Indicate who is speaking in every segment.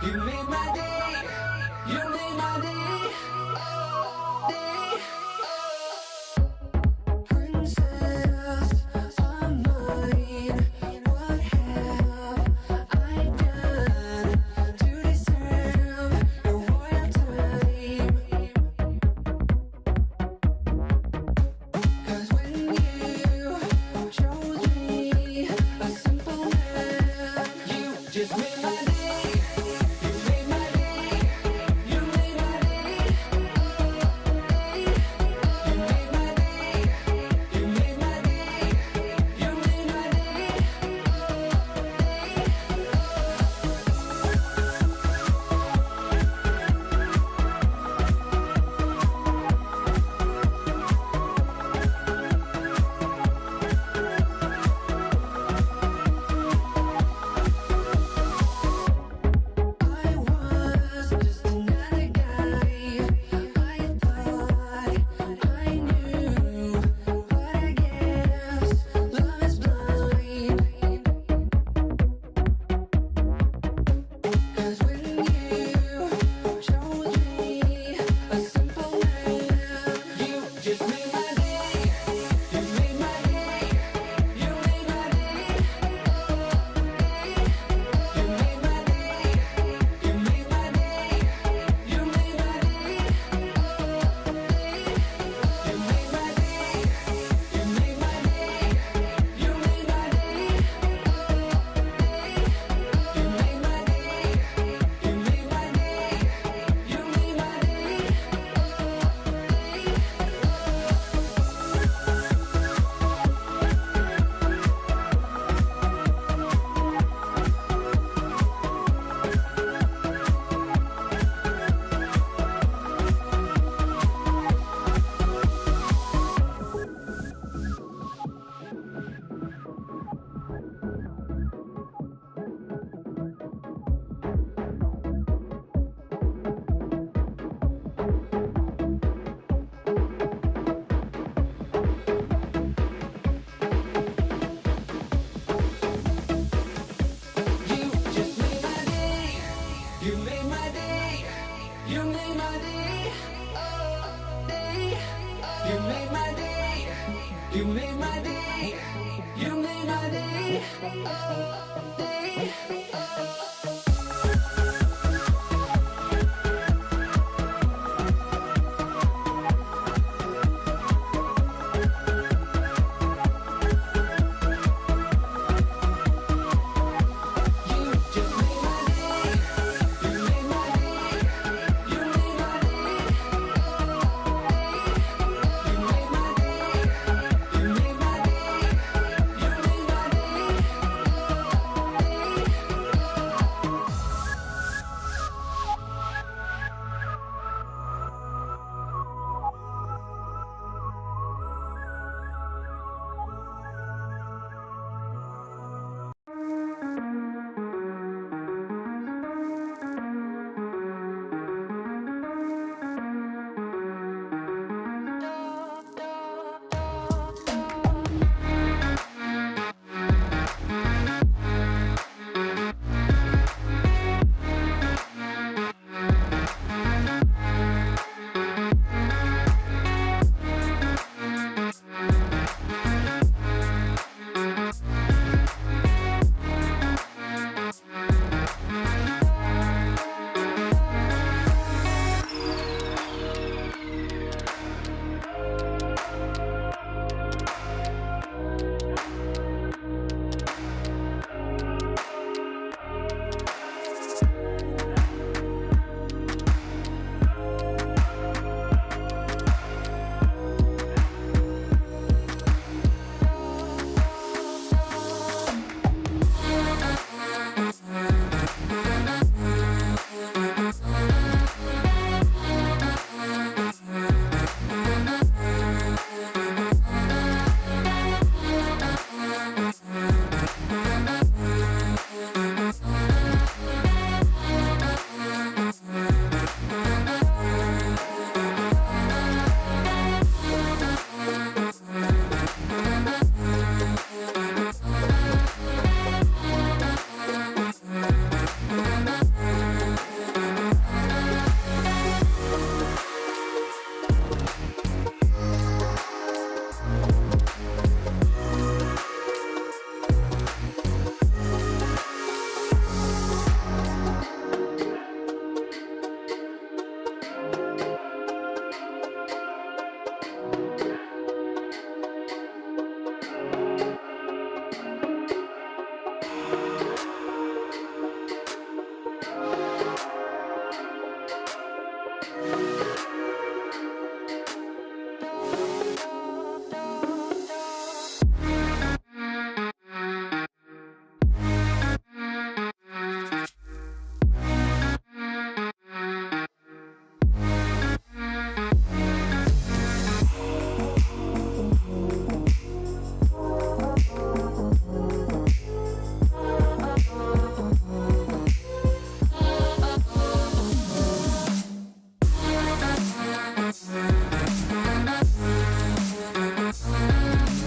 Speaker 1: You made my day. You made my day. Princess of mine, what have I done to deserve your royal time? 'Cause when you chose me, a simple man, you just made my day. You made my day. You made my day. You made my day. You made my day. You made my day. I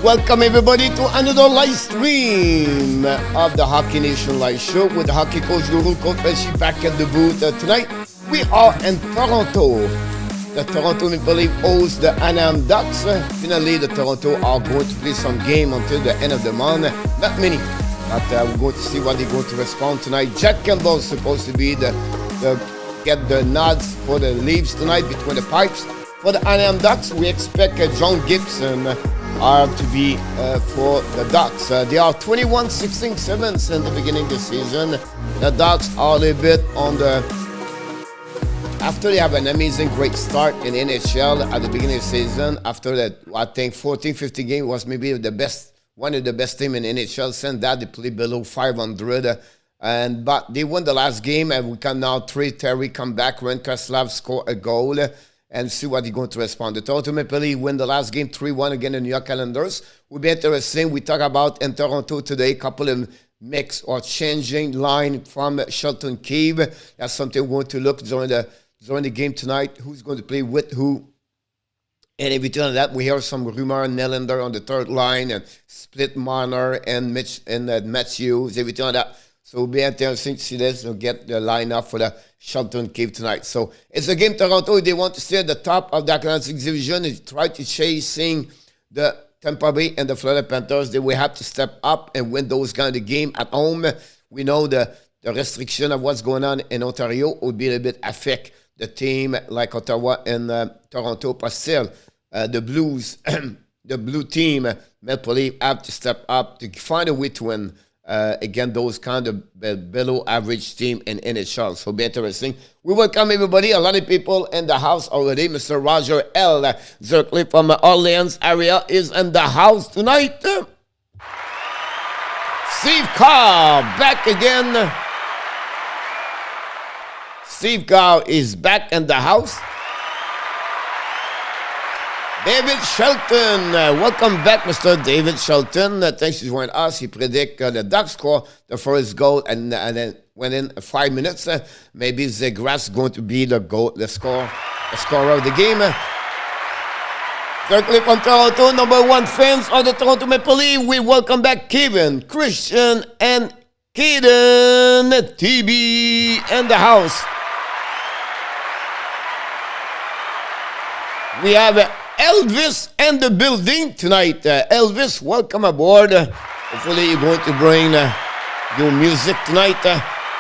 Speaker 2: Welcome everybody to another live stream of the Hockey Nation Live Show with the hockey coach Guru Coach Pesci back at the booth. Tonight we are in Toronto. The Toronto Maple Leafs host the Anaheim Ducks. Finally, the Toronto are going to play some game until the end of the month. Not many, but we're going to see what they're going to respond tonight. Jack Campbell is supposed to be the get the nods for the Leafs tonight between the pipes. For the Anaheim Ducks, we expect John Gibson are to be for the Ducks. They are 21-16-7 in the beginning of the season. The Ducks are a little bit on the... After they have an amazing, great start in NHL at the beginning of the season, after that, I think 14-15 game was maybe the best, one of the best team in NHL. Since that, they played below 500. But they won the last game, and we can now trade Terry, come back, Ren Kraslav score a goal, and see what he's going to respond. The Toronto Maple Leafs win the last game 3-1 against the New York Islanders. Will be interesting. We talk about in Toronto today, a couple of mix or changing line from Shelton Keefe. That's something we're going to look during the game tonight. Who's going to play with who? And in return of that, we hear some rumor, Nylander on the third line, and split Marner and Mitch and Matthews. In return of that, so it'll be interesting to see this. We'll get the lineup for the Shelton Keefe tonight. So it's a game Toronto. They want to stay at the top of the Atlantic Division and try to chasing the Tampa Bay and the Florida Panthers. They will have to step up and win those kind of games at home. We know the restriction of what's going on in Ontario will be a little bit affect the team like Ottawa and Toronto. But still, the Blues, the blue team, Maple Leafs have to step up to find a way to win against those kind of below average team in NHL. So be interesting. We welcome everybody. A lot of people in the house already. Mr. Roger L. Zerkley from Orleans area is in the house tonight. Steve Carr back again. Steve Carr is back in the house. David Shelton, welcome back, Mr. David Shelton. Thanks for joining us. He predicted the Ducks score the first goal and then went in 5 minutes. Maybe Zegras going to be the scorer of the game. Directly from Toronto, number one fans of the Toronto Maple Leafs. We welcome back Kevin, Christian, and Kaden TB in the house. We have Elvis in the building tonight. Elvis, welcome aboard. Hopefully you're going to bring your music tonight.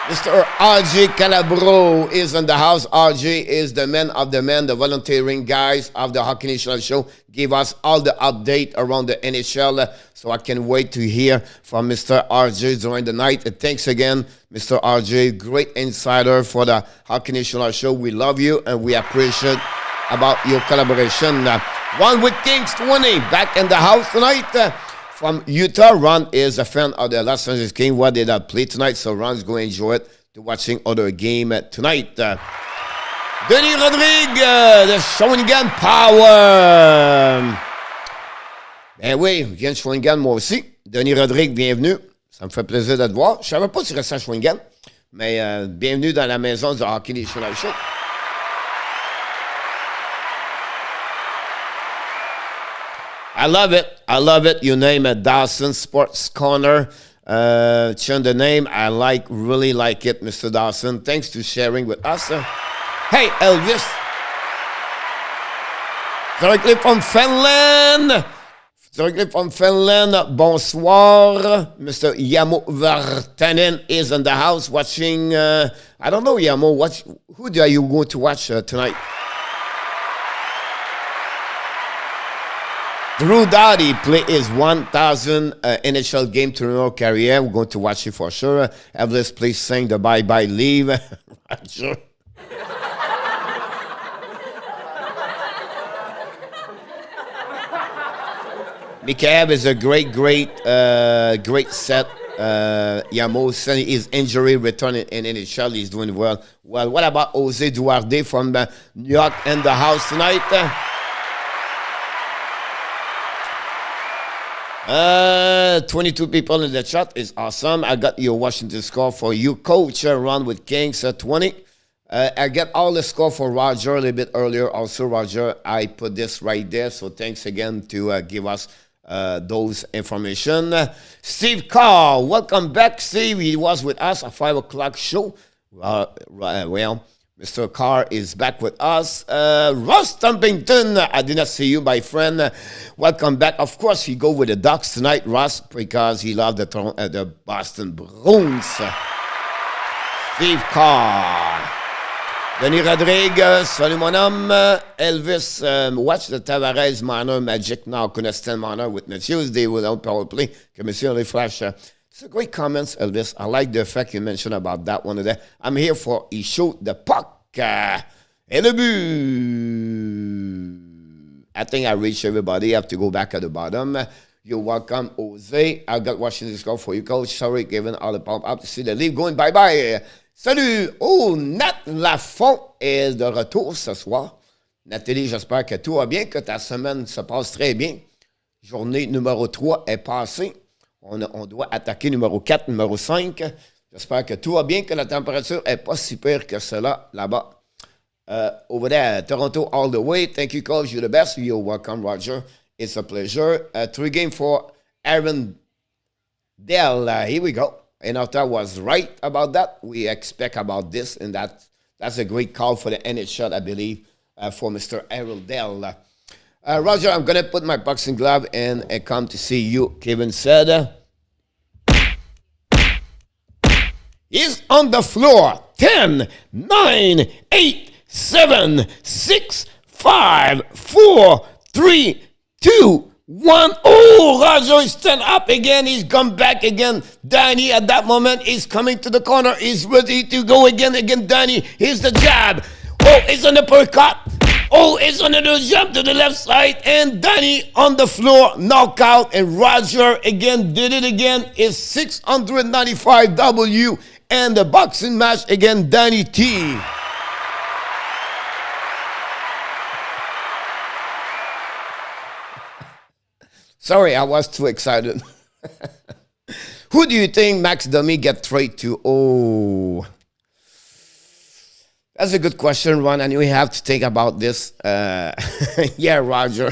Speaker 2: Mr. RJ Calabro is in the house. RJ is the man of the men, the volunteering guys of the Hockey Nation Show. Give us all the update around the NHL. So I can wait to hear from Mr. RJ during the night. And thanks again, Mr. RJ. Great insider for the Hockey Nation Show. We love you and we appreciate about your collaboration. Ron with Kings 20 back in the house tonight from Utah. Ron is a fan of the Los Angeles Kings. What did I play tonight? So Ron's going to enjoy it to watching other game tonight. Denis Rodrigue, the Shawinigan Power. Ben oui, je viens de Shawinigan moi aussi. Denis Rodrigue, bienvenue. Ça me fait plaisir de te voir. Je ne savais pas si tu restais à Shawinigan, mais bienvenue dans la maison du Hockey Nation Show. I love it. I love it. You name it, Dawson Sports Corner. Change the name. I really like it, Mr. Dawson. Thanks for sharing with us. Hey, Elvis. Directly from Finland. Bonsoir. Mr. Yamo Vartanen is in the house watching. I don't know, Yamo. Who are you going to watch tonight? Drew Doughty play his 1,000 NHL game tournament career. We're going to watch it for sure. Elvis, please sing the bye-bye leave. Sure. Mikheyev is a great set. Yamos, his injury returning in NHL. He's doing well. Well, what about Jose Duarte from New York in the house tonight? 22 people in the chat is awesome. I got your Washington score for you, Coach. Run with Kings 20. I get all the score for Roger a little bit earlier. Also, Roger, I put this right there. So thanks again to give us those information. Steve Carr, welcome back, Steve. He was with us at 5 o'clock show. Well, Mr. Carr is back with us. Ross Stumpington, I did not see you, my friend. Welcome back. Of course, he go with the Ducks tonight, Ross, because he loved the Boston Bruins. Steve Carr. Denis Rodriguez, salut mon homme. Elvis, watch the Tavares Marner Magic now. Conestan Marner with Matthews. They will out power play. Commission refresh. It's a great comments, Elvis. I like the fact you mentioned about that one today. I'm here for he shoot the puck. And the boo. I think I reached everybody. I have to go back at the bottom. You're welcome, Jose. I got Washington score for you, Coach. Sorry, given all the pump up to see the leave going bye-bye. Salut! Oh, Nat Lafont est de retour ce soir. Nathalie, j'espère que tout va bien, que ta semaine se passe très bien. Journée numéro 3 est passée. On doit attaquer numéro 4, numéro 5. J'espère que tout va bien, que la température n'est pas si pire que cela là-bas. Over there, Toronto all the way. Thank you, Coach. You're the best. You're welcome, Roger. It's a pleasure. 3 game for Aaron Dell. Here we go. And Arthur was right about that. We expect about this, and that's a great call for the NHL, I believe, for Mr. Errol Dell. Roger, I'm going to put my boxing glove in and come to see you, Kevin said. He's on the floor. 10, 9, 8, 7, 6, 5, 4, 3, 2, 1. Oh, Roger is stand up again. He's come back again. Danny at that moment is coming to the corner. He's ready to go again. Danny, here's the jab. Oh, it's an uppercut. Oh, it's another jump to the left side. And Danny on the floor, knockout. And Roger again did it again. It's 695 W. And the boxing match again, Danny T. Sorry, I was too excited. Who do you think Max Domi get traded to? Oh, that's a good question, Ron, and we have to think about this. Yeah, Roger.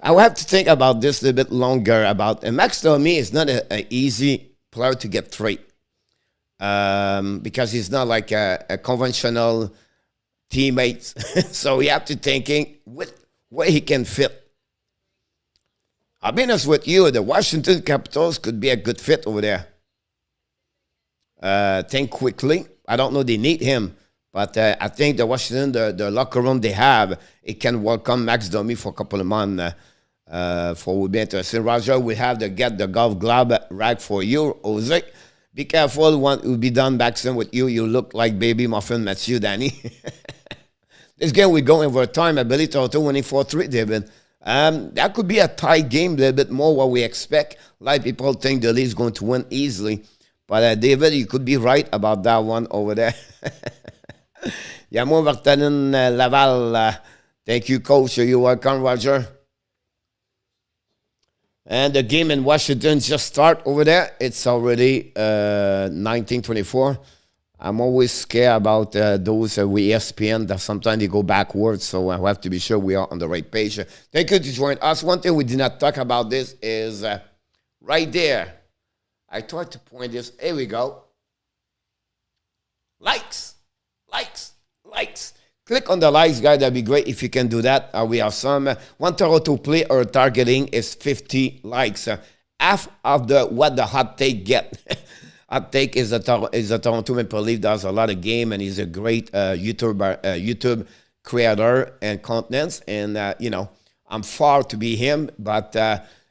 Speaker 2: I will have to think about this a little bit longer. Max Domi is not an easy player to get traded because he's not like a conventional teammate. So we have to thinking where he can fit. I'll be honest with you, the Washington Capitals could be a good fit over there. Think quickly. I don't know they need him, but I think the Washington, the locker room they have, it can welcome Max Domi for a couple of months. Will be interesting. Roger, we have to get the golf glove rack for you, Jose. Be careful, one will be done vaccine with you. You look like baby muffin Matthew, Danny. This game we're going over time. I believe Toronto winning 4-3, David. That could be a tight game, a little bit more what we expect. A lot of people think the Leafs going to win easily. But David, you could be right about that one over there. Yamo Vartanen Laval. Thank you, Coach. You're welcome, Roger. And the game in Washington just start over there. It's already 1924. I'm always scared about those with ESPN that sometimes they go backwards, so I have to be sure we are on the right page. Thank you to join us. One thing we did not talk about this is right there. I tried to point this. Here we go. Likes. Click on the likes, guys. That'd be great if you can do that. We have some. One Toronto play or targeting is 50 likes. Half of what the hot take get. Hot take is a Toronto Maple Leaf does a lot of game, and he's a great YouTube creator and content. And I'm far to be him, but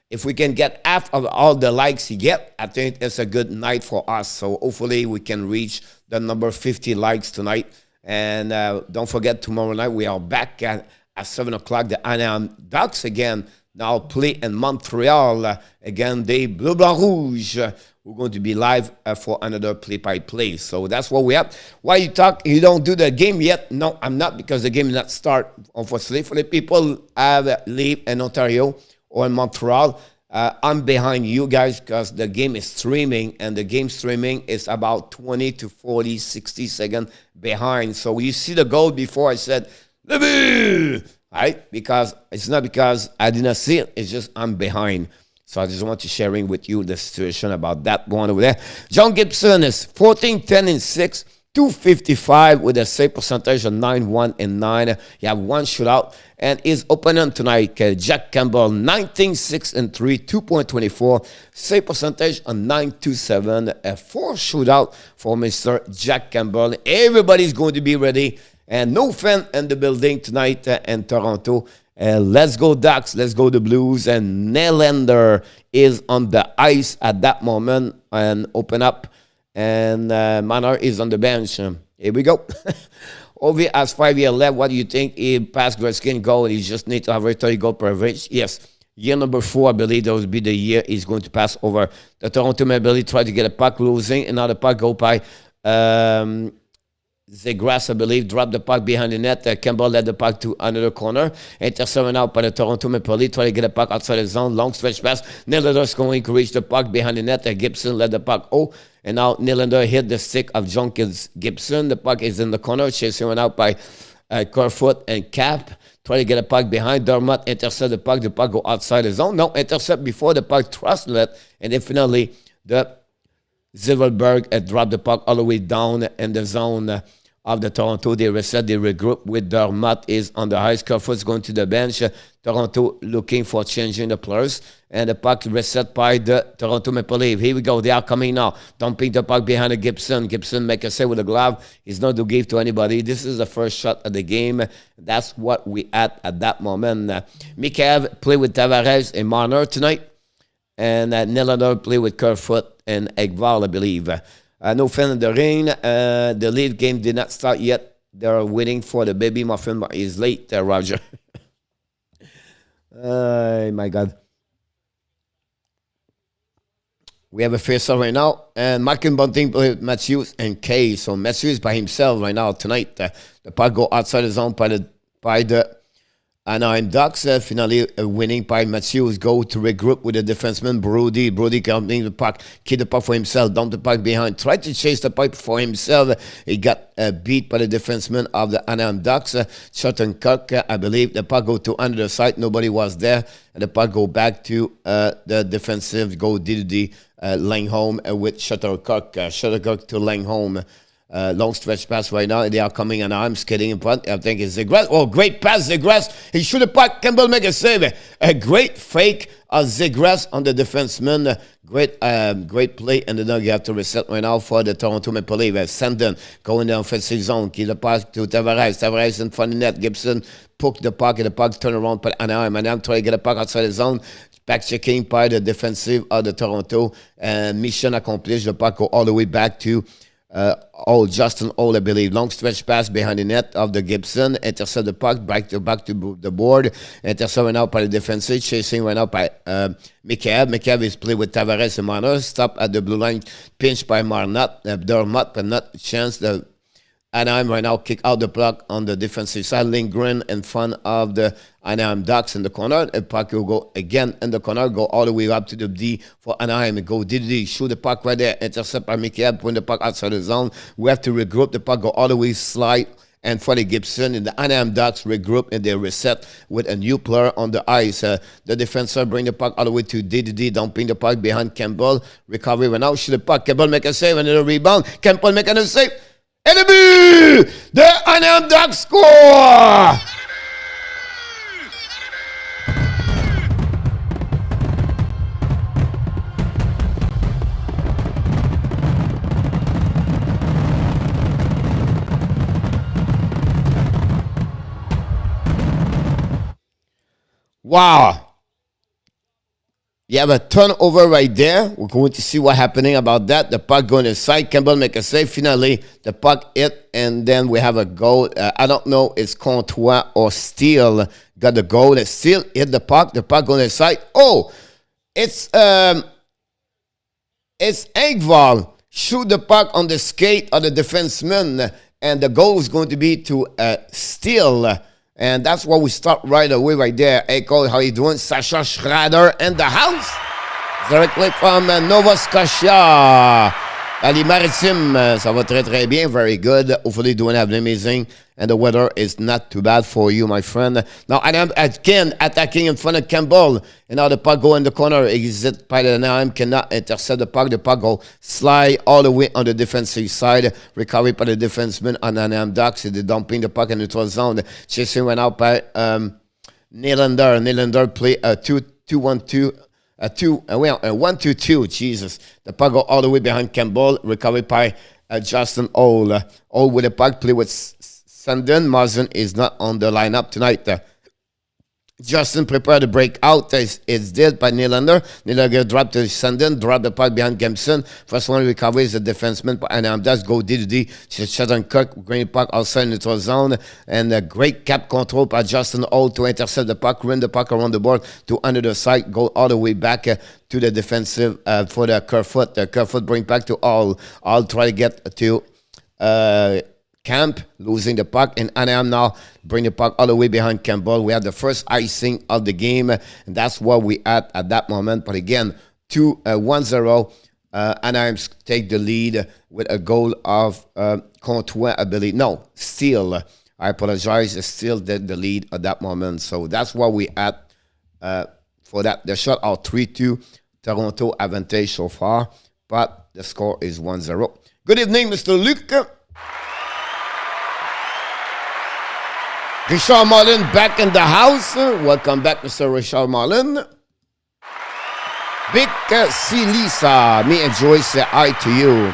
Speaker 2: if we can get half of all the likes he get, I think it's a good night for us. So hopefully we can reach the number 50 likes tonight. And don't forget, tomorrow night we are back at 7 o'clock. The Anaheim Ducks again now play in Montreal. Again, the Bleu Blanc Rouge. We're going to be live for another play-by-play. So that's what we have. Why you don't do the game yet? No, I'm not, because the game is not start, unfortunately. For the people have live in Ontario or in Montreal, I'm behind you guys because the game is streaming, and the game streaming is about 20 to 40, 60 seconds behind. So you see the goal before I said, right? Because it's not because I did not see it. It's just I'm behind. So I just want to sharing with you the situation about that one over there. John Gibson is 14, 10, and 6, 255 with a save percentage of 9-1 and 9. You have one shootout. And his opponent tonight, Jack Campbell, 19, 6, and 3, 2.24. Save percentage of 927. A 4 shootout for Mr. Jack Campbell. Everybody's going to be ready. And no fan in the building tonight in Toronto. Let's go Ducks, let's go the Blues. And Nylander is on the ice at that moment and open up. And Marner is on the bench. Here we go. Ovi has 5 years left. What do you think? He passed Gretzky goal. He just needs to have a 30 goal per average. Yes. Year number 4, I believe that will be the year he's going to pass over the Toronto Maple Leafs. Try to get a puck losing. Another puck go by Zegras, I believe, dropped the puck behind the net. Campbell led the puck to another corner. Intercepted out by the Toronto Maple Leafs. Try to get a puck outside the zone. Long stretch pass. Nylander's going to reach the puck behind the net. Gibson led the puck. And now Nylander hit the stick of Jenkins Gibson. The puck is in the corner. Chasing one out by Kerfoot and Cap. Try to get a puck behind. Dermott intercept the puck. The puck go outside the zone. No, intercept before the puck thrust net. And then finally, the Zilverberg dropped the puck all the way down in the zone of the Toronto. They reset, they regroup with Dermott is on the ice. Kerfoot's going to the bench. Toronto looking for changing the players. And the puck reset by the Toronto Maple Leafs. Here we go. They are coming now. Dumping the puck behind the Gibson. Gibson make a save with a glove. He's not to give to anybody. This is the first shot of the game. That's what we had at that moment. Mikheyev play with Tavares and Marner tonight. And Nylander play with Kerfoot and Ekval, I believe. No fan in the ring. The lead game did not start yet. They're waiting for the baby muffin, but he's late, Roger. Oh, my God. We have a face-off right now. And Malcolm Bunting play with Matthews and Kay. So Matthews by himself right now tonight. The puck go outside the zone by the Anaheim Ducks. Finally winning by Matthews. Go to regroup with the defenseman Brody. Brody coming the puck. Keep the puck for himself. Dump the puck behind. Try to chase the puck for himself. He got beat by the defenseman of the Anaheim Ducks. Shattenkirk, I believe. The puck go to under the side. Nobody was there. And the puck go back to the defensive. Go Didi Langholm with Shattenkirk. Shattenkirk to Langholm. Long stretch pass right now. They are coming and I'm skating in front. I think it's Zegras. Oh, great pass, Zegras. He shoot a puck. Campbell make a save. A great fake of Zegras on the defenseman. Great play. And then you have to reset right now for the Toronto Maple Leafs. Sandon going down offensive zone. Keep the pass to Tavares. Tavares in front of the net. Gibson poke the puck and the puck turn around. But Anaheim try to get a puck outside the zone. Back checking by the defensive of the Toronto. And mission accomplished. The puck go all the way back to Justin I believe. Long stretch pass behind the net of the Gibson. Intercept the puck, back to the board. Intercept went out by the defensive. Chasing went out by Mikheyev. Mikheyev is played with Tavares and Marner. Stop at the blue line. Pinched by Marner. Dermott, but not a chance. The Anaheim right now kick out the puck on the defensive side. Lindgren in front of the Anaheim Ducks in the corner. The puck will go again in the corner. Go all the way up to the D for Anaheim. Go Didi. Shoot the puck right there. Intercept by Mikheyev. Put the puck outside the zone. We have to regroup. The puck go all the way slide. And for the Gibson and the Anaheim Ducks regroup and they reset with a new player on the ice. The defenseman bring the puck all the way to Didi. Dumping the puck behind Campbell. Recovery right now. Shoot the puck. Campbell make a save and then a rebound. Campbell make another save. And a boo! The Anaheim Ducks score! Wow. You have a turnover right there. We're going to see what's happening about that. The puck going inside. Campbell make a save. Finally, the puck hit, and then we have a goal. I don't know. It's Comtois or Steele got the goal. Steele hit the puck. The puck going inside. Oh, it's Engvall shoot the puck on the skate of the defenseman, and the goal is going to be to Steele. And that's where we start right away right there. Hey, Cole, how you doing? Sasha Schrader in the house. Directly from Nova Scotia. Les Maritimes, ça va très, très bien. Very good. Hopefully doing have amazing. And the weather is not too bad for you, my friend. Now, Anaheim again attacking in front of Campbell. And now the puck go in the corner. Exit by the Anaheim cannot intercept the puck. The puck go slide all the way on the defensive side. Recovery by the defenseman on Anaheim Ducks. They're dumping the puck in the neutral zone. Chasing went out by Nylander. Nylander play a 2-1-2. A 1-2-2. Jesus. The puck go all the way behind Campbell. Recovery by Justin Hall. Hall with the puck. Play with Sandin. Marsden is not on the lineup tonight. Justin prepared to break out. It's dead by Nylander. Nylander dropped to Sandin. Drop the puck behind Gibson. First one recovery is the defenseman. And just go D2D. Shattenkirk. Green puck outside neutral zone. And a great cap control by Justin Hall to intercept the puck. Run the puck around the board to under the side. Go all the way back to the defensive for the Kerfoot. The Kerfoot bring back to Hall. Hall try to get to Camp, losing the puck, and Anaheim now bring the puck all the way behind Campbell. We have the first icing of the game, and that's where we at that moment. But again, 1-0. Anaheim take the lead with a goal of Comtois, I believe. No, Steele. I apologize. Steele did the lead at that moment. So that's where we at for that. The shot out 3-2. Toronto advantage so far, but the score is 1-0. Good evening, Mr. Luc. Richard Marlin back in the house. Welcome back, Mr. Richard Marlin. Big C. Lisa. Me and Joyce say hi to you.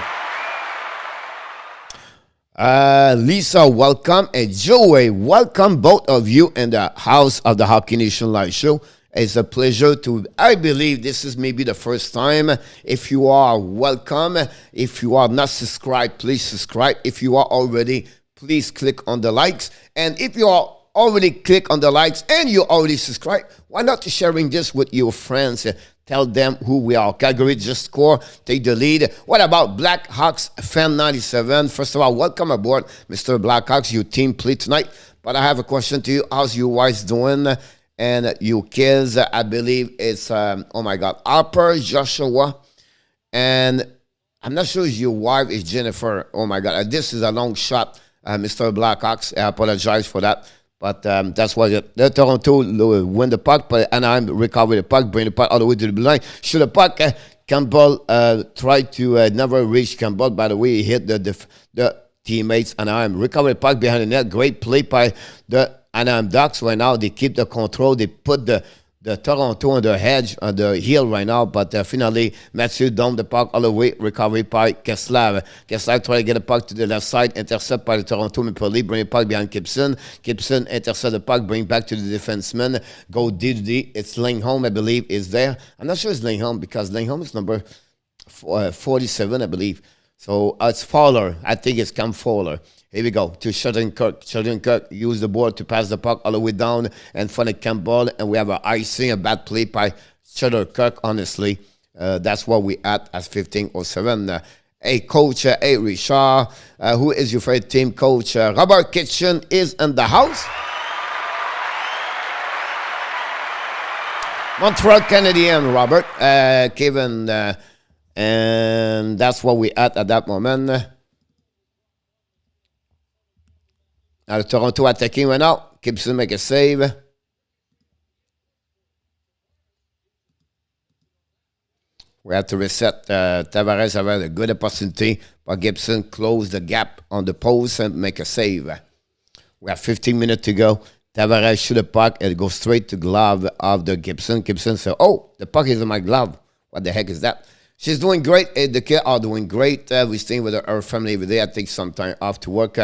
Speaker 2: Lisa, welcome. And Joey, welcome both of you in the house of the Hockey Nation Live Show. It's a pleasure to, I believe this is maybe the first time. If you are, welcome. If you are not subscribed, please subscribe. If you are already, please click on the likes. And if you are already click on the likes and you already subscribe, why not sharing this with your friends? Tell them who we are. Calgary just score, take the lead. What about Blackhawks Fan 97? First of all, welcome aboard, Mr. Blackhawks. Your team play tonight. But I have a question to you. How's your wife doing? And your kids, I believe it's, oh my God, Harper, Joshua, and I'm not sure if your wife is Jennifer. Oh my God, this is a long shot. Mr. Blackhawks, I apologize for that. But that's why the Toronto win the puck, but Anaheim recover the puck, bring the puck all the way to the blue line. Shoot the puck, Campbell tried to never reach Campbell. By the way, he hit the teammates. Anaheim recover the puck behind the net. Great play by the Anaheim Ducks. Right now, they keep the control. They put the Toronto on the hedge, on the heel right now, but finally, Matthews down the puck all the way, recovery by Kessler. Kessler try to get the puck to the left side, intercept by the Toronto Maple Leafs, bring the puck behind Gibson. Gibson intercept the puck, bring back to the defenseman, go D. It's Lingholm, I believe, is there. I'm not sure it's Lingholm because Lingholm is number 47, I believe. So it's Fowler. I think it's Cam Fowler. Here we go to Shattenkirk. Shattenkirk use the board to pass the puck all the way down in front of Campbell, and we have an icing, a bad play by Shattenkirk, honestly. That's what we at 15:07. Hey, coach, hey, Richard, who is your favorite team coach? Robert Kitchen is in the house. Montreal Canadian, Robert, Kevin, and that's what we at that moment. Now, the Toronto attacking right now. Gibson make a save. We have to reset. Tavares have a good opportunity, but Gibson close the gap on the post and make a save. We have 15 minutes to go. Tavares shoot the puck and go straight to glove of the Gibson. Gibson said, oh, the puck is in my glove. What the heck is that? She's doing great. The kids are doing great. We're staying with her family every day. I take some time off to work.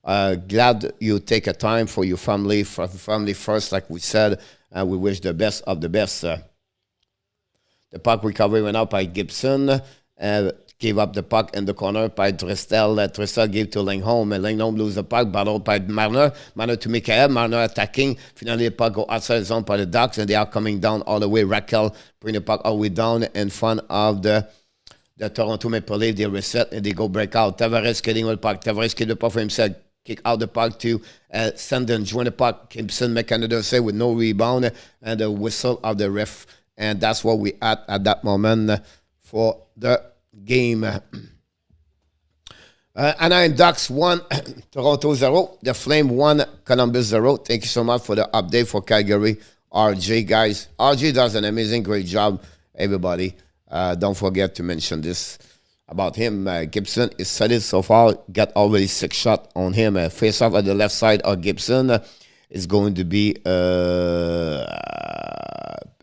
Speaker 2: Glad you take a time for your family first, like we said. and we wish the best of the best. The puck recovery went out by Gibson. Gave up the puck in the corner by Tristel. Tristel gave to Lingholm. Lingholm lose the puck, battled by Marner. Marner to Michael. Marner attacking. Finally, the puck go outside the zone by the Ducks, and they are coming down all the way. Raquel bring the puck all the way down in front of the Toronto Maple Leafs. They reset, and they go break out. Tavares getting with the puck. Tavares get the puck for himself. Kick out the puck to Sandin. Join the puck. Gibson make another save with no rebound, and the whistle of the ref. And that's what we at that moment for the game. Anaheim Ducks 1, Toronto 0. The Flame 1, Columbus 0. Thank you so much for the update for Calgary. RJ, guys. RJ does an amazing, great job, everybody. Don't forget to mention this about him. Gibson is solid so far. Got already 6 shots on him. Face off at the left side of Gibson is going to be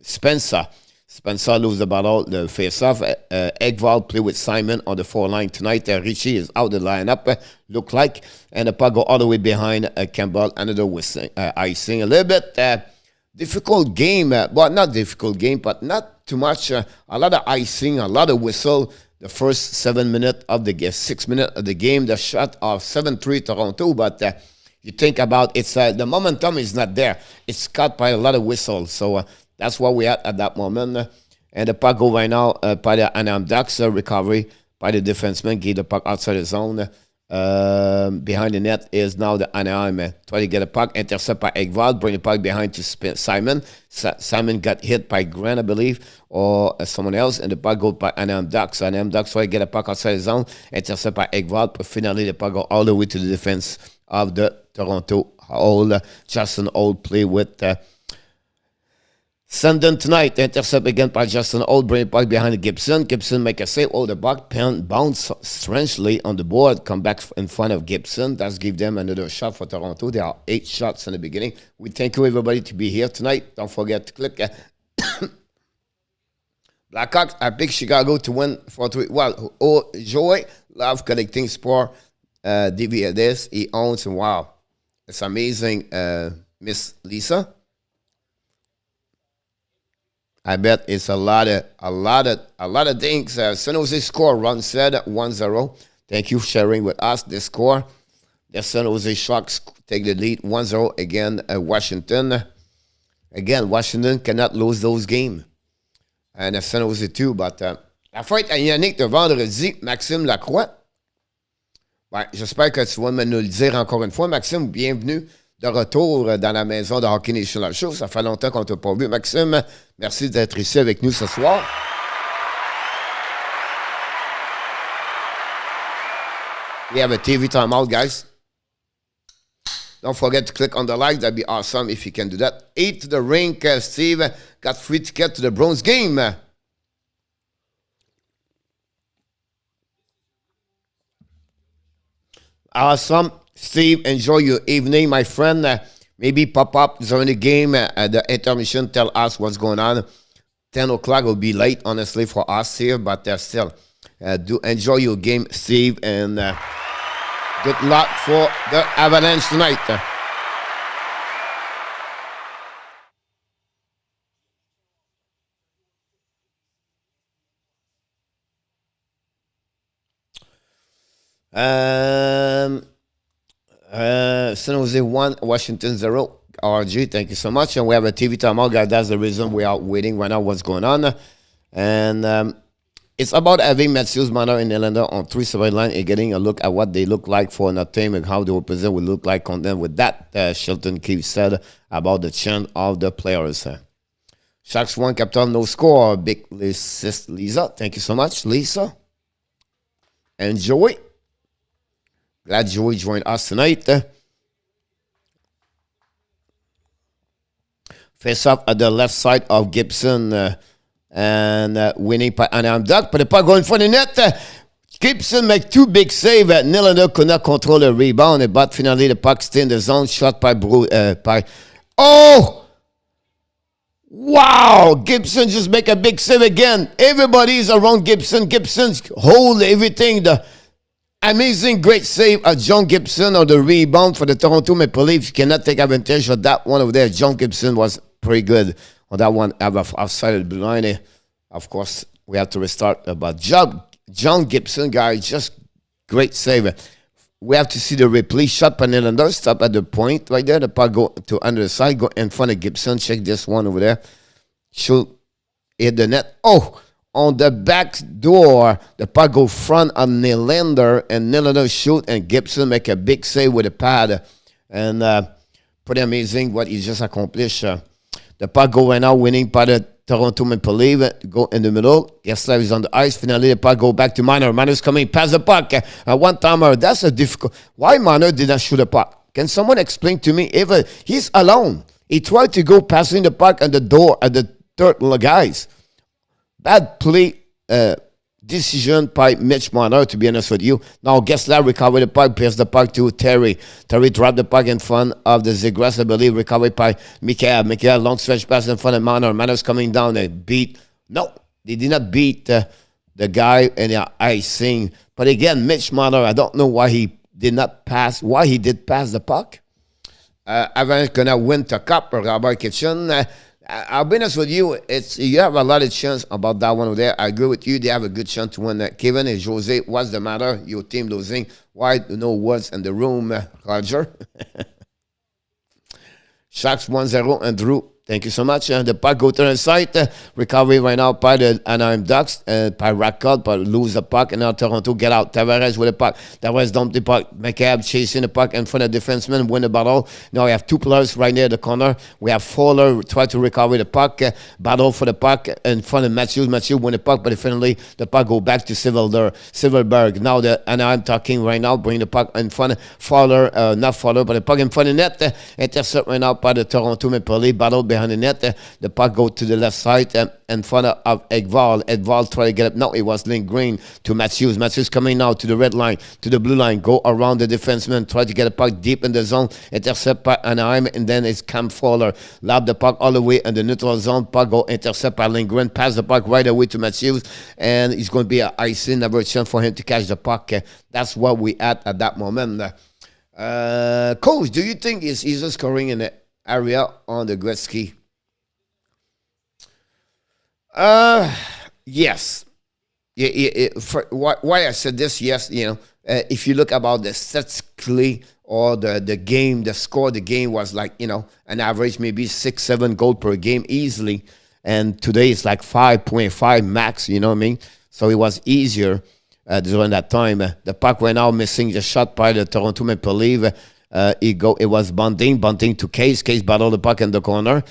Speaker 2: Spezza. Spencer lose the battle, the face-off. Ekvall play with Simon on the 4-line tonight. Richie is out the lineup, look like. And the puck go all the way behind Campbell. Another whistling, icing. A little bit difficult game. Well, not difficult game, but not too much. A lot of icing, a lot of whistle. The first 7 minutes of the game, 6 minutes of the game. The shot of 7-3 Toronto, but you think about it's the momentum is not there. It's cut by a lot of whistles. So that's what we at that moment. And the puck go right now by the Anaheim Ducks. Recovery by the defenseman. Get the puck outside the zone. Behind the net is now the Anaheim. Try to get a puck. Intercept by Ekvall. Bring the puck behind to Simon. Simon got hit by Grant, I believe, or someone else. And the puck go by Anaheim Ducks. Anaheim Ducks try to get a puck outside the zone. Intercept by Ekvall. But finally, the puck go all the way to the defense of the Toronto Hall. Justin Holt play with Sandin tonight. Intercept again by Justin Holt. Bring it back behind Gibson. Gibson make a save. Oh, the puck bounce strangely on the board. Come back in front of Gibson. That's give them another shot for Toronto. There are 8 shots in the beginning. We thank you, everybody, to be here tonight. Don't forget to click. Blackhawks, I pick Chicago to win 4-3. Well, Joey love collecting sport DVDs. He owns, and wow, it's amazing, Miss Lisa. I bet it's a lot of things. San Jose score, Ron said 1-0. Thank you for sharing with us the score. The San Jose Sharks take the lead 1-0 again. Washington. Again, Washington cannot lose those games. And San Jose too. But la fête à Yannick de vendredi, Maxime Lacroix. Ouais, j'espère que tu vas me nous le dire encore une fois. Maxime, bienvenue de retour dans la maison de Hockey Nation Live Show. Ça fait longtemps qu'on ne t'a pas vu. Maxime, merci d'être ici avec nous ce soir. We have a TV timeout, guys. Don't forget to click on the like. That'd be awesome if you can do that. 8 to the rink, Steve. Got free ticket to the Bronze game. Awesome. Steve, enjoy your evening, my friend. Maybe pop up during the game at the intermission. Tell us what's going on. 10 o'clock will be late, honestly, for us here. But still, do enjoy your game, Steve. And good luck for the Avalanche tonight. San Jose 1, Washington 0. RG, thank you so much. And we have a TV timeout, guys. That's the reason we are waiting right now. What's going on? And it's about having Matthews, Marner, and Nylander on 3 separate lines and getting a look at what they look like for another team and how they represent will look like on them. With that, Shelton Keefe said about the chant of the players. Sharks 1, Captain, no score. Big Lisa. Thank you so much, Lisa. Enjoy. Glad Joey joined us tonight. Face up at the left side of Gibson and winning by Anaheim Ducks. But the puck going for the net. Gibson make 2 big saves. Nylander could not control the rebound. But finally the puck stay in the zone. Shot by Oh! Wow! Gibson just make a big save again. Everybody's around Gibson. Gibson's hold everything. The amazing, great save of John Gibson on the rebound for the Toronto Maple Leafs. You cannot take advantage of that one over there. John Gibson was pretty good on that one. Outside of the blue line, of course, we have to restart. But John Gibson, guys, just great save. We have to see the replay. Shot by Nylander. Stop at the point right there. The puck go to under the side. Go in front of Gibson. Check this one over there. Shoot. Hit the net. Oh! On the back door, the puck go front of Nylander, and Nylander shoot, and Gibson make a big save with a pad. And pretty amazing what he just accomplished. The puck go right now, winning by the Toronto Maple Leafs. Go in the middle. Kessler is on the ice. Finally, the puck go back to Marner. Marner's coming past the puck. One-timer. That's a difficult. Why Marner did not shoot the puck? Can someone explain to me? He's alone. He tried to go passing the puck at the door at the third guys. Bad play decision by Mitch Marner, to be honest with you. Now, Gessler recovered the puck, passed the puck to Terry. Terry dropped the puck in front of the Zegras, I believe, recovered by Mikael. Mikael, long stretch pass in front of Marner. Marner's coming down. They did not beat the guy in the icing. But again, Mitch Marner, I don't know why he did pass the puck. Avant qu'on a win the cup, Robert Kitchen. I'll be honest with you, you have a lot of chance about that one over there. I agree with you. They have a good chance to win that. Kevin and Jose, what's the matter? Your team losing. Why? No words in the room, Roger. Sharks 1-0 and Drew. Thank you so much. The puck go to the side. Recovery right now by the Anaheim Ducks. By Rackard, but lose the puck. And now Toronto get out. Tavares with the puck. Tavares dump the puck. McCabe chasing the puck in front of the defenseman. Win the battle. Now we have two players right near the corner. We have Fowler try to recover the puck. Battle for the puck in front of Matthews. Matthews win the puck, but finally the puck go back to Silverberg. Now the Anaheim talking right now. Bring the puck in front of Fowler. Not Fowler, but the puck in front of net. Intercept right now by the Toronto Maple Leafs. Battle behind the net. The puck go to the left side in front of Ekval. Ekval try to get up. No, it was Lindgren to Matthews. Matthews coming now to the red line, to the blue line. Go around the defenseman. Try to get a puck deep in the zone. Intercept by Anaheim. And then it's Cam Fowler. Lob the puck all the way in the neutral zone. Puck go intercept by Lindgren. Pass the puck right away to Matthews. And it's going to be an icing. Never a chance for him to catch the puck. That's what we at that moment. Coach, do you think it's easier scoring in the area on the Gretzky? Yes. Why I said this, yes, if you look about the statistically or the game, the score of the game was like, an average maybe 6-7 goals per game easily. And today it's like 5.5 max, you know what I mean? So it was easier during that time. The puck went out missing the shot by the Toronto Maple Leafs. It was Bunting to Case battled the puck in the corner.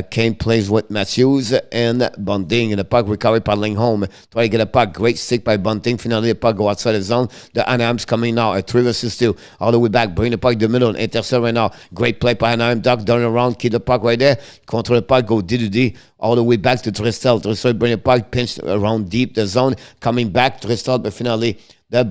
Speaker 2: Kane plays with Matthews and Bunting, and the puck recovered by Lindholm. Try to get a puck, great stick by Bunting. Finally the puck go outside the zone. The Anaheim's coming now, a 3 versus 2, all the way back, bring the puck to the middle, intercept right now. Great play by Anaheim Duck, down around, keep the puck right there, control the puck, go D all the way back to Tristel. Tristel bring the puck, pinch around deep the zone, coming back Tristel, but finally the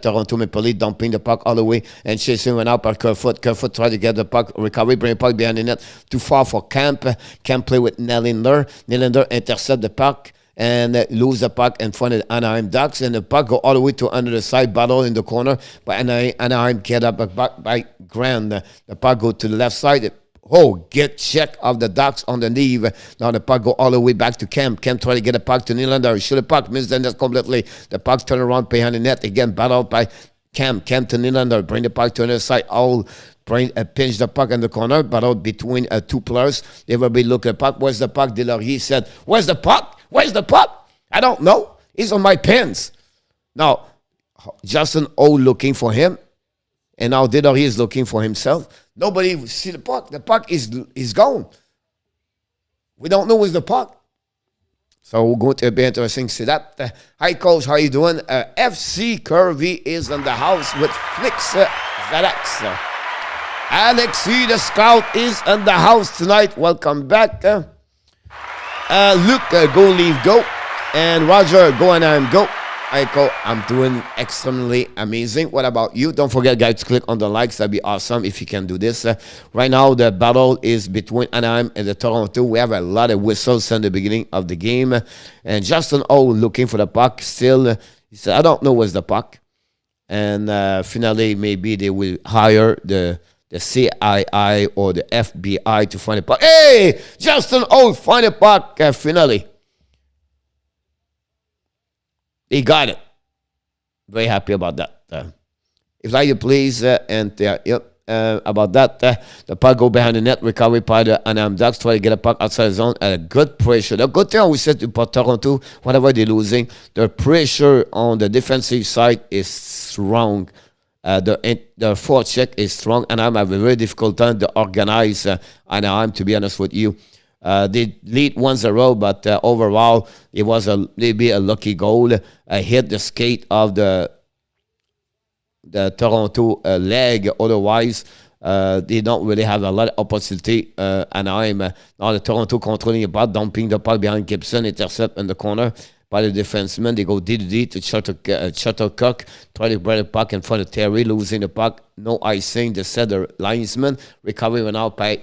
Speaker 2: Toronto Maple Leafs dumping the puck all the way and chasing went out by Kerfoot. Kerfoot tried to get the puck, recovery, bring the puck behind the net. Too far for Camp. Camp play with Nylander. Nylander intercept the puck and lose the puck in front of the Anaheim Ducks. And the puck go all the way to under the side, battle in the corner. But Anaheim get up back by Grand. The puck go to the left side. Get check of the Ducks on the knee. Now the puck go all the way back to Kemp. Kemp try to get a puck to Nylander. Shoot the puck, miss the net completely. The puck turn around behind the net. Again, battled by Kemp. Kemp to Nylander. Bring the puck to the other side. Pinch the puck in the corner. Battled between two players. They will be looking at the puck. Where's the puck? Delorier said, where's the puck? Where's the puck? I don't know. It's on my pants. Now, Justin O looking for him. And now Delorier is looking for himself. Nobody see the puck. The puck is gone. We don't know where's the puck. So we're going to be interesting to see that. Hi, Coach. How you doing? FC Curvy is in the house with Flix Zalax. Alexi, the scout, is in the house tonight. Welcome back. Luke, go leave, go. And Roger, go and go. Aiko, I'm doing extremely amazing. What about you? Don't forget, guys, to click on the likes. That'd be awesome if you can do this. Right now, the battle is between Anaheim and the Toronto. We have a lot of whistles in the beginning of the game. And Justin O looking for the puck. Still, he said, I don't know where's the puck. And finally, maybe they will hire the the CII or the FBI to find a puck. Hey, Justin Oates find a puck finally. He got it. Very happy about that. If like you please, about that, the puck go behind the net, recovery by the Anaheim Ducks, try to get a puck outside the zone, a good pressure. The good thing we said about Toronto, whenever they're losing, their pressure on the defensive side is strong. The forecheck is strong, and I'm having a very difficult time to organize Anaheim, to be honest with you. They lead 1-0, but overall, it was maybe a lucky goal. Hit the skate of the Toronto leg. Otherwise, they don't really have a lot of opportunity. Anaheim, now the Toronto controlling the puck, dumping the puck behind Gibson, intercept in the corner by the defenseman. They go D2D to Shuttlecock, try to bring the puck in front of Terry, losing the puck. No icing. The center linesman. Recovery went out by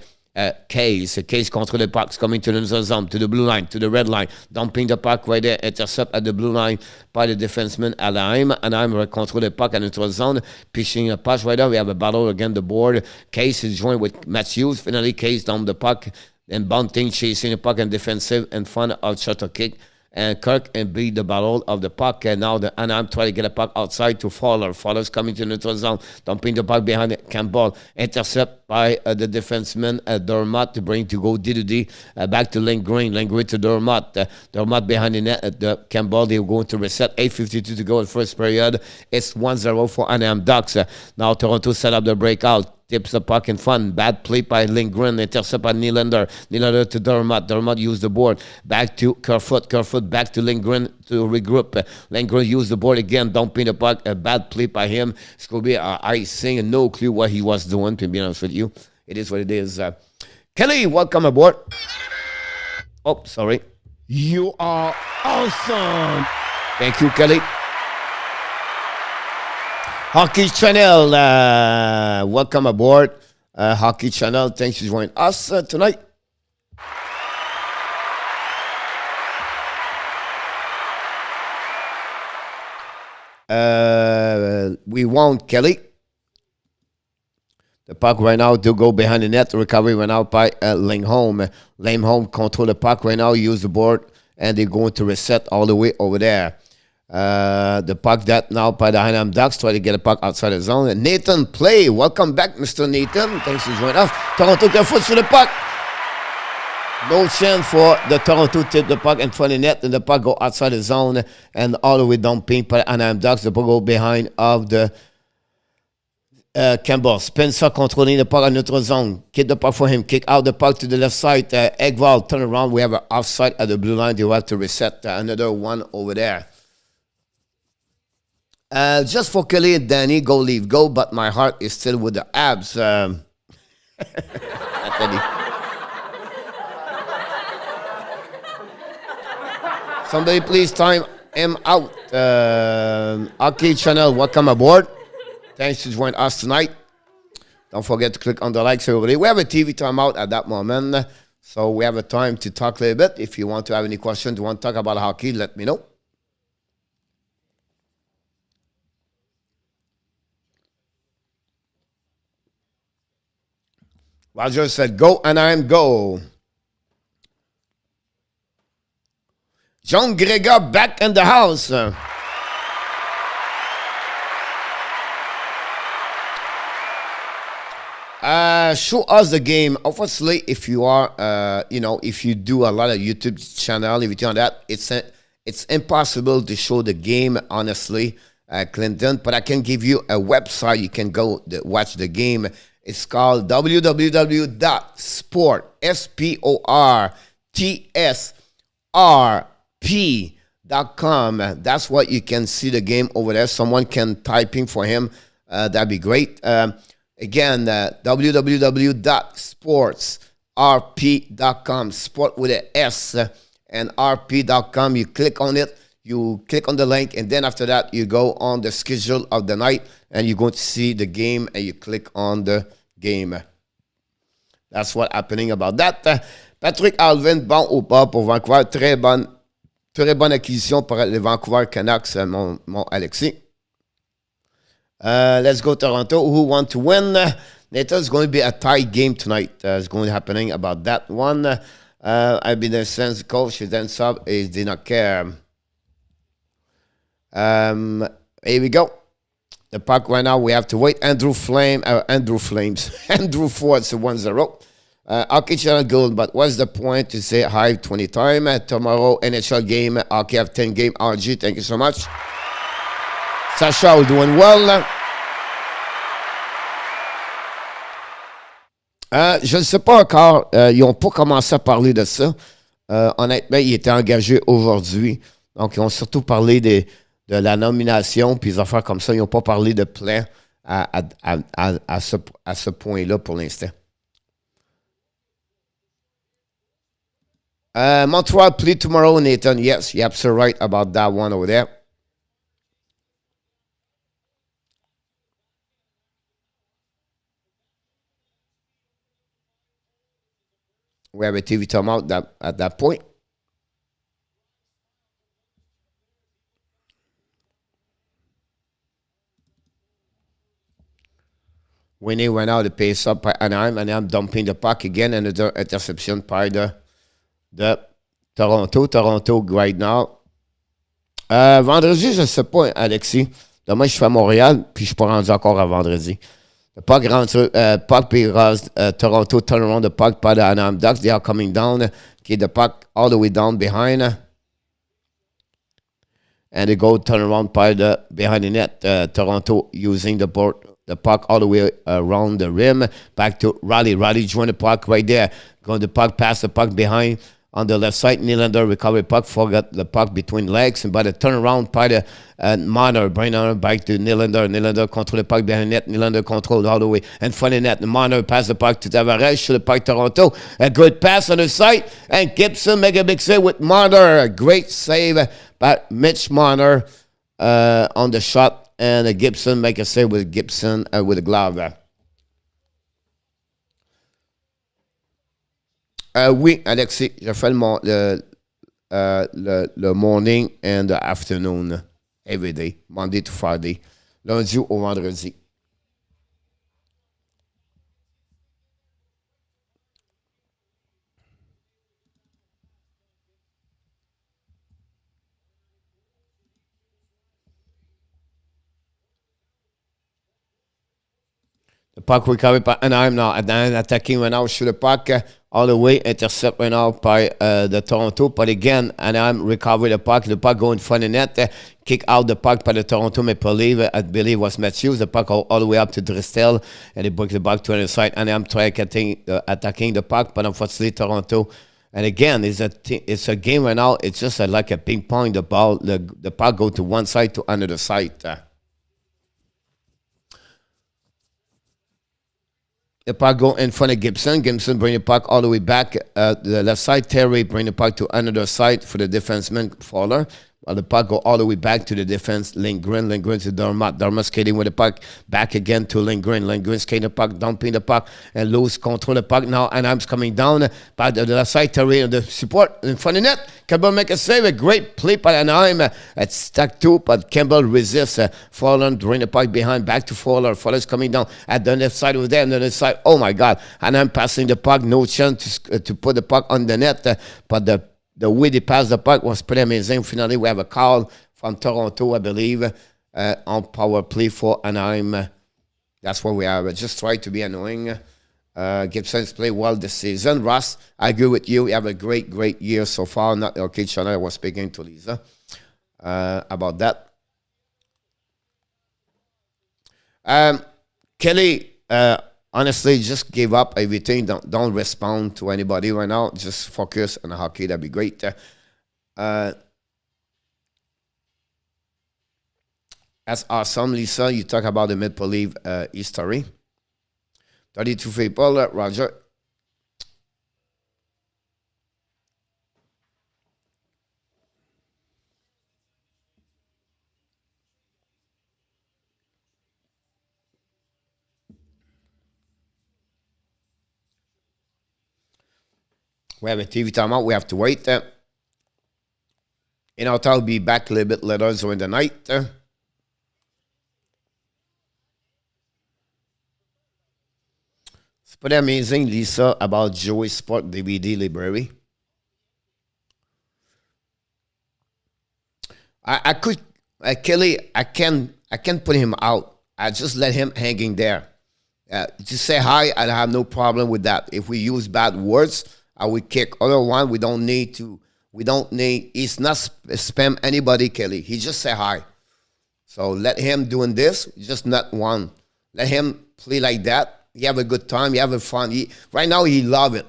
Speaker 2: Case. Case control the puck, coming to the neutral zone, to the blue line, to the red line, dumping the puck right there, intercept at the blue line by the defenseman Anaheim. Anaheim control the puck at the neutral zone, pitching a pass right there. We have a battle against the board. Case is joined with Matthews. Finally, Case down the puck and Bunting chasing the puck and defensive in front of Shuttlecock. And Kirk and beat the battle of the puck. And now the Anaheim try to get a puck outside to Fowler. Fowler's coming to the neutral zone, dumping the puck behind the Campbell. Intercept by the defenseman Dermott to bring to go D2D. Back to Lindgren. Lindgren to Dermott. Dermott behind the net. The Campbell, they're going to reset. 8:52 to go in first period. It's 1-0 for Anaheim Ducks. Now Toronto set up the breakout. Tips the puck in front. Bad play by Lindgren. Intercept by Nylander. Nylander to Dermott. Dermott used the board. Back to Kerfoot. Kerfoot back to Lindgren to regroup. Lindgren used the board again. Dumping the puck. A bad play by him. It's going to be icing. And no clue what he was doing, to be honest with you. It is what it is. Kelly, welcome aboard. Oh, sorry. You are awesome. Thank you, Kelly. Hockey Channel, welcome aboard. Hockey Channel, thanks for joining us tonight. We won Kelly. The puck right now to go behind the net. The recovery went out by Lindholm. Lindholm control the puck right now, use the board, and they're going to reset all the way over there. The puck that now by the Anaheim Ducks, try to get a puck outside the zone. And Nathan Play, welcome back, Mr. Nathan. Thanks for joining us. Toronto their foot to the puck. No chance for the Toronto to tip the puck in front of the net, and the puck go outside the zone and all the way down pink by the Anaheim Ducks. The puck go behind of the Campbell. Spencer controlling the puck on neutral zone. Kick the puck for him. Kick out the puck to the left side. Eggwall turn around. We have an offside at the blue line. They will have to reset another one over there. Just for Kelly and Danny, go leave, go, but my heart is still with the Abs. Somebody please time him out. Hockey Channel, welcome aboard. Thanks for joining us tonight. Don't forget to click on the likes everybody. We have a TV timeout at that moment, so we have a time to talk a little bit. If you want to have any questions, you want to talk about hockey, let me know. Roger said, go, Anaheim, go. John Gregor back in the house. Show us the game. Obviously, if you are, if you do a lot of YouTube channel, everything on that, it's impossible to show the game, honestly, Clinton. But I can give you a website. You can go watch the game. It's called www.sportsrp.com. That's what you can see the game over there. Someone can type in for him. That'd be great. Again, www.sportsrp.com. Sport with an S and rp.com. You click on it. You click on the link, and then after that, you go on the schedule of the night, and you're going to see the game, and you click on the game. That's what's happening about that. Patrick Alvin, bon ou pas pour Vancouver. Très bonne acquisition pour les Vancouver Canucks, mon Alexis. Let's go Toronto. Who want to win? There's going to be a tie game tonight. It's going to happening about that one. I've been the sense coach, then sub is did not care. Here we go. The puck right now, we have to wait. Andrew Flames. Andrew Ford's 1-0. Hockey Channel good, but what's the point to say hi 20 times? Tomorrow, NHL game. Hockey have 10 game. RG, thank you so much. Sacha, we're doing well. Je ne sais pas encore. Ils n'ont pas commencé à parler de ça. Honnêtement, ils étaient engagés aujourd'hui. Donc, ils ont surtout parlé de la nomination, puis des affaires comme ça. Ils n'ont pas parlé de plan à ce point-là pour l'instant. Montreal play tomorrow, Nathan. Yes, you're absolutely right about that one over there. We have a TV timeout at that point. Winnie went out the pace up by Anaheim, and I'm dumping the puck again. Another interception by the Toronto right now. Vendredi, je ne sais pas, Alexis. Demain, je suis à Montréal, puis je ne suis pas rendu encore à vendredi. The puck rentre, puck because Toronto turn around the puck by the Anaheim Ducks. They are coming down. Get the puck all the way down behind. And they go turn around by behind the net. Toronto using the puck all the way around the rim. Back to Riley. Riley joined the puck right there. Going the puck past the puck behind. On the left side, Nylander recovery puck, forgot the puck between legs, and by the turnaround by the Marner, Marner back to Nylander. Nylander control the puck behind net. Nylander controlled all the way in front of net. Marner pass the puck to Tavares, to the puck Toronto. A good pass on the side, and Gibson make a big save with Marner. A great save by Mitch Marner on the shot, and Gibson make a save with Gibson with a glove. Oui, Alexis, je fais le morning and the afternoon every day, Monday to Friday, lundi au vendredi. The puck recovered by Anaheim now. Anaheim attacking right now, shoot the puck all the way, intercept right now by the Toronto. But again, Anaheim recovered the puck go in front of net, kick out the puck by the Toronto Maple Leaf. I believe was Matthews. The puck all the way up to Dristel, and they break the puck to the other side. Anaheim try attacking the puck, but unfortunately Toronto. And again, it's a game right now. It's just like a ping pong. The ball, the puck go to one side to another side. The puck go in front of Gibson. Gibson bring the puck all the way back the left side. Terry bring the puck to another side for the defenseman Fowler. The puck go all the way back to the defense. Lindgren to Dermott. Dermott skating with the puck back again to Lindgren. Lindgren skating the puck, dumping the puck, and loose control the puck now. Anaheim's coming down by the left side. Terry on the support in front of net. Campbell make a save. A great play by Anaheim. It's stuck too, but Campbell resists. Fowler bring the puck behind back to Fowler. Fowler's coming down at the left side over there. And the left side, oh my God. Anaheim passing the puck. No chance to put the puck on the net. But the way they passed the puck was pretty amazing. Finally, we have a call from Toronto, I believe, on power play for Anaheim. That's what we have. Just try to be annoying. Gibson's played well this season. Ross, I agree with you. You have a great, great year so far. Not okay, Chana. I was speaking to Lisa about that. Kelly, honestly, just give up everything. Don't respond to anybody right now. Just focus on hockey. That'd be great. That's awesome, Lisa. You talk about the Maple Leaf history. 32 people, Roger. We have a TV timeout. We have to wait. In our time, we'll be back a little bit later during the night. It's pretty amazing, Lisa, about Joey Sport DVD library. I could, Kelly, I can put him out. I just let him hanging there. Just say hi. I have no problem with that. If we use bad words, I will kick. Other one, we don't need to. We don't need. He's not spam anybody, Kelly. He just say hi. So let him doing this. Just not one. Let him play like that. He have a good time. He have a fun. Right now he love it,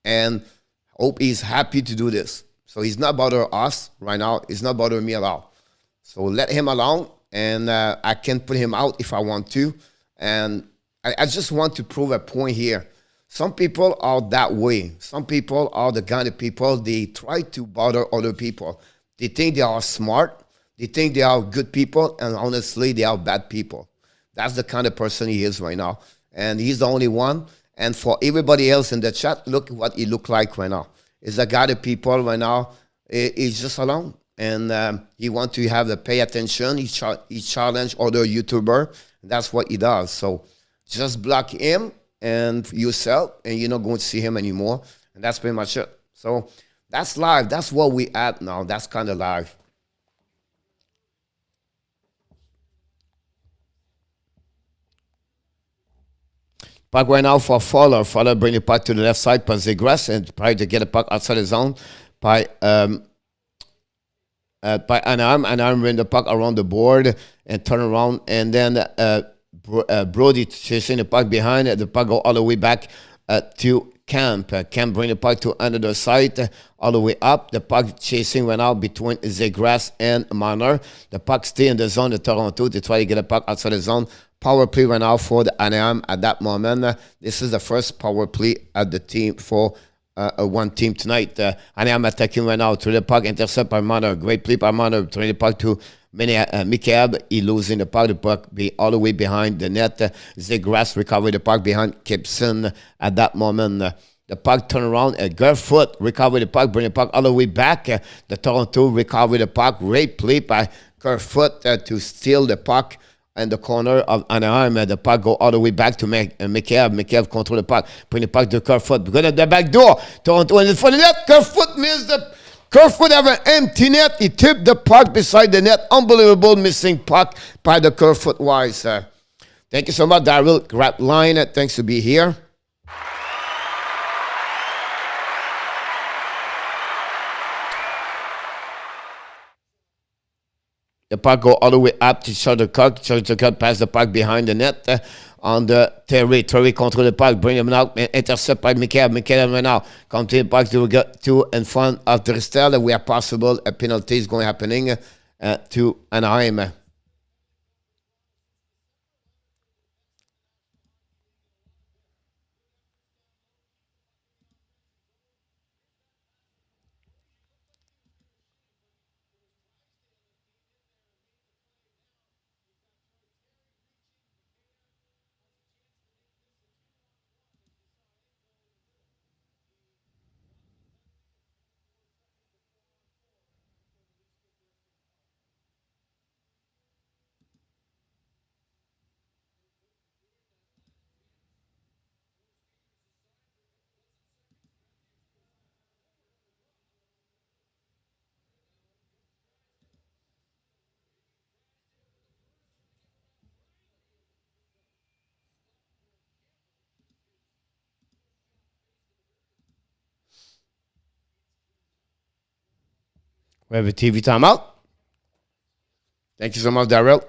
Speaker 2: and hope he's happy to do this. So he's not bother us right now. He's not bother me at all. So let him alone, and I can put him out if I want to. And I just want to prove a point here. Some people are that way. Some people are the kind of people, they try to bother other people. They think they are smart. They think they are good people, and honestly, they are bad people. That's the kind of person he is right now. And he's the only one. And for everybody else in the chat, look what he look like right now. He's a guy of people right now. He's just alone. And he want to have the pay attention. He challenge other YouTuber. That's what he does. So just block him and yourself, and you're not going to see him anymore. And that's pretty much it. So that's live. That's what we at now. That's kind of live. Puck right now for Fowler. Fowler bring the puck to the left side by Zegras and try to get the puck outside the zone by Anaheim. Anaheim bring the puck around the board and turn around, and then Brody chasing the puck behind. The puck go all the way back to Camp. Camp bring the puck to another side, all the way up. The puck chasing went out between Zegras and Marner. The puck stay in the zone of Toronto to try to get the puck outside the zone. Power play right now for the Anaheim at that moment. This is the first power play at the team for one team tonight. Anaheim attacking right now through the puck, intercept by Marner. Great play by Marner, throwing the puck to Mikhail. He losing the puck be all the way behind the net. Zegras recover the puck behind Gibson at that moment. The puck turn around, Gerfoot recover the puck, bring the puck all the way back. The Toronto recover the puck. Great play by Gerfoot to steal the puck in the corner of Anaheim. The puck go all the way back to Mikhail. Mikhail control the puck, bring the puck to Kerfoot. Go to the back door. Toronto in front of the net. Kerfoot missed the. Kerfoot have an empty net. He tipped the puck beside the net. Unbelievable missing puck by the Kerfoot wise. Thank you so much, Daryl. Great line. Thanks to be here. The puck go all the way up to Shuttercock. Shuttercock pass the puck behind the net on the Terry. Terry control the puck, bring him out, intercept by Mikhail. Mikhail right now come to the puck to get to in front of Dristel. We have possible a penalty is going happening to Anaheim. We have a TV timeout. Thank you so much, Daryl.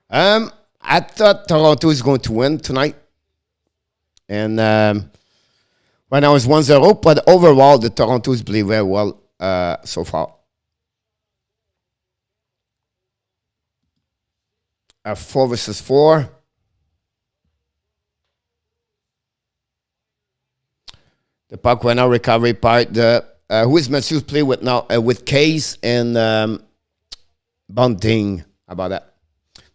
Speaker 2: I thought Toronto is going to win tonight. And right now it's 1-0, but overall the Toronto's play very well so far. 4 versus 4. The puck right now recovery by the who is Matthews play with now with Case and Bunting. How about that?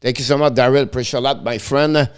Speaker 2: Thank you so much, Daryl. Appreciate a lot, my friend.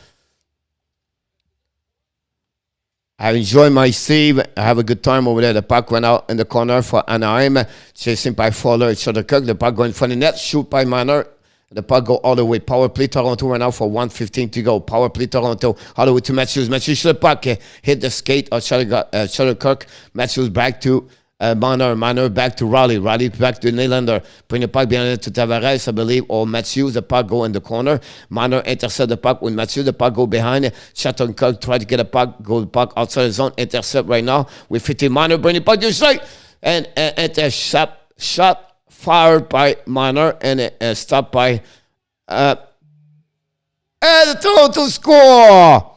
Speaker 2: I enjoy my save. I have a good time over there. The puck went out in the corner for Anaheim. Chasing by Fowler. It's the puck going for the net. Shoot by Marner. The puck go all the way. Power play Toronto right now for 1:15 to go. Power play Toronto all the way to Matthews. Matthews shoot the puck. Hit the skate of Shuttlecock. Matthews back to Marner. Marner back to Raleigh. Raleigh back to Nylander. Bring the puck behind it to Tavares, I believe, or Matthews. The puck go in the corner. Marner intercept the puck with Matthews. The puck go behind. Shuttlecock try to get a puck. Go the puck outside the zone. Intercept right now with 15. Marner bring the puck to the strike. And intercept shot. Fired by Marner and stopped by and the Toronto score.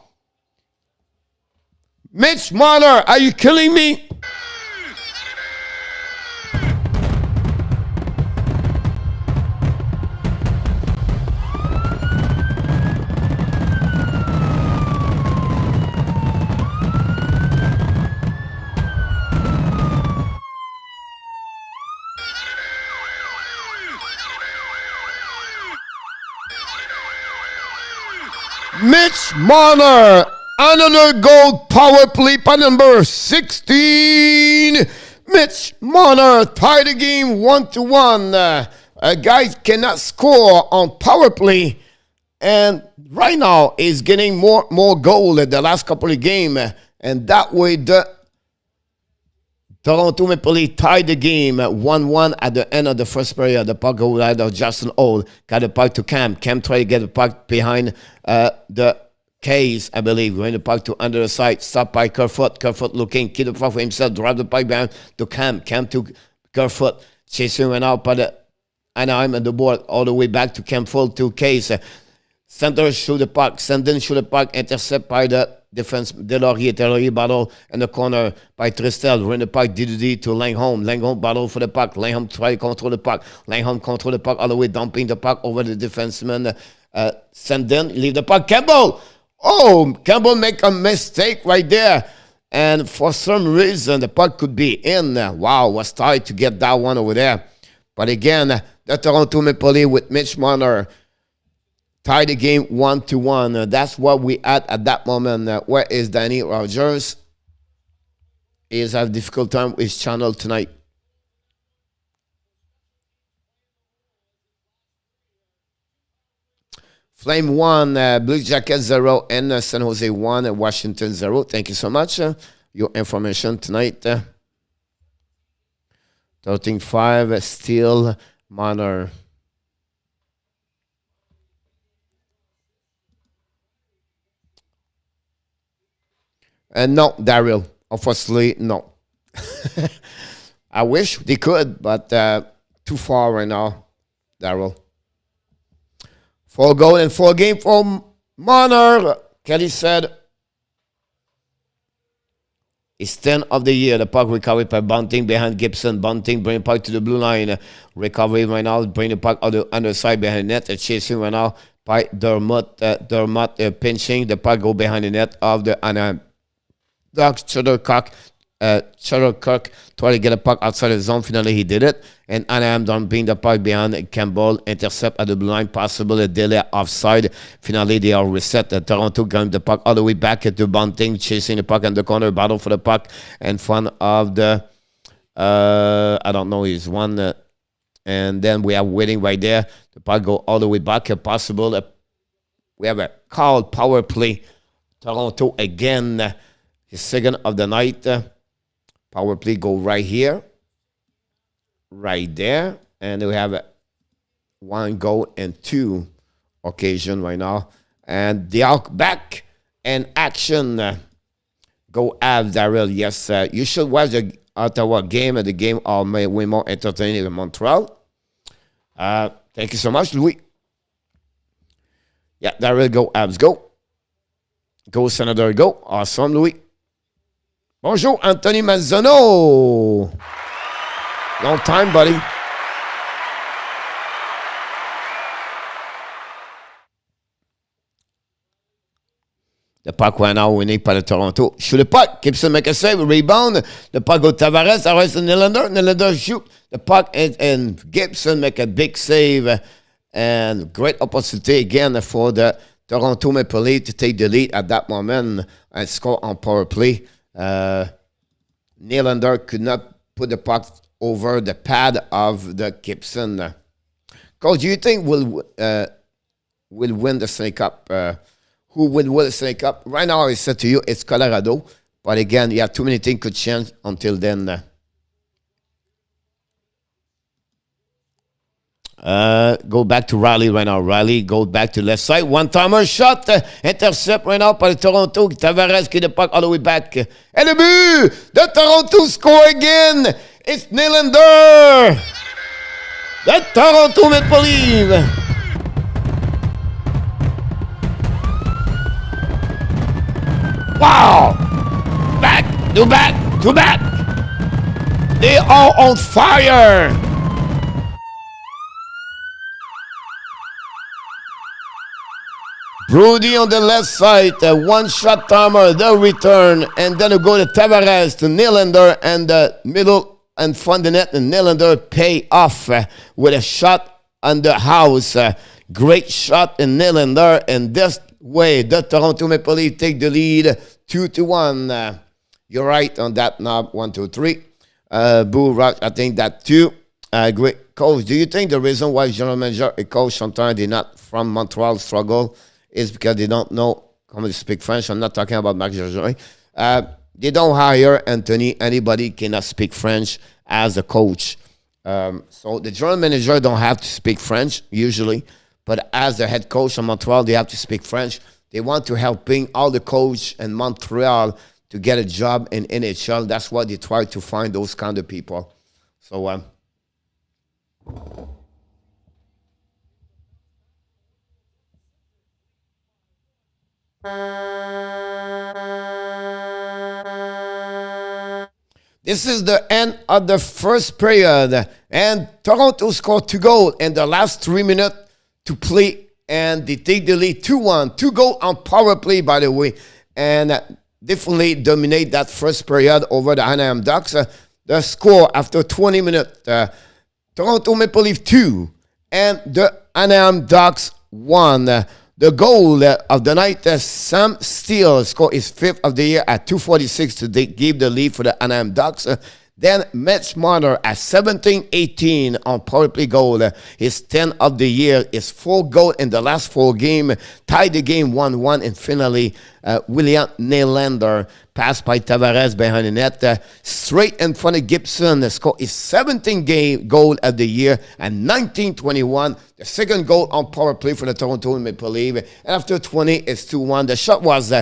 Speaker 2: Mitch Marner, are you killing me? Mitch Marner, another goal, power play by number 16. Mitch Marner tied the game 1-1. Guys cannot score on power play, and right now is getting more goal at the last couple of games, and that way the Toronto Maple Leafs tied the game 1-1 at the end of the first period. The puck go out of Justin Old. Got the puck to Cam. Cam tried to get the puck behind the case, I believe. Going the puck to under the side. Stopped by Kerfoot. Kerfoot looking. Keep the puck for himself. Drive the puck behind to Cam. Cam to Kerfoot. Chasing went out by the Anaheim and the board. All the way back to Kerfoot to Case. Center shoot the puck. Sandin shoot the puck. Intercept by the defense. Delorier battle in the corner by Tristel. Run the puck. DDD to Langholm. Langholm battle for the puck. Langholm try to control the puck. Langholm control the puck all the way, dumping the puck over the defenseman. Sandin leave the puck. Campbell. Oh, Campbell make a mistake right there. And for some reason, the puck could be in. Wow, was tight to get that one over there. But again, the Toronto Maple Leafs with Mitch Marner tied the game 1-1. That's what we had at that moment. Where is Danny Rogers? He is having a difficult time with his channel tonight. Flame 1, Blue Jackets 0, and San Jose 1, Washington 0. Thank you so much. Your information tonight. 13-5, Steele, Marner. No, Daryl. Unfortunately, no. I wish they could, but too far right now, Daryl. 4 goal and 4 game for Marner. Kelly said, it's 10 of the year. The puck recovered by Bunting behind Gibson. Bunting bring the puck to the blue line. Recovery right now. Bring the puck on the underside behind the net. Chasing right now by Dermott. Dermott pinching. The puck go behind the net of the Anaheim Ducks. Shuttlecock tried to get a puck outside the zone. Finally, he did it. And Anaheim dumping the puck behind Campbell. Intercept at the blue line. Possible a delay offside. Finally, they are reset. Toronto got the puck all the way back to Bunting. Chasing the puck in the corner. Battle for the puck in front of the, I don't know, he's one. And then we are waiting right there. The puck go all the way back. Possible. We have a called power play. Toronto again. His second of the night. Power play go right here. Right there. And we have 1 goal and 2 occasion right now. And they are back in action. Go Avs, Daryl. Yes, you should watch the Ottawa game. The game are way more entertaining than Montreal. Thank you so much, Louis. Yeah, Daryl, go Avs, go. Go Senator, go. Awesome, Louis. Bonjour, Anthony Mazzono. Long time, buddy. The puck went out winning by the Toronto. Shoot the puck. Gibson make a save. Rebound. The puck go Tavares. Tavares to Nylander. Nylander shoot. The puck and Gibson make a big save. And great opportunity again for the Toronto Maple Leafs to take the lead at that moment and score on power play. Nylander could not put the puck over the pad of the Gibson. Coach, do you think will win the Stanley Cup? Who will win the Stanley Cup? Right now, I said to you, it's Colorado. But again, yeah, too many things could change until then. Go back to Riley right now. Riley go back to left side. One-timer shot. Intercept right now par le Toronto. Tavares qui dépasse all the way back. Et le but de Toronto score again. It's Nylander. The Toronto Maple Leafs. Wow. Back to back to back. They are on fire. Brody on the left side, one-shot timer, the return, and then we go to Tavares, to Nylander, and the middle and front the net, and Nylander pay off with a shot on the house. Great shot in Nylander, and this way, the Toronto Maple Leafs take the lead 2-1. You're right on that knob, 1, 2, 3. Boo Rock, I think that too. Great. Coach, do you think the reason why general manager and coach sometimes they're not from Montreal struggle is because they don't know how to speak French? I'm not talking about Marc Bergevin. They don't hire anybody cannot speak French as a coach. So the general manager don't have to speak French usually, but as the head coach of Montreal, they have to speak French. They want to helping all the coach in Montreal to get a job in NHL. That's why they try to find those kind of people. So this is the end of the first period, and Toronto scored 2 goals in the last 3 minutes to play, and they take the lead 2-1. 2 goals on power play, by the way, and definitely dominate that first period over the Anaheim Ducks. The score after 20 minutes, Toronto Maple Leafs 2, and the Anaheim Ducks 1. The goal of the night, Sam Steele scored his 5th of the year at 2:46 to give the lead for the Anaheim Ducks. Then Mitch Marner at 17-18 on power play goal. His 10th of the year, his 4 goals in the last 4 games, tied the game 1-1. And finally, William Nylander passed by Tavares behind the net. Straight in front of Gibson, scored his 17th goal of the year at 19-21. The second goal on power play for the Toronto Maple Leafs. And after 20, it's 2-1. The shot was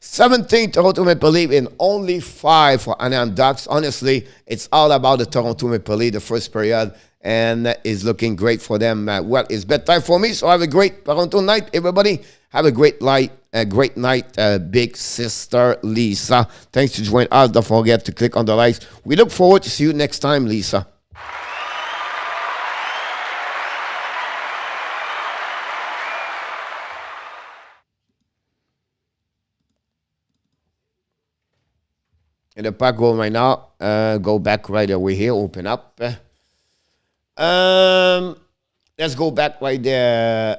Speaker 2: 17 Toronto Maple Leafs and only 5 for Anaheim Ducks. Honestly, it's all about the Toronto Maple Leafs, the first period, and it's looking great for them. Well, it's bedtime for me, so have a great Toronto night, everybody. Have a great night, big sister Lisa. Thanks to join us. Don't forget to click on the likes. We look forward to see you next time, Lisa. And the puck go right now. Go back right away here. Open up. Let's go back right there.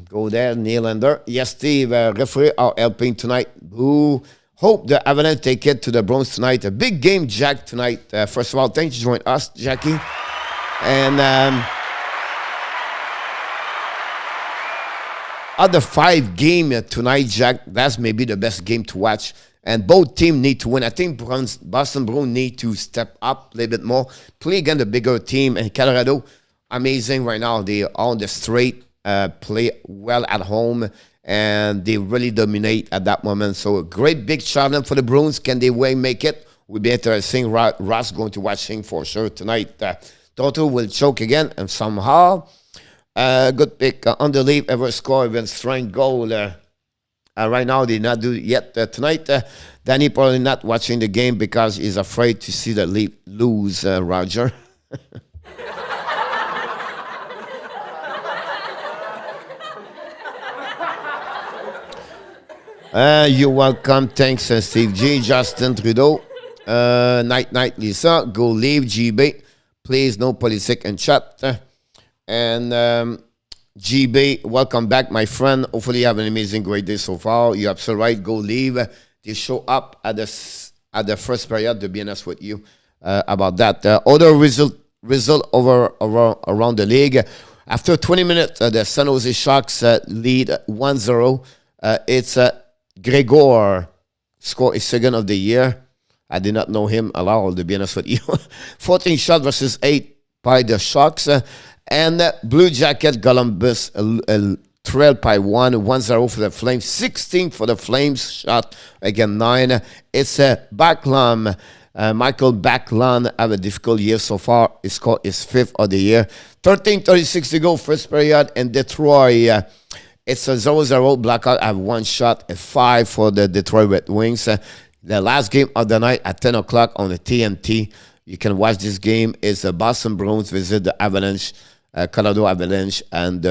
Speaker 2: Go there, Nylander. Yes, Steve. Referee are helping tonight. Who hope the Avalanche take it to the Bronx tonight. A big game, Jack, tonight. First of all, thanks for joining us, Jackie. And other 5 game tonight, Jack. That's maybe the best game to watch. And both teams need to win. I think Boston Bruins need to step up a little bit more. Play against the bigger team. And Colorado, amazing right now. They are on the straight, play well at home, and they really dominate at that moment. So a great big challenge for the Bruins. Can they make it? We'll be interesting. Ross going to watch him for sure tonight. Toronto will choke again, and somehow, good pick. On the lead, ever score even strength goal. Right now, they not do it yet. Tonight, Danny probably not watching the game because he's afraid to see the Leaf lose, Roger. You're welcome. Thanks, Steve G. Justin Trudeau. Night, Lisa. Go leave, GB. Please, no politics and chat. And GB, welcome back, my friend. Hopefully you have an amazing, great day so far. You're absolutely right. Go leave. They show up at the first period, to be honest with you about that. Other result result around the league. After 20 minutes, the San Jose Sharks lead 1-0. It's Gregor scored his second of the year. I did not know him a lot, to be honest with you. 14 shots versus 8 by the Sharks. And Blue Jacket Columbus trailed by 1-0 for the Flames. 16 for the Flames. Shot again 9. It's Backlund. Michael Backlund have a difficult year so far. He scored his 5th of the year. 13:36 to go, first period. And Detroit, it's a 0-0 blackout. I have 1 shot, a 5 for the Detroit Red Wings. The last game of the night at 10 o'clock on the TNT. You can watch this game. It's the Boston Bruins visit the Avalanche, Colorado Avalanche, and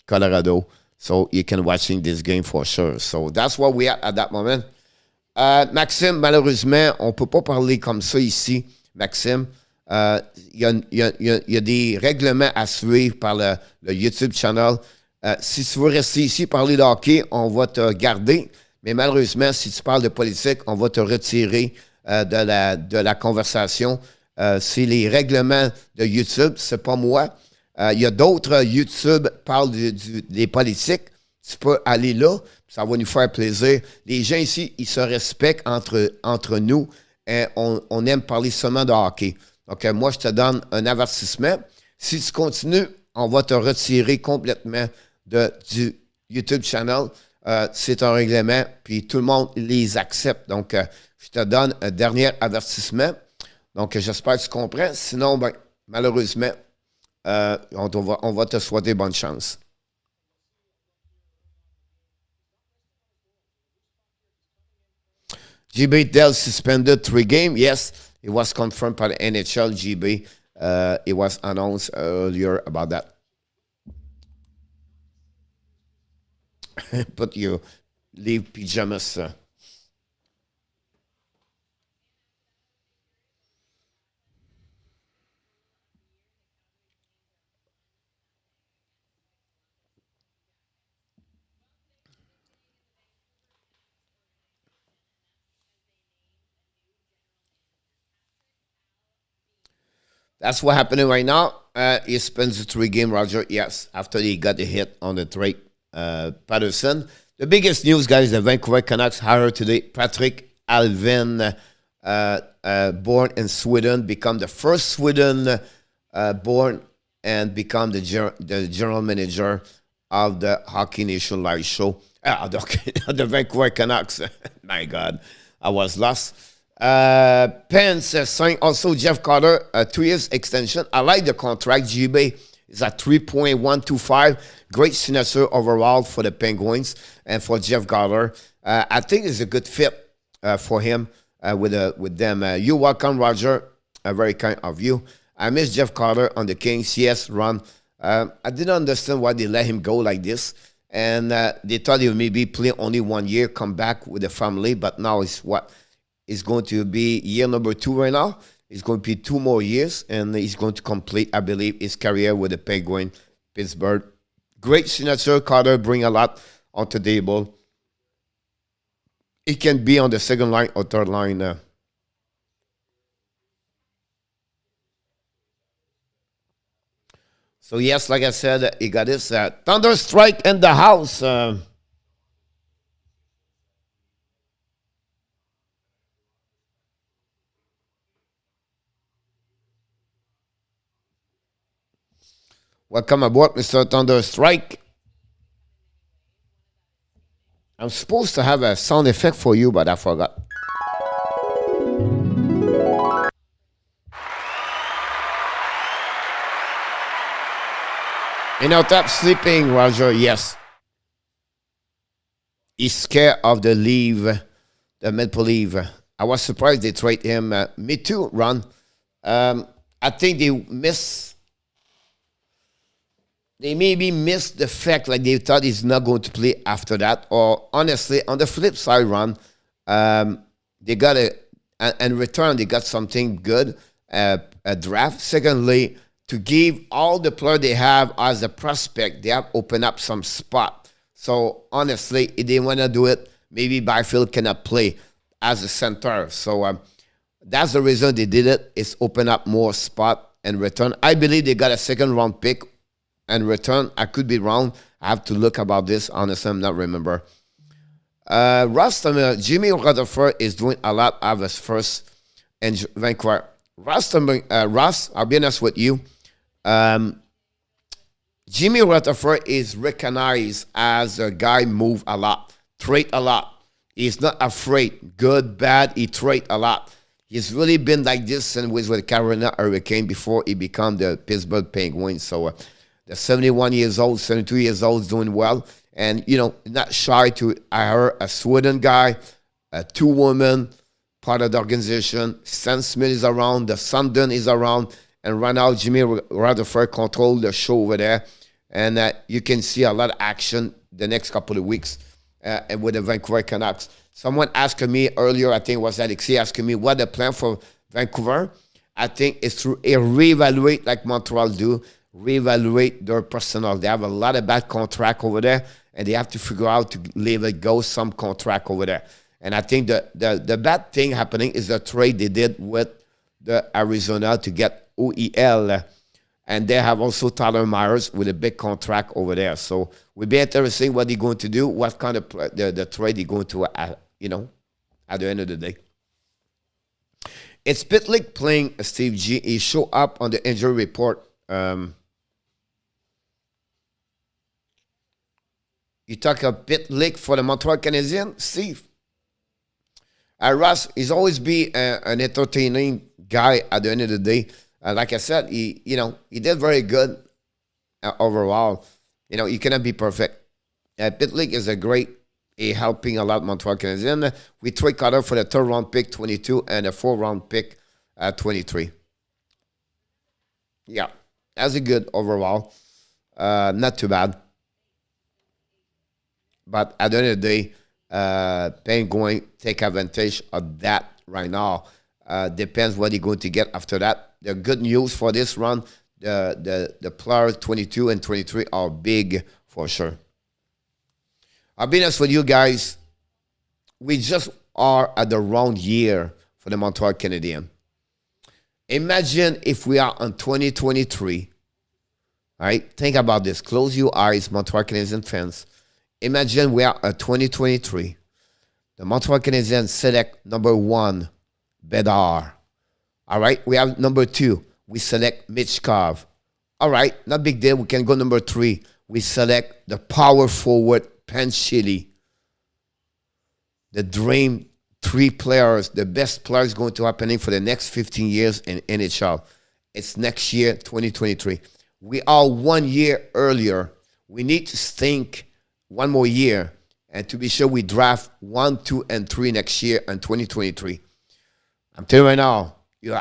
Speaker 2: Colorado. So you can watching this game for sure. So that's what we are at that moment. Maxime, malheureusement, on ne peut pas parler comme ça ici, Maxime. Il y a des règlements à suivre par le YouTube channel. Si tu veux rester ici parler de hockey, on va te garder. Mais malheureusement, si tu parles de politique, on va te retirer de la conversation. C'est les règlements de YouTube, c'est pas moi. Il y a d'autres YouTube qui parlent des politiques. Tu peux aller là, ça va nous faire plaisir. Les gens ici, ils se respectent entre nous et on aime parler seulement de hockey. Donc, moi, je te donne un avertissement. Si tu continues, on va te retirer complètement du YouTube channel. C'est un règlement, puis tout le monde les accepte. Donc, je te donne un dernier avertissement. Donc, j'espère que tu comprends. Sinon, ben, malheureusement, on va te souhaiter bonne chance. GB Dell suspended 3 games. Yes, it was confirmed by the NHL. GB, it was announced earlier about that. Put your leave pajamas. That's what happening right now. He spends the 3 game, Roger. Yes, after he got the hit on the Drake Patterson. The biggest news, guys, the Vancouver Canucks hired today Patrick Alvin, born in Sweden, become the first Sweden born and become the general manager of the Hockey Nation Live show. The Vancouver Canucks. My God, I was lost. Pence signed also Jeff Carter, a 2 years extension. I like the contract. GB is at 3.125. Great signature overall for the Penguins and for Jeff Carter. I think it's a good fit for him with them. You're welcome, Roger. Very kind of you. I miss Jeff Carter on the Kings. Yes, Ron. I didn't understand why they let him go like this. And they thought he would maybe play only 1 year, come back with the family. But now it's what? It's going to be year number 2 right now. It's going to be 2 more years, and he's going to complete, I believe, his career with the Penguin, Pittsburgh. Great signature. Carter bring a lot onto the table. He can be on the second line or third line. So, yes, like I said, he got his thunder strike in the house. Welcome aboard, Mr. Thunderstrike. I'm supposed to have a sound effect for you, but I forgot. In our top sleeping, Roger, yes. He's scared of the leave, the Maple Leaf. I was surprised they traded him. Me too, Ron. I think they maybe missed the fact like they thought he's not going to play after that. Or honestly, on the flip side, Ron, they got in return, they got something good, a draft. Secondly, to give all the players they have as a prospect, they have opened up some spot. So honestly, if they want to do it, maybe Byfield cannot play as a center. So that's the reason they did it. It's open up more spot and return. I believe they got a second round pick and return. I could be wrong. I have to look about this. Honestly, I'm not remember. Jimmy Rutherford is doing a lot of his first in Vancouver. Ross, I'll be honest with you. Um, Jimmy Rutherford is recognized as a guy move a lot, trade a lot. He's not afraid, good, bad. He trade a lot. He's really been like this since with the Carolina Hurricane before he became the Pittsburgh Penguins. So the 71 years old, 72 years old is doing well. And, not shy to hire a Sweden guy, a two-woman, part of the organization. Stan Smith is around, the Sundin is around, and right now Jimmy Rutherford control the show over there. And you can see a lot of action the next couple of weeks and with the Vancouver Canucks. Someone asked me earlier, I think it was Alexei, asking me what the plan for Vancouver. I think it's to reevaluate like Montreal do, reevaluate their personnel. They have a lot of bad contract over there, and they have to figure out to leave it go some contract over there. And I think the bad thing happening is the trade they did with the Arizona to get OEL. And they have also Tyler Myers with a big contract over there. So it will be interesting what they're going to do, what kind of the trade they're going to, at the end of the day. It's Pitlick playing Steve G. He showed up on the injury report. You talk about Pitlick for the Montreal Canadiens, Steve. Ross, he's always be an entertaining guy at the end of the day. Like I said, he did very good overall. You cannot be perfect. Pitlick is a great, helping a lot Montreal Canadiens. We trade Carter for the third round pick 22 and a 4th round pick 23. Yeah, that's a good overall. Not too bad. But at the end of the day, Penguin take advantage of that right now. Depends what they're going to get after that. The good news for this run, the players 22 and 23 are big for sure. I'll be honest with you guys. We just are at the wrong year for the Montreal Canadiens. Imagine if we are on 2023. All right, think about this. Close your eyes, Montreal Canadiens fans. Imagine we are at 2023. The Montreal Canadiens select number 1, Bedard. All right, we have number 2. We select Michkov. All right, not big deal. We can go number 3. We select the power forward, Panchili. The dream 3 players, the best players going to happening for the next 15 years in NHL. It's next year, 2023. We are 1 year earlier. We need to think 1 more year, and to be sure we draft 1, 2, and 3 next year in 2023. I'm telling you right now,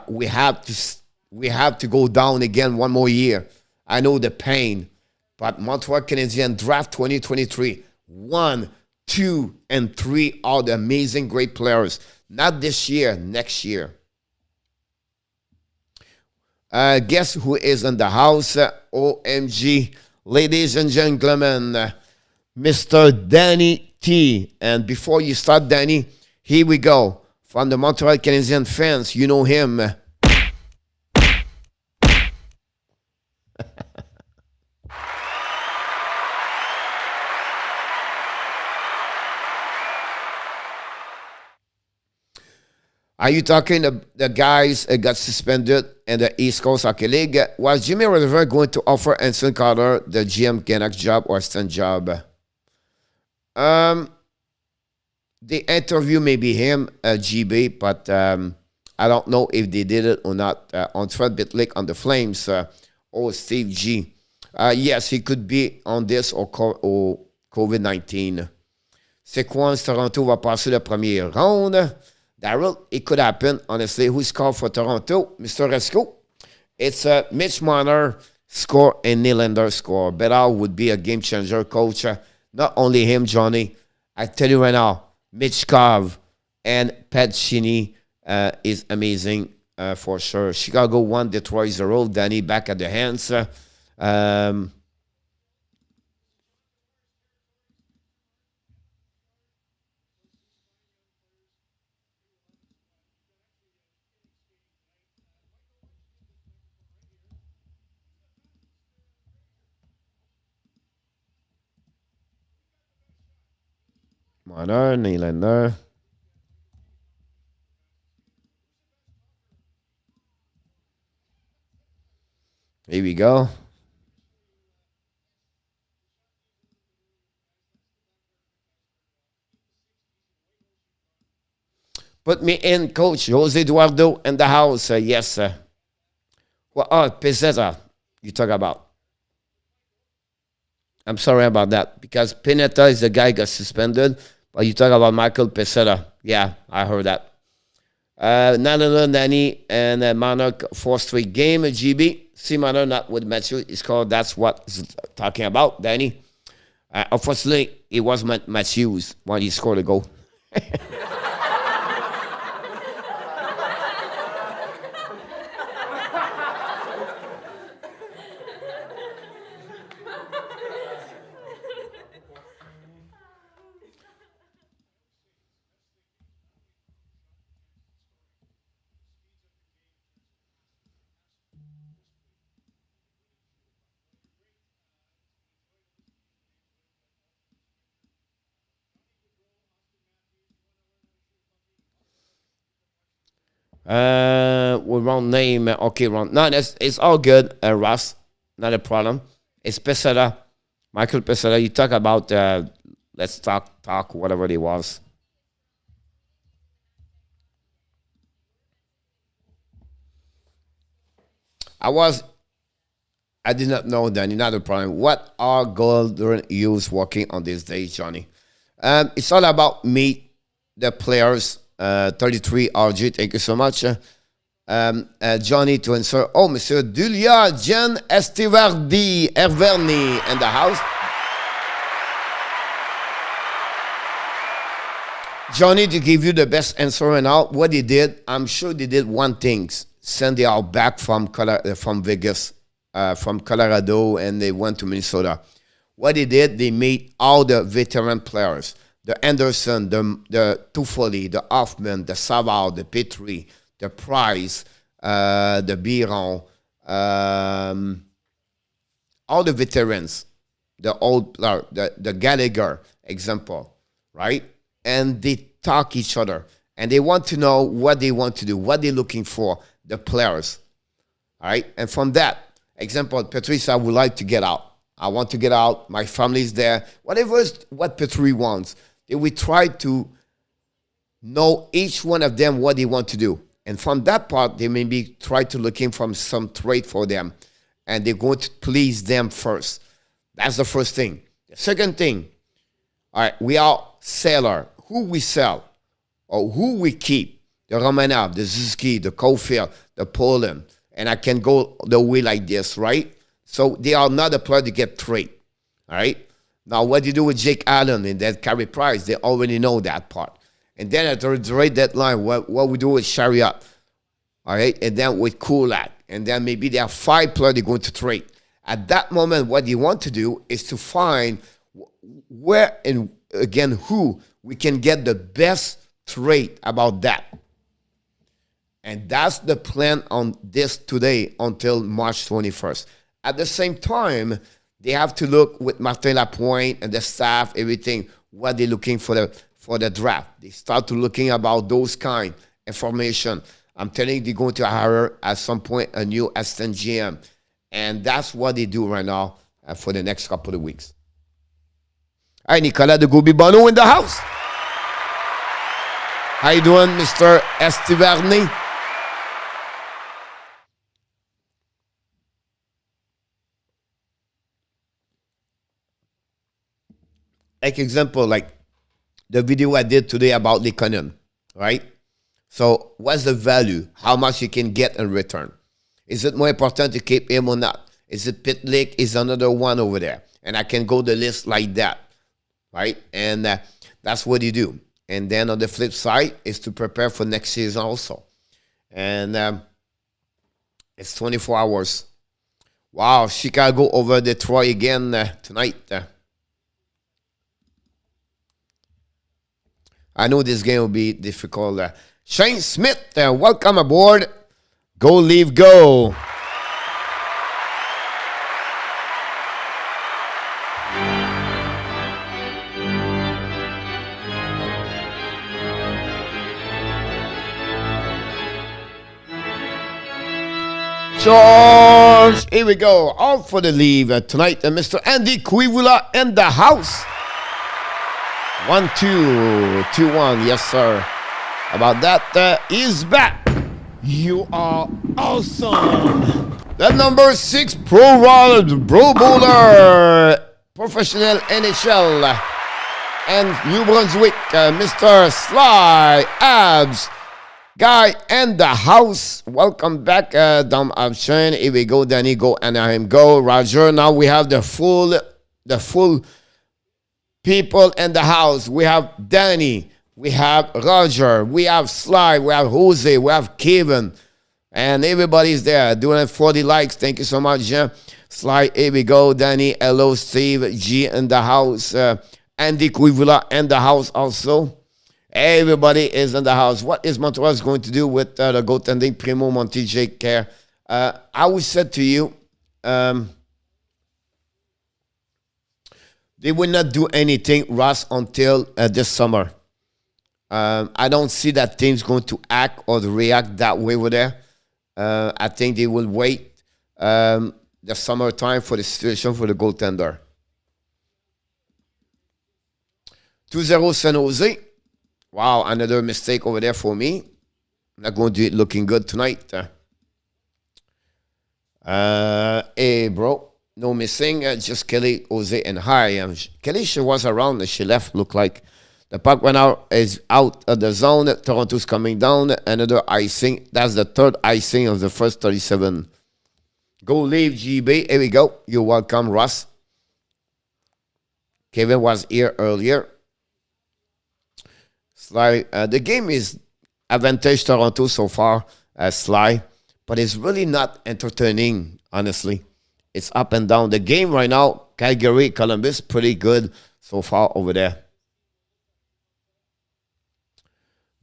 Speaker 2: we have to go down again 1 more year. I know the pain, but Montreal Canadiens draft 2023. 1, 2, and 3 are the amazing, great players. Not this year, next year. Guess who is in the house? OMG, ladies and gentlemen, Mr. Danny T. And before you start, Danny, here we go. From the Montreal Canadiens fans, you know him. Are you talking the guys got suspended in the East Coast Hockey League? Was Jimmy Rutherford going to offer Anson Carter the GM Canucks job or assistant job? The interview may be him, GB, but I don't know if they did it or not. On Fred Bitlick on the Flames or Steve G. Yes, he could be on this or COVID-19. Sequence, Toronto va passer le premier round. Daryl, it could happen. Honestly, who scored for Toronto? Mr. Resco. It's Mitch Marner score and Nylander score. Bedard would be a game changer, coach. Not only him, Johnny. I tell you right now, Mitch Kov and Pat Cheney is amazing for sure. Chicago 1, Detroit 0. Danny back at the hands. Marner, Nylander. Here we go. Put me in, Coach. Jose Eduardo in the house. Yes, sir. Well, oh, Pezzetta, you talk about. I'm sorry about that because Pineta is the guy who got suspended. But you talk about Michael Pezzetta. Yeah, I heard that. Nanalo, Nani, and Marner, 4 straight game. GB. See Marner not with Matthew. It's called, that's what he's talking about, Danny. Unfortunately, it was Matthews when he scored a goal. We wrong name. Okay, wrong. No, it's all good, Ross. Not a problem. It's Pesada. Michael Pesada. You talk about, let's talk, whatever it was. I did not know, Danny. Not a problem. What are Golden Use working on these days, Johnny? It's all about meet the players. 33 RG, thank you so much. Johnny to answer. Oh, Monsieur Dulia Jen Estivardi Herverny in the house. Johnny, to give you the best answer and all, what they did, I'm sure they did one thing. Send they out back from Vegas, from Colorado, and they went to Minnesota. What they did, they made all the veteran players. The Anderson, the Toffoli, the Hoffman, the Savard, the Petrie, the Price, the Biron, all the veterans, the old player, the Gallagher example, right? And they talk each other. And they want to know what they want to do, what they're looking for, the players. All right? And from that, example, Patrice, I would like to get out. I want to get out. My family's there. Whatever is what Petrie wants. We try to know each one of them what they want to do. And from that part, they maybe try to looking from some trade for them. And they're going to please them first. That's the first thing. The second thing, all right, we are seller. Who we sell or who we keep. The Romanov, the Zuski, the Caulfield, the Poland. And I can go the way like this, right? So they are not a player to get trade. All right? Now, what do you do with Jake Allen and that Carey Price? They already know that part. And then at the trade deadline, what we do with Chariot, all right? And then with Kulak. And then maybe there are 5 players they're going to trade. At that moment, what you want to do is to find where and, again, who we can get the best trade about that. And that's the plan on this today until March 21st. At the same time, they have to look with Martin Lapointe and the staff, everything, what they're looking for the draft. They start to looking about those kind of information. I'm telling you, they're going to hire at some point a new assistant GM. And that's what they do right now for the next couple of weeks. All right, Nicolas de Gobi-Bono in the house. How you doing, Mr. Estivarni? Like example, like the video I did today about Lekonen, right? So what's the value? How much you can get in return? Is it more important to keep him or not? Is it Pitlick? Is another one over there? And I can go the list like that, right? And that's what you do. And then on the flip side is to prepare for next season also. And it's 24 hours. Wow, Chicago over Detroit again tonight. I know this game will be difficult. Shane Smith, welcome aboard. Go, leave, go. Charge! Here we go. Out for the leave tonight. Mr. Andy Quivula in the house. 1-2. 2-1. Yes, sir. About that, he's back. You are awesome. The number 6 pro bowler, professional NHL and New Brunswick, Mr. Sly Abs. Guy and the house. Welcome back, Dom Abshin. Here we go, Danny. Go, Anaheim. Go, Roger. Now we have the full people in the house. We have Danny. We have Roger. We have Sly. We have Jose. We have Kevin. And everybody's there doing 40 likes. Thank you so much, Jean. Sly, here we go. Danny, hello, Steve. G in the house. Andy Quivula in the house also. Everybody is in the house. What is Montreal going to do with the goaltending Primo Montige care? I would say to you, they will not do anything, Ross, until this summer. I don't see that team's going to act or react that way over there. I think they will wait the summertime for the situation for the goaltender. 2-0 San Jose. Wow, another mistake over there for me. I'm not going to do it looking good tonight. Hey, bro. No missing. Just Kelly, Jose, and Hi. Kelly, she was around. She left, looked like. The puck went out, is out of the zone. Toronto's coming down. Another icing. That's the third icing of the first 37. Go leave, GB. Here we go. You're welcome, Russ. Kevin was here earlier. Sly, the game is advantage Toronto so far, Sly, but it's really not entertaining, honestly. It's up and down. The game right now, Calgary, Columbus, pretty good so far over there.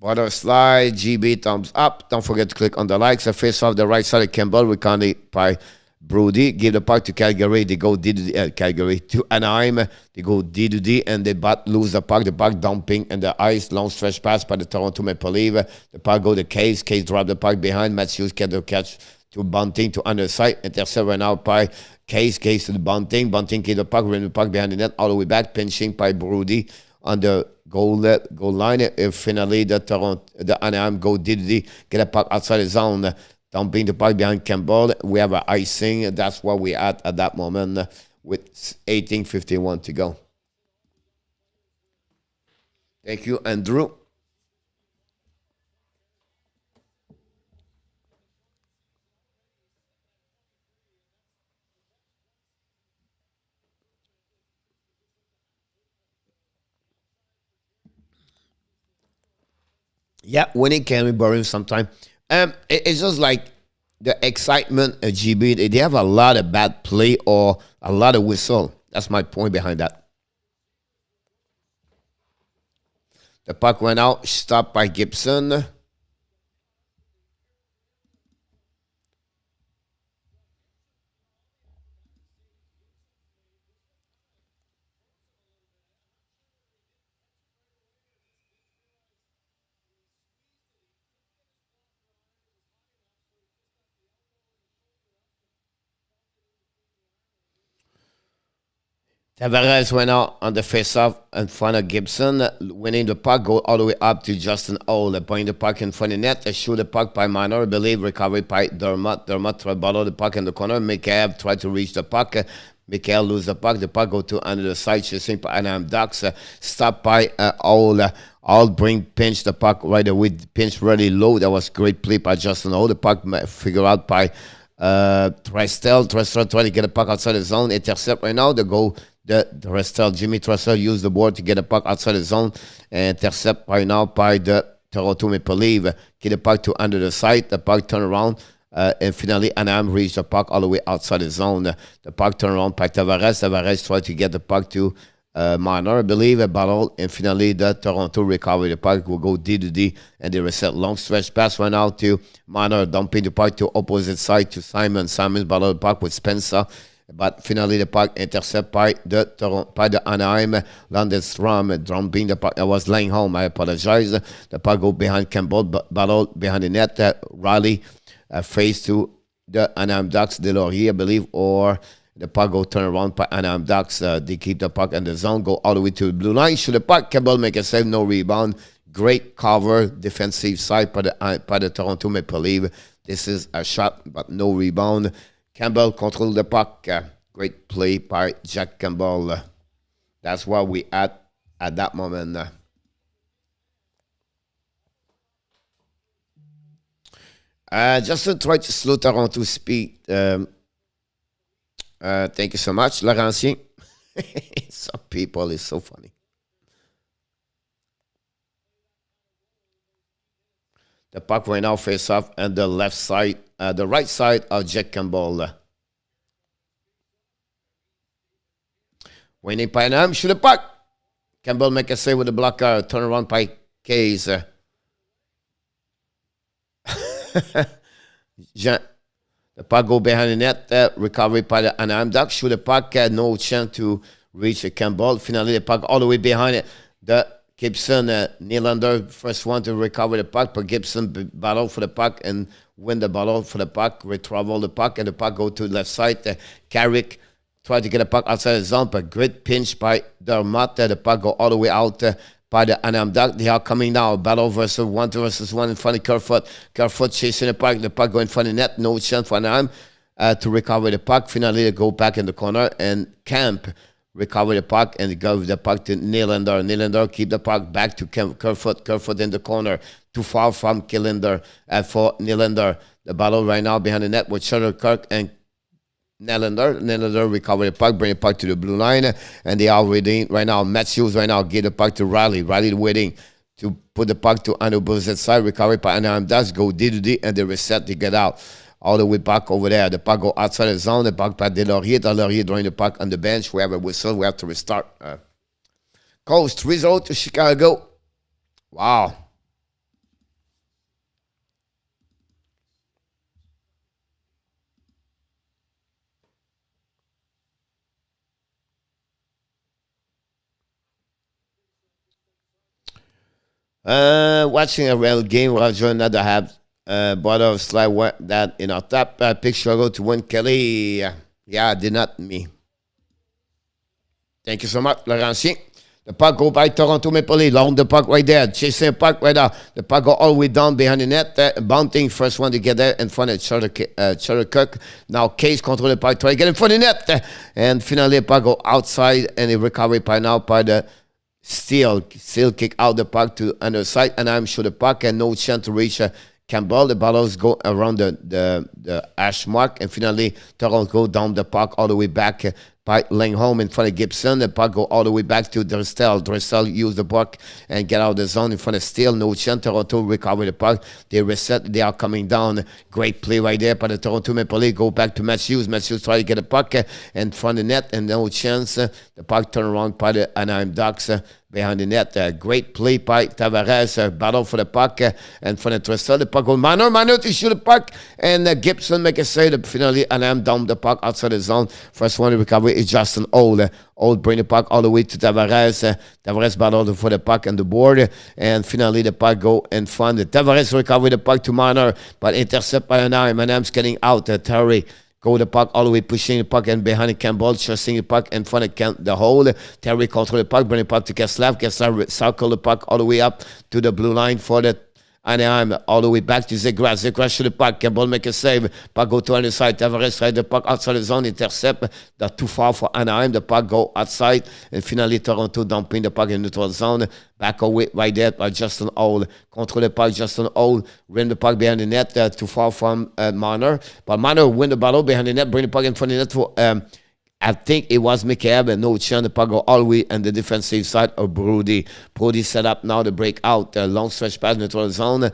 Speaker 2: Brother Sly, GB, thumbs up. Don't forget to click on the likes. A face off the right side of Campbell, recounted by Brody. Give the puck to Calgary. They go Calgary to Anaheim. They go D, and they lose the puck. The puck dumping in the ice. Long stretch pass by the Toronto Maple Leaf. The puck go to Case. Case drop the puck behind. Matthews get the catch to Bunting to underside. Intercept right now by Case. Case to the Bunting. Bunting get the puck. Ran the puck behind the net all the way back. Pinching by Brody on the goal line. Finally, the Anaheim go D. Get a puck outside the zone. Dumping the puck behind Campbell. We have an icing. That's what we at that moment with 18:51 to go. Thank you, Andrew. Yeah, winning can be boring sometimes. It's just like the excitement at GB. They have a lot of bad play or a lot of whistle. That's my point behind that. The puck went out, stopped by Gibson. Tavares went out on the face-off in front of Gibson, winning the puck, go all the way up to Justin Hall, putting the puck in front of the net, shoot the puck by Marner, I believe, recovered by Dermott. Dermott tried to bottle the puck in the corner. Mikhail tried to reach the puck. Mikhail lose the puck go to under the side, chasing by Anaheim Ducks, stopped by Hall. Hall pinch the puck right away, pinch really low. That was great play by Justin Hall. The puck figured out by Trestel. Trestel trying to get a puck outside the zone. Intercept right now. The goal. Jimmy Trestel used the board to get a puck outside the zone. And intercept right now by the Toronto Maple Leaf. Get the puck to under the side. The puck turn around. And finally, Anaheim reached the puck all the way outside the zone. The puck turned around by Tavares. Tavares tried to get the puck to Marner, I believe, a battle. And finally, the Toronto recovered the puck. Will go D, and they reset long stretch pass right now to Marner, dumping the puck to opposite side to Simon. Simon's battle the puck with Spezza. But finally, the puck intercept by the Anaheim. Landestrom dumping the puck. I was laying home. I apologize. The puck go behind Campbell, battle behind the net. Riley face to the Anaheim Ducks, Delorier, I believe, or the puck go turn around by Anaheim Ducks. They keep the puck in the zone, go all the way to the blue line. Shoot the puck, Campbell make a save, no rebound. Great cover, defensive side by the Toronto Maple Leafs. This is a shot, but no rebound. Campbell control the puck. Great play by Jack Campbell. That's where we at that moment. Just to try to slow Toronto speed. Thank you so much, Laurentien. Some people is so funny. The puck right now face off on the left side, the right side of Jack Campbell. Winning by Anaheim, shoot the puck. Campbell make a save with the blocker, turn around by Case. The puck go behind the net, recovery by the Anaheim Ducks. Shoot the puck, no chance to reach the Campbell. Finally, the puck all the way behind it. The Gibson, Nylander, first one to recover the puck, but Gibson battle for the puck and win the battle for the puck, retravel the puck, and the puck go to the left side. Carrick tried to get the puck outside the zone, but great pinch by Dermott. The puck go all the way out by the Anaheim Ducks. They are coming now. Battle versus one in front of Kerfoot. Kerfoot chasing the puck go in front of the net. No chance for Anaheim to recover the puck. Finally, they go back in the corner, and Camp recover the puck and give the puck to Nylander. Nylander keep the puck back to Kerfoot. Kerfoot in the corner. Too far from Kylinder for Nylander. The battle right now behind the net with Shuttlecock and Nylander. Nylander recover the puck, bring the puck to the blue line, and they are waiting right now. Matthews right now give the puck to Riley. Riley waiting to put the puck to Anu Buzz's side. Recovery by Anaheim Ducks. Go D2D, and they reset to get out. All the way back over there. The puck go outside the zone. The puck by Delorier. Delorier drawing the puck on the bench. We have a whistle. We have to restart. Coach, 3-0 to Chicago. Wow. Watching a real game, Roger, another half. Bottom of slide that in our top picture go to win Kelly. Yeah, did not me. Thank you so much, Laurentien. The puck go by Toronto Maple Leafs. Long the puck right there. Chasing the puck right now. The puck go all the way down behind the net. Bouncing first one to get there in front of Shuttlecock. Now Case control the puck. Try to get in front of the net. And finally the puck go outside, and it recovery by now by the Steal kick out the puck to another side, and I'm sure the puck and no chance to reach Campbell. The balls go around the hash mark, and finally Toronto go down the puck all the way back by Langholm in front of Gibson. The puck go all the way back to Drysdale. Drysdale use the puck and get out of the zone in front of Steele. No chance. Toronto recover the puck. They reset. They are coming down. Great play right there by the Toronto Maple Leafs. Go back to Matthews. Matthews try to get the puck in front of the net, and no chance. The puck turn around by the Anaheim Ducks behind the net. Great play by Tavares. Battle for the puck in front of Drysdale. The puck go Marner to shoot the puck, and Gibson make a save. Finally, Anaheim down the puck outside the zone. First one to recover is Justin Old. Old bring the puck all the way to Tavares. Tavares battle for the puck on the board, and finally the puck go in front. Tavares recover the puck to Marner, but intercept by Anaheim. Anaheim's getting out. Terry go the puck all the way, pushing the puck and behind Campbell, chasing the puck in front of the hole. Terry control the puck, bring the puck to Kesslav. Kesslav circle the puck all the way up to the blue line for the Anaheim, all the way back to Zegras. Zegras to the puck. Campbell make a save. Puck go to the other side. Tavares try the puck outside the zone. Intercept. That's too far for Anaheim. The puck go outside. And finally, Toronto dumping the puck in the neutral zone. Back away right there by Justin Old. Control the puck. Justin Old win the puck behind the net. Too far from Marner. But Marner win the battle behind the net. Bring the puck in front of the net for... I think it was McCabe and no chance. The puck go all the way on the defensive side of Brody. Brody set up now to break out. Long stretch pass neutral zone.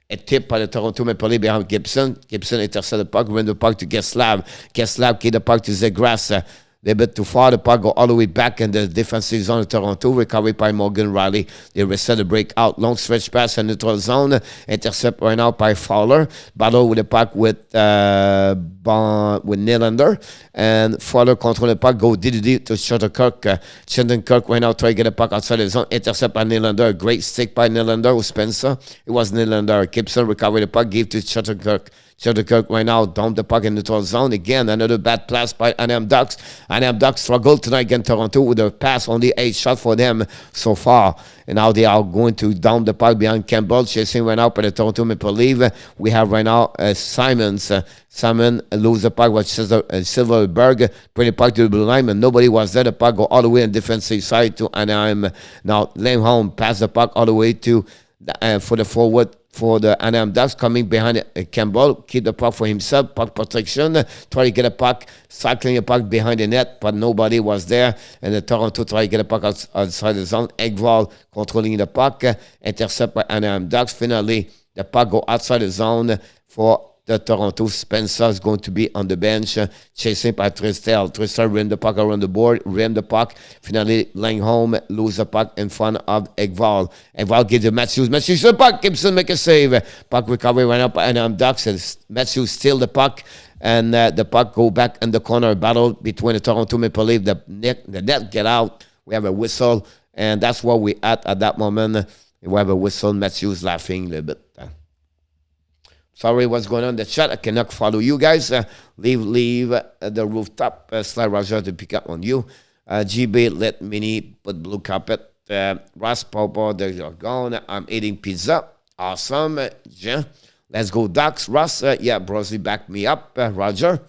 Speaker 2: A tip by the Toronto Maple Leafs behind Gibson. Gibson intercept the puck, win the puck to Kesslav. Kesslav give the puck to Zegras. They're a bit too far. The puck go all the way back in the defensive zone of Toronto. Recovery by Morgan Riley. They reset the break out. Long stretch pass in neutral zone. Intercept right now by Fowler. Battle with the puck with Nylander. And Fowler control the puck. Go DDD to Shuttlecock. Shuttlecock right now try to get the puck outside the zone. Intercept by Nylander. Great stick by Nylander with Spezza. It was Nylander. Gibson recover the puck. Give to Shuttlecock. Kirk right now dump the puck in the neutral zone. Again, another bad pass by Anaheim Ducks. Anaheim Ducks struggled tonight against Toronto with a pass, only 8 shots for them so far. And now they are going to dump the puck behind Campbell. Chasing right now by the Toronto Maple Leaf. We have right now Simons. Simon lose the puck with Silverberg. Bring the puck to the blue line, and nobody was there. The puck go all the way on the defensive side to Anaheim. Now Lindholm pass the puck all the way to for the forward for the Anaheim Ducks, coming behind Campbell, keep the puck for himself, puck protection, try to get a puck, cycling a puck behind the net, but nobody was there, and the Toronto try to get a puck outside the zone. Engvall controlling the puck, intercept by Anaheim Ducks. Finally, the puck go outside the zone for the Toronto. Spezza is going to be on the bench, chasing by Tristel. Tristel rim the puck around the board, rim the puck. Finally, Lindholm lose the puck in front of Engvall. Engvall gives to Matthews. Matthews the puck. Gibson make a save. Puck recovery went up and Ducks. And Matthews steal the puck. And the puck go back in the corner. Battle between the Toronto Maple Leaf. The net get out. We have a whistle. And that's what we at that moment. We have a whistle. Matthews laughing a little bit. Sorry, what's going on in the chat? I cannot follow you guys. Leave the rooftop. Slide Roger to pick up on you. GB, let Mini put blue carpet. Ross Popo, they're gone. I'm eating pizza. Awesome. Yeah. Let's go Ducks. Ross, yeah, Brosy, back me up. Roger.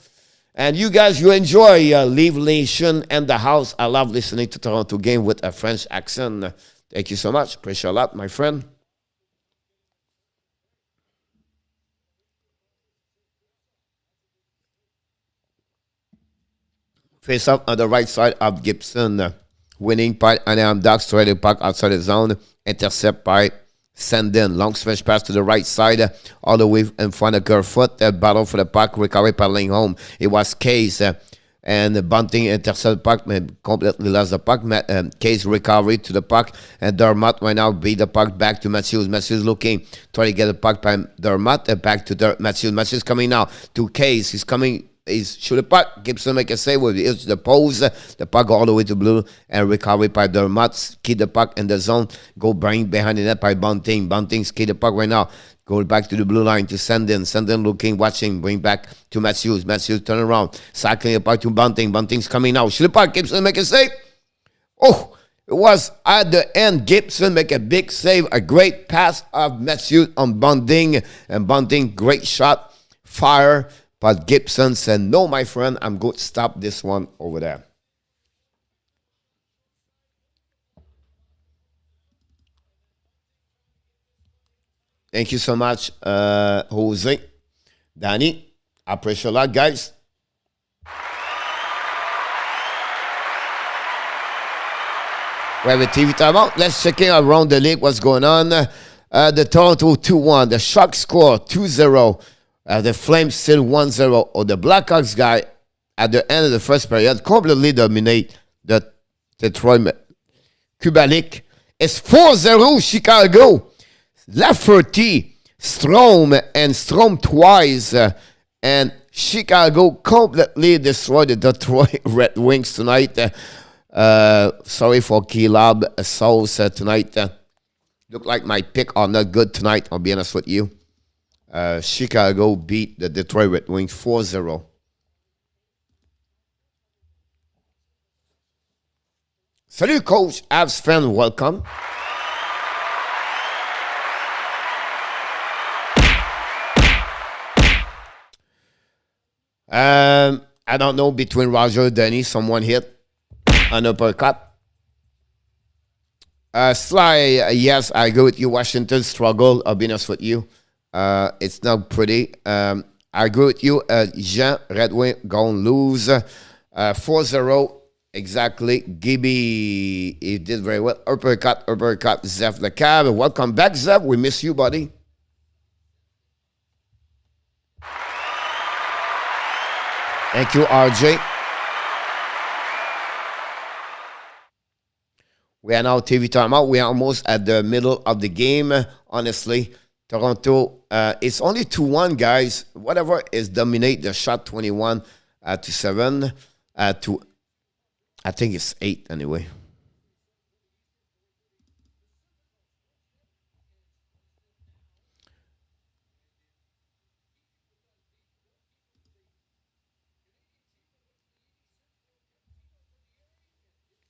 Speaker 2: And you guys, you enjoy Leave Nation and the house. I love listening to Toronto game with a French accent. Thank you so much. Appreciate a lot, my friend. Face up on the right side of Gibson. Winning by Anaheim Ducks. Try to puck outside the zone. Intercept by Sandin. Long stretch pass to the right side. All the way in front of Kerfoot. Battle for the puck. Recovery by Lindholm. It was Case. And Bunting intercept the puck. Completely lost the puck. Case recovery to the puck. And Dermott right now beat the puck back to Matthews. Matthews looking. Try to get the puck by Dermott. Back to Matthews. Matthews coming now to Case. He's coming. He's shoot the puck. Gibson make a save with the pose. The puck go all the way to blue and recovery by Dermott. Keep the puck in the zone. Go bring behind the net by Bunting. Bunting's keep the puck right now. Go back to the blue line to Sandin. Sandin looking, watching. Bring back to Matthews. Matthews turn around. Cycling the puck to Bunting. Bunting's coming now. Shoot the puck. Gibson make a save. Oh, it was at the end. Gibson make a big save. A great pass of Matthews on Bunting. And Bunting, great shot. Fire. But Gibson said, no, my friend, I'm going to stop this one over there. Thank you so much, Jose. Danny, I appreciate a lot, guys. We have a TV timeout. Let's check in around the league what's going on. The Toronto 2-1. The Sharks score 2-0. The Flames still 1-0. Or the Blackhawks guy at the end of the first period completely dominate the Detroit Kubalik. It's 4-0 Chicago. Lafferty, Strom twice. And Chicago completely destroyed the Detroit Red Wings tonight. Sorry for Keylab Sauce tonight. Look like my pick are not good tonight, I'll be honest with you. Chicago beat the Detroit Red Wings 4-0. Salut, Coach. Avs fan, welcome. I don't know, between Roger and Denny, someone hit an uppercut. Sly, yes, I agree with you. Washington struggle, I'll be honest with you. It's not pretty. I agree with you. Jean, Red Wing, going lose. 4-0, exactly. Gibby, he did very well. Uppercut, Zev the Cab. Welcome back, Zev. We miss you, buddy. Thank you, RJ. We are now TV timeout. We are almost at the middle of the game, honestly. Toronto, it's only 2-1, guys. Whatever is dominate the shot 21 to 7 to, I think it's 8 anyway.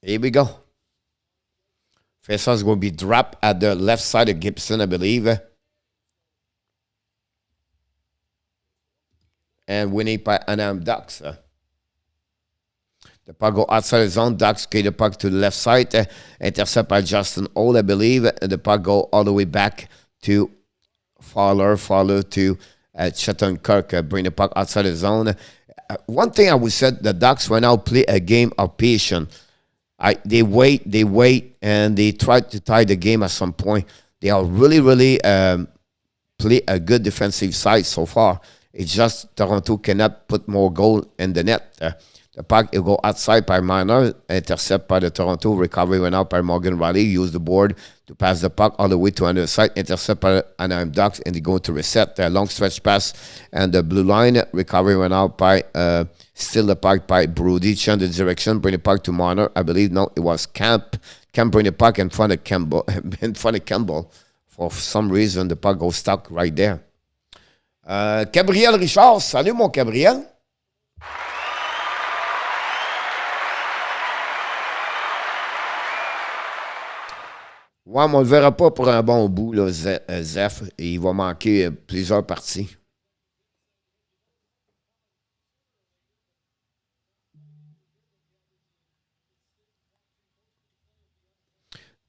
Speaker 2: Here we go. Face is going to be dropped at the left side of Gibson, I believe. And winning by Anaheim Ducks. The puck go outside the zone. Ducks get the puck to the left side. Intercept by Justin Ole, I believe. And the puck go all the way back to Fowler to Shattenkirk. Bring the puck outside the zone. One thing I would say, the Ducks right now play a game of patience. They wait, and they try to tie the game at some point. They are really play a good defensive side so far. It's just Toronto cannot put more goal in the net. The puck will go outside by Marner, intercept by the Toronto, recovery went out by Morgan Riley, use the board to pass the puck all the way to the side, intercept by Anaheim Ducks, and they go to reset. A long stretch pass, and the blue line, recovery went out by, still the puck by Brody, change the direction, bring the puck to Marner. I believe, no, it was Camp. Camp bring the puck in front of Campbell. For some reason, the puck goes stuck right there. Gabriel Richard, salut mon Gabriel. Ouais, mais on ne le verra pas pour un bon bout, là, Zeph. Il va manquer plusieurs parties.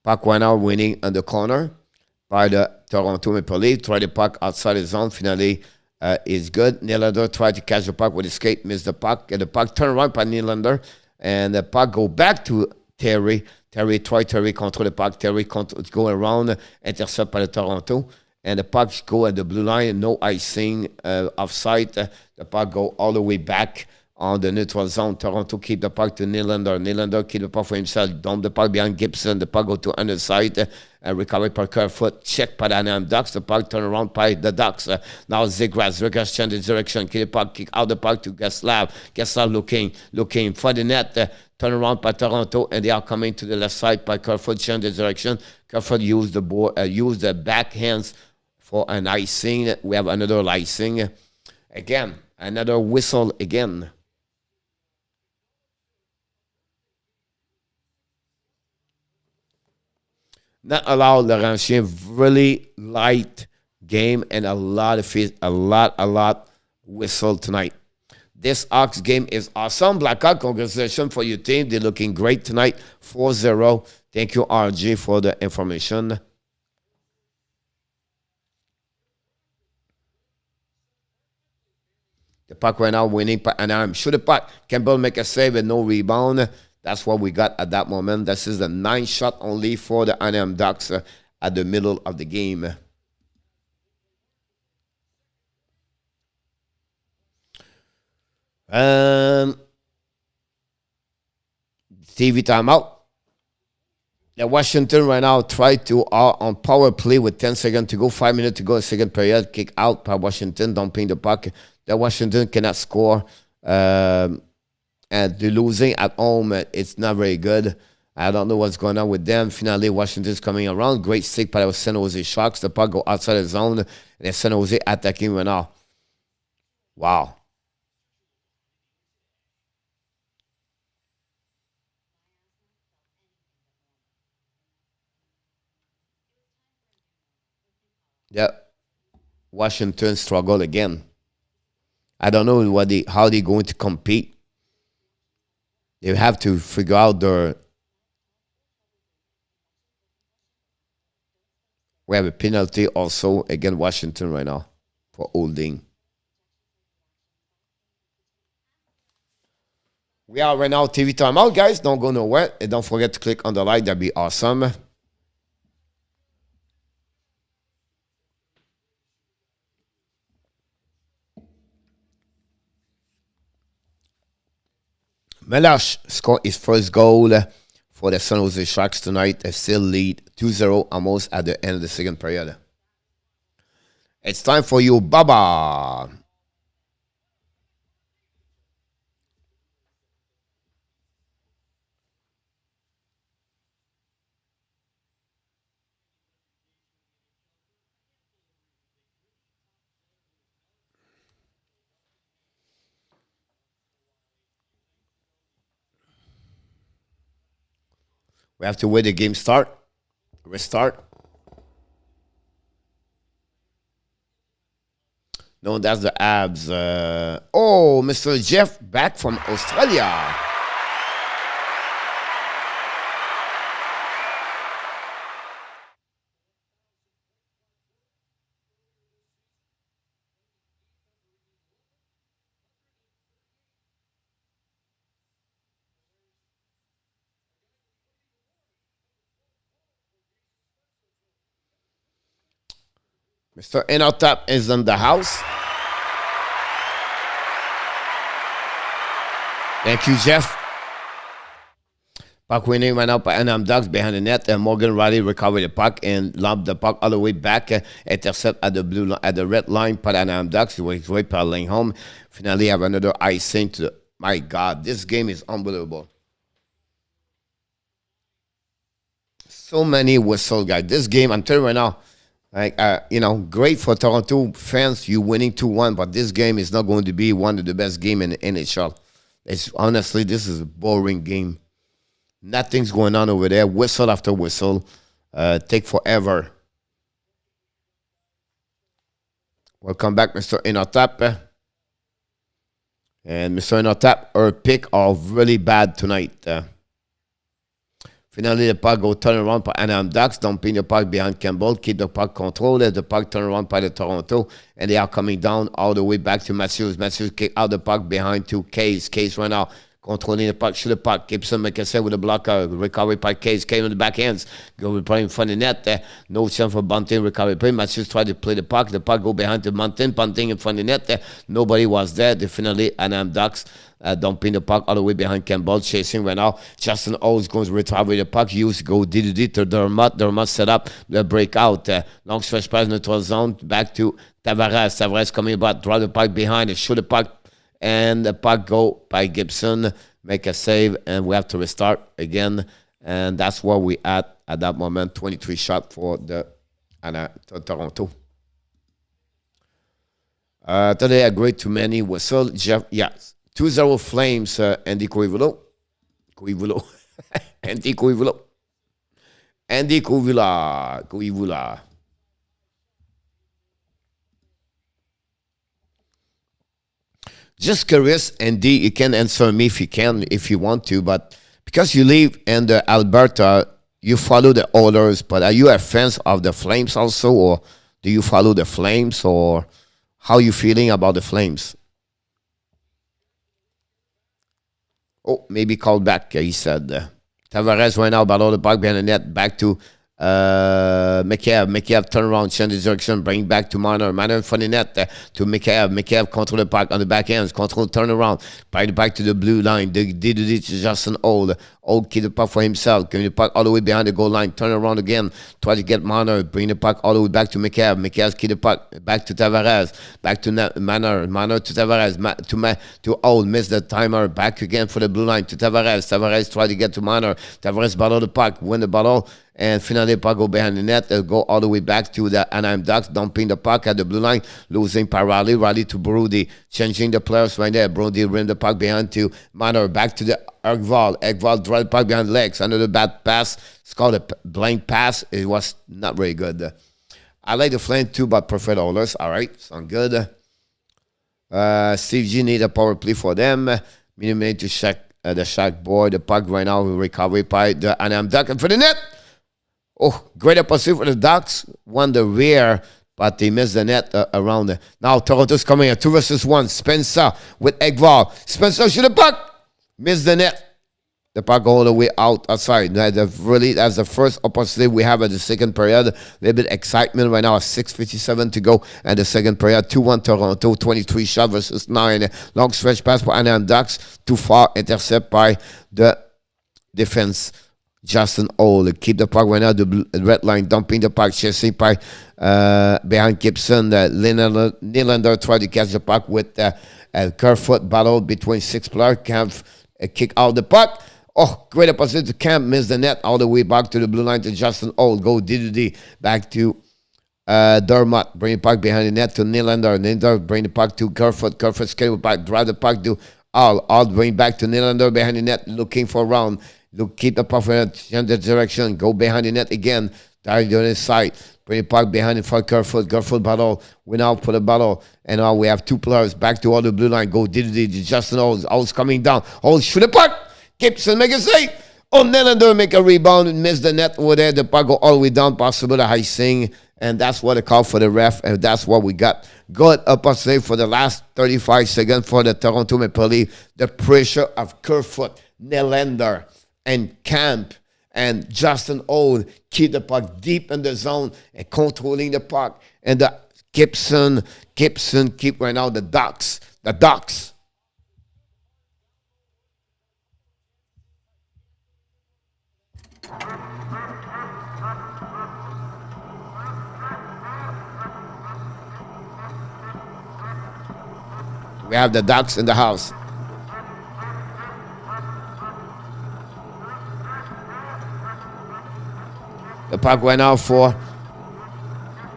Speaker 2: Puck went out winning on the corner by the Toronto Maple Leafs. Try the puck outside the zone. Finally, is good. Nylander tried to catch the puck with his skate, missed the puck. And the puck turned around by Nylander. And the puck go back to Terry. Terry control the puck. Terry go around, intercept by the Toronto. And the puck go at the blue line. No icing offside. The puck go all the way back on the neutral zone. Toronto keep the puck to Nylander. Nylander keep the puck for himself. Dump the puck behind Gibson. The puck go to underside. Recovered by Kerfoot. Check by the Anaheim Ducks. The puck turn around by the Ducks. Now Zegras. Zegras change the direction. Keep the puck. Kick out the puck to Geslav. Geslav looking for the net. Turn around by Toronto. And they are coming to the left side by Kerfoot. Change the direction. Kerfoot use the board. Use the backhands for an icing. We have another icing. Again. Another whistle again. Not allow Laurentien, really light game and a lot whistle tonight. This Hawks game is awesome. Blackhawk, congratulations for your team. They're looking great tonight. 4-0. Thank you, RG, for the information. The puck right now winning by Anaheim. Shoot the puck. Campbell make a save and no rebound. That's what we got at that moment. This is the 9th shot only for the Anaheim Ducks at the middle of the game. TV timeout. The Washington right now tried to on power play with 10 seconds to go, 5 minutes to go, second period. Kick out by Washington, dumping the puck. The Washington cannot score. And they're losing at home. It's not very good. I don't know what's going on with them. Finally, Washington's coming around. Great stick by the San Jose Sharks. The puck go outside the zone. And San Jose attacking right now. Wow. Yeah. Washington struggle again. I don't know how they're going to compete. They have to figure out we have a penalty also against Washington right now for holding. We are right now TV timeout, guys. Don't go nowhere. And don't forget to click on the like. That'd be awesome. Melash scored his first goal for the San Jose Sharks tonight. They still lead 2-0 almost at the end of the second period. It's time for you, Baba. We have to wait the game start. Restart. No, that's the Abs. Mr. Jeff back from Australia. Mr. Inotap is in the house. Thank you, Jeff. Puck winning right now by Anaheim Ducks behind the net. And Morgan Riley recovered the puck and lobbed the puck all the way back. Intercept at the red line by Anaheim Ducks. He was way paddling home. Finally, have another icing to the. My God, this game is unbelievable. So many whistle guys. This game, I'm telling you right now, like great for Toronto fans. You winning 2-1, but this game is not going to be one of the best games in the NHL. It's honestly, this is a boring game. Nothing's going on over there. Whistle after whistle, take forever. Welcome back, Mr. Inotap. And Mr. Inotap, our pick are really bad tonight. Finally, the puck go turn around by Anaheim Ducks, dumping the puck behind Campbell, keep the puck controlled. The puck turn around by the Toronto, and they are coming down all the way back to Matthews. Matthews kick out the puck behind to Case. Case right now controlling the puck, shoot the puck. Gibson make a save with a blocker. Recovery by Case. Came in the backhands. Go play in front of the net. No chance for Bunting. Recovery play. Matthews tried to play the puck. The puck go behind to Bunting. Bunting in front of the net. Nobody was there. They finally Anaheim Ducks. Dumping the puck all the way behind Campbell, chasing right now. Justin O's going to recover the puck. Use go DDD to Dermott. Dermott set up the breakout. Long stretch pass neutral zone. Back to Tavares. Tavares coming about. Draw the puck behind. Shoot the puck. And the puck go by Gibson. Make a save. And we have to restart again. And that's where we at that moment. 23 shot for the Toronto. Today I agreed to many whistle. Jeff, yes. 2-0 Flames, Andy Coivulo. Andy Coivulo. Andy Coivula. Just curious, Andy, you can answer me if you want to, but because you live in Alberta, you follow the Oilers, but are you a fan of the Flames also, or do you follow the Flames, or how are you feeling about the Flames? Oh, maybe called back, he said. Tavares right now, battle the puck behind the net, back to Mikheyev. Mikheyev turn around, change the direction, bring back to Marner. Marner in front of the net to Mikheyev. Mikheyev control the puck on the back ends, control turn around, back to the blue line. Did it to Justin Old. Old keep the puck for himself, giving the puck all the way behind the goal line, turn around again, try to get Marner, bring the puck all the way back to Mikheyev. Mikheyev keep the puck back to Tavares, back to Marner. Marner to Tavares, to Old, miss the timer, back again for the blue line to Tavares. Tavares try to get to Marner. Tavares battle the puck, win the battle. And finally, the puck go behind the net. They'll go all the way back to the Anaheim Ducks, dumping the puck at the blue line, losing by Riley. Riley to Brody, changing the players right there. Brody ran the puck behind to Marner, back to the Ekval. Ekval drive the puck behind the legs. Another bad pass. It's called a blank pass. It was not very good. I like the Flames too, but prefer the Oilers. All right, sound good. Steve G need a power play for them. Minimum to check the Shack boy. The puck right now will recover by the Anaheim Ducks. And for the net. Oh, great opportunity for the Ducks. Won the rear, but they missed the net around there. Now Toronto's coming in. 2 versus 1. Spezza with Ekval. Spezza shoot the puck. Missed the net. The puck all the way outside. That's the first opportunity we have at the second period. A little bit excitement right now. 6:57 to go and the second period. 2-1 Toronto. 23 shot versus 9. Long stretch pass for Anaheim Ducks. Too far. Intercept by the defense. Justin Old keep the puck right now, the red line, dumping the puck, chasing by behind Gibson. Nylander tried to catch the puck with a Kerfoot battle between 6 players. Camp kick out the puck. Oh, great opportunity. Camp missed the net all the way back to the blue line to Justin Old. Go DDD back to Dermott. Bring the puck behind the net to Nylander. Nylander bring the puck to Kerfoot. Kerfoot skate back, drive the puck to All bring back to Nylander behind the net, looking for a round. Look, keep the puck in the direction. Go behind the net again. Direct on his side. Bring the puck behind in front. Kerfoot. Kerfoot battle. Win out for the battle. And now we have two players back to all the blue line. Go Diddy. Justin Olds coming down. Olds shoot the puck. Gibson make a save. Oh, Nylander make a rebound and miss the net over there. The puck go all the way down. Possible icing. And that's what they call for the ref. And that's what we got. Good upper save for the last 35 seconds for the Toronto Maple Leafs. The pressure of Kerfoot, Nylander, and Camp and Justin Old keep the puck deep in the zone and controlling the puck. And the Gibson keep right now the Ducks. The Ducks. We have the Ducks in the house. The puck went out for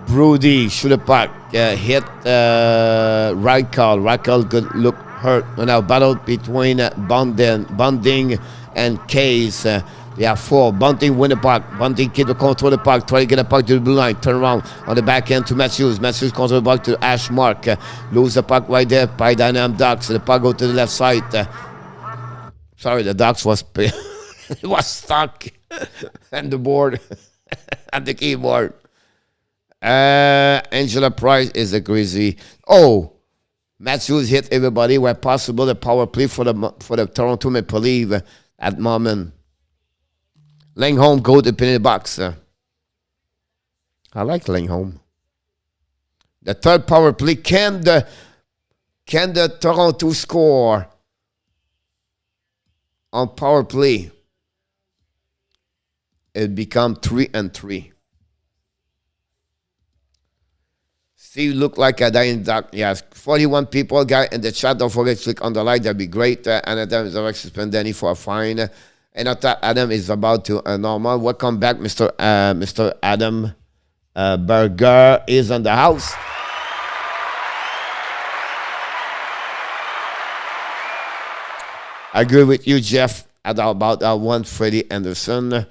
Speaker 2: Brody. Shoot the puck. Hit Reichel. Reichel good look hurt. Now battle between Bunting and Case. They have four. Bunting win the puck. Bunting keep the control of the puck. Try to get the puck to the blue line. Turn around on the back end to Matthews. Matthews control the puck to Ashmark. Lose the puck right there by the Anaheim Ducks. The puck go to the left side. Sorry, the Ducks was it was stuck on the board, on the keyboard. Angela Price is a crazy. Oh, Matthews hit everybody where possible. The power play for the Toronto Maple Leafs at moment. Langholm go to penalty box. I like Langholm. The third power play. Can the Toronto score on power play? It become 3-3. Steve look like a dying duck. Yes, 41 people, guy in the chat. Don't forget to click on the like. That'd be great. And Adam is about to suspend Danny for a fine. And I thought Adam is about to normal. Welcome back, Mr. Adam Berger is on the house. I agree with you, Jeff, about that one, Freddie Anderson.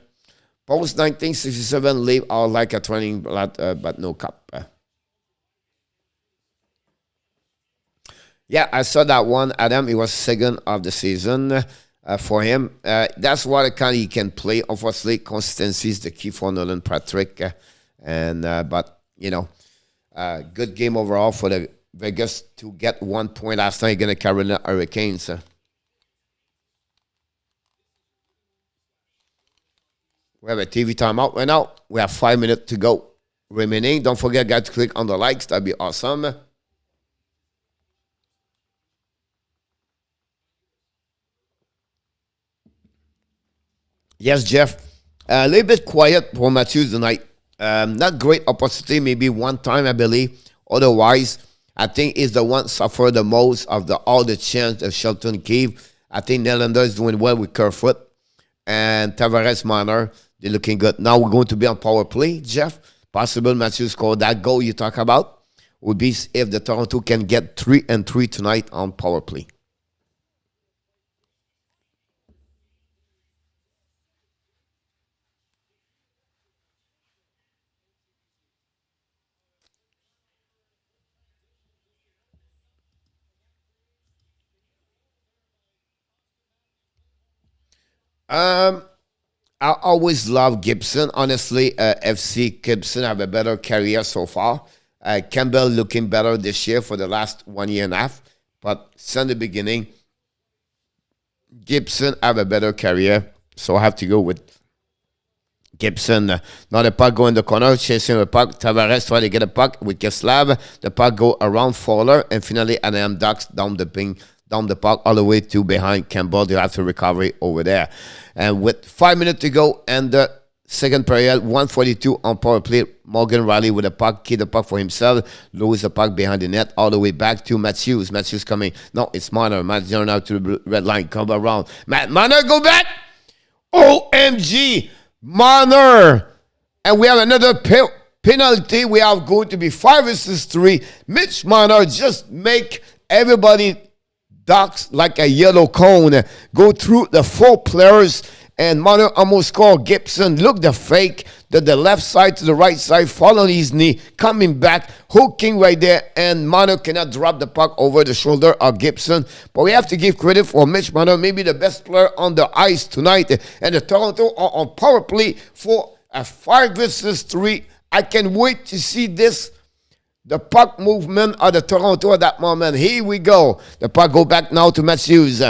Speaker 2: Post 1967 leave are like a training, but no cup. Yeah, I saw that one, Adam. It was second of the season for him. That's what kind he can play. Unfortunately, consistency is the key for Nolan Patrick. But, you know, good game overall for the Vegas to get 1 point last night against the Carolina Hurricanes. We have a TV timeout right now. We have 5 minutes to go remaining. Don't forget, guys, to click on the likes. That'd be awesome. Yes, Jeff. A little bit quiet for Matthews tonight. Not great opportunity, maybe one time, I believe. Otherwise, I think he's the one suffered the most of all the chance of Shelton Keefe. I think Nylander is doing well with Kerfoot. And Tavares Marner, they're looking good. Now we're going to be on power play, Jeff. Possible Matthews score that goal you talk about would be if the Toronto can get 3-3 tonight on power play. I always love Gibson. Honestly, FC Gibson have a better career so far. Campbell looking better this year for the last 1 year and a half. But since the beginning, Gibson have a better career. So I have to go with Gibson. Now the puck go in the corner, chasing the puck. Tavares try to get a puck with Keslav. The puck go around Fowler. And finally, Anaheim Ducks down the puck all the way to behind Campbell. They have to recover over there. And with 5 minutes to go and the second period, 142 on power play. Morgan Riley with the puck, keep the puck for himself, lose the puck behind the net, all the way back to Matthews. Matthews coming. No, it's Marner. Matthews now to the red line. Come around. Marner, go back. OMG. Marner. And we have another penalty. We are going to be 5 versus 3. Mitch Marner just make everybody Ducks like a yellow cone, go through the 4 players and Marner almost scored. Gibson looked the fake to the left side to the right side, following his knee, coming back, hooking right there, and Marner cannot drop the puck over the shoulder of Gibson. But we have to give credit for Mitch Marner, maybe the best player on the ice tonight, and the Toronto are on power play for a 5-3. I can wait to see this. The puck movement of the Toronto at that moment. Here we go. The puck go back now to Matthews.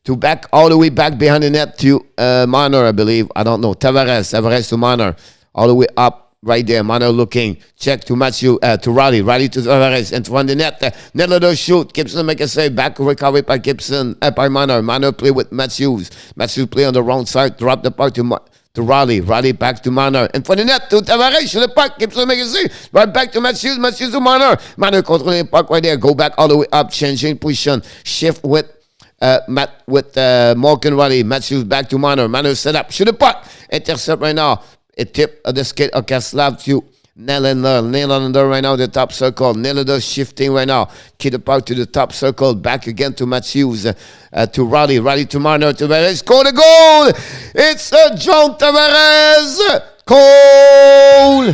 Speaker 2: To back all the way back behind the net to Marner, I believe. I don't know. Tavares to Marner. All the way up right there. Marner looking. Check to Matthew, to Raleigh. Raleigh to Tavares. In front of the net. Neller shoot. Gibson make a save. Back recovery by Gibson. By Marner. Marner play with Matthews. Matthews play on the wrong side. Drop the puck to Raleigh. Raleigh back to Marner. In front of the net to Tavares. Shoot the puck. Gibson make a save. Right back to Matthews. Matthews to Marner. Marner controlling the puck right there. Go back all the way up. Changing position. Shift with Morgan Raleigh. Matthews back to Marner. Marner set up. Shoot the puck. Intercept right now. A tip of the skate of Kaslav to Nylander. Nylander right now, the top circle. Nylander shifting right now. Keep the puck to the top circle. Back again to Matthews. To Raleigh. Raleigh to Marner. Tavares. Score the goal. It's John Tavares. Goal.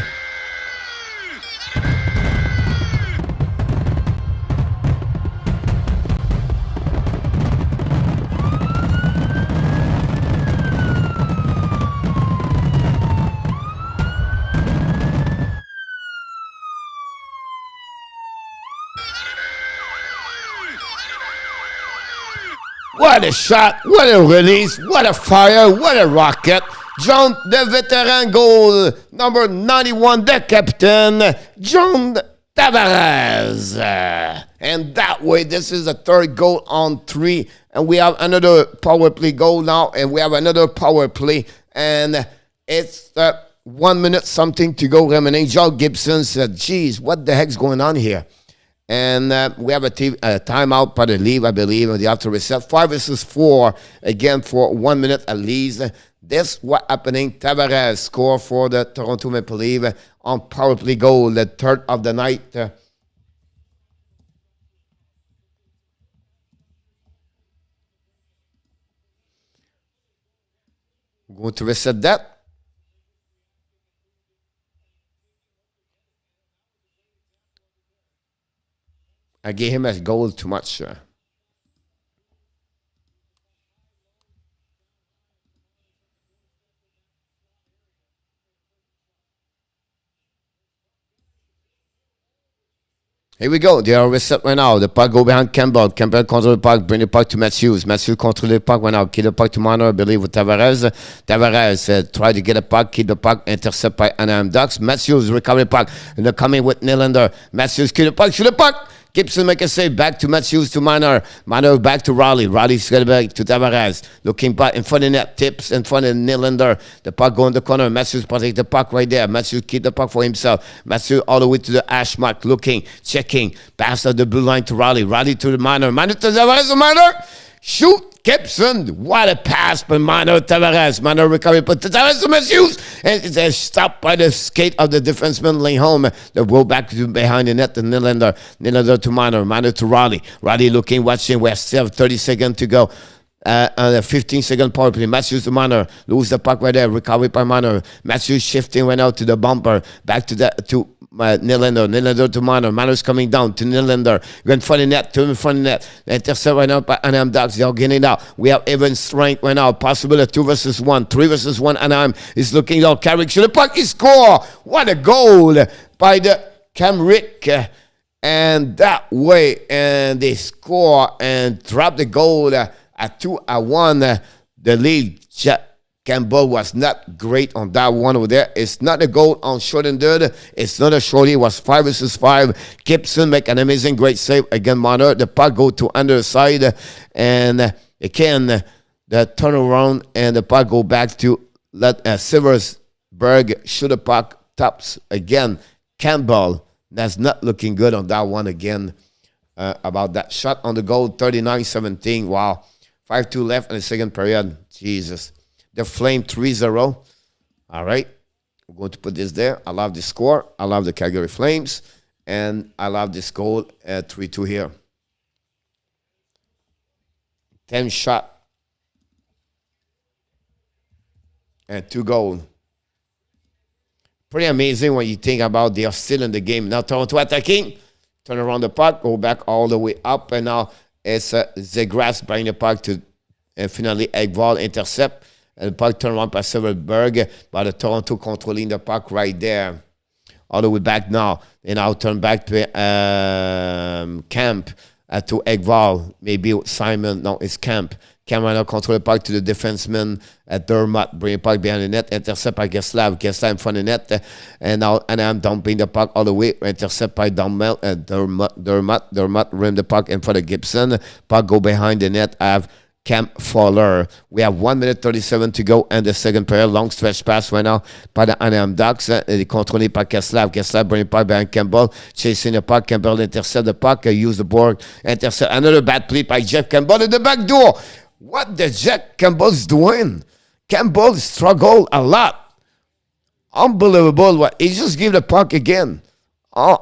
Speaker 2: What a shot, what a release, what a fire, what a rocket. John, the veteran goal, number 91, the captain, John Tavares. And that way, this is the third goal on 3. And we have another power play goal now, and we have another power play. And it's 1 minute something to go remaining. John Gibson said, geez, what the heck's going on here? And we have a timeout by the leave, I believe, and they have to reset. 5-4, again, for 1 minute at least. This what happening. Tavares score for the Toronto Maple Leafs on power play goal, the third of the night. We're going to reset that. I gave him a goal too much. Here we go. They are reset right now. The puck go behind Campbell. Campbell control the puck. Bring the puck to Matthews. Matthews control the puck right now. Keep the puck to Marner, I believe, with Tavares. Tavares try to get a puck. Keep the puck. Intercept by Anaheim Ducks. Matthews recover the puck. And they're coming with Nylander. Matthews keep the puck. Shoot the puck. Gibson make a save. Back to Matthews to Marner. Marner back to Raleigh. Raleigh's got back to Tavares. Looking back in front of the net. Tips in front of Nylander. The puck go in the corner. Matthews protect the puck right there. Matthews keep the puck for himself. Matthews all the way to the hash mark. Looking. Checking. Pass of the blue line to Raleigh. Raleigh to the Marner. Marner to Tavares. Marner. Shoot. Gibson, what a pass by Marner Tavares. Marner recovery, but Tavares to Matthews. And it's stopped by the skate of the defenseman laying home. They go back to behind the net to Nylander. Nylander to Marner. Marner to Raleigh. Raleigh looking, watching. We still have 30 seconds to go. On a 15-second power play. Matthews to Marner. Lose the puck right there. Recovery by Marner. Matthews shifting right out to the bumper. Back to Nylander. Nylander to Marner. Marner's coming down to Nylander. Go in front of the net. To in front of the net. Intercept right now by Anaheim Ducks. They're getting it out. We have even strength right now. Possible a 2-1. 3-1. Anaheim is looking out. Carrick should the puck. He score. What a goal by the Camrick. And that way. And they score and drop the goal. At 2-1, the lead, Campbell was not great on that one over there. It's not a goal on short-handed. It's not a shorty. It was 5-5. Gibson make an amazing, great save against Marner. The puck go to underside, and again, the turnaround, and the puck go back to Silversberg. Shoot the puck, tops again. Campbell, that's not looking good on that one again. About that shot on the goal, 39-17. Wow. 5-2 left in the second period. Jesus. The Flame 3-0. All right. We're going to put this there. I love the score. I love the Calgary Flames. And I love this goal at 3-2 here. 10 shot. and 2 goals. Pretty amazing when you think about they are still in the game. Now Toronto attacking, turn around the puck, go back all the way up, and now it's Zegras bringing the puck to finally Ekval intercept. And the puck turn around by Silverberg, but the Toronto controlling the puck right there. All the way back now. And now turn back to Camp to Ekval. Maybe Simon. No, it's Camp. Camp right now control the puck to the defenseman at Dermott. Bring the puck behind the net. Intercept by Geslav. Geslav in front of the net. And now I'm dumping the puck all the way. Intercept by Dermott. Dermott rim the puck in front of Gibson. Puck go behind the net. I have Camp Fowler. We have 1 minute 37 to go in the second period. Long stretch pass right now by the Anaheim Ducks. Controlé par Geslav. Geslav bring the puck behind Campbell. Chasing the puck. Campbell intercept the puck. Use the board. Intercept. Another bad play by Jeff Campbell in the back door. What the Jack Campbell's doing? Campbell struggled a lot. Unbelievable. What he just gave the puck again. Oh,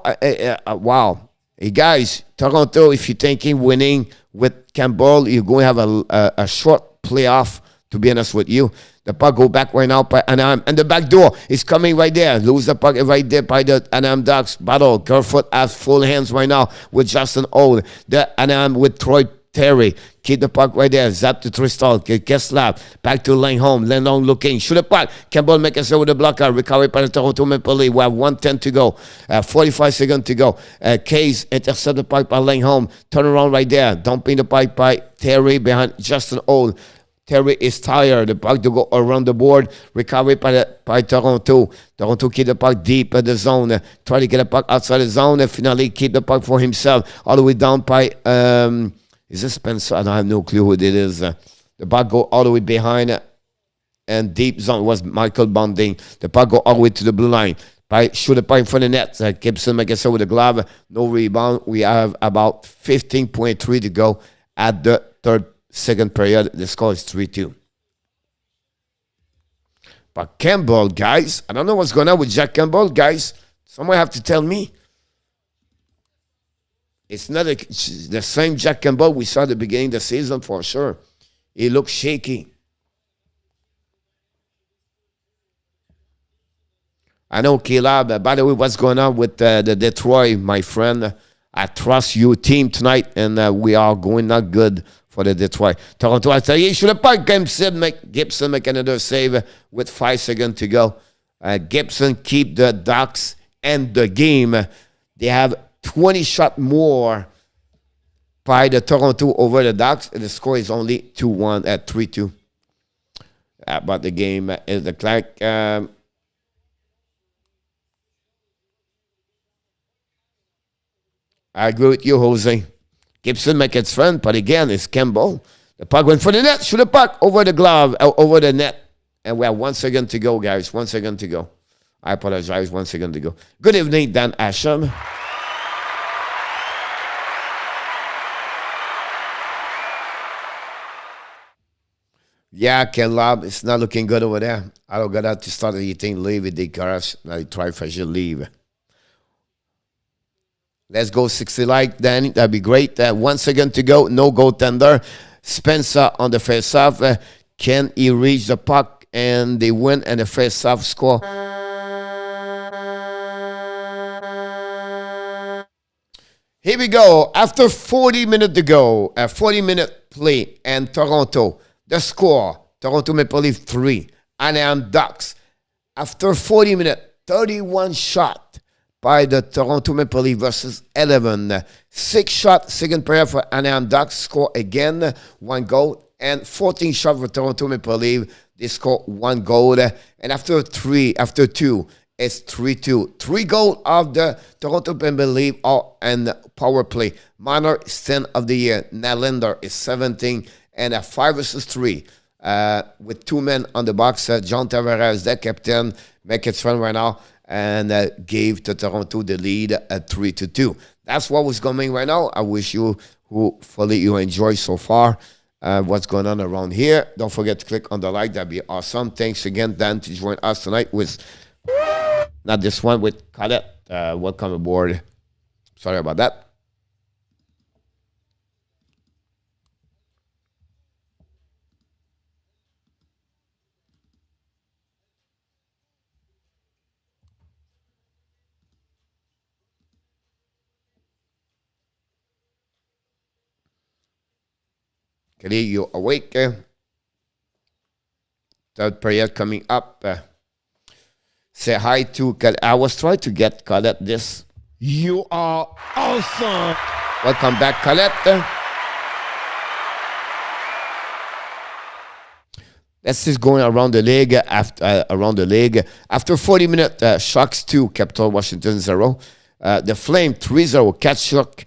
Speaker 2: wow. Hey guys, Toronto, if you're thinking winning with Campbell, you're going to have a short playoff, to be honest with you. The puck go back right now by Anaheim. And the back door is coming right there. Lose the puck right there by the Anaheim Ducks. Battle. Kerfoot has full hands right now with Justin Old. The Anaheim with Troy Terry. Keep the puck right there. Zap to Tristal. Geslav. Back to Langholm. Langholm looking. Shoot the puck. Campbell make a save with the blocker. Recovery by the Toronto Maple Leafs. We have 1:10 to go. 45 seconds to go. Case intercept the puck by Langholm. Turn around right there. Dumping the puck by Terry behind Justin Old. Terry is tired. The puck to go around the board. Recovery by Toronto. Toronto keep the puck deep in the zone. Try to get the puck outside the zone. And finally keep the puck for himself. All the way down by... is this Spencer? I don't have no clue who it is. The puck go all the way behind and deep zone was Michael Bonding. The puck go all the way to the blue line. Shoot the puck in front of the net. Gibson make a save with the glove. No rebound. We have about 15.3 to go at the second period. The score is 3-2. But Campbell, guys, I don't know what's going on with Jack Campbell, guys. Someone have to tell me. It's not the same Jack Campbell we saw at the beginning of the season for sure. He looks shaky. I know, Caleb. By the way, what's going on with the Detroit, my friend? I trust you team tonight, and we are going not good for the Detroit. Toronto, I tell you, should have puck. Gibson make another save with 5 seconds to go. Gibson keep the Ducks and the game. They have 20 shots more by the Toronto over the Ducks. And the score is only 2-1 at 3-2. But the game is the clock. I agree with you, Jose. Gibson make it friend, but again, it's Campbell. The puck went for the net. Shoot the puck over the glove, over the net. And we have 1 second to go, guys. 1 second to go. I apologize. 1 second to go. Good evening, Dan Asham. Yeah, Caleb, it's not looking good over there. I don't got out to start eating leave with the cars. I try for you leave. Let's go 60 like, Danny. That'd be great. 1 second to go. No goaltender. Spencer on the face-off. Can he reach the puck? And they win and the face-off score. Here we go. After 40 minutes to go. A 40-minute play. And Toronto. The score, Toronto Maple Leafs 3, Anaheim Ducks. After 40 minutes, 31 shot by the Toronto Maple Leafs versus 11. 6 shot, second period for Anaheim Ducks. Score again, 1 goal. And 14 shot for Toronto Maple Leafs. They score 1 goal. And after 2, it's 3-2. 3 goals of the Toronto Maple Leafs are in power play. Marner is 10 of the year. Nylander is 17. And a 5 versus 3 with 2 men on the box. John Tavares, the captain, make it fun right now and gave to Toronto the lead at 3-2. That's what was coming right now. I wish you, hopefully you enjoy so far what's going on around here. Don't forget to click on the like. That'd be awesome. Thanks again, Dan, to join us tonight with, not this one, with Colette. Welcome aboard. Sorry about that. Kelly, you awake? Third period coming up. Say hi to Colette. I was trying to get Colette this. You are awesome. Welcome back, Colette. This is going around the league. After 40 minutes, Sharks 2, Capital Washington 0. The Flame 3-0. Kachuk.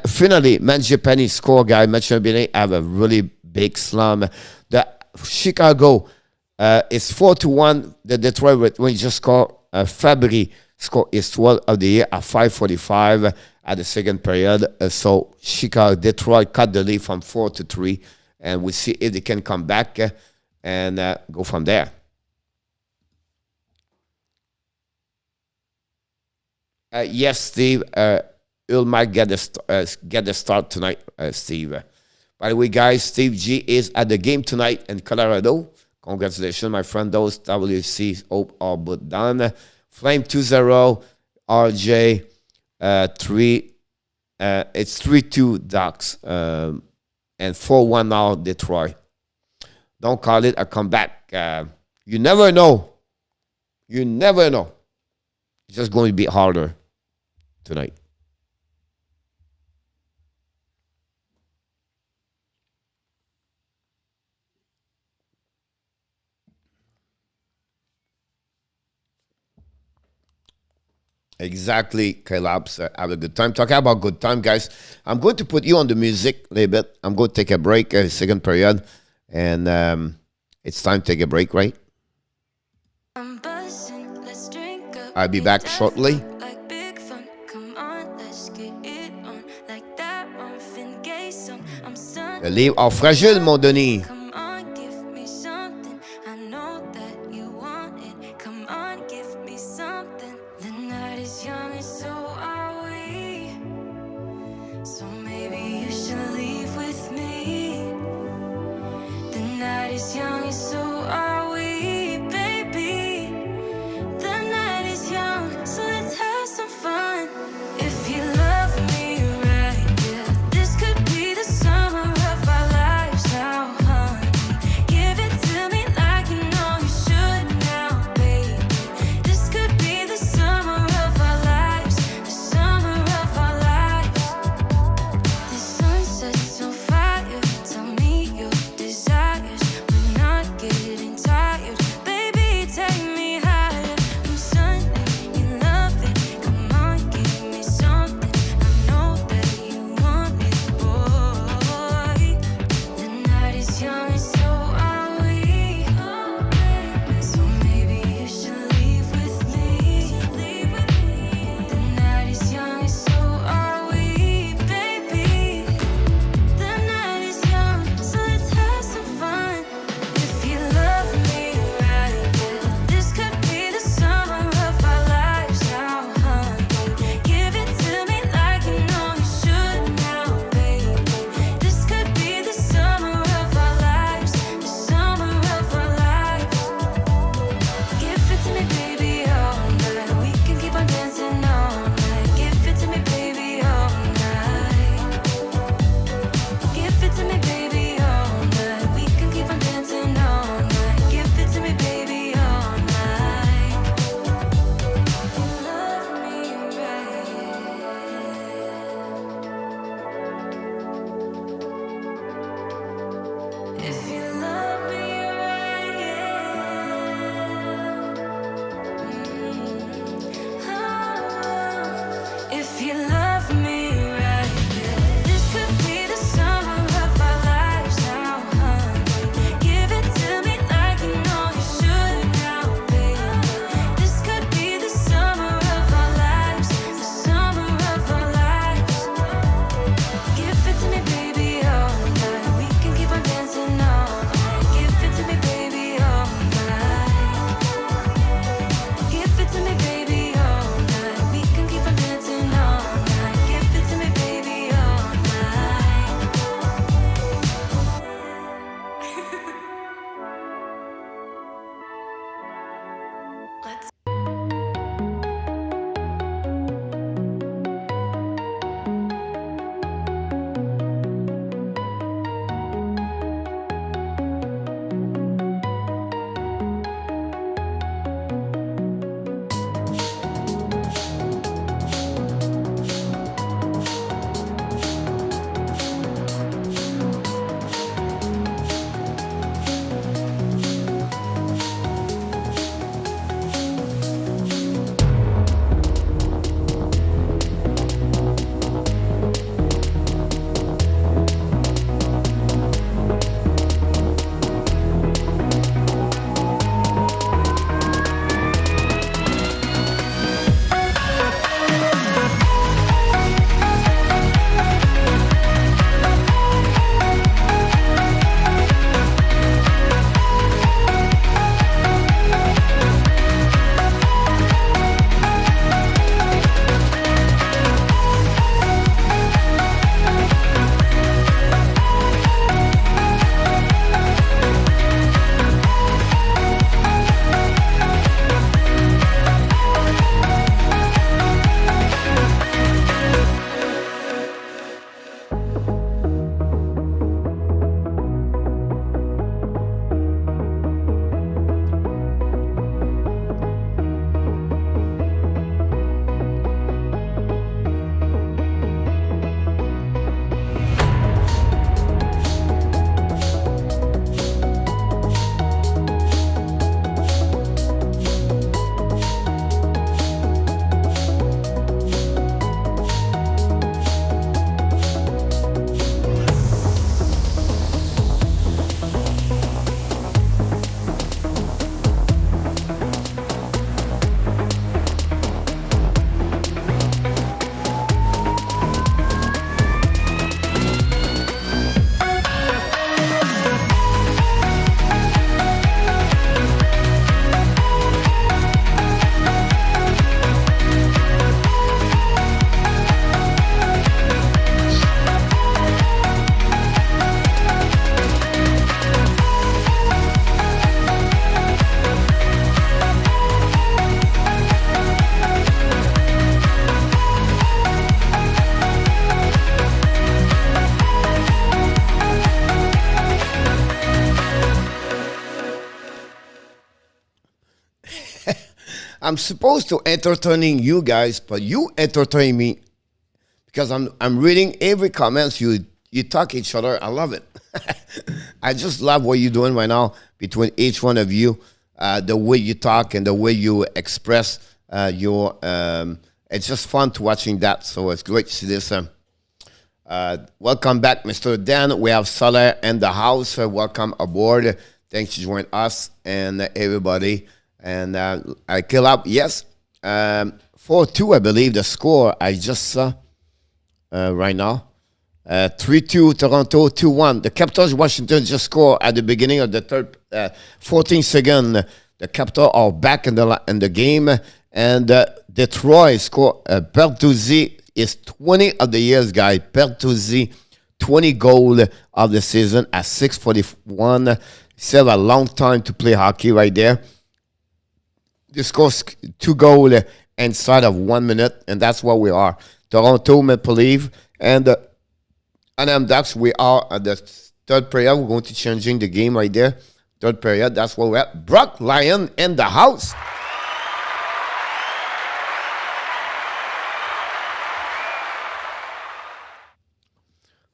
Speaker 2: Finally, Mangiapane score, guy. Mangiapane have a really big slum. The Chicago is 4-1. The Detroit, when you just score, Fabry score is 12 of the year at 5:45 at the second period. So Detroit cut the lead from 4-3, and we see if they can come back and go from there. Yes, Steve. Earl might get the start tonight, Steve. By the way, guys, Steve G is at the game tonight in Colorado. Congratulations, my friend. Those WC hope are but done. Flame 2-0, RJ 3. It's 3-2 Ducks and 4-1 now Detroit. Don't call it a comeback. You never know. You never know. It's just going to be harder tonight. Exactly, Collapse. Have a good time. Talking about good time, guys. I'm going to put you on the music a little bit. I'm going to take a break, second period. And it's time to take a break, right? I'll be back shortly. Le livre en fragile, mon Denis.
Speaker 1: Give it to me, baby, all night. We can keep on dancing all night.
Speaker 2: I'm supposed to entertaining you guys, but you entertain me because I'm reading every comments you talk each other. I love it. I just love what you're doing right now between each one of you. The way you talk and the way you express your. It's just fun to watching that. So it's great to see this. Welcome back, Mr. Dan. We have Salah in the house. Welcome aboard. Thanks for joining us and everybody. And I kill up. Yes, 4-2, I believe the score I just saw right now. 3-2 Toronto, 2-1. The Capitals Washington just scored at the beginning of the third, 14 seconds. The Capitals are back in the game, and Detroit scored. Bertuzzi is 20 of the years, guy. Bertuzzi, 20 goal of the season at 6:41. Still a long time to play hockey right there. They scored 2 goals inside of 1 minute, and that's what we are. Toronto Maple Leaf and Anaheim Ducks, we are at the third period. We're going to changing the game right there. Third period, that's where we're at. Brock Lyon in the house.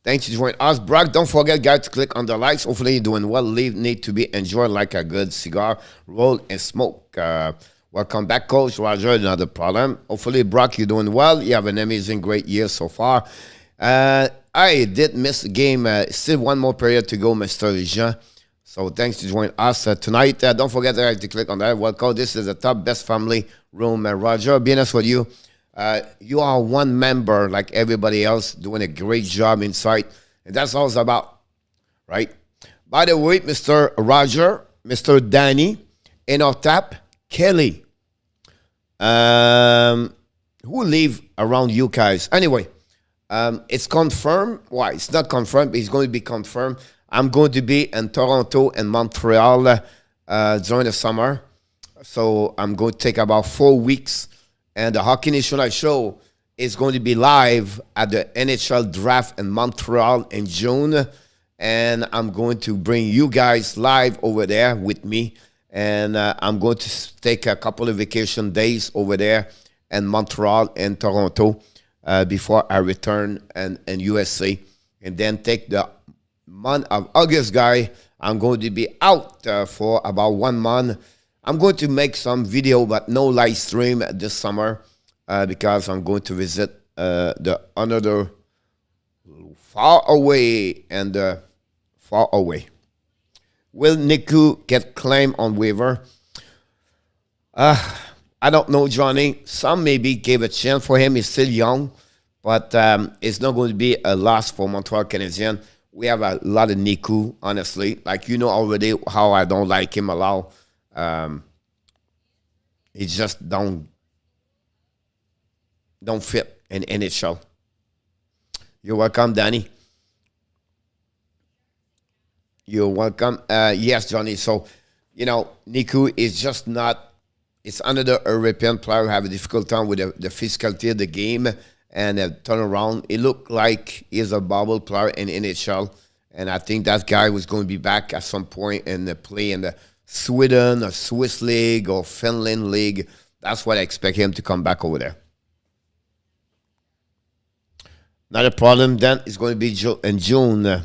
Speaker 2: Thanks for joining us. Brock, don't forget, guys, to click on the likes. Hopefully you're doing well. Leave need to be enjoyed like a good cigar, roll, and smoke. Welcome back, Coach Roger. Another problem. Hopefully, Brock, you're doing well. You have an amazing, great year so far. I did miss a game. Still one more period to go, Mr. Jean. So thanks for joining us tonight. Don't forget to click on that. Welcome. This is the top best family room. Roger, be honest with you. You are one member like everybody else, doing a great job inside. And that's all it's about, right? By the way, Mr. Roger, Mr. Danny, in our tap, Kelly. Who live around you guys? Anyway, it's confirmed. Why? It's not confirmed, but it's going to be confirmed. I'm going to be in Toronto and Montreal during the summer. So I'm going to take about 4 weeks. And the Hockey Nation Live show is going to be live at the NHL draft in Montreal in June. And I'm going to bring you guys live over there with me. And I'm going to take a couple of vacation days over there in Montreal and Toronto before I return in USA. And then take the month of August, guy. I'm going to be out for about 1 month. I'm going to make some video, but no live stream this summer because I'm going to visit the another far away and far away. Will Niku get claim on waiver? I don't know, Johnny. Some maybe gave a chance for him. He's still young, but it's not going to be a loss for Montreal Canadiens. We have a lot of Niku, honestly. Like, you know already how I don't like him a lot. He just don't fit in NHL. You're welcome, Danny. You're welcome. Yes, Johnny. So, you know, Niku is just not. It's another European player who have a difficult time with the physicality of the game and turn around. It looked like he's a bubble player in NHL, and I think that guy was going to be back at some point and play in the Sweden or Swiss League or Finland League. That's what I expect him to come back over there. Not a problem. Then it's going to be in June.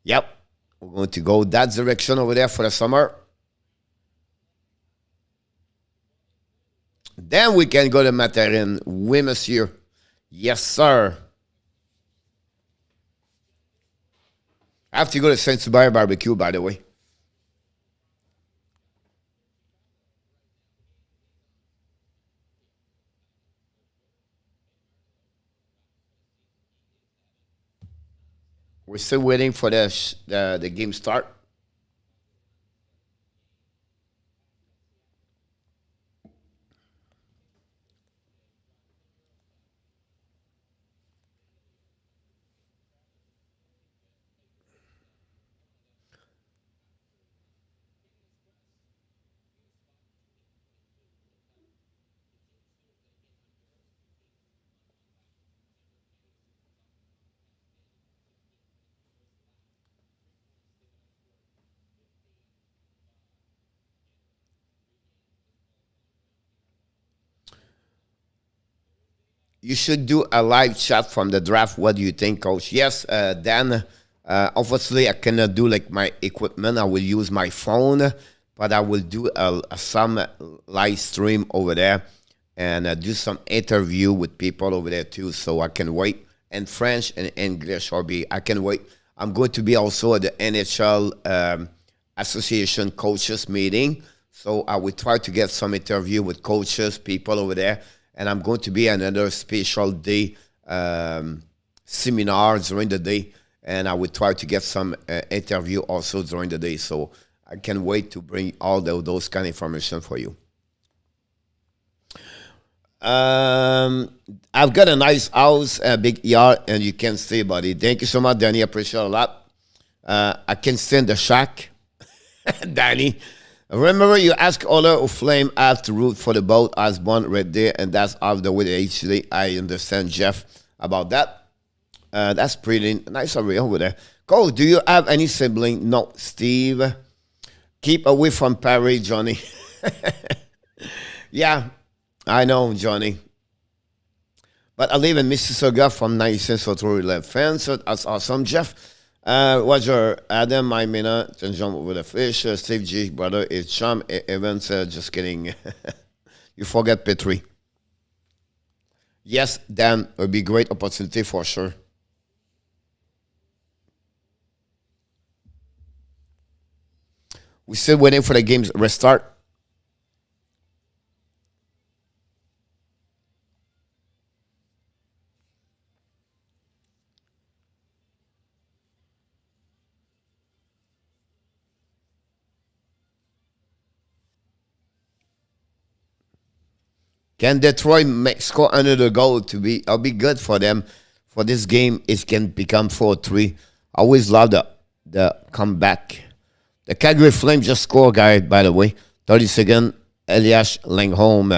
Speaker 2: Yep. We're going to go that direction over there for the summer. Then we can go to Materin. Oui, monsieur. Yes, sir. I have to go to Saint Hubert Barbecue, by the way. We're still waiting for the game start. you should do a live chat from the draft. What do you think, Coach? Yes, Dan. Obviously, I cannot do like my equipment. I will use my phone, but I will do some live stream over there and do some interview with people over there too. So I can wait. And French and English, I can wait. I'm going to be also at the NHL Association coaches meeting. So I will try to get some interview with coaches, people over there. And I'm going to be another special day seminar during the day. And I will try to get some interview also during the day. So I can't wait to bring all those kind of information for you. I've got a nice house, a big yard, and you can stay, buddy. Thank you so much, Danny. I appreciate it a lot. I can stay in the shack, Danny. Remember, you ask Ola or Flame have to root for the boat as born right there, and that's out of the way. Actually, I understand, Jeff, about that. That's pretty nice over there. Cole, do you have any sibling? No, Steve. Keep away from Paris, Johnny. Yeah, I know, Johnny. But I live in Mississauga from 1911 fans, so that's awesome. Jeff, Roger, Adam, I mean, jump over the fish. Steve G, brother, is Chum Evans. Just kidding. You forget Petri. Yes, Dan, it would be a great opportunity for sure. We're still waiting for the game's restart. Can Detroit score another goal to be? It'll be good for them. For this game, it can become 4-3. I always love the comeback. The Calgary Flames just scored, guy, by the way. 30-second, Elias Langholm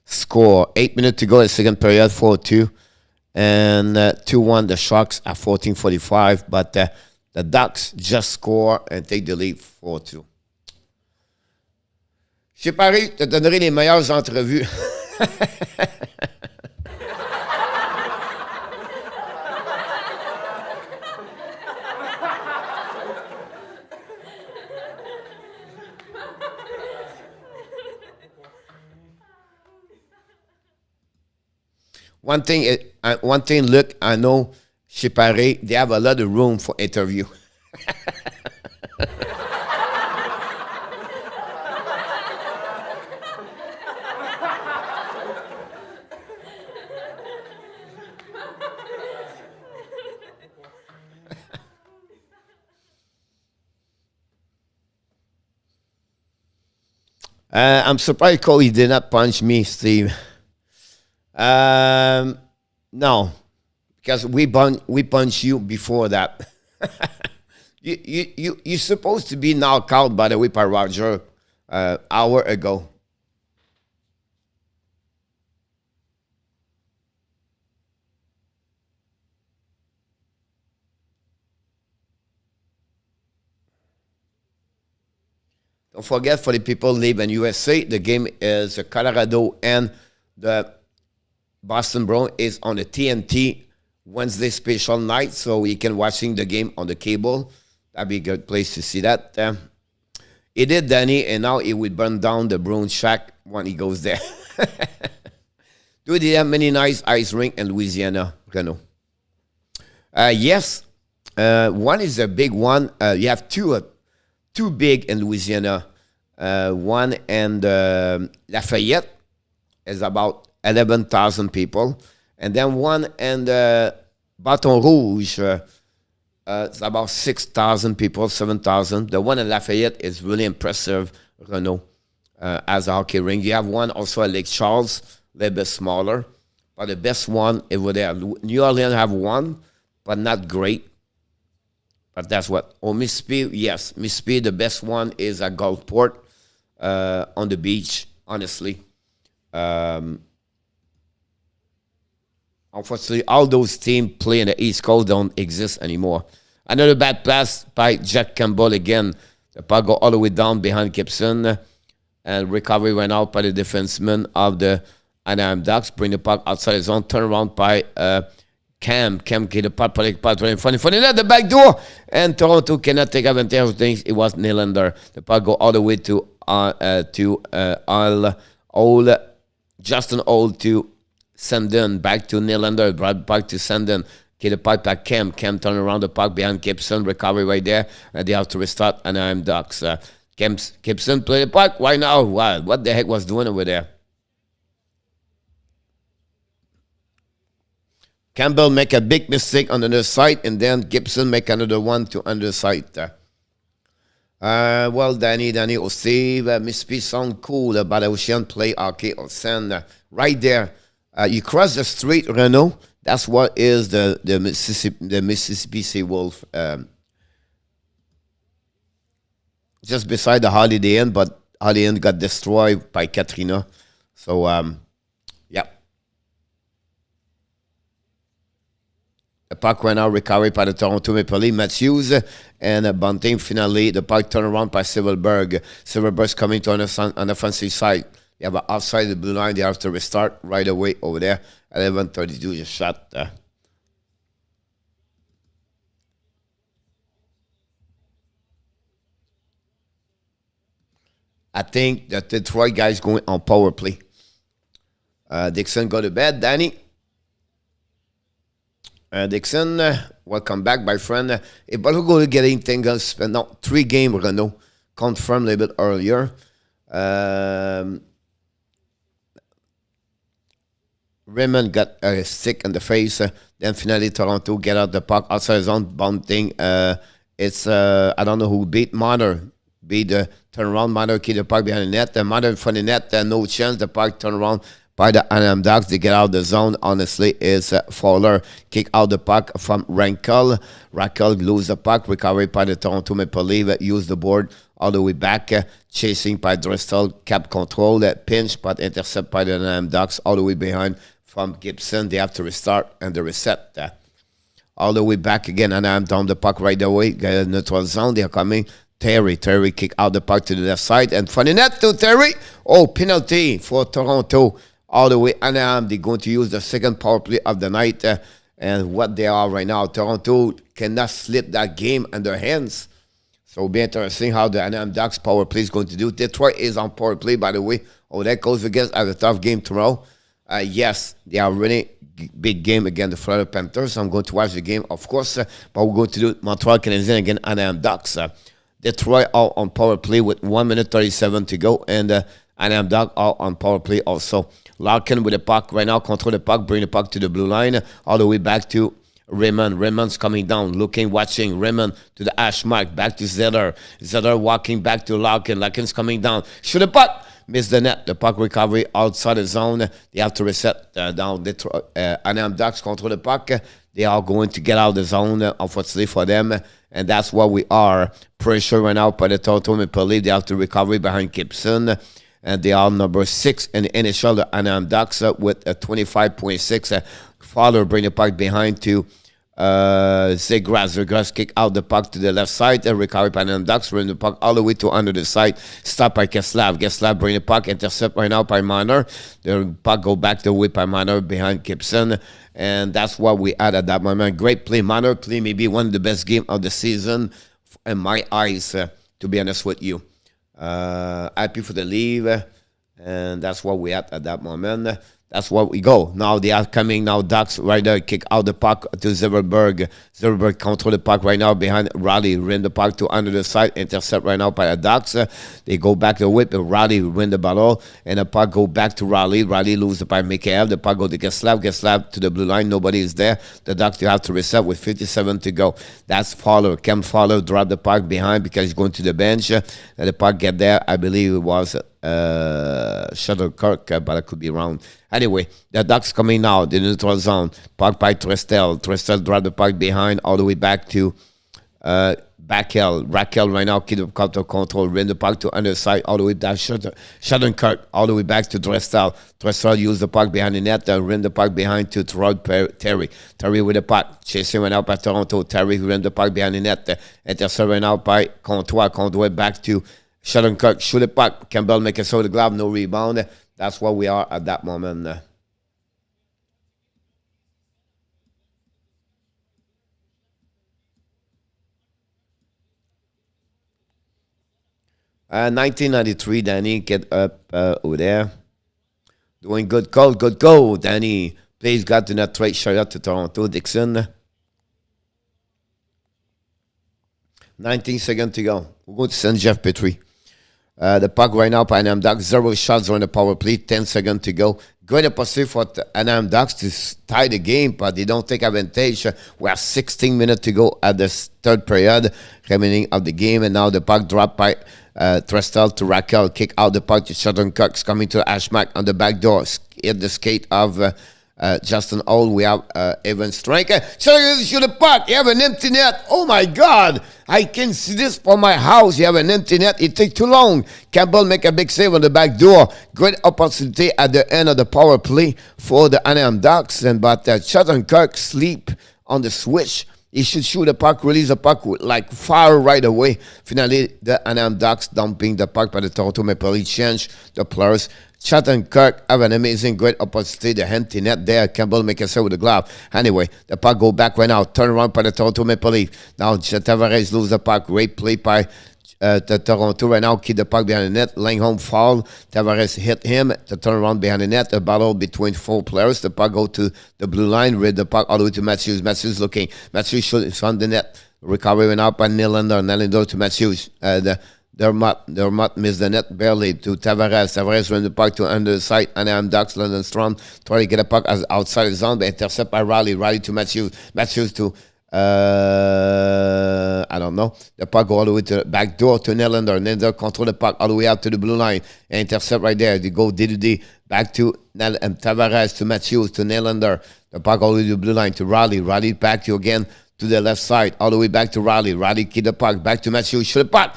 Speaker 2: score. 8 minutes to go in the second period, 4-2. And 2-1, the Sharks at 14:45. But the Ducks just score and take the lead 4-2. Chez Paris, je te donnerai les meilleures entrevues. One thing, look, I know chez Paris, they have a lot of room for interview. I'm surprised Cody did not punch me, Steve. No, because we punch you before that. You're supposed to be knocked out, by the way, by Roger hour ago. Don't forget, for the people live in USA, the game is Colorado and the Boston Bruins is on the TNT Wednesday special night, so you can watching the game on the cable. That'd be a good place to see that. He did, Danny, and now he would burn down the Bruins shack when he goes there. Do they have many nice ice rink in Louisiana, Renault? Yes. One is a big one. You have two big in Louisiana. One in Lafayette is about 11,000 people. And then one in Baton Rouge, it's about 6,000 people, 7,000. The one in Lafayette is really impressive, Renault, as a hockey rink. You have one also at Lake Charles, a little bit smaller. But the best one over there. New Orleans have one, but not great. But that's what. Oh, Mississippi, yes. Mississippi, the best one is at Gulfport on the beach, honestly. Unfortunately, all those teams playing the East Coast don't exist anymore. Another bad pass by Jack Campbell again. The puck go all the way down behind Gibson. And recovery went out by the defenseman of the Anaheim Ducks. Bring the puck outside the zone. Turn around by Cam get the puck, putting the puck right in front of the back door. And Toronto cannot take advantage of things. It was Nylander. The puck go all the way to Justin Old to Sandin. Back to Nylander. Back to Sandin. Get the puck back. Cam turn around the puck behind Gibson. Recovery right there. And they have to restart Anaheim Ducks. Gibson play the puck. Why now? Wow, what the heck was doing over there? Campbell make a big mistake on the other side, and then Gibson make another one to underside. Well, Danny aussi, Mississippi sound cool, but Ocean play hockey or sand right there. You cross the street, Renault. That's what is the Mississippi Sea Wolf. Just beside the Holiday Inn, but Holiday Inn got destroyed by Katrina. So, yeah. The puck right now recovered by the Toronto Maple Leafs. Matthews and Bunting finally. The puck turned around by Silverberg. Silverberg's coming to on the offensive side. They have an outside the blue line. They have to restart right away over there. 11:32 just shot. I think that the Detroit guys going on power play. Dixon go to bed. Danny. Dixon, welcome back, my friend. If we're going to get anything else, no, 3 games, Renault. Confirmed a little bit earlier. Raymond got a stick in the face. Then finally, Toronto get out the puck outside zone. Bunting. It's, I don't know who beat Marner. Beat the turnaround. Marner keep the puck behind the net. Marner in front of the net. No chance. The puck turn around by the Anaheim Ducks. They get out of the zone. Honestly, is Fowler kick out the puck from Rankel. Rankel lose the puck. Recovery by the Toronto Maple Leafs. Use the board all the way back. Chasing by Driscoll. Cap control. Pinch, but intercept by the Anaheim Ducks. All the way behind from Gibson. They have to restart and the reset. All the way back again. Anaheim down the puck right away. Get a neutral zone. They are coming. Terry kick out the puck to the left side. And from the net to Terry. Oh, penalty for Toronto. All the way Anaheim, they're going to use the second power play of the night. And what they are right now, Toronto cannot slip that game in their hands. So it'll be interesting how the Anaheim Ducks power play is going to do. Detroit is on power play, by the way. Oh, that goes against a tough game tomorrow. Yes, they are really big game against the Florida Panthers. I'm going to watch the game, of course. But we're going to do Montreal Canadiens against Anaheim Ducks. Detroit all on power play with 1 minute 37 to go. And Anaheim Ducks all on power play also. Larkin with the puck right now, control the puck, bring the puck to the blue line, all the way back to Raymond. Raymond's coming down, looking, watching. Raymond to the hash mark, back to Zeller. Zeller walking back to Larkin. Larkin's coming down. Shoot the puck. Miss the net. The puck recovery outside the zone. They have to reset down. Anaheim Ducks control the puck. They are going to get out of the zone, unfortunately for them. And that's what we are. Pressure right now by the Toronto Maple Leafs. They have to recover behind Gibson. And they are number 6 in the NHL, the Anaheim Ducks, with a 25.6. Fowler bring the puck behind to Zegras. Zegras kick out the puck to the left side. And recovery by Anaheim Ducks. Bring the puck all the way to under the side. Stop by Getzlaf. Getzlaf bring the puck. Intercept right now by Marner. The puck go back the way by Marner behind Gibson. And that's what we had at that moment. Great play. Marner play maybe one of the best games of the season in my eyes, to be honest with you. Happy for the leave, and that's what we had at that moment. That's what we go. Now they are coming now. Ducks right there, kick out the puck to Silverberg. Silverberg control the puck right now behind Raleigh. Rim the puck to under the side. Intercept right now by the Ducks. They go back to the whip. And Raleigh win the battle. And the puck go back to Raleigh. Raleigh lose the puck. Mikael. The puck go to Getzlaf. Getzlaf to the blue line. Nobody is there. The Ducks, you have to reset with 57 to go. That's Fowler. Cam Fowler drop the puck behind because he's going to the bench. And the puck get there. I believe it was Shuttlecock, but I could be wrong. Anyway, the Ducks coming now, the neutral zone. Puck by Tristel. Tristel drop the puck behind all the way back to Backel. Raquel right now, keep the puck to control. Rin the puck to underside all the way back. Shuttlecock all the way back to Tristel. Tristel use the puck behind the net and rin the puck behind to Terry. Terry with the puck. Chasing right now by Toronto. Terry rin the puck behind the net. Intercept right now by Comtois. Comtois back to Shuttlecock. Shoot the puck. Campbell make a shot the glove. No rebound. That's where we are at that moment. 1993, Danny, get up over there. Doing good goal, good goal. Danny plays got to net trade shout out to Toronto. Dixon. 19 seconds to go. We'll go to send Jeff Petrie. The puck right now by Anaheim Ducks. 0 shots on the power play. 10 seconds to go. Great opportunity for Anaheim Ducks to tie the game, but they don't take advantage. We have 16 minutes to go at the third period remaining of the game, and now the puck dropped by Trestel to Raquel. Kick out the puck to Sheldon Cox coming to Ashmack on the back door. Hit the skate of Justin Old. We have Evan Striker. Shoot the puck. You have an empty net. Oh my God. I can see this from my house. You have an empty net. It takes too long. Campbell make a big save on the back door. Great opportunity at the end of the power play for the Anaheim Ducks. But Sheldon Kirk sleep on the switch. He should shoot the puck, release the puck like fire right away. Finally, the Anaheim Ducks dumping the puck by the Toronto Maple Leafs change the players. Chatham Kirk have an amazing, great opportunity. The empty net there. Campbell make a save with the glove. Anyway, the puck go back right now. Turn around by the Toronto Maple Leafs. Now, Tavares lose the puck. Great play by the Toronto right now. Keep the puck behind the net. Langholm fall. Tavares hit him. The turnaround behind the net. A battle between 4 players. The puck go to the blue line. Read the puck all the way to Matthews. Matthews looking. Matthews shoots on the net. Recovery went up by Nylander. Nylander to Matthews. Dermott missed the net barely to Tavares. Tavares ran the puck to under the side. Anaheim Ducks, London Storm try to get a puck as outside the zone, but intercept by Riley. Riley to Matthews. Matthews to I don't know. The puck go all the way to the back door to Nylander. Nylander control the puck all the way out to the blue line. Intercept right there. They go D back to Tavares to Matthews to Nylander. The puck all the way to the blue line to Riley. Riley back to again to the left side. All the way back to Riley. Riley keep the puck back to Matthews. Shoot the puck.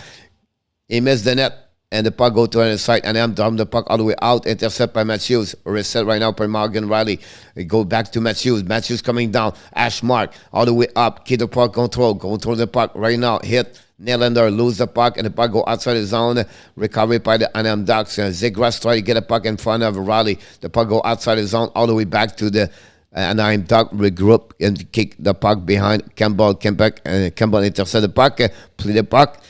Speaker 2: He missed the net, and the puck go to the other side, and I'm dump the puck all the way out. Intercept by Matthews. Reset right now by Morgan Riley. We go back to Matthews. Matthews coming down. Ashmark all the way up. Keep the puck control. Control the puck right now. Hit. Nylander lose the puck, and the puck go outside the zone. Recovery by the Anaheim Ducks. Zegras try to get a puck in front of Riley. The puck go outside the zone all the way back to the Anaheim Duck regroup and kick the puck behind Campbell. Campbell intercept the puck. Play the puck.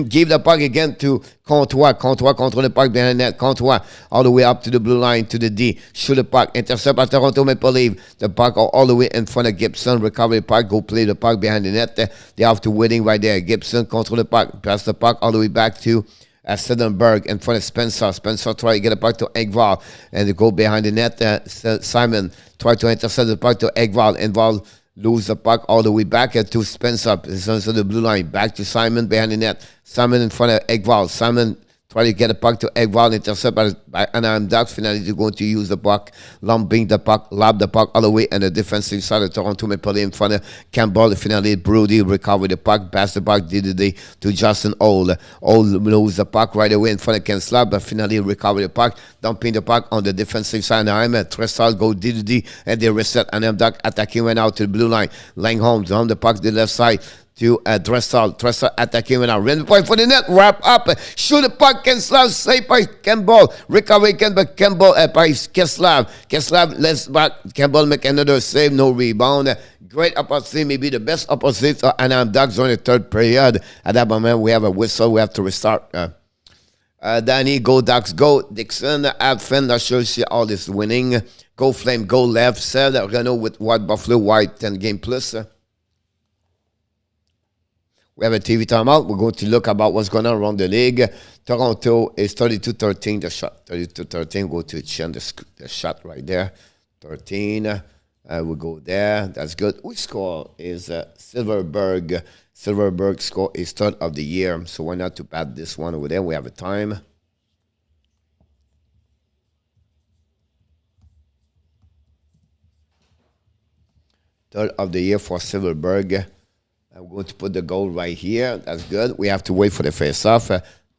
Speaker 2: Give the puck again to Comtois. Comtois control the puck behind the net. Comtois all the way up to the blue line to the D. Shoot the puck. Intercept by Toronto Maple Leafs. The puck all the way in front of Gibson. Recovery puck. Go play the puck behind the net. They have to waiting right there. Gibson control the puck. Pass the puck all the way back to Sederberg in front of Spencer. Spencer try to get a puck to Engvall. And they go behind the net. Simon try to intercept the puck to Engvall. Engvall lose the puck all the way back to Spencer. Spencer the blue line. Back to Simon behind the net. Simon in front of Engvall. Simon try to get a puck to Engvall. Intercept by Anaheim Ducks. Finally, they're going to use the puck. Lumping the puck. Lob the puck all the way on the defensive side of Toronto Maple Leafs in front of Campbell. Finally, Brody recover the puck. Pass the puck to Justin Old. Old lose the puck right away in front of Ken Slab. But finally, recover the puck. Dumping the puck on the defensive side of Anaheim. Trestal go D, and they reset. Anaheim Duck attacking right now to the blue line. Langholm down the puck to the left side to Dressel. Dressel attacking right now. Run the point for the net. Wrap up. Shoot the puck. Kenslav saved by Campbell. Recovery by Campbell by Keslav. Keslav lets back. Campbell make another save. No rebound. Great opportunity. Maybe the best opportunity for Anaheim Ducks on the third period. At that moment, we have a whistle. We have to restart. Danny, go Ducks, go. Dixon, Adfin, not sure see all this winning. Go Flame, go left. Said Renault with white Buffalo, white 10 game plus. We have a TV timeout. We're going to look about what's going on around the league. Toronto is 32-13, the shot. 32-13, go to Chen, the shot right there. 13, we go there. That's good. Which score is Silverberg? Silverberg score is third of the year, so why not to pat this one over there? We have a time. Third of the year for Silverberg. I'm going to put the goal right here. That's good. We have to wait for the face-off.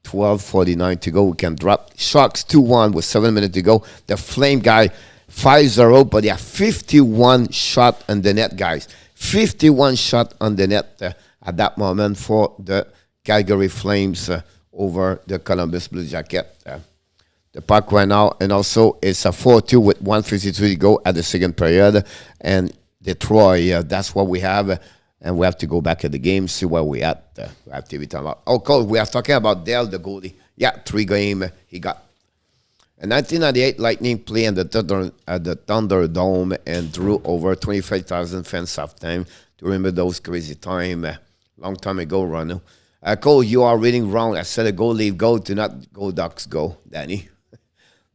Speaker 2: 12:49 to go. We can drop. Sharks 2-1 with 7 minutes to go. The Flame guy 5-0, but they have 51 shot on the net, guys. 51 shot on the net at that moment for the Calgary Flames over the Columbus Blue Jacket. The puck went out, and also it's a 4-2 with 1:53 to go at the second period. And Detroit, that's what we have. And we have to go back at the game, see where we at. We have to be talking about. Oh, Cole, we are talking about Dale, the goalie. Yeah, 3 game he got. In 1998, Lightning played in the Thunderdome and drew over 25,000 fans halftime. To remember those crazy time, long time ago, Ronald. Cole, you are reading wrong. I said a go, leave, go. Do not go, Ducks, go, Danny.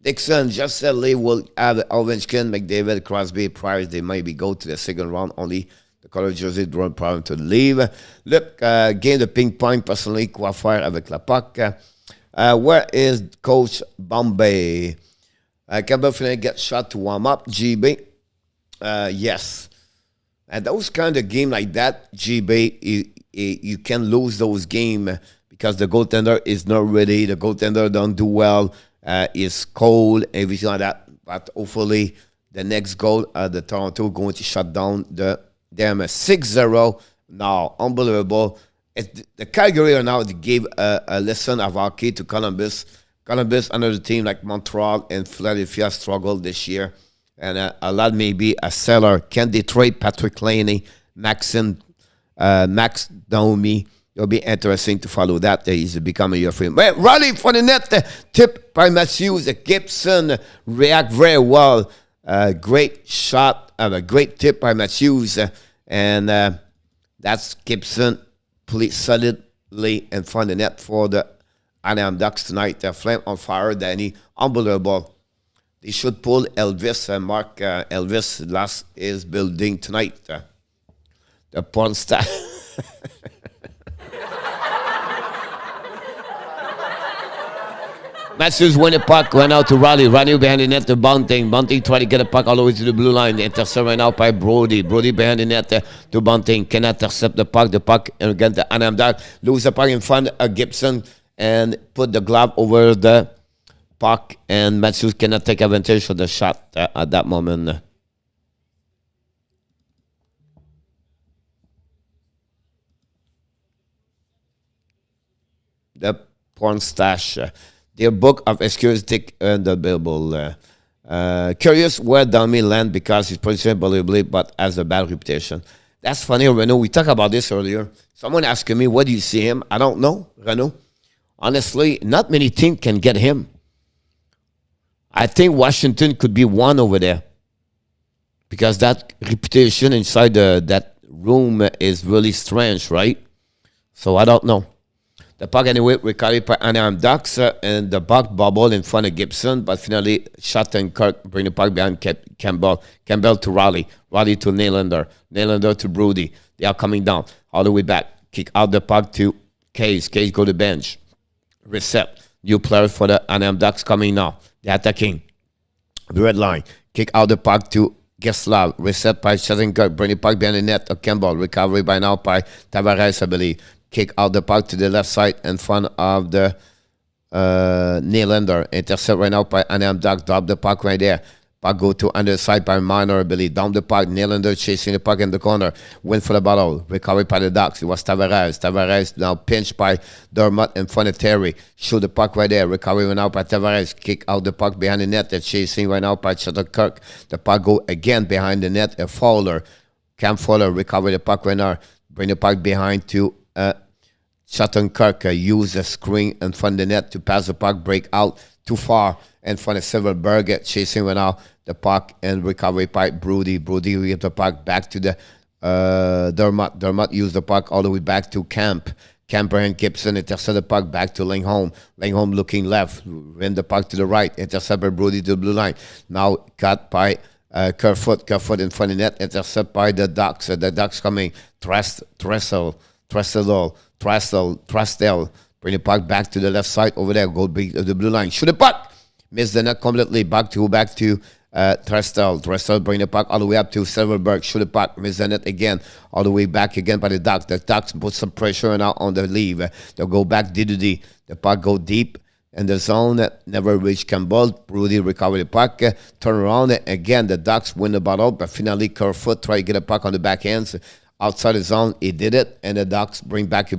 Speaker 2: Dixon just said Lee will have Ovechkin, McDavid, Crosby, Price. They maybe go to the second round. Only the color jersey draw problem to leave. Look, game de ping-pong, personnellement, quoi faire avec la puck. Where is Coach Bombay? Campbell finally gets shot to warm up. GB, yes. And those kind of game like that, GB, you can lose those game because the goaltender is not ready. The goaltender don't do well. Is cold, everything like that. But hopefully, the next goal, the Toronto going to shut down them 6-0. Now, unbelievable. The Calgary are now gave a lesson of hockey to Columbus. Columbus, another team like Montreal and Philadelphia, struggled this year. And a lot maybe a seller. Can Detroit, Patrick Laney, Max Domi. It'll be interesting to follow that. He's becoming your friend. Well, Raleigh for the net. Tip by Matthews. Gibson react very well. Great shot. A great tip by Matthews. And that's Gibson solidly in front of the net for the Anaheim Ducks tonight. They're flame on fire, Danny. Unbelievable. They should pull Elvis and Mark. Elvis last is building tonight. The porn star. Matthews win the puck, went out to Raleigh. Raleigh behind the net to Bunting. Bunting tried to get the puck all the way to the blue line. The intercept right now by Brody. Brody behind the net to Bunting. Cannot intercept the puck. The puck against the Anaheim Ducks. Lose the puck in front of Gibson and put the glove over the puck. And Matthews cannot take advantage of the shot at that moment. The porn stash. Their book of excuses take the Bible. Curious where Domi land because he's positioned believably but has a bad reputation. That's funny, Renaud. We talked about this earlier. Someone asking me, where do you see him? I don't know, Renaud. Honestly, not many teams can get him. I think Washington could be one over there because that reputation inside that room is really strange, right? So I don't know. The puck anyway recovered by Anaheim Ducks and the puck bubble in front of Gibson, but finally Shattenkirk bring the puck behind Campbell. Campbell to Raleigh. Raleigh to Nylander. Nylander to Brody. They are coming down all the way back. Kick out the puck to Case. Case go to bench. Reset. New player for the Anaheim Ducks coming now. They're attacking. The red line. Kick out the puck to Geslav. Reset by Shattenkirk. Bring the puck behind the net of Campbell. Recovery by now by Tavares, I believe. Kick out the puck to the left side in front of the Nylander. Intercept right now by Anaheim Ducks. Drop the puck right there. Puck go to underside by Marner, I believe. Down the puck. Nylander chasing the puck in the corner. Win for the battle. Recovery by the Ducks. It was Tavares. Tavares now pinched by Dermott in front of Terry. Shoot the puck right there. Recovery right now by Tavares. Kick out the puck behind the net. They're chasing right now by Shattenkirk. The puck go again behind the net. A Fowler. Cam Fowler recover the puck right now. Bring the puck behind to Shattenkirk. Use a screen in front of the net to pass the puck. Break out too far in front of Silverberg. Chasing right now the puck and recovery by Brody. Brody will get the puck back to the Dermott. Dermott used the puck all the way back to Camp. Camper and Gibson intercept the puck back to Lingholm. Lingholm looking left. Win the puck to the right. Intercept by Brody to the blue line. Now cut by Kerfoot. Kerfoot in front of the net. Intercept by the Ducks. The Ducks coming. Trestle. Bring the puck back to the left side over there. Go big the blue line. Shoot the puck. Miss the net completely. Back to Trestle. Trestle bring the puck all the way up to Silverberg. Shoot the puck. Miss the net again. All the way back again by the Ducks. The Ducks put some pressure now on the leave. They'll go back D. The puck go deep in the zone. Never reach Campbell. Brody recover the puck. Turn around. Again, the Ducks win the battle. But finally, Kerfoot try to get a puck on the backhands. outside the zone. He did it, and the Ducks bring back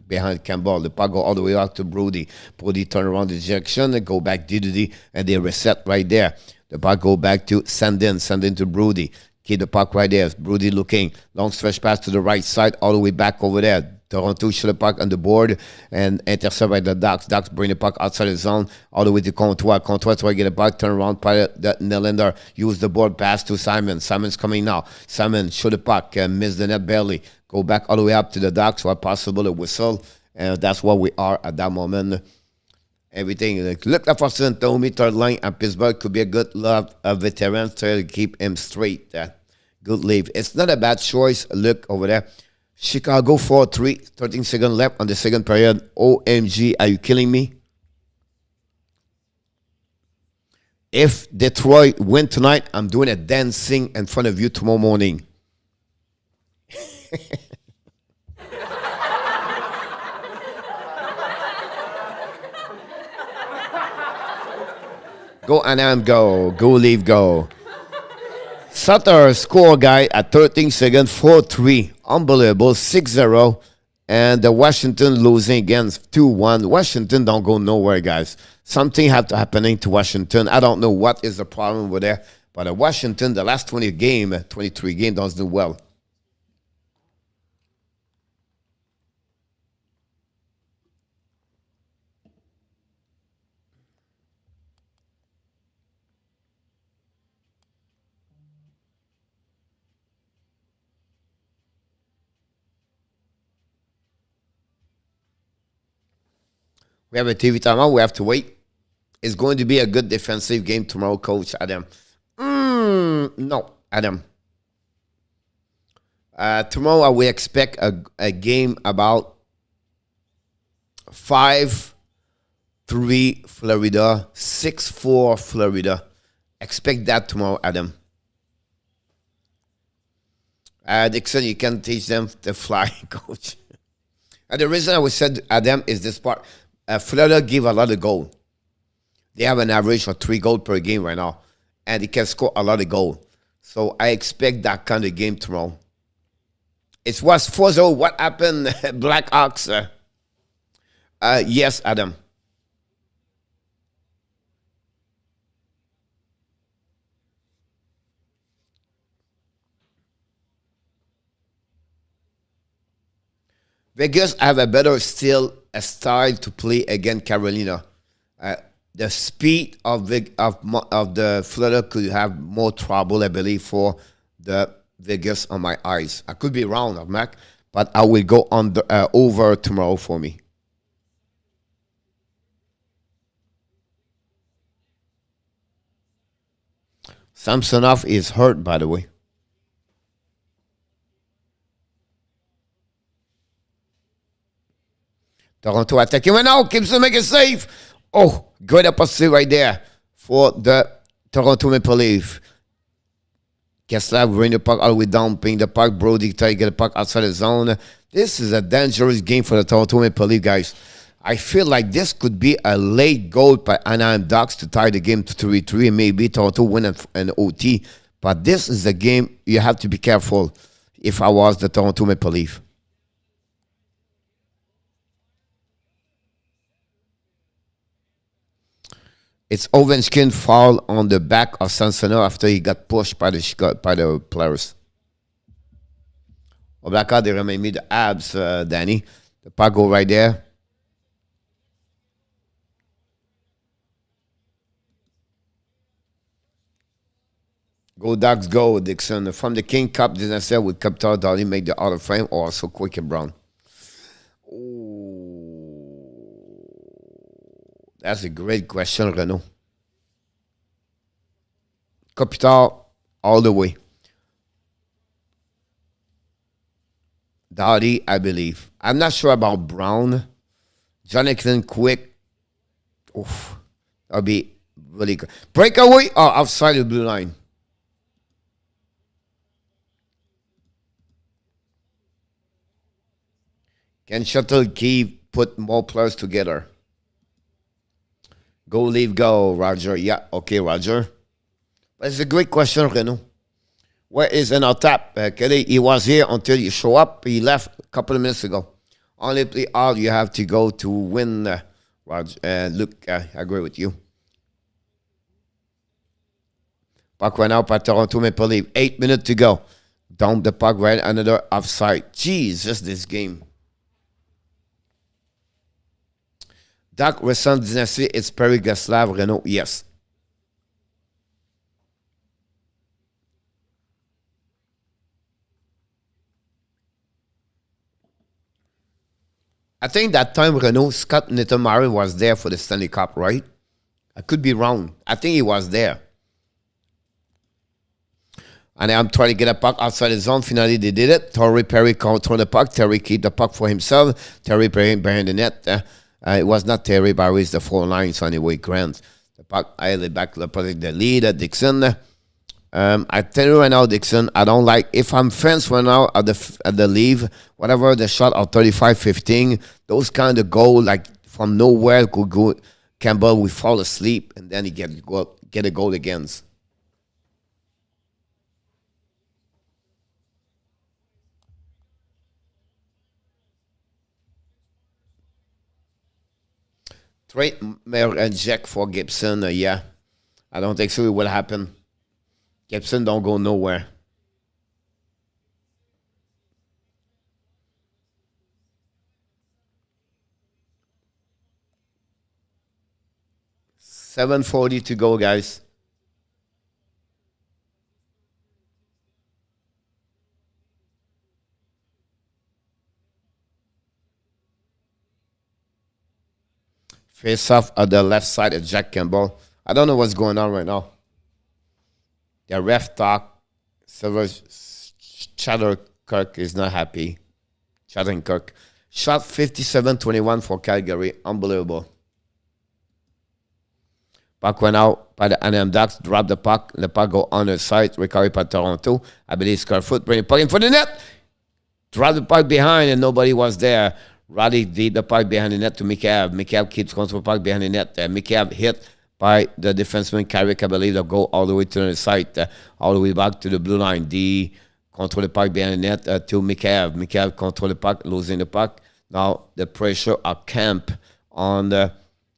Speaker 2: behind Campbell. The puck go all the way out to Brody. Brody turn around the ejection and go back DDD, and they reset right there. The puck go back to Sandin to Brody. Keep the puck right there. Brody looking. Long stretch pass to the right side, all the way back over there. Toronto shoot the puck on the board and intercept by the Ducks. Ducks bring the puck outside the zone all the way to Comtois. Comtois try to get the puck, turn around, the Nylander use the board pass to Simon. Simon's coming now. Simon shoot the puck, miss the net barely. Go back all the way up to the Ducks, where possible a whistle. And that's what we are at that moment. Everything. Look at for Tommy, third line, and Pittsburgh could be a good love of veterans to keep him straight. Good leave. It's not a bad choice. Look over there. Chicago 4-3, 13 seconds left on the second period. OMG, are you killing me? If Detroit win tonight, I'm doing a dancing in front of you tomorrow morning. Go Anaheim, go. Go leave, go. Sutter score guy at 13 seconds, 4-3. Unbelievable, 6-0. And the Washington losing against 2-1. Washington don't go nowhere, guys. Something had to happening to Washington. I don't know what is the problem over there. But Washington, the last 23 game, doesn't do well. We have a TV timeout. We have to wait. It's going to be a good defensive game tomorrow, Coach Adam. No, Adam. Tomorrow we expect a game about 5-3 Florida, 6-4 Florida. Expect that tomorrow, Adam. Dixon, you can teach them to fly, Coach. And the reason I said Adam is this part. Florida give a lot of goal. They have an average of 3 goals per game right now. And they can score a lot of goal. So I expect that kind of game tomorrow. It was 4-0. What happened, Blackhawks? Yes, Adam. Vegas have a better style to play against Carolina. The speed of the Florida could have more trouble, I believe, for the Vegas on my eyes. I could be wrong, Mac, but I will go on over tomorrow for me. Samsonov is hurt, by the way. Toronto attacking right now. Gibson make a save. Oh, great opportunity right there for the Toronto Maple Leafs. Kessler bring the puck all the way down, ping the puck. Brody try to get the puck outside the zone. This is a dangerous game for the Toronto Maple Leafs, guys. I feel like this could be a late goal by Anaheim Ducks to tie the game to 3-3 and maybe Toronto win an OT. But this is a game you have to be careful if I was the Toronto Maple Leafs. It's Ovechkin foul on the back of Sansonov after he got pushed by the players. Oblaka, they remind me the abs, Danny. The puck go right there. Go Ducks, go, Dixon. From the King Cup, didn't say with Captain Dolly make the outer frame or also Quick and Brown. That's a great question, Renaud. Kopitar all the way. Doughty, I believe. I'm not sure about Brown. Jonathan Quick. Oof. That'll be really good. Breakaway or outside the blue line? Can Shuttle Key put more players together? Go, leave, go, Roger. Yeah, okay, Roger. But it's a great question, Renaud. Where is an tap? Kelly, he was here until you show up. He left a couple of minutes ago. Only play all you have to go to win. Roger, Luke, I agree with you. Puck went out by Toronto Maple Leaf. 8 minutes to go. Dump the puck right, another offside. Jesus, this game. Duck Resson Dynasty, it's Perry Gaslav Renault. Yes. I think that time Renault, Scott Niedermayer was there for the Stanley Cup, right? I could be wrong. I think he was there. And I'm trying to get a puck outside the zone. Finally, they did it. Torrey Perry controlled the puck. Terry keep the puck for himself. Terry Perry behind the net. It was not Terry, but it's the 4 lines anyway. Grant. The puck, I had it back to the lead at Dixon. I tell you right now, Dixon, I don't like, if I'm friends right now at the leave, whatever the shot of 35-15, those kind of goal, like from nowhere, could go, Campbell will fall asleep, and then he get a goal against. Trade Mayor and Jack for Gibson, yeah. I don't think so it will happen. Gibson don't go nowhere. $7:40 to go, guys. Face off at the left side of Jack Campbell. I don't know what's going on right now. The ref talk. Chatterkirk is not happy. Chatterkirk. Shot 57-21 for Calgary. Unbelievable. Puck went out by the Anaheim Ducks. Drop the puck. The puck go on the side. Recovery by Toronto. I believe Scarfoot bring the puck in for the net. Drop the puck behind and nobody was there. Roddy did the puck behind the net to Mikheyev. Mikheyev keeps control puck behind the net. Mikheyev hit by the defenseman Carrick, I believe, that go all the way to the side, all the way back to the blue line. D control the puck behind the net to Mikheyev. Mikheyev control the puck, losing the puck. Now the pressure are camp on the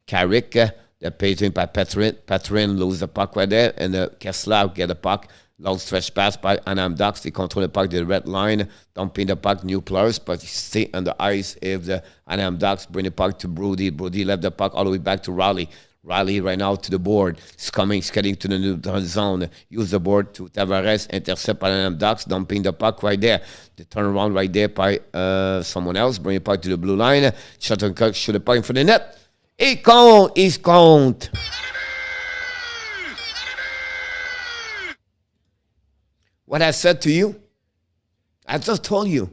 Speaker 2: Carrick. They're paid by Petrin. Petrin lose the puck right there, and Kesslav get the puck. Long stretch pass by Anaheim Ducks. They control the puck to the red line, dumping the puck, new players, but stay on the ice if the Anaheim Ducks bring the puck to Brody. Brody left the puck all the way back to Raleigh. Raleigh right now to the board. He's getting to the neutral zone. Use the board to Tavares, intercept by Anaheim Ducks, dumping the puck right there. The turnaround right there by someone else, bring the puck to the blue line. Shuttlecock shoot the puck in for the net. He's count. What I said to you, I just told you.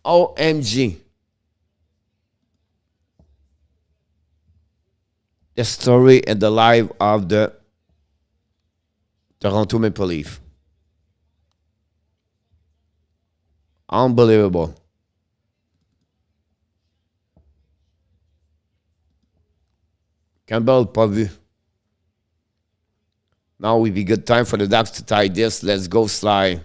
Speaker 2: OMG. The story and the life of the Toronto Maple Leaf. Unbelievable. Campbell, pas vu. Now would be good time for the Ducks to tie this. Let's go, Sly.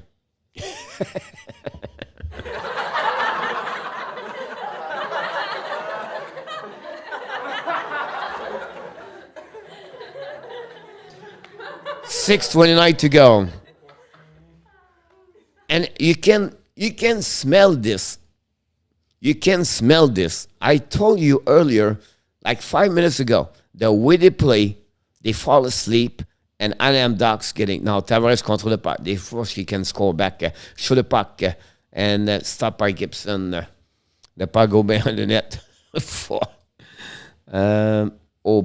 Speaker 2: $6:29 to go. And you can smell this. You can smell this. I told you earlier, like 5 minutes ago, the way they play, they fall asleep. And Anaheim Ducks getting now Tavares control the puck. They force he can score back, shoot the puck, and stop by Gibson. The puck go behind the net for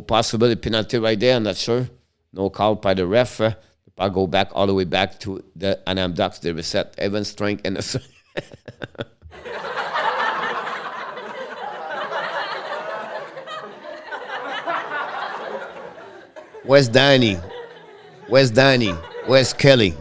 Speaker 2: possibility penalty right there. I'm not sure. No call by the ref. The puck go back all the way back to the Anaheim Ducks. They reset Evan Strink and the. Where's Danny? Where's Danny? Where's Kelly?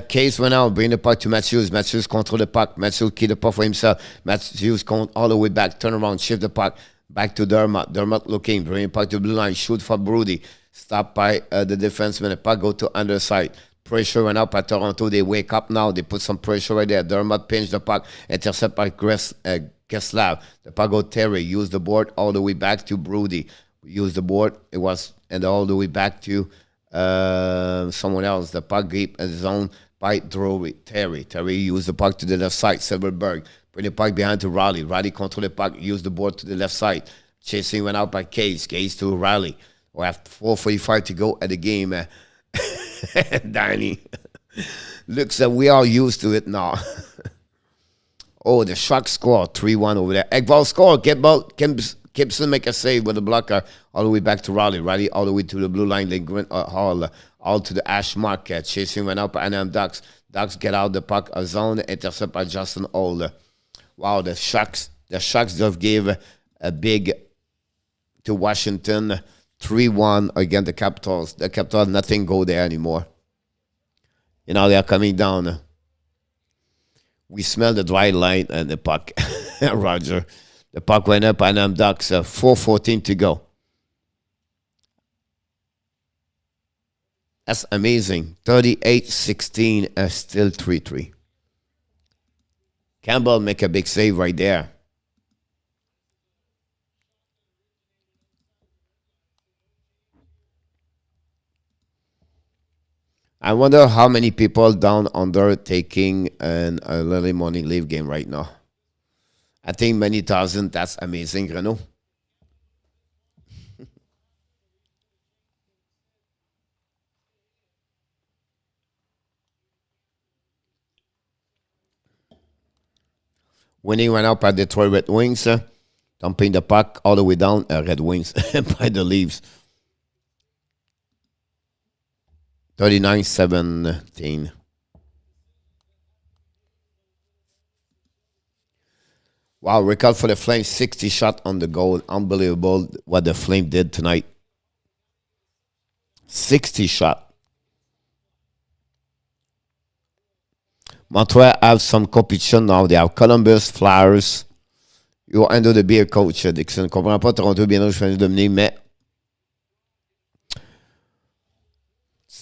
Speaker 2: Case went out, bring the puck to Matthews. Matthews control the puck. Matthews keep the puck for himself. Matthews all the way back, turn around, shift the puck. Back to Dermott. Dermott looking, bring it back to the blue line, shoot for Brody. Stopped by the defenseman. The puck go to underside. Pressure went up at Toronto. They wake up now. They put some pressure right there. Dermott pinched the puck. Intercept by Geslav. The puck go Terry. Use the board all the way back to Brody. Use the board. It was and all the way back to someone else. The puck deep in the zone by Drury. Terry. Terry used the puck to the left side. Silverberg. Bring the puck behind to Raleigh. Raleigh control the puck. Use the board to the left side. Chasing went out by Case. Case to Raleigh. We have 4:45 to go at the game. Danny. Looks like we are used to it now. Oh, the Sharks score 3-1 over there. Ekval score. Gibson make a save with the blocker all the way back to Raleigh. Raleigh all the way to the blue line. Lindgren Hall all to the ash mark. Chasing went up by Anaheim Ducks. Ducks get out the puck. A zone intercept by Justin Old. Wow, the Sharks just gave a big to Washington. 3-1 against the Capitals. The Capitals, nothing go there anymore. You know, they are coming down. We smell the dry line and the puck. Roger. The puck went up and Ducks. 4:14 to go. That's amazing. 38-16 and still 3-3. Campbell make a big save right there. I wonder how many people down under taking an early morning leave game right now. I think many thousand. That's amazing, Renaud. Winning went up at Detroit Red Wings, dumping the puck all the way down Red Wings by the Leafs. 39-17. Wow, record for the Flames, 60 shot on the goal. Unbelievable what the Flame did tonight. 60 shot. Montreal have some competition now. They have Columbus, Flyers. You're under the beer coach, Dixon. Je ne comprends pas Toronto, bien sûr, je vais dominer, mais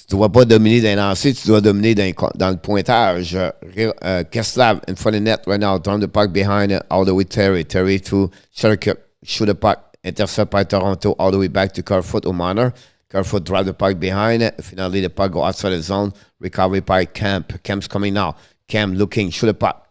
Speaker 2: tu ne dois pas dominer dans les lancers, tu dois dominer dans le pointage. Keslav in front of the net right now. Down the puck behind it, all the way Terry. Terry to Sherkirk. Shoot the puck. Intercept by Toronto all the way back to Kerfoot or Marner. Kerfoot drive the puck behind it. Finally, the puck go outside the zone. Recovery by Kemp. Kemp's coming now. Kemp looking. Shoot the puck.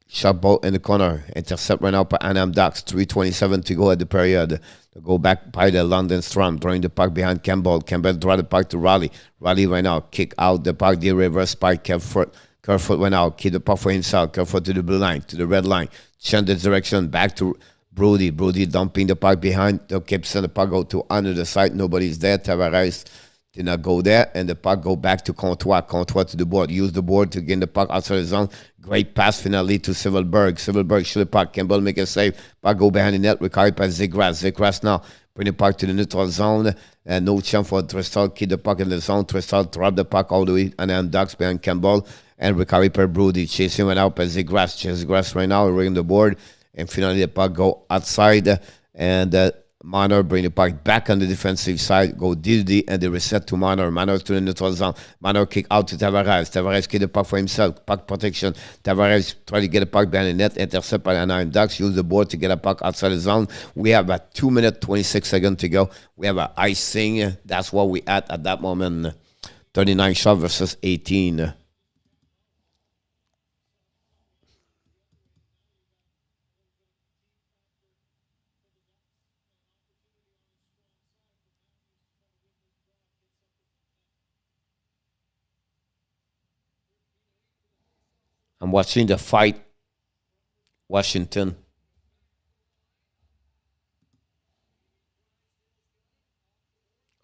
Speaker 2: Shot ball in the corner. Intercept right now by Anaheim Ducks. 3:27 to go at the period. They go back by the London Storm. Throwing the puck behind Campbell. Campbell drive the puck to Raleigh. Raleigh right now. Kick out the puck. The reverse by Kerfoot. Kerfoot went out. Keep the puck for himself. Kerfoot to the blue line. To the red line. Change the direction. Back to Brody. Brody dumping the puck behind. The Gibson. The puck go to under the side. Nobody's there. Tavares did not go there. And the puck go back to Comtois. Comtois to the board. Use the board to gain the puck outside the zone. Great pass finally to Silverberg. Silverberg shoot the puck. Campbell make a save. Puck go behind the net. Recovered by Zegras. Zegras now bring the puck to the neutral zone. And no chance for Tristal. Keep the puck in the zone. Tristal drop the puck all the way. And then Ducks behind Campbell. And recovery by Brody. Chasing went out by Zegras. Zegras right now ring the board. And finally the puck go outside. And Marner bring the puck back on the defensive side. Go DD and they reset to Marner. Marner to the neutral zone. Marner kick out to Tavares. Tavares get the puck for himself. Puck protection. Tavares try to get the puck behind the net. Intercept by Anaheim Ducks. Use the board to get a puck outside the zone. We have a 2 minute 26 seconds to go. We have an icing. That's what we at that moment. 39 shot versus 18. I'm watching the fight, Washington.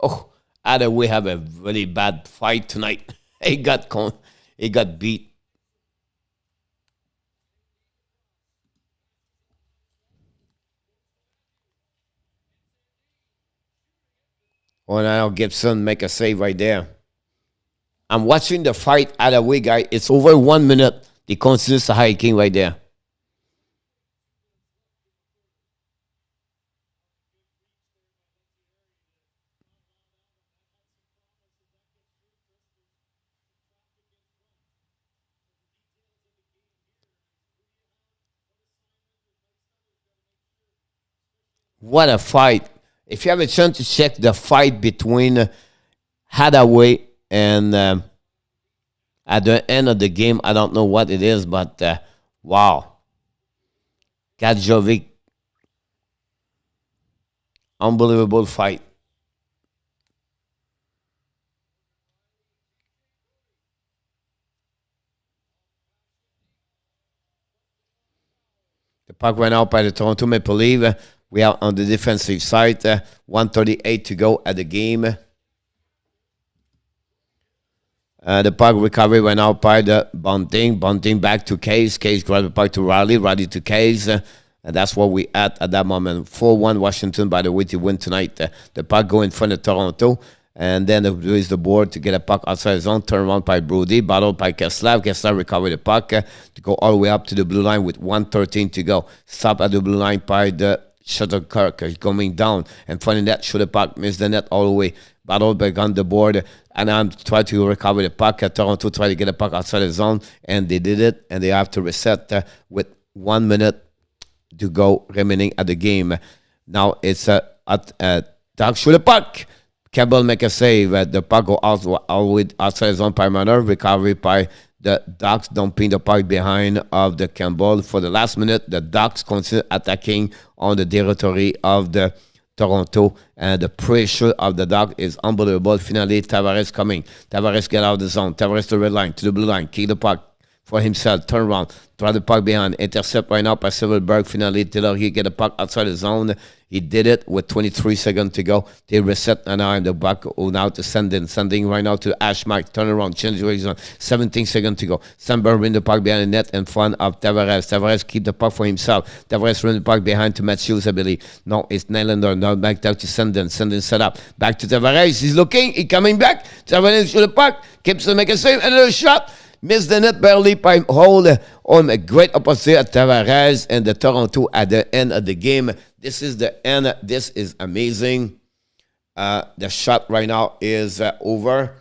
Speaker 2: Oh, either we have a really bad fight tonight. He got beat. Oh, now Gibson make a save right there. I'm watching the fight either way, guy. It's over 1 minute. They continue hiking right there. What a fight. If you have a chance to check the fight between Hadaway and at the end of the game, I don't know what it is, but wow. Kadjovic, unbelievable fight. The puck went out by the Toronto Maple Leafs. We are on the defensive side. 1:38 to go at the game. The puck recovery went out by the Bunting. Bunting back to Case. Case grabbed the puck to Riley. Riley to Case. And that's what we at that moment. 4-1 Washington, by the way, to win tonight. The puck go in front of Toronto. And then there is the board to get a puck outside the zone. Turn around by Brody. Battled by Kesslav. Kesslav recovered the puck to go all the way up to the blue line with 1:13 to go. Stop at the blue line by the Shuttlecock coming down and finding that shoot the puck, missed the net all the way. Battled back on the board, and I'm trying to recover the puck. Toronto tried to get the puck outside the zone, and they did it, and they have to reset with 1 minute to go remaining at the game. Now it's Duck shoot the puck. Campbell make a save. The puck go out all the way outside the zone by Marner. Recovery by the Ducks dumping the puck behind of the Campbell. For the last minute, the Ducks continue attacking on the territory of the Toronto, and the pressure of the Ducks is unbelievable. Finally, Tavares coming. Tavares get out of the zone. Tavares to the red line, to the blue line, kick the puck for himself, turn around, try the puck behind, intercept right now by Silverberg. Finally, Taylor, he get the puck outside the zone. He did it with 23 seconds to go. They reset Anaheim. The puck now to sending right now to Ashmark. Turn around, change direction. 17 seconds to go. Sandberg win the puck behind the net in front of Tavares. Tavares keep the puck for himself. Tavares win the puck behind to Matthews, I believe. No, it's Nylander. Now back down to Sandin. Sandin set up. Back to Tavares. He's looking. He's coming back. Tavares shoot the puck. Gibson make a save. Another shot. Missed the net barely by hold on a great opposite at Tavares and the Toronto at the end of the game. This is the end. This is amazing. The shot right now is over,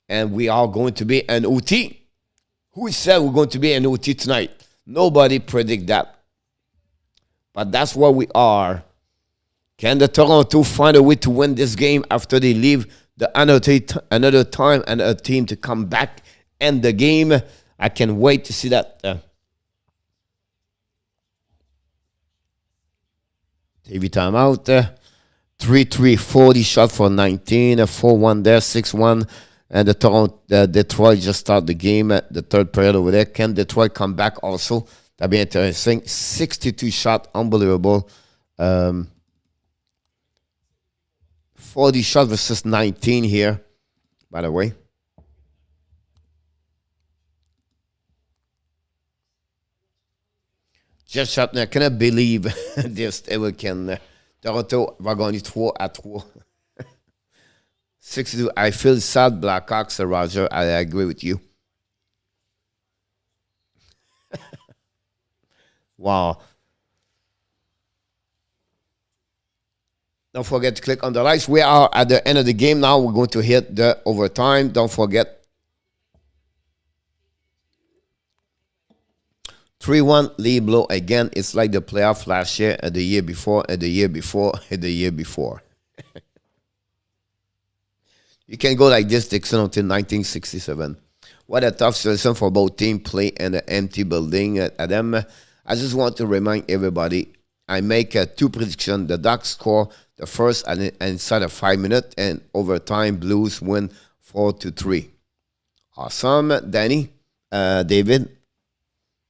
Speaker 2: and we are going to be an OT. Who said we're going to be an OT tonight? Nobody predict that. But that's where we are. Can the Toronto find a way to win this game after they leave the another time and a team to come back and the game? I can wait to see that. TV timeout. 3-3, 40 shot for 19. 4-1 there, 6-1. And the Detroit just start the game at the third period over there. Can Detroit come back also? That'd be interesting. 62 shot, unbelievable. 40 shot versus 19 here, by the way. Jeff Shatner, I cannot believe this ever can. Toronto va gagner 3-3. 62. I feel sad, Blackhawks, Roger. I agree with you. Wow. Don't forget to click on the likes. We are at the end of the game now. We're going to hit the overtime. Don't forget. 3-1 lead blow again. It's like the playoff last year, and the year before, and the year before, and the year before. You can go like this, Dixon, until 1967. What a tough season for both teams play in an empty building. Adam, I just want to remind everybody, I make two predictions. The Ducks score the first and inside of 5 minutes, and overtime, Blues win 4-3. Awesome, Danny, David.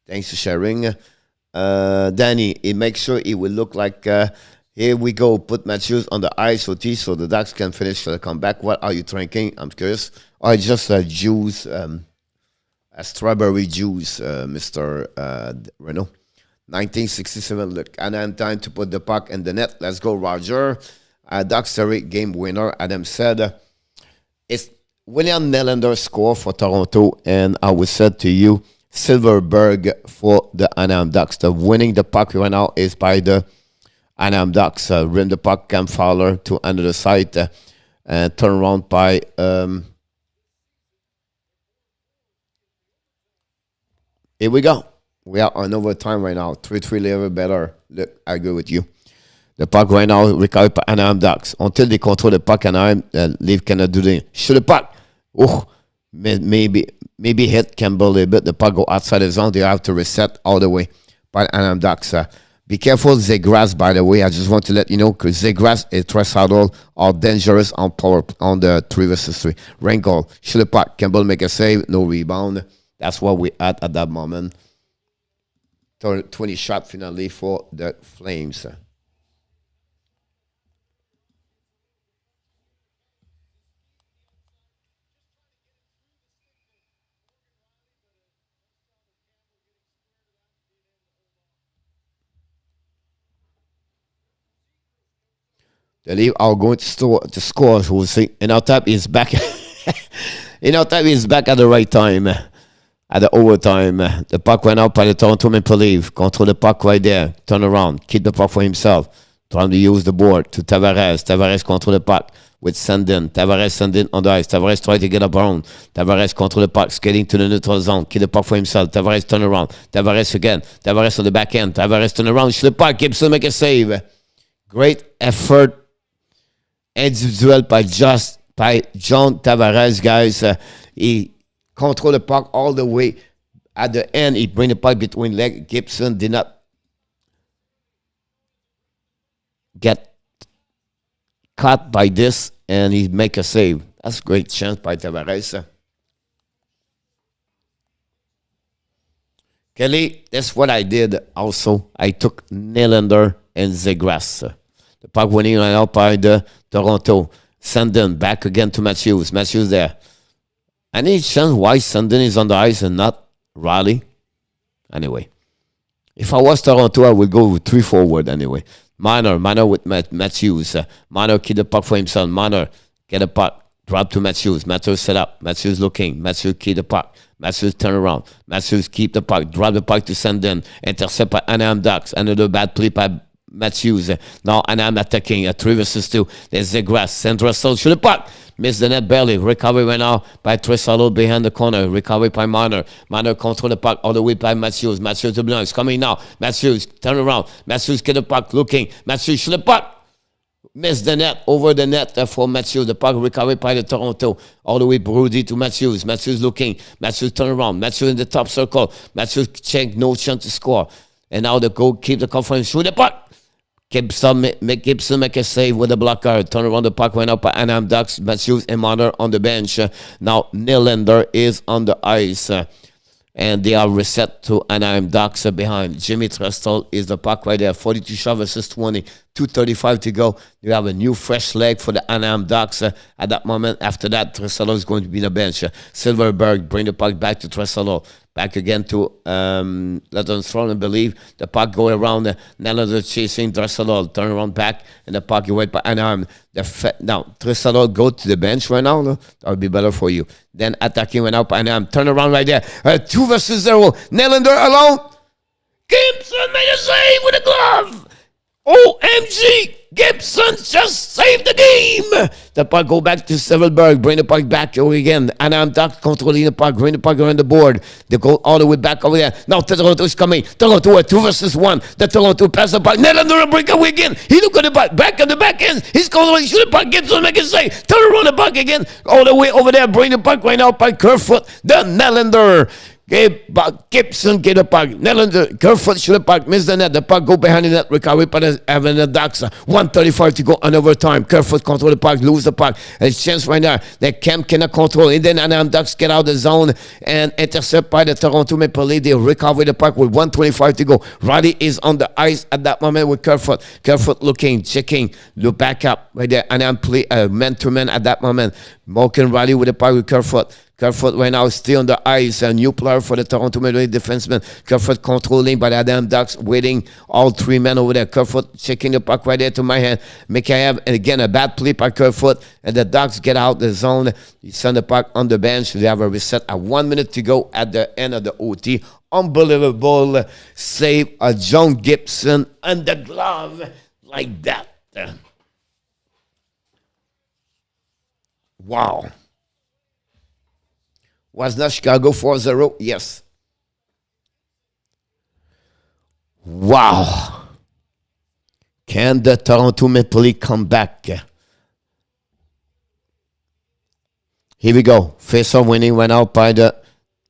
Speaker 2: Thanks for sharing. Danny, it makes sure it will look like, here we go, put Matthews on the ice OT so the Ducks can finish for the comeback. What are you drinking? I'm curious. Or just a juice, a strawberry juice, Mr. Renault. 1967, look, Anaheim time to put the puck in the net. Let's go, Roger. Ducks game winner, Adam said. It's William Nylander score for Toronto, and I will say to you, Silverberg for the Anaheim Ducks. The winning the puck right now is by the Anaheim Ducks. Rim the puck, Cam Fowler to under the side, and turn around by here we go. We are on overtime right now. 3-3 level better. Look, I agree with you. The puck right now recovered by Anaheim Ducks. Until they control the puck, Anaheim, Leaf cannot do the shoot the puck. Oh, maybe hit Campbell a little bit. The puck go outside the zone. They have to reset all the way by Anaheim Ducks. Be careful, Zegras, by the way. I just want to let you know because Zegras and Tressadol are dangerous on the 3 versus 3. Rain goal. Shoot the puck. Campbell make a save. No rebound. That's what we at that moment. 20 shot finale for the Flames. The Leafs are going to score. We'll see. And our tap is back. And our tap is back at the right time. At the overtime. The puck went out by the Toronto Maple Leafs. Control the puck right there. Turn around. Keep the puck for himself. Trying to use the board to Tavares. Tavares control the puck with Sandin. Tavares Sandin on the ice. Tavares try to get up around. Tavares control the puck. Skating to the neutral zone. Keep the puck for himself. Tavares turn around. Tavares again. Tavares on the back end. Tavares turn around. Shoot the puck. Gibson make a save. Great effort. Individual by John Tavares, guys. He control the puck all the way. At the end, he bring the puck between legs. Gibson did not get caught by this, and he make a save. That's a great chance by Tavares. Kelly, that's what I did also. I took Nylander and Zegras. The puck winning right out by the Toronto. Sandin back again to Matthews. Matthews there. Any chance why Sandin is on the ice and not Riley? Anyway. If I was Toronto, I would go with 3 forward anyway. Marner with Matthews. Marner keep the puck for himself. Marner get the puck. Drop to Matthews. Matthews set up. Matthews looking. Matthews keep the puck. Matthews turn around. Matthews keep the puck. Drop the puck to Sandin. Intercept by Anaheim Ducks. Another bad play by Matthews. Now Anaheim attacking. 3 versus 2. There's Zegras. Send Russell. Shoot the puck. Miss the net barely. Recovery right now by Tressadol behind the corner. Recovery by Marner. Marner control the puck all the way by Matthews. Matthews to Blanc. It's coming now. Matthews turn around. Matthews get the puck looking. Matthews shoot the puck. Miss the net. Over the net for Matthews. The puck recovered by the Toronto. All the way Brody to Matthews. Matthews looking. Matthews turn around. Matthews in the top circle. Matthews check. No chance to score. And now the goal keep the conference. Shoot the puck. Gibson make a save with a blocker. Turn around the puck went up by Anaheim Ducks. Matthews and Marner on the bench. Now Nylander is on the ice. And they are reset to Anaheim Ducks behind. Jimmy Trestle is the puck right there. 42 shot versus 20. 2:35 to go. You have a new fresh leg for the Anaheim Ducks at that moment. After that, Trestle is going to be on the bench. Silverberg bring the puck back to Trestle. Back again to Letton, I believe. The puck go around. Nylander chasing Trestle. Turn around back. And the puck away by Anaheim. Now, Trestle go to the bench right now. No? That would be better for you. Then attacking went out by Anaheim. Turn around right there. 2 versus 0. Nylander alone. Gibson made a save with a glove. OMG! Gibson just saved the game! The puck go back to Silverberg. Bring the puck back over again. Anaheim Ducks controlling the puck. Bring the puck around the board. They go all the way back over there. Now Toronto is coming. Toronto 2 versus 1. The Toronto pass the puck. Nylander will break away again. He look at the puck. Back on the back end. He's going to shoot the puck. Gibson make a save. Turn around the puck again. All the way over there. Bring the puck right now by Kerfoot. The Nylander. Gibson get the puck. Nylander, Kerfoot shoot the puck. Miss the net. The puck go behind the net. Recovery by the Ducks. 1:35 to go on overtime. Kerfoot control the puck. Lose the puck. And it's chance right now that Kemp cannot control. And then Anaheim Ducks get out of the zone and intercept by the Toronto Maple Leafs. They recover the puck with 1:25 to go. Riley is on the ice at that moment with Kerfoot. Kerfoot looking, checking, look back up right there. Anaheim play man to man at that moment. Malkin Riley with the puck with Kerfoot. Kerfoot right now is still on the ice. A new player for the Toronto Maple Leafs defenseman. Kerfoot controlling by the Anaheim Ducks, waiting all 3 men over there. Kerfoot checking the puck right there to my hand. Mikheyev, and again, a bad play by Kerfoot. And the Ducks get out the zone. He send the puck on the bench. They have a reset at 1 minute to go at the end of the OT. Unbelievable save of John Gibson and the glove like that. Wow. Was not Chicago 4-0? Yes. Wow. Can the Toronto Maple Leafs come back? Here we go. Face-off winning went out by the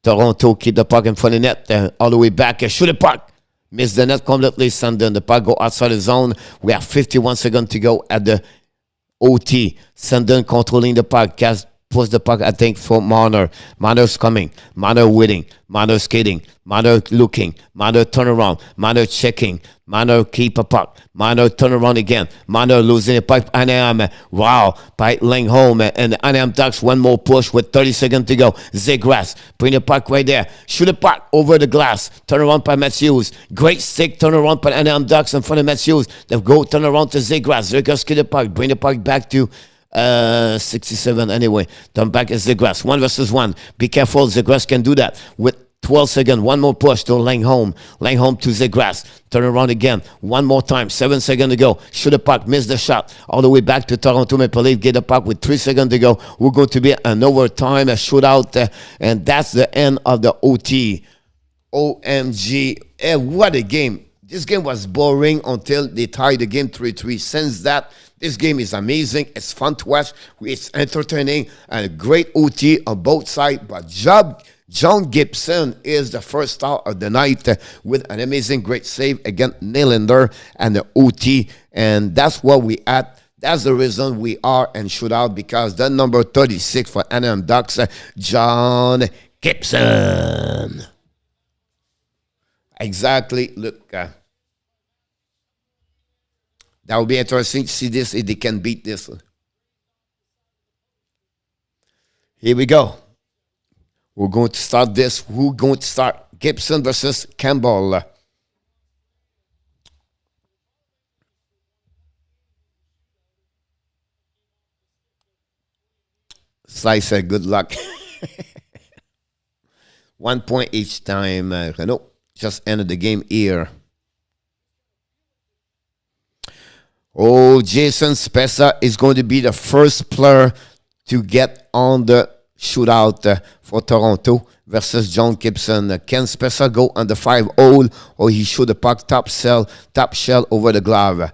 Speaker 2: Toronto. Keep the puck in front of the net. All the way back. Shoot the puck. Miss the net completely. Sandin. The puck go outside the zone. We have 51 seconds to go at the OT. Sandin controlling the puck. Push the puck, I think, for Marner. Marner's coming. Marner winning. Marner skating. Marner looking. Marner turn around. Marner checking. Marner keep a puck. Marner turn around again. Marner losing the puck. Anaheim. Wow. By Langholm. And the Anaheim Ducks, one more push with 30 seconds to go. Zegras. Bring the puck right there. Shoot the puck over the glass. Turn around by Matthews. Great stick. Turn around by Anaheim Ducks in front of Matthews. They go turn around to Zegras. Zegras get the puck. Bring the puck back to 67 anyway. Turn back is Zegras. 1 versus 1. Be careful. Zegras can do that with 12 seconds. One more push to Langholm. Langholm to Zegras. Turn around again. One more time. 7 seconds to go. Shoot the puck. Miss the shot. All the way back to Toronto Maple Leafs. Get the puck with 3 seconds to go. We're going to be an overtime, a shootout. And that's the end of the OT. OMG. What a game. This game was boring until they tied the game 3-3. Since that, this game is amazing. It's fun to watch. It's entertaining and a great OT on both sides. But John Gibson is the first star of the night with an amazing great save against Nylander and the OT. And that's what we at. That's the reason we are in shootout, because the number 36 for Anaheim Ducks, John Gibson. Exactly. Look, that will be interesting to see this, if they can beat this. Here we go. We're going to start this. Who's going to start? Gibson versus Campbell. Slice, good luck. 1 point each time. Renault just ended the game here. Oh, Jason Spezza is going to be the first player to get on the shootout for Toronto versus John Gibson. Can Spezza go on the 5-hole, or he shoot the puck top shell over the glove?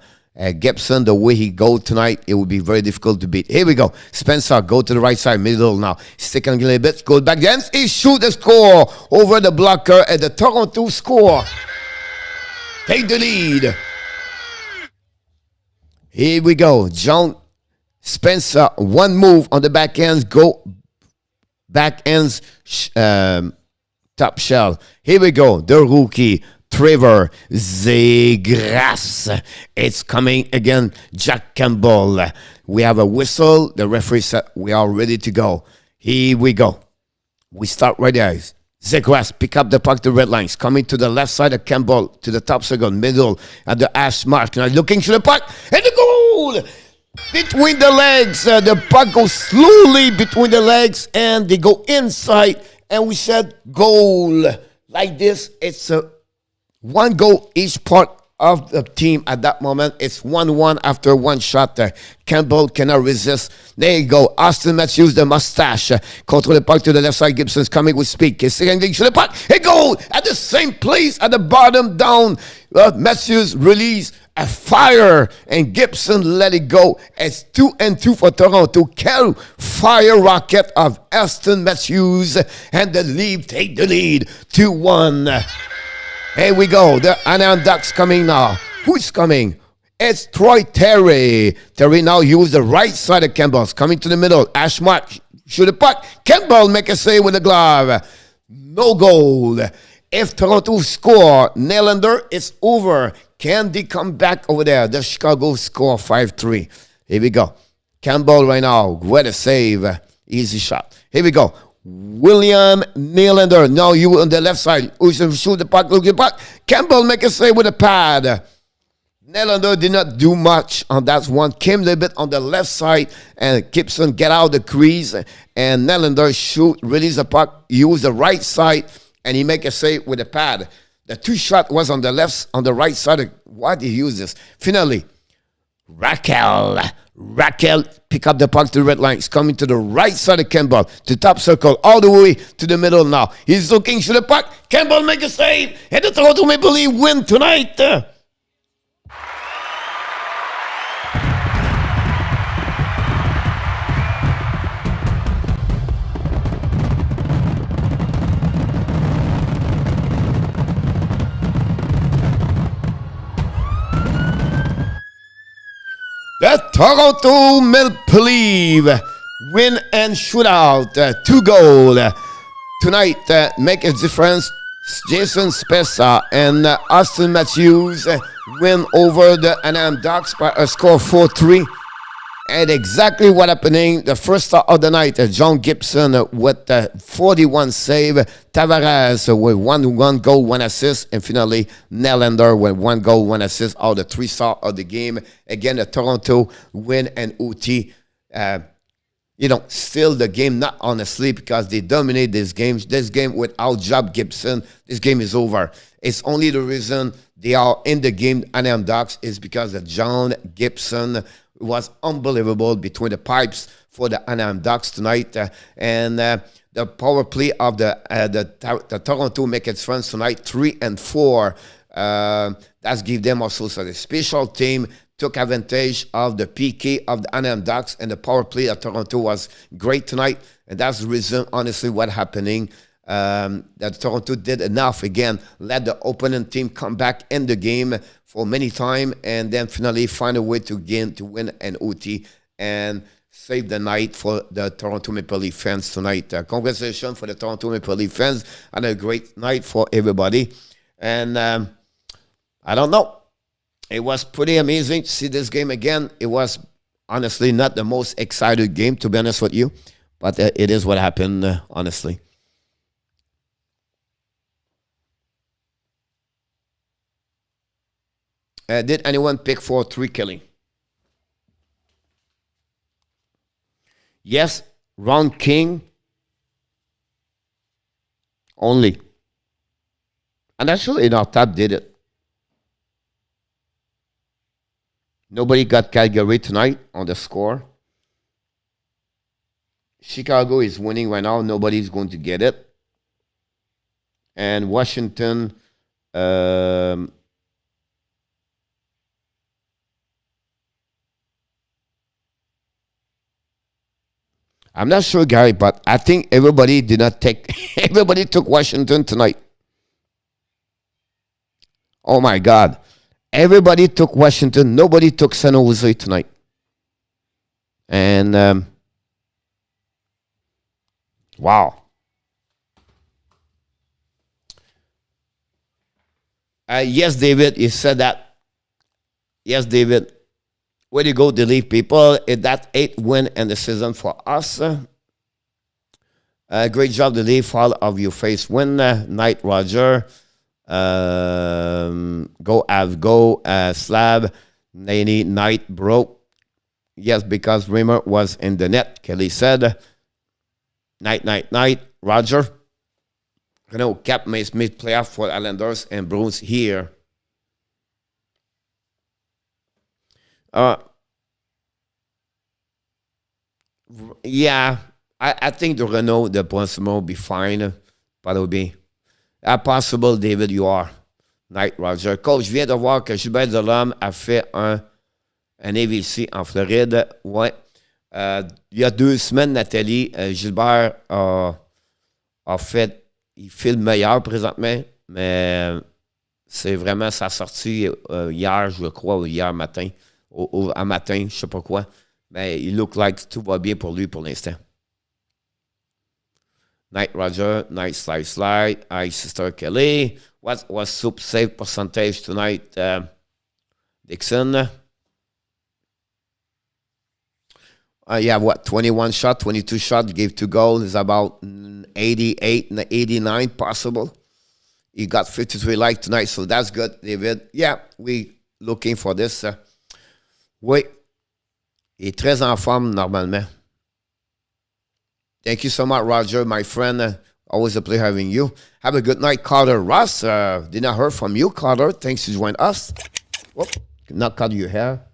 Speaker 2: Gibson, the way he go tonight, it will be very difficult to beat. Here we go. Spencer, go to the right side, middle now. Stick on a little bit, go back again. He shoot the score over the blocker, and the Toronto score. Take the lead. Here we go. John Spencer, one move on the backhands, go backhands, top shell. Here we go. The rookie, Trevor Zegras. It's coming again. Jack Campbell. We have a whistle. The referee said we are ready to go. Here we go. We start right there. Zegras pick up the puck to red lines. Coming to the left side of Campbell to the top second, middle at the hash mark. Now looking to the puck and the goal between the legs. The puck goes slowly between the legs and they go inside. And we said goal. Like this, it's a one goal each part of the team at that moment. It's 1-1 after one shot. Campbell cannot resist. There you go. Auston Matthews, the mustache. Control the puck to the left side. Gibson's coming with speed. His second thing to the puck. A goal at the same place at the bottom down. Matthews release a fire and Gibson let it go. It's 2-2 for Toronto. Carry fire rocket of Auston Matthews and the Leafs take the lead 2-1. Here we go. The Anaheim Ducks coming now. Who's coming? It's Troy Terry. Terry now use the right side of Campbell's. Coming to the middle. Ashmark shoot the puck. Campbell make a save with the glove. No goal. If Toronto score, Nylander, it's over. Can they come back over there? The Chicago score 5-3. Here we go. Campbell right now. What a save. Easy shot. Here we go. William Nylander. Now you on the left side. Shoot the puck, look at the puck. Campbell make a save with a pad. Nylander did not do much on that one. Came a little bit on the left side and Gibson get out the crease. And Nylander shoot, release the puck, use the right side, and he make a save with a pad. The two shot was on the left, on the right side. Why did he use this? Finally, Raquel pick up the puck to the red line. He's coming to the right side of Campbell, to top circle, all the way to the middle now. He's looking to the puck. Campbell make a save, and the Toronto Maple Leafs win tonight. The Toronto Maple Leafs win and shootout. 2 goals tonight. Make a difference. Jason Spezza and Auston Matthews win over the Anaheim Ducks by a score 4-3. And exactly what happening. The first star of the night, John Gibson with 41 save. Tavares with one goal, 1 assist. And finally, Nylander with 1 goal, 1 assist. All the 3 stars of the game. Again, the Toronto win and OT. Still the game not honestly because they dominate this game. This game without Job Gibson, this game is over. It's only the reason they are in the game, Anaheim Ducks, is because of John Gibson. Was unbelievable between the pipes for the Anaheim Ducks tonight. And the power play of the Toronto make its friends tonight, 3 and 4. That's give them also so the special team took advantage of the PK of the Anaheim Ducks, and the power play of Toronto was great tonight. And that's the reason, honestly, what happening. That Toronto did enough again, let the opponent team come back in the game for many time, and then finally find a way to win an OT and save the night for the Toronto Maple Leaf fans tonight. Congratulations for the Toronto Maple Leaf fans and a great night for everybody. And I don't know, it was pretty amazing to see this game again. It was honestly not the most excited game, to be honest with you, but it is what happened, honestly. Did anyone pick 4-3 killing? Yes, Ron King only. And actually, in our tab did it. Nobody got Calgary tonight on the score. Chicago is winning right now. Nobody's going to get it. And Washington... I'm not sure, Gary, but I think everybody did not take... Everybody took Washington tonight. Oh, my God. Everybody took Washington. Nobody took San Jose tonight. And, wow. Yes, David, you said that. Yes, David. Where you go to leave people? That 8th win in the season for us. Great job to leave all of your face win. Night Roger. Go Slab. Nanny Night broke. Yes, because Rimmer was in the net. Kelly said. Night. Roger. Cap May Smith playoff for Islanders and Bruins here. Yeah, I think the Renault, the Ponsimo will be fine, but it will be impossible, David, you are. Night, Roger. Coach, je viens de voir que Gilbert Delhomme a fait un AVC en Floride. Ouais. Il y a 2 semaines, Nathalie, Gilbert a fait, il file meilleur présentement, mais c'est vraiment sa sortie hier, je crois, ou hier matin. À matin, je sais pas quoi. Mais il look like tout va bien pour lui pour l'instant. Night Roger, night slide. Hi, Sister Kelly. What was soup save percentage tonight, Dixon? You have what, 21 shot, 22 shot, gave 2 goals. Is about 88, 89 possible. You got 53 likes tonight, so that's good, David. Yeah, we looking for this. Oui. Il est très en forme, normalement. Thank you so much, Roger, my friend. Always a pleasure having you. Have a good night, Carter Ross. Did not hear from you, Carter. Thanks for joining us. Whoop. Not cut your hair.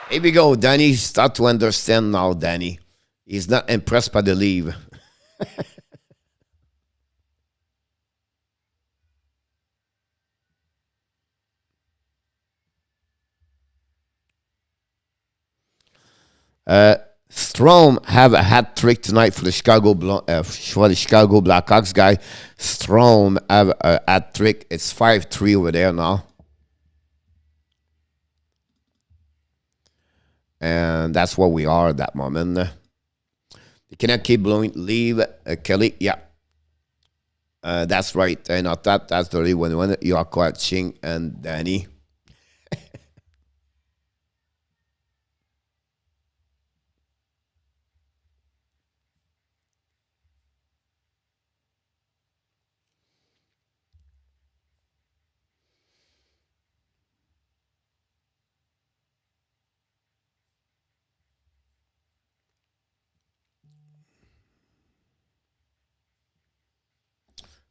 Speaker 2: Here we go. Danny start to understand now, Danny. He's not impressed by the leave. Strome have a hat trick tonight for the Chicago Blackhawks guy. Strome have a hat trick. It's 5-3 over there now. And that's where we are at that moment. You cannot keep blowing. Leave Kelly. Yeah. That's right. And not that's the only one. You are coaching and Danny.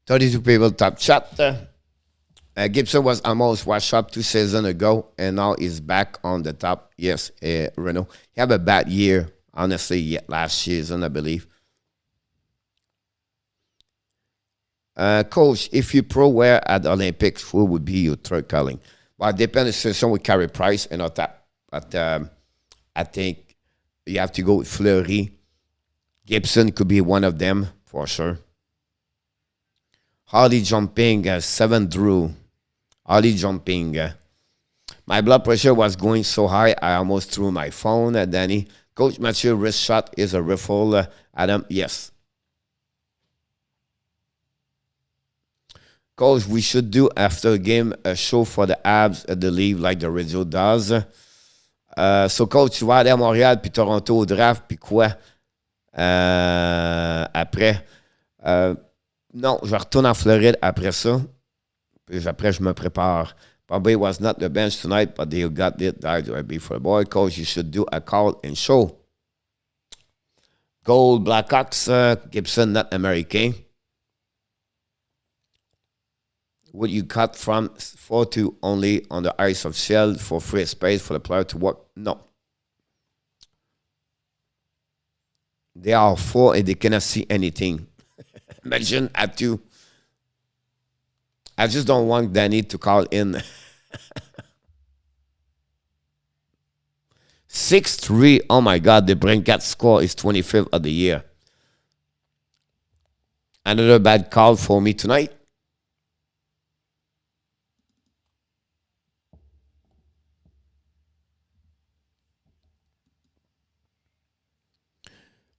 Speaker 2: Thirty-two people top chat. Gibson was almost washed up 2 seasons ago, and now he's back on the top. Yes, Renault. He had a bad year, honestly, last season, I believe. Coach, if you pro were at the Olympics, who would be your third calling? Well, it depends on the situation with Carey Price and all that. But I think you have to go with Fleury. Gibson could be one of them, for sure. Harley jumping, 7 Drew. Harley jumping. My blood pressure was going so high, I almost threw my phone at Danny. Coach Mathieu, wrist shot is a riffle. Adam, yes. Coach, we should do after a game a show for the abs at the league like the radio does. So, coach, tu vas aller à Montréal puis Toronto au draft, puis quoi? Après. Non, je retourne en Floride après ça. Puis après, je me prépare. Probably was not the bench tonight, but they got it before the boy. Coach, you should do a call and show. Gold Blackhawks, Gibson, not American. Would you cut from 4-2 only on the ice of shell for free space for the player to work? No. They are 4 and they cannot see anything. Imagine at 2. I just don't want Danny to call in. 6-3. Oh my God, the Brinkat score is 25th of the year. Another bad call for me tonight.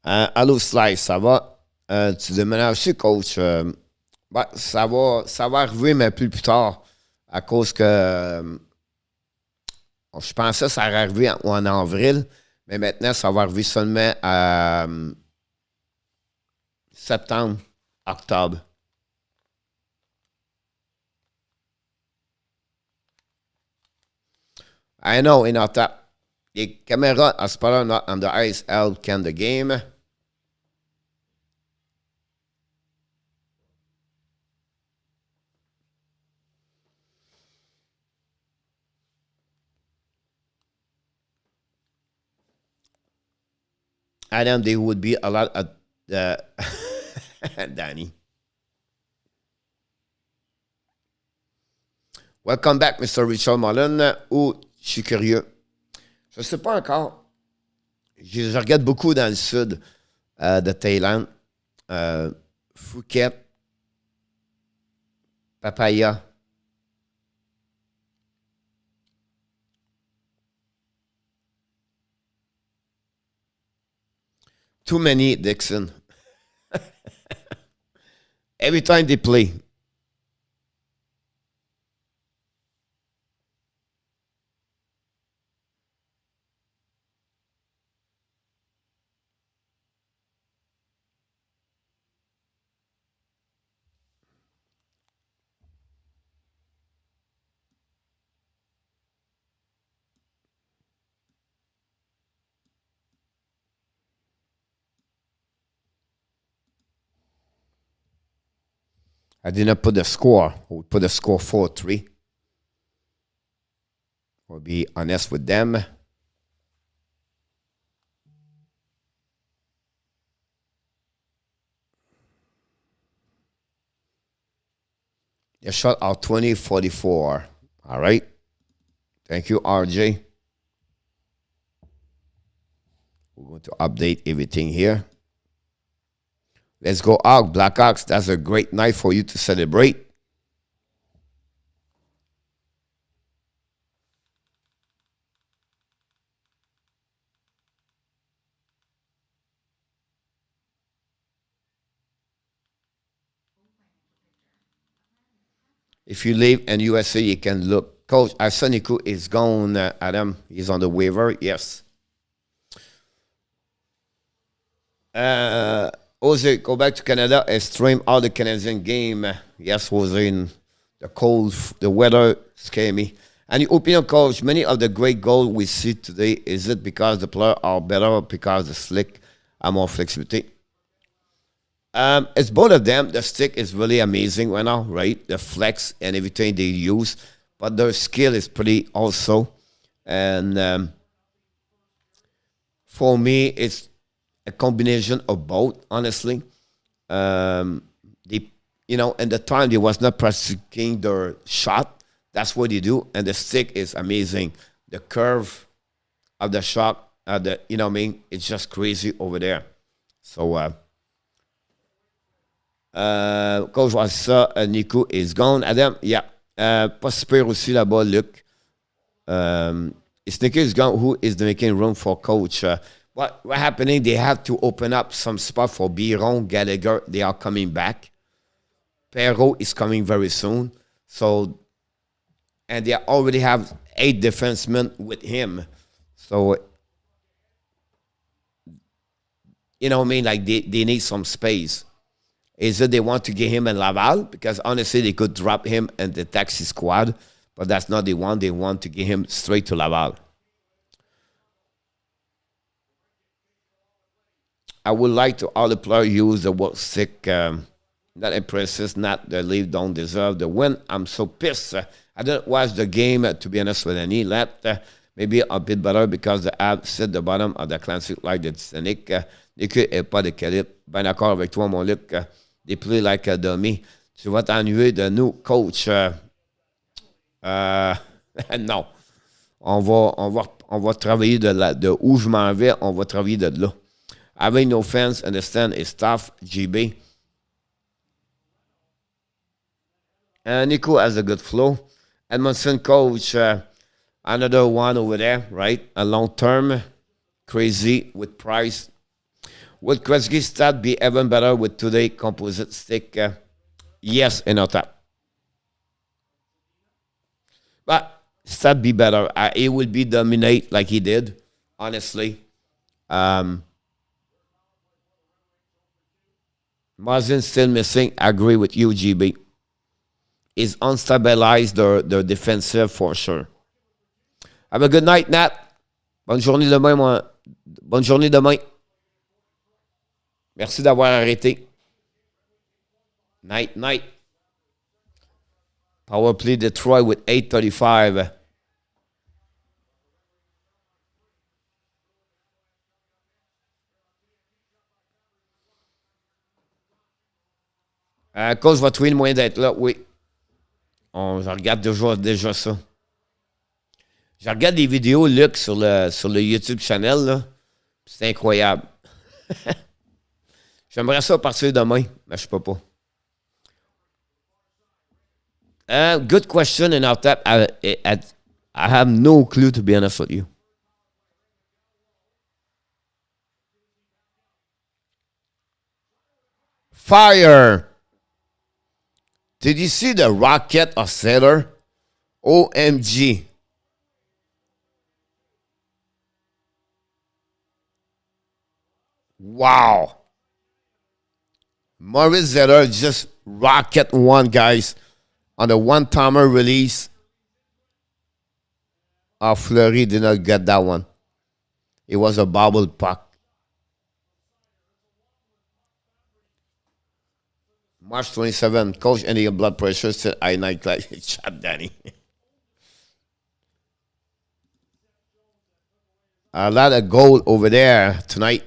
Speaker 2: Allô, Slice, ça va? Tu déménages aussi, coach? Ça va arriver, mais plus tard. À cause que je pensais que ça allait arriver en avril, mais maintenant, ça va arriver seulement à septembre, octobre. I know, in our top. The camera as part not on the ice help can the game. Adam, there would be a lot of Danny. Welcome back, Mr. Richard Mullen. Oh, je suis curieux. Je ne sais pas encore. Je regarde beaucoup dans le sud de Thaïlande. Phuket. Pattaya. Too many, Dixon. Every time they play. I did not put the score. We'll put the score 4-3. We'll be honest with them. They shot out 20-44. All right. Thank you, RJ. We're going to update everything here. Let's go out, Blackhawks. That's a great night for you to celebrate. If you live in USA, you can look. Coach Arsenico is gone, Adam. He's on the waiver. Yes. Jose, go back to Canada and stream all the Canadian game. Yes, Jose. The cold, the weather scare me. And your opinion, Coach, many of the great goals we see today, is it because the players are better or because the slick are more flexibility? It's both of them. The stick is really amazing right now, right? The flex and everything they use. But their skill is pretty also. And for me, it's a combination of both, honestly. In the time they was not practicing their shot. That's what they do. And the stick is amazing. The curve of the shot, it's just crazy over there. So, Coach, voit ça. Nico is gone. Adam, yeah. Pas super aussi là-bas, Luc. If Nico is gone, who is making room for Coach? What happening? They have to open up some spot for Biron, Gallagher. They are coming back. Perrault is coming very soon. So, and they already have 8 defensemen with him. So, like they need some space. Is it they want to get him in Laval? Because honestly, they could drop him in the taxi squad, but that's not the one. They want to get him straight to Laval. I would like to all the players use the word sick. Not impressive, not the leave don't deserve the win. I'm so pissed. I didn't watch the game, to be honest with any. Maybe a bit better because the app set the bottom of the classic like the Titanic. L'équipe n'est pas de calibre. Ben d'accord avec toi, mon Luc. They play like a dummy. Tu vas t'ennuyer de nous, coach. Non. On va travailler de où je m'en vais, on va travailler de là. Having no fans, understand, is tough, GB. Nico has a good flow. Edmondson, coach, another one over there, right? A long term, crazy with Price. Would Gretzky's stat be even better with today's composite stick? Yes, in our top. But stat be better. It would be dominate like he did, honestly. Martin still missing. I agree with you, GB. Is unstabilized the defensive for sure. Have a good night, Nat. Bonne journée demain, moi. Bonne journée demain. Merci d'avoir arrêté. Night, night. Power play Detroit with 8:35. Coach va trouver le moyen d'être là, oui. Je regarde déjà ça. Je regarde des vidéos, Luc, sur le YouTube channel, là. C'est incroyable. J'aimerais ça partir demain, mais je peux pas. Good question, and I have no clue, to be honest with you. Fire! Did you see the rocket oscillator? OMG. Wow. Maurice Zeller just rocket one, guys, on the one-timer release. Fleury did not get that one. It was a bobble puck. March 27, Coach, any blood pressure said I night like shot Danny. A lot of goal over there tonight.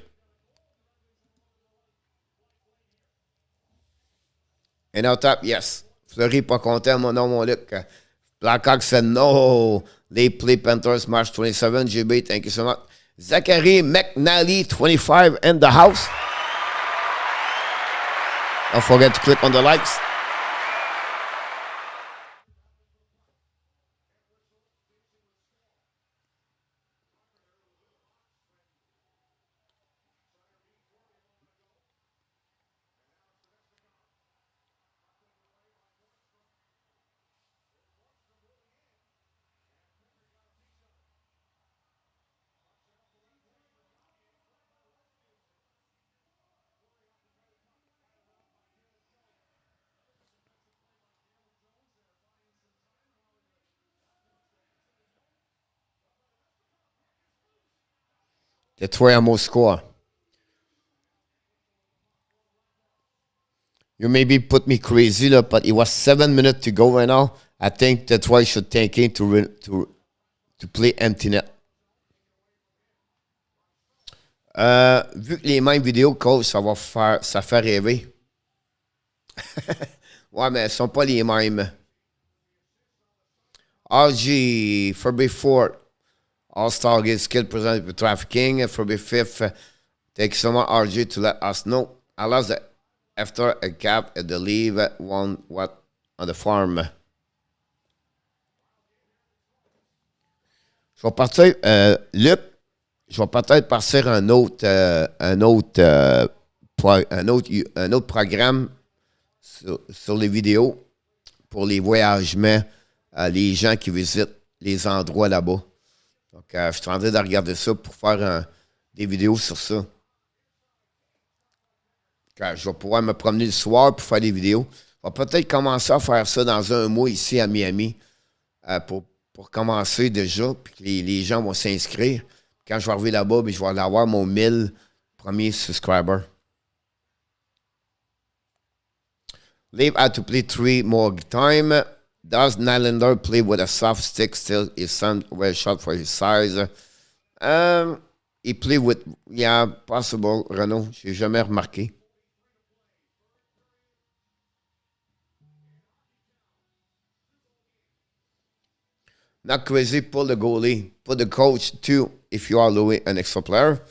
Speaker 2: And out top, yes. Fleury pas content, mon Luc. Blackhawks said no. They play Panthers March 27. GB, thank you so much. Zachary McNally, 25, in the house. Don't forget to click on the likes. Detroit almost score. You maybe put me crazy, but it was 7 minutes to go right now. I think Detroit should take in to play empty net. Vu que les mêmes vidéos, coach, ça fait rêver. Ouais, mais elles sont pas les mêmes. RG, February 4th, All-Star Game Skill presented with Trafficking. February 5th, take someone RG to let us know. I lost that after a cap at the leave one what on the farm. Je vais partir, Luc, je vais peut-être partir un autre programme sur les vidéos pour les voyagements, les gens qui visitent les endroits là-bas. Donc, je suis en train de regarder ça pour faire des vidéos sur ça. Je vais pouvoir me promener le soir pour faire des vidéos. Je vais peut-être commencer à faire ça dans un mois ici à Miami pour commencer déjà, puis que les gens vont s'inscrire. Quand je vais arriver là-bas, je vais avoir mon 1000 premiers subscribers. Leave had to play 3 more time. Does Nylander play with a soft stick still? Is some well shot for his size? He play with, yeah, possible, Renaud. J'ai jamais remarqué. Not crazy, pull the goalie. Put the coach, too, if you are Louis, an extra player.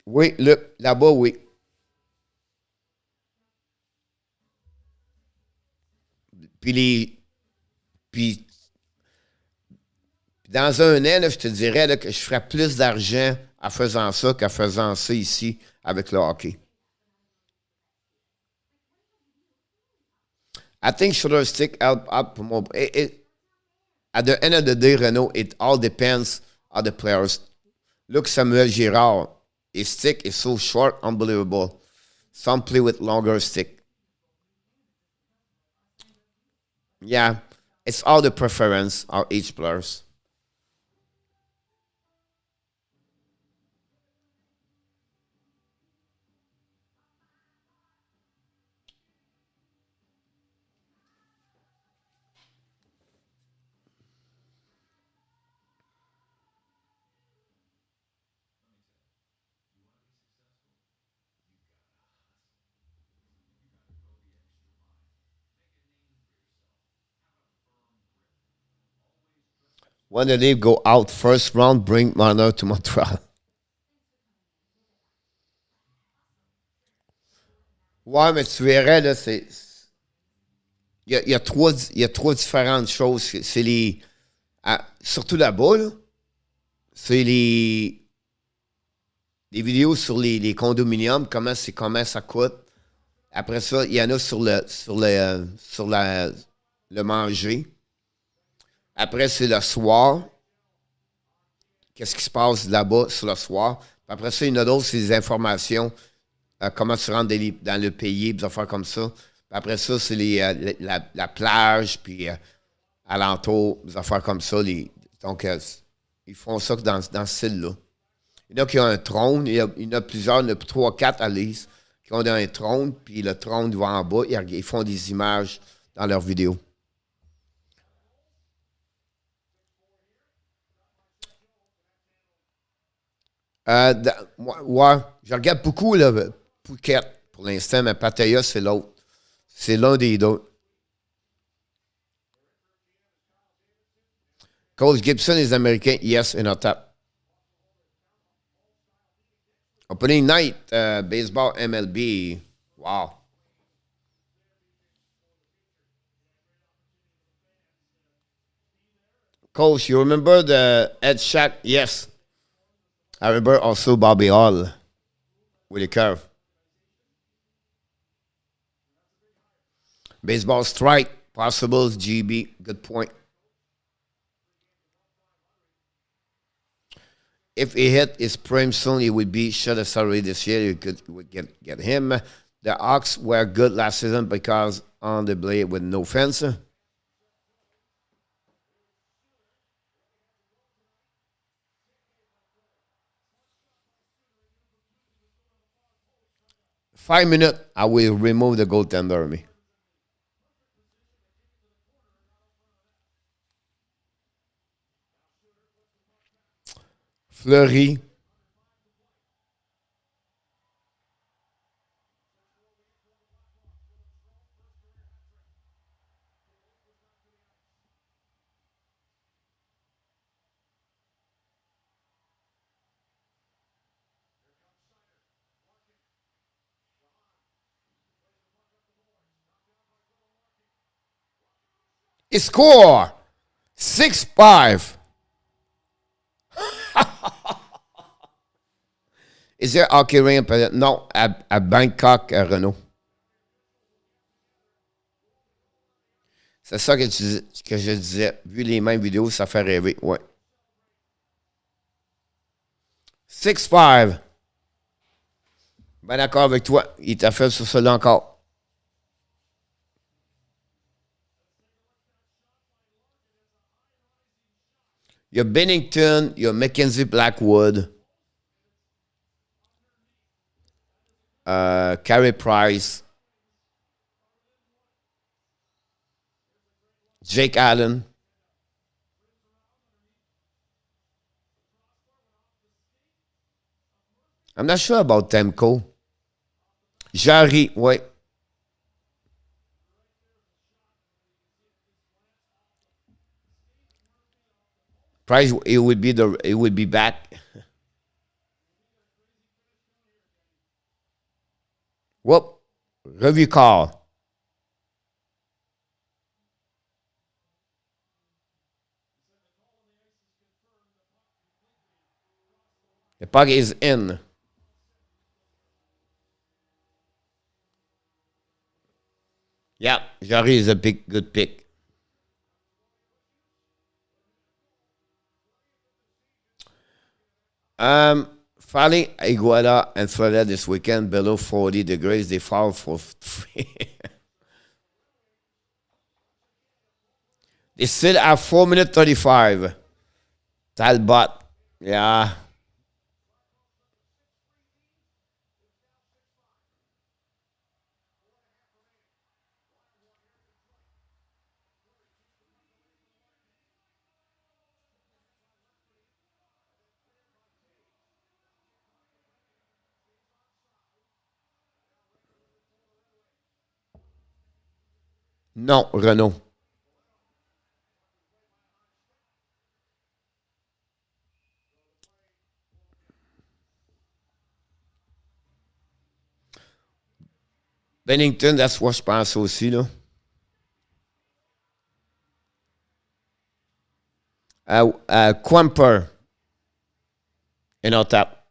Speaker 2: Oui, là-bas, oui. Puis dans un an, là, je te dirais là, que je ferais plus d'argent en faisant ça qu'en faisant ça ici avec le hockey. I think shoulder stick help more. At the end of the day, Renault, it all depends on the players. Look, Samuel Girard, his stick is so short, unbelievable. Some play with longer stick. Yeah, it's all the preference of each players. When the league go out first round, bring Marner to Montreal. Ouais, mais tu verrais, là, c'est. Il y a trois différentes choses. C'est les. Surtout là-bas, là, c'est les vidéos sur les condominiums, comment ça coûte. Après ça, il y en a sur le manger. Après, c'est le soir. Qu'est-ce qui se passe là-bas sur le soir? Puis après ça, il y en a d'autres, c'est des informations. Comment tu rentres dans le pays, des affaires comme ça. Puis après ça, c'est la plage, puis alentour, des affaires comme ça. Donc, ils font ça dans ce style-là. Il y en a qui ont un trône. Il y en a plusieurs, il y en a 3, 4 à l'île qui ont un trône, puis le trône va en bas. Ils font des images dans leurs vidéos. Ouais, je regarde beaucoup le Phuket pour l'instant, mais Pattaya, c'est l'autre. C'est l'un des deux. Coach Gibson is American, yes, in our top. Opening night, baseball MLB. Wow. Coach, you remember the Ed Shack? Yes. I remember also Bobby Hall with a curve. Baseball strike, possibles, GB. Good point. If he hit his prime soon, he would be shut of salary this year. You would get him. The Hawks were good last season because on the blade with no fence. 5 minutes, I will remove the goaltender. Me. Fleury. He score 6-5. Is there hockey rink? Non, à Bangkok, à Renault. C'est ça que je disais. Vu les mêmes vidéos, ça fait rêver. Ouais. 6-5. Ben d'accord avec toi. Il t'a fait sur cela encore. Il y a Bennington, il y a Mackenzie Blackwood, Carey Price, Jake Allen. I'm not sure about Temco. Jarry, ouais. Price, it would be back. Whoop. Review call. The puck is in. Yeah, Jarry is a good pick. Falling Iguala and Florida this weekend below 40 degrees. They fall for 3. They still have 4 minutes 35. Talbot. Yeah. Non, Renault. Bennington, that's what je pense aussi, là. Quamper in our top.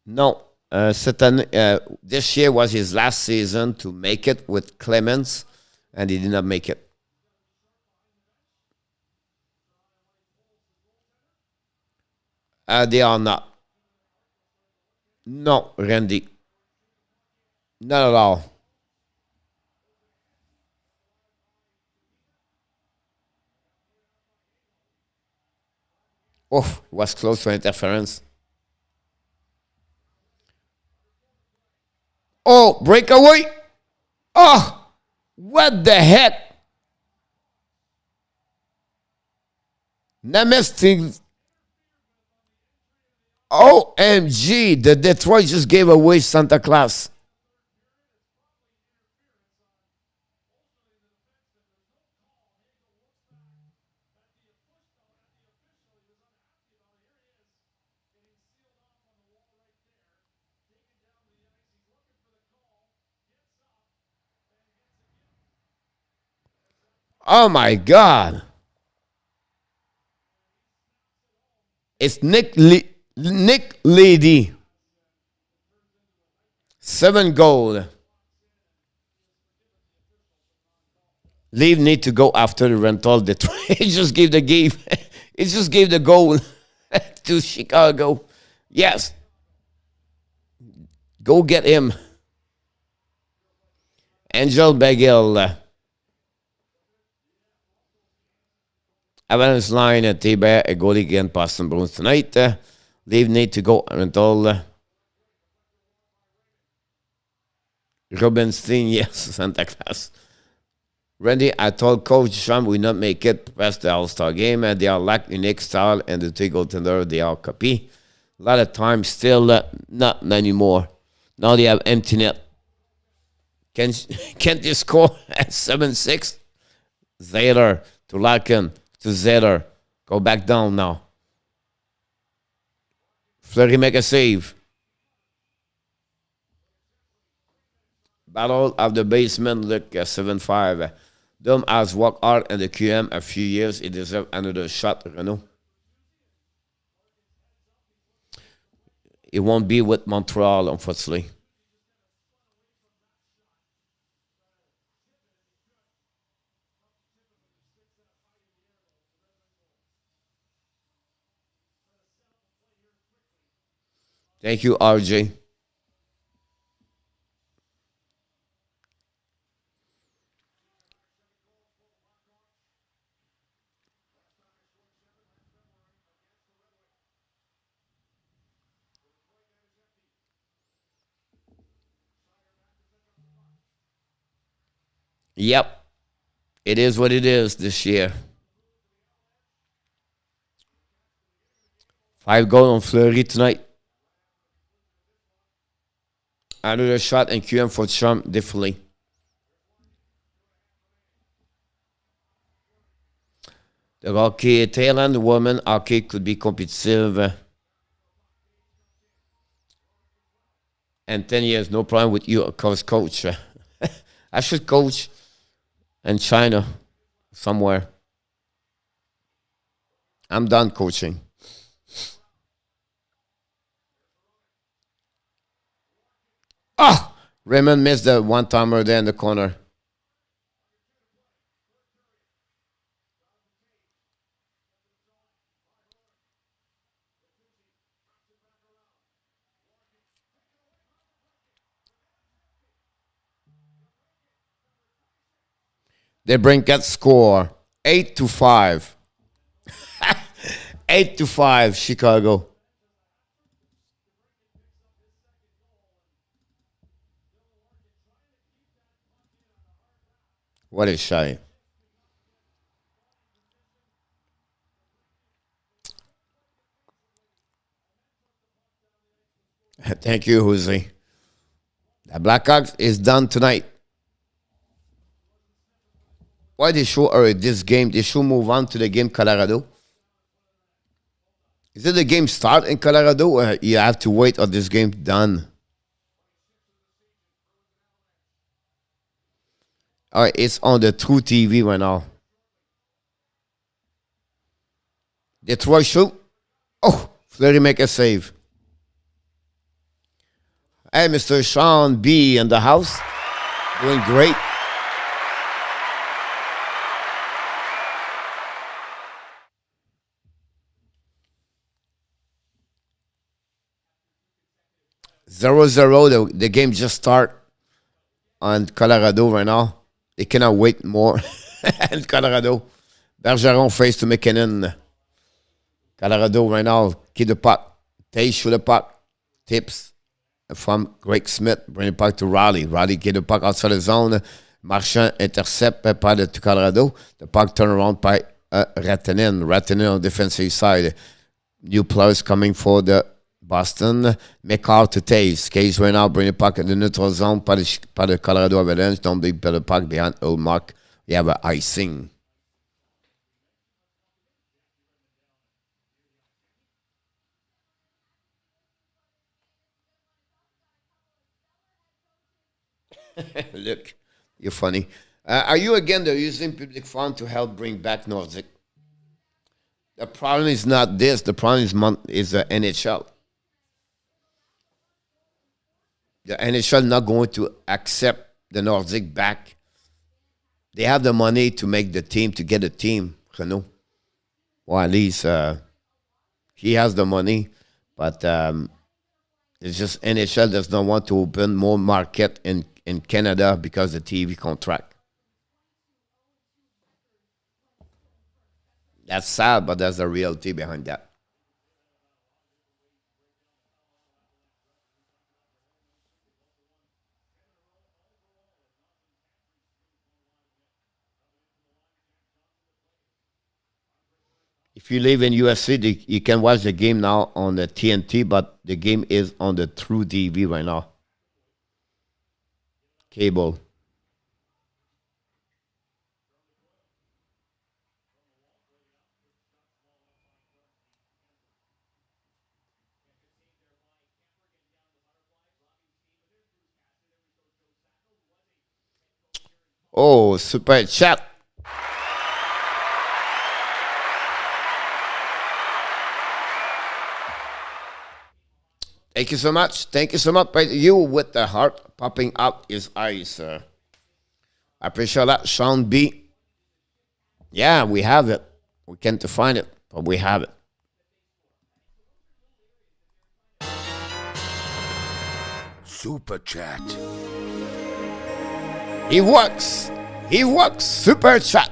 Speaker 2: No, cette année, this year was his last season to make it with Clemens, and he did not make it. They are not. No, Randy. Not at all. Oh, was close to interference. Oh, breakaway. Oh, what the heck? Namesting. OMG, the Detroit just gave away Santa Claus. Oh my God. It's Nick Lady. 7 goal. Leave need to go after the rental. He just gave the game. He just gave the goal to Chicago. Yes. Go get him. Angel Bagel. Avalanche line at T-Bear. A goal against Boston Bruins tonight. Leave need to go rental. Rubenstein, yes, Santa Claus. Randy, I told Coach Trump we not make it past the All-Star game. They are lack unique style, and the two goaltender they are copy. A lot of times still not anymore. Now they have empty net. Can't they score at 7-6? Zeller to Larkin to Zeller. Go back down now. Fleury make a save. Battle of the basement, look 7-5. Dom has worked hard in the QM a few years. He deserves another shot, Renault. It won't be with Montreal, unfortunately. Thank you, RJ. Yep. It is what it is this year. 5 goals on Fleury tonight. Another shot and QM for Trump, definitely. The hockey tail end, the women hockey could be competitive. And 10 years, no problem with you, of course, coach. I should coach in China somewhere. I'm done coaching. Ah! Raymond missed the one-timer there in the corner. They bring that score 8-5. 8-5, Chicago. What a shame. Thank you, Jose. The Blackhawks is done tonight. Why they show this game? They should move on to the game Colorado. Is it the game start in Colorado or you have to wait or this game done? All right, it's on the True TV right now. Detroit shoot. Oh, Fleury make a save. Hey, Mr. Sean B in the house. Doing great. Zero zero. The game just start on Colorado right now. They cannot wait more. in Colorado. Bergeron face to McKinnon. Colorado right now. Keep the puck. Tay shoot the puck. Tips from Greg Smith. Bring the puck to Raleigh. Raleigh get the puck outside the zone. Marchand intercept par de Colorado. The puck turn around by Ratinen. Ratinen on the defensive side. New players coming for the Boston. McCall to Taves. Case right now. Bring the puck in the neutral zone par the Colorado Avalanche. Don't be the puck behind Ulmark. We have an icing. Look, you're funny. Are you again they're using public fund to help bring back Nordic? The problem is not this. The problem is the NHL. The NHL not going to accept the Nordic back. They have the money to make the team, to get a team, Renault. Well, at least he has the money, but it's just NHL does not want to open more market in Canada because of the TV contract. That's sad, but that's the reality behind that. If you live in USC, you can watch the game now on the TNT, but the game is on the True TV right now. Cable. Oh, super chat. Thank you so much. Thank you so much. But you with the heart popping out his eyes. I appreciate that. Sean B. Yeah, we have it. We can't define it, but we have it.
Speaker 3: Super chat.
Speaker 2: He works. He works. Super chat.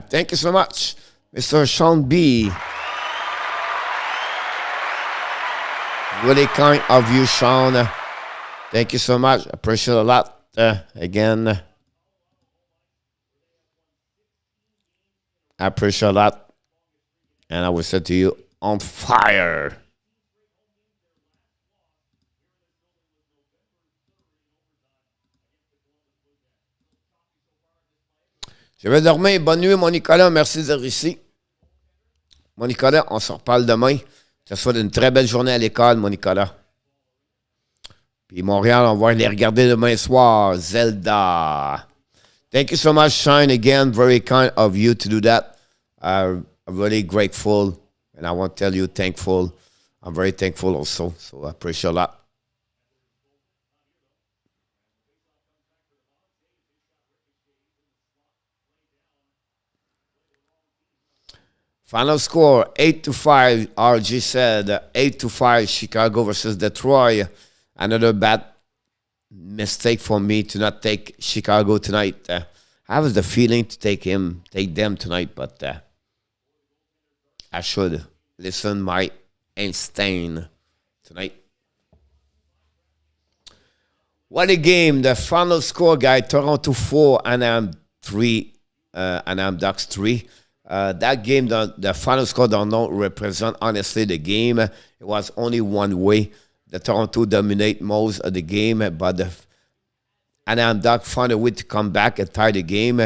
Speaker 2: Thank you so much, Mr. Sean B. Really kind of you, Sean. Thank you so much. Appreciate it a lot. Again, I appreciate a lot. And I will say to you, on fire. Je vais dormir. Bonne nuit, mon Nicolas. Merci d'être ici. Mon Nicolas, on se reparle demain. Que ce soit une très belle journée à l'école, mon Nicolas. Puis Montréal, on va les regarder demain soir. Zelda. Thank you so much, Shine. Again, very kind of you to do that. I'm really grateful. And I want to tell you, thankful. I'm very thankful also. So I appreciate a lot. Final score 8-5. RG said 8-5 Chicago versus Detroit. Another bad mistake for me to not take Chicago tonight. I have the feeling to take them tonight, but I should listen my instinct tonight. What a game. The final score, guy. Toronto 4, Anaheim 3, Anaheim Ducks 3. That game, the final score don't know represent honestly the game. It was only one way. The Toronto dominate most of the game, but the Anaheim Ducks found a way to come back and tie the game.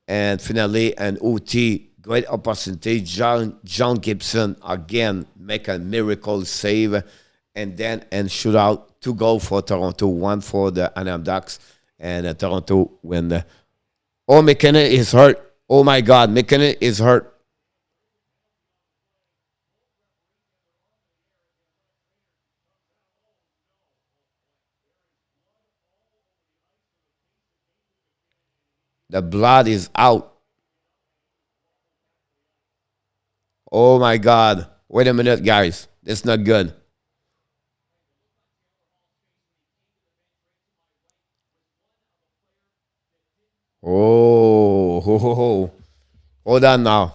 Speaker 2: And finally, an OT, great opportunity. John Gibson again make a miracle save, and then and shootout 2 goals for Toronto, 1 for the Anaheim Ducks, and Toronto win. Oh, McKinnon is hurt. Oh my God, McKinnon is hurt. The blood is out. Oh my God. Wait a minute, guys. It's not good. Oh, ho, ho, ho. Hold on now.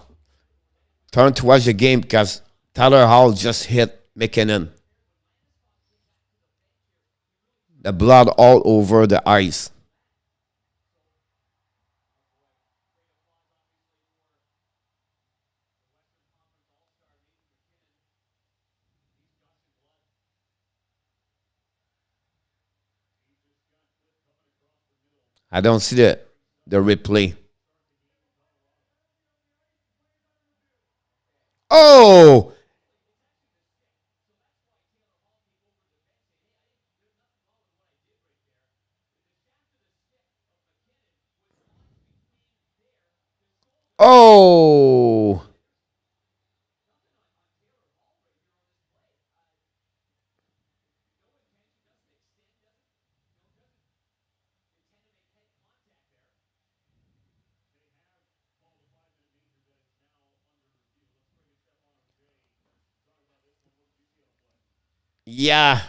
Speaker 2: Turn to watch the game because Tyler Hall just hit McKinnon. The blood all over the ice. I don't see the replay. Oh! Oh! Yeah.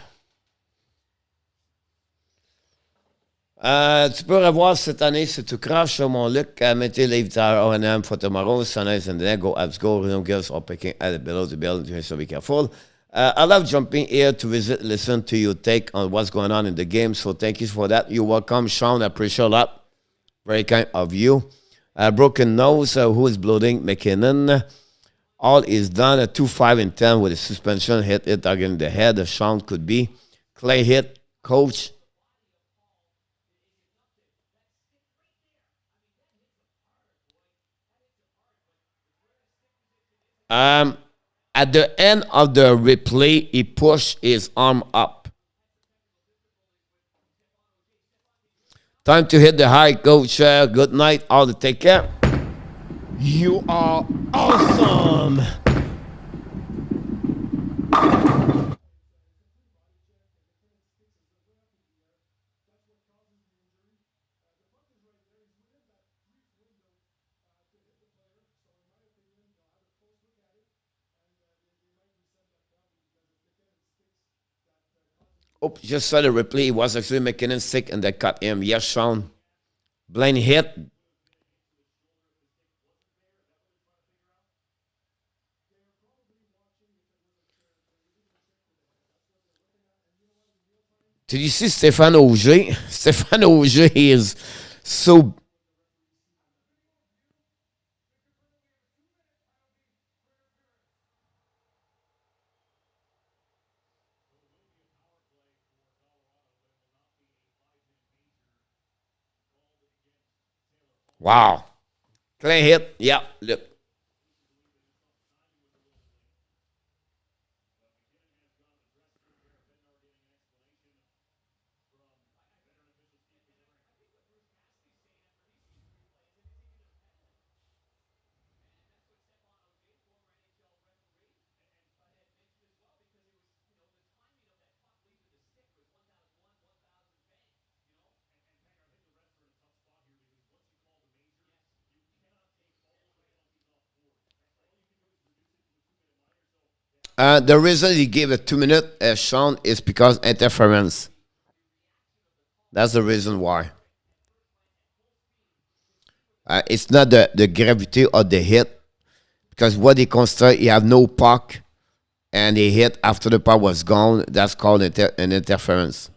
Speaker 2: Tu peux revoir cette année si tu craches sur mon look. Mettez l'éviteur O&M for tomorrow. Sundays and then go abs go. Rhythm girls are picking at below the building, so be careful. I love jumping here to visit, listen to your take on what's going on in the game. So thank you for that. You're welcome, Sean. I appreciate a lot. Very kind of you. Broken nose. Who is bloating? McKinnon. All is done at 2-5-10 with a suspension. Hit it again in the head. Sean could be. Clay hit. Coach. At the end of the replay, he pushed his arm up. Time to hit the high, coach. Good night. All to take care. You are awesome. Oh, just saw the replay. He was actually McKinnon sick and they cut him. Yes, Sean. Blaine hit. Did you see Stéphane Auger? Stéphane Auger is so. Wow. Clean hit. Yeah, look. The reason he gave a 2 minute, Sean, is because interference. That's the reason why. It's not the gravity of the hit, because what he consider he have no puck and he hit after the puck was gone. That's called an interference.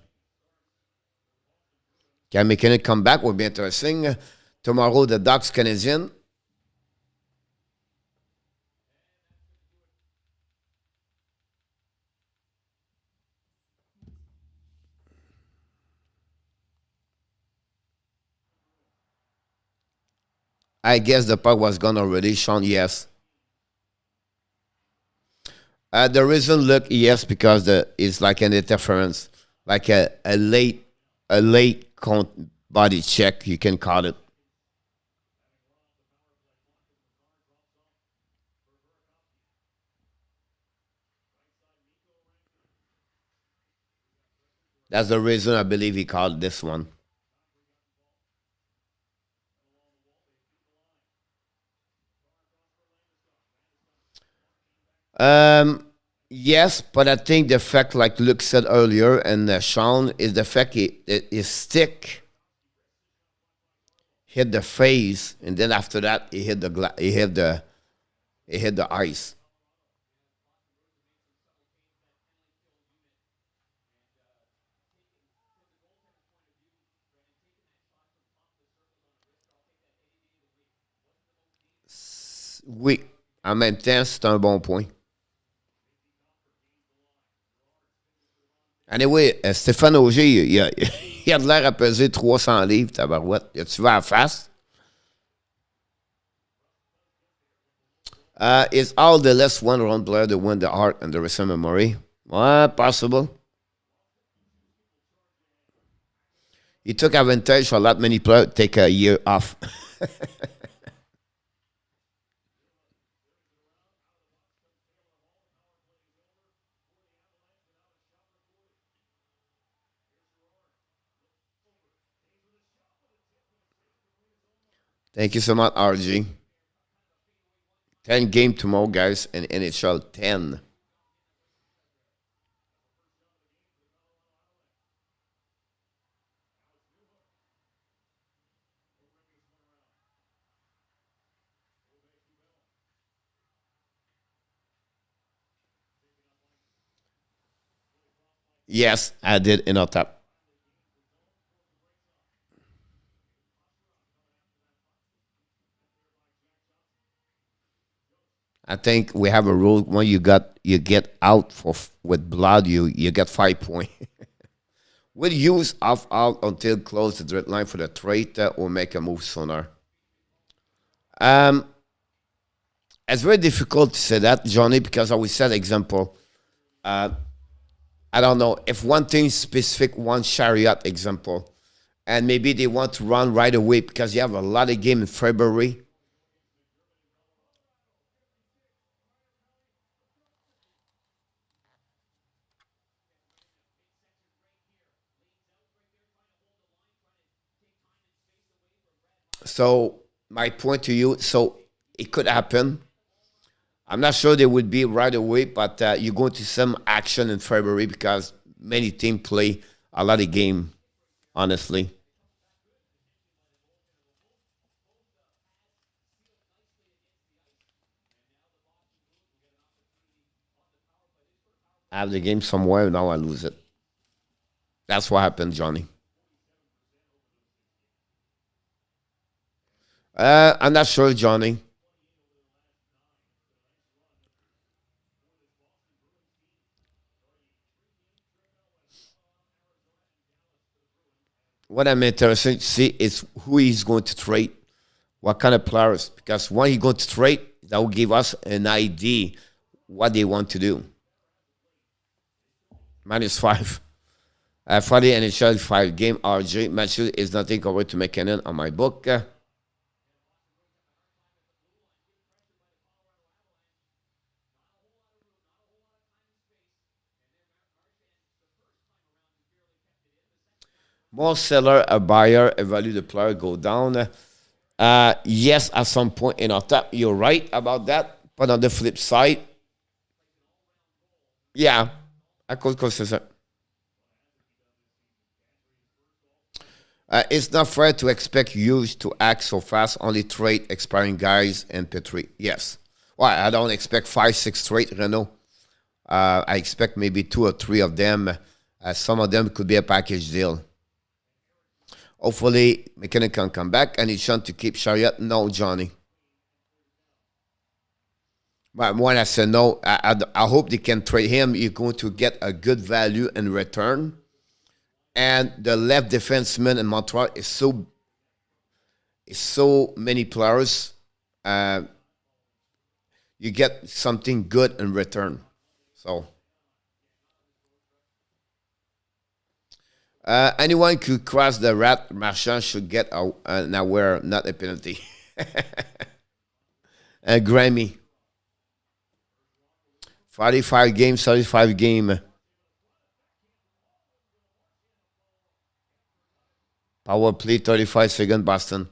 Speaker 2: Can McKinnon come back? Will be interesting. Tomorrow, the Ducks Canadian. I guess the puck was gone already, Sean. Yes. The reason, look, yes, because it's like an interference, like a late body check. You can call it. That's the reason I believe he called this one. Um, yes, but I think the fact, like Luke said earlier, and Sean, is the fact his stick hit the face, and then after that, he hit the ice. Oui, en même temps, c'est un bon point. Anyway, Stéphane Auger, il a de l'air à peser 300 livres, tabarouette. Tu vas à la face? It's all the less one round player to win the heart and the recent memory. Ouais, possible. He took advantage for a lot many players take a year off. Thank you so much, RG. 10 game tomorrow, guys, in NHL 10. Yes, I did in our top. I think we have a rule when you get out with blood, you get 5 points. We'll use off out until close the red line for the trade or make a move sooner. Um, it's very difficult to say that, Johnny, because I will set example. Uh, I don't know if one thing specific, one chariot example, and maybe they want to run right away because you have a lot of game in February. So my point to you, so it could happen. I'm not sure they would be right away, but you're going to see some action in February because many teams play a lot of game. Honestly, I have the game somewhere now. I lose it. That's what happened, Johnny. I'm not sure, Johnny. What I'm interested to see is who he's going to trade, what kind of players, because when he's going to trade, that will give us an idea what they want to do. -5. Friday NHL 5 game. RJ Matthews is nothing compared to McKinnon on my book. More seller, a buyer, a value the player go down. Yes, at some point in our top, you're right about that. But on the flip side, yeah, I could consider. It's not fair to expect Hughes to act so fast, only trade expiring guys and Petrie. Yes. Well, I don't expect 5, 6 trade, Renault. I expect maybe 2 or 3 of them. Some of them could be a package deal. Hopefully, McKinnon can come back and he's trying to keep Chariot. No, Johnny. But when I say no, I hope they can trade him. You're going to get a good value in return. And the left defenseman in Montreal is so many players. Uh, you get something good in return. So anyone could cross the rat Marchand should get an aware, not a penalty. Grammy. 45 game, 35 game. Power play, 35 second, Boston.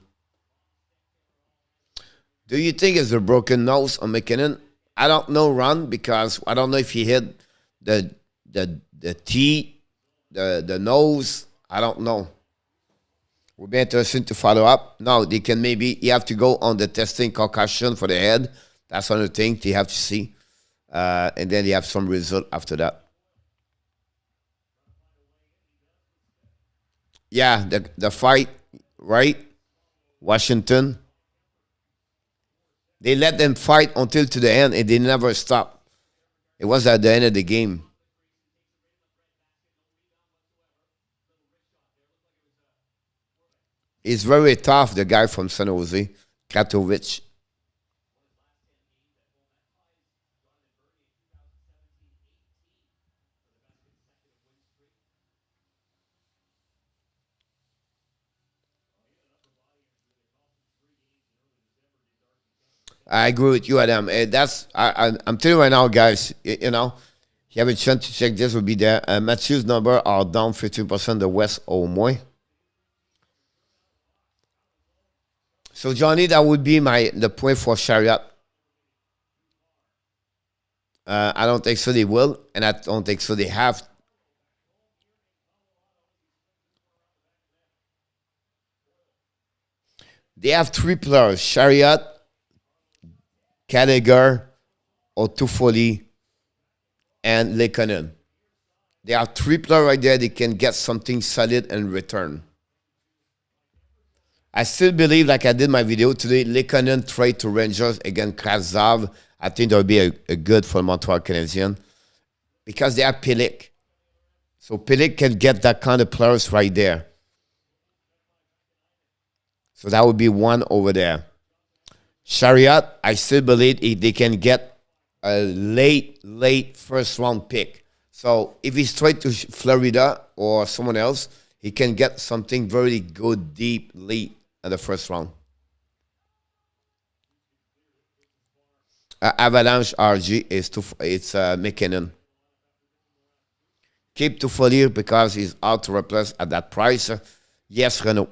Speaker 2: Do you think it's a broken nose on McKinnon? I don't know, Ron, because I don't know if he hit the T, the nose. I don't know. Would be interesting to follow up. No, they can maybe, you have to go on the testing concussion for the head. That's another thing they have to see. And then they have some result after that. Yeah, the fight, right? Washington. They let them fight until to the end, and they never stop. It was at the end of the game. He's very tough, the guy from San Jose, Katovic. I agree with you, Adam. I'm telling you right now, guys. You know, you have a chance to check this will be there. Matthews' number are down 15% the West au moins. So, Johnny, that would be the point for Chariot. I don't think so they will, and I don't think so they have. They have three players, Chariot, Gallagher, Otufoli, and Lekonen. They have three players right there. They can get something solid in return. I still believe, like I did my video today, Lekonen trade to Rangers against Krasav. I think that would be a good for Montreal Canadiens because they have Pilik. So Pilik can get that kind of players right there. So that would be one over there. Chariot, I still believe they can get a late first round pick. So if he's straight to Florida or someone else, he can get something very good, deep, late in the first round. Avalanche RG it's McKinnon. Keep Toffoli because he's out to replace at that price. Yes, Renault.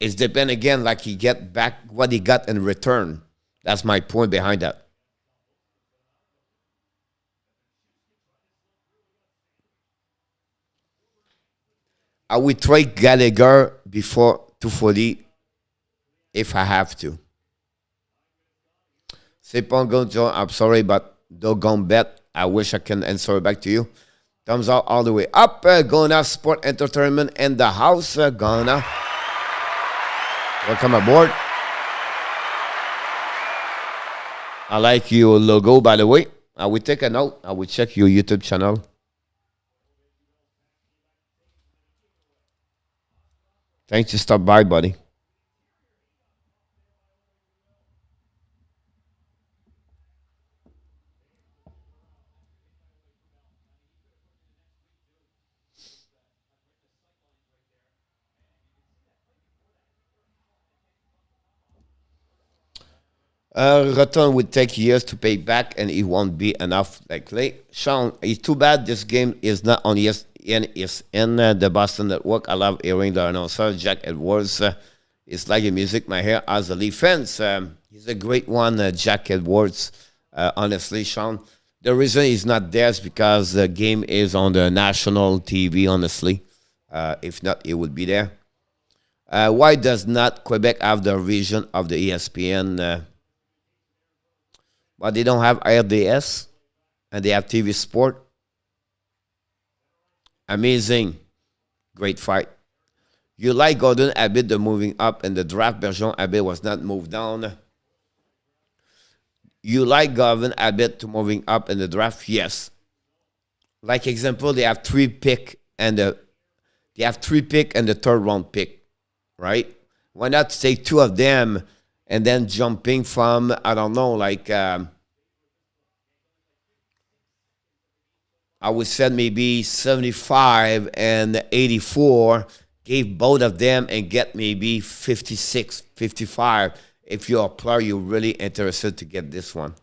Speaker 2: It's depend again, like he get back what he got in return. That's my point behind that. I would trade Gallagher before Toffoli if I have to. John, I'm sorry, but doggone bet. I wish I can answer back to you. Thumbs up all the way up. Gonna Sport Entertainment in the house. Gonna. Welcome aboard. I like your logo, by the way. I will take a note. I will check your YouTube channel. Thanks to stop by, buddy. Return would take years to pay back, and it won't be enough likely. Sean, it's too bad this game is not on ESPN. It's in the Boston Network. I love hearing the announcer, Jack Edwards. It's like a music my hair as a Leaf fans. He's a great one, Jack Edwards. Honestly, Sean, the reason he's not there is because the game is on the national TV, honestly. If not, it would be there. Why does not Quebec have the vision of the ESPN? But they don't have RDS, and they have TV Sport. Amazing. Great fight. You like Gordon Abbott, the moving up in the draft. Bergeron Abbott was not moved down. You like Gordon Abbott to moving up in the draft? Yes. Like example, they have three pick and the third round pick, right? Why not take two of them and then jumping from, I don't know, like, I would say maybe 75 and 84, gave both of them and get maybe 56, 55. If you're a player, you're really interested to get this one.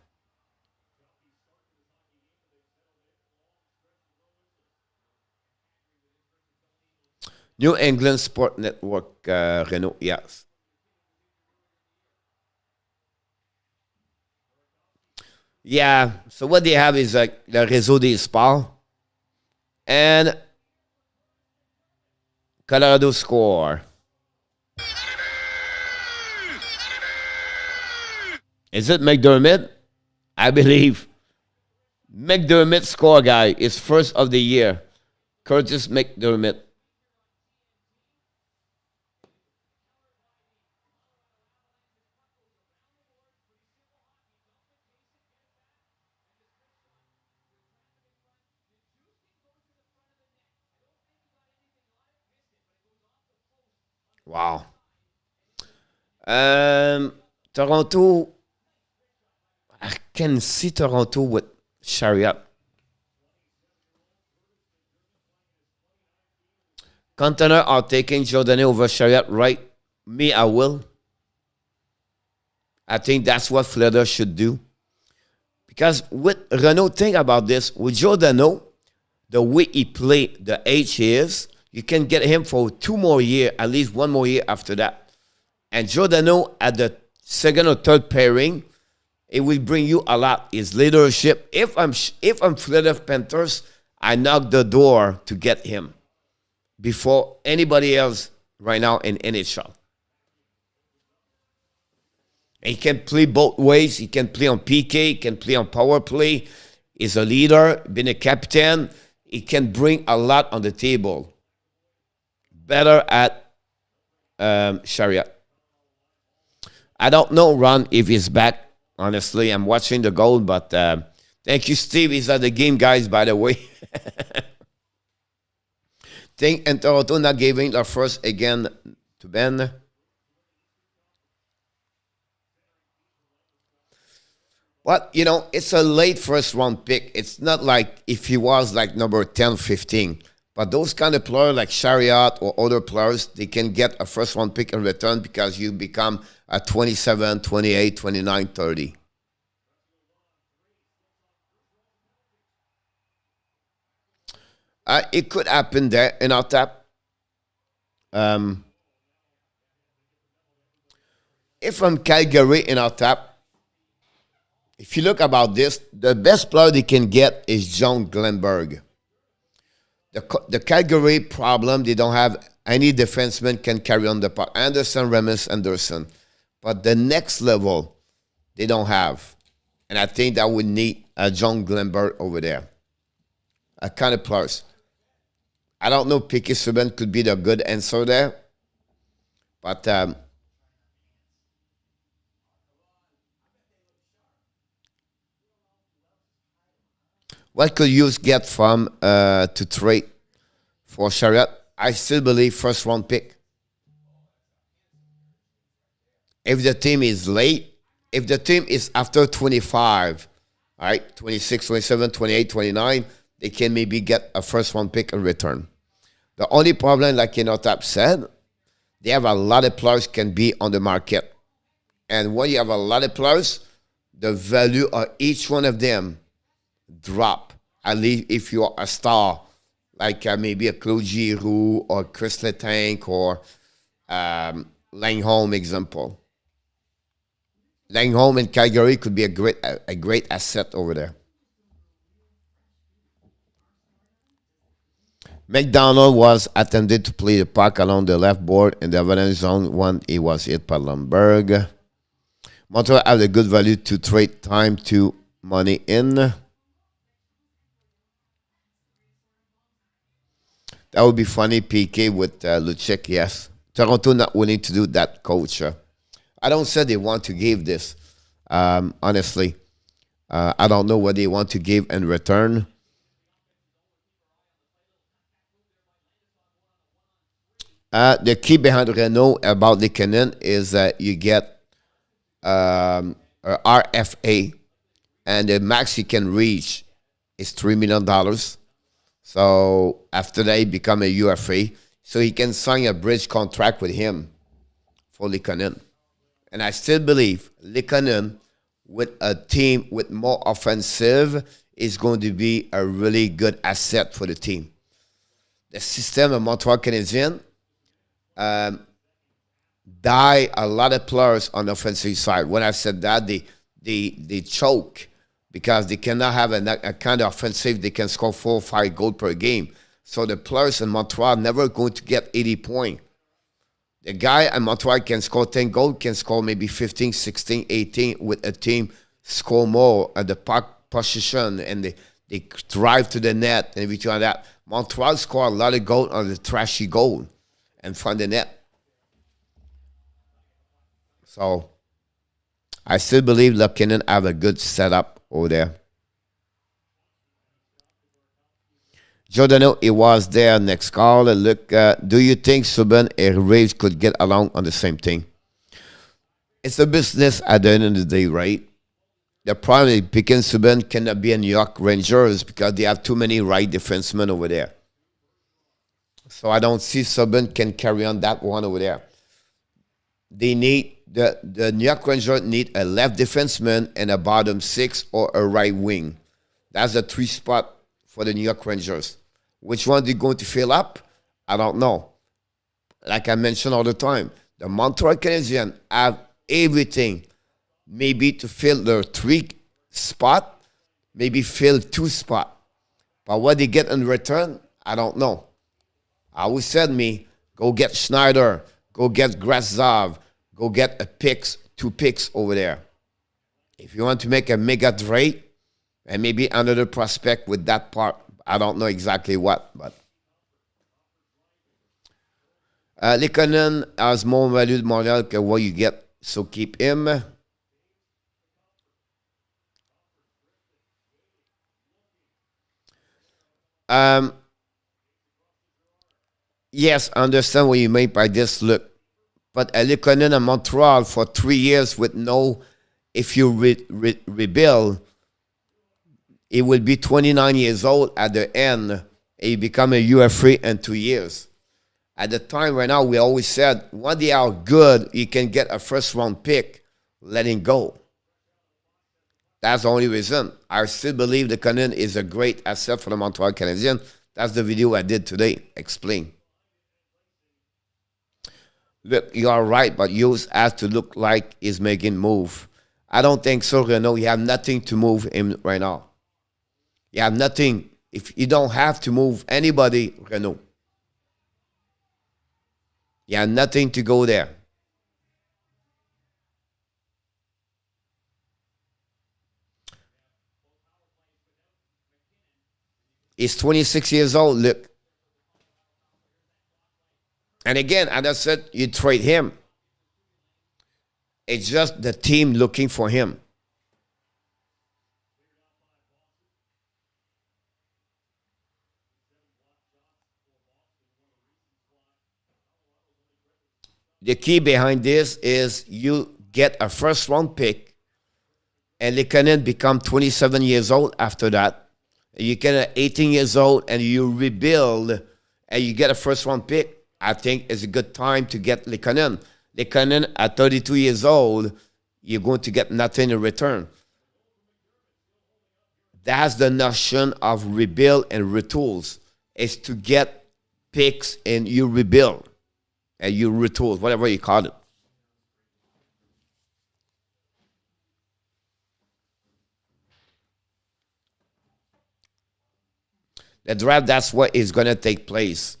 Speaker 2: New England Sport Network, Renault, yes. Yeah, so what they have is like the Réseau des Sports and Colorado Score. Is it McDermott? I believe McDermott score guy is first of the year. Curtis McDermott. Wow. Toronto, I can see Toronto with Chariot. Container are taking Jordan over Chariot, right? Me, I will. I think that's what Florida should do. Because with Renault, think about this. With Giordano, the way he played, the age he is, you can get him for 2 more years, at least 1 more year after that. And Giordano at the second or third pairing, it will bring you a lot. His leadership. If I'm Philadelphia Panthers, I knock the door to get him before anybody else right now in NHL. He can play both ways. He can play on PK. He can play on power play. He's a leader, been a captain. He can bring a lot on the table. Better at Chariot. I don't know, Ron, if he's back. Honestly, I'm watching the goal, but thank you, Steve. He's at the game, guys, by the way. Think and Toronto not giving their first again to Ben. But, it's a late first round pick. It's not like if he was like number 10, 15. But those kind of players like Chariot or other players, they can get a first round pick in return because you become a 27, 28, 29, 30. It could happen there in our tap. If I'm Calgary in our tap, if you look about this, the best player they can get is John Glenberg. The Calgary problem, they don't have any defenseman can carry on the puck. Anderson, Remus, Anderson. But the next level, they don't have. And I think that would need a John Glenberg over there. A kind of plus. I don't know, Piquet Subban could be the good answer there. But what could you get from to trade for Chariot? I still believe first round pick. If the team is late, if the team is after 25, all right, 26, 27, 28, 29, they can maybe get a first round pick in return. The only problem, like Inotap said, they have a lot of players can be on the market. And when you have a lot of players, the value of each one of them drop. At least if you're a star, like maybe a Claude Giroux or Chris Letang or Langholm example. Langholm in Calgary could be a great asset over there. McDonald was attempted to play the puck along the left board in the avalanche zone when he was hit by Lundberg. Montreal have a good value to trade time to money in. That would be funny, PK with Lucic, yes. Toronto not willing to do that, coach. I don't say they want to give this. Honestly, I don't know what they want to give in return. The key behind Renault about Likanen is that you get RFA, and the max you can reach is $3 million. So after that, he become a UFA. So he can sign a bridge contract with him for Likanen. And I still believe Likanen, with a team with more offensive, is going to be a really good asset for the team. The system of Montreal Canadiens die a lot of players on the offensive side. When I said that, they choke because they cannot have a kind of offensive. They can score 4 or 5 goals per game. So the players in Montreal are never going to get 80 points. The guy in Montreal can score 10 goals, can score maybe 15, 16, 18 with a team score more at the puck position, and they drive to the net and everything like that. Montreal score a lot of goals on the trashy goal and from the net. So I still believe Lekanen have a good setup over there. Giordano, it was there. Next call. Look, do you think Subban and Reeves could get along on the same thing? It's a business at the end of the day, right? The problem is picking Subban cannot be a New York Rangers because they have too many right defensemen over there. So I don't see Subban can carry on that one over there. They need the New York Rangers need a left defenseman and a bottom 6 or a right wing. That's the 3 spot for the New York Rangers. Which one they're going to fill up? I don't know. Like I mentioned all the time, The Montreal Canadiens have everything, maybe to fill their three spot, maybe fill two spot. But what they get in return, I don't know. I always said me, go get Schneider, go get Graszav, go get two picks over there. If you want to make a mega trade, and maybe another prospect with that part, I don't know exactly what, but Lehkonen has more value than Montreal than what you get, so keep him. Yes, I understand what you mean by this look. But Lehkonen and Montreal for 3 years with no, if you rebuild, he will be 29 years old at the end. He become a UFA in 2 years. At the time right now, we always said, when they are good, you can get a first-round pick, letting go. That's the only reason. I still believe the Canadian is a great asset for the Montreal Canadiens. That's the video I did today. Explain. Look, you are right, but Hughes has to look like he's making move. I don't think so, Renault. You have nothing to move him right now. You have nothing. If you don't have to move anybody, Renault. You have nothing to go there. He's 26 years old, look. And again, as I said, you trade him. It's just the team looking for him. The key behind this is you get a first-round pick, and Lehkonen become 27 years old after that. You get 18 years old, and you rebuild, and you get a first-round pick. I think it's a good time to get Lehkonen. Lehkonen at 32 years old, you're going to get nothing in return. That's the notion of rebuild and retools, is to get picks and you rebuild. And you retool, whatever you call it. The draft, that's what is going to take place.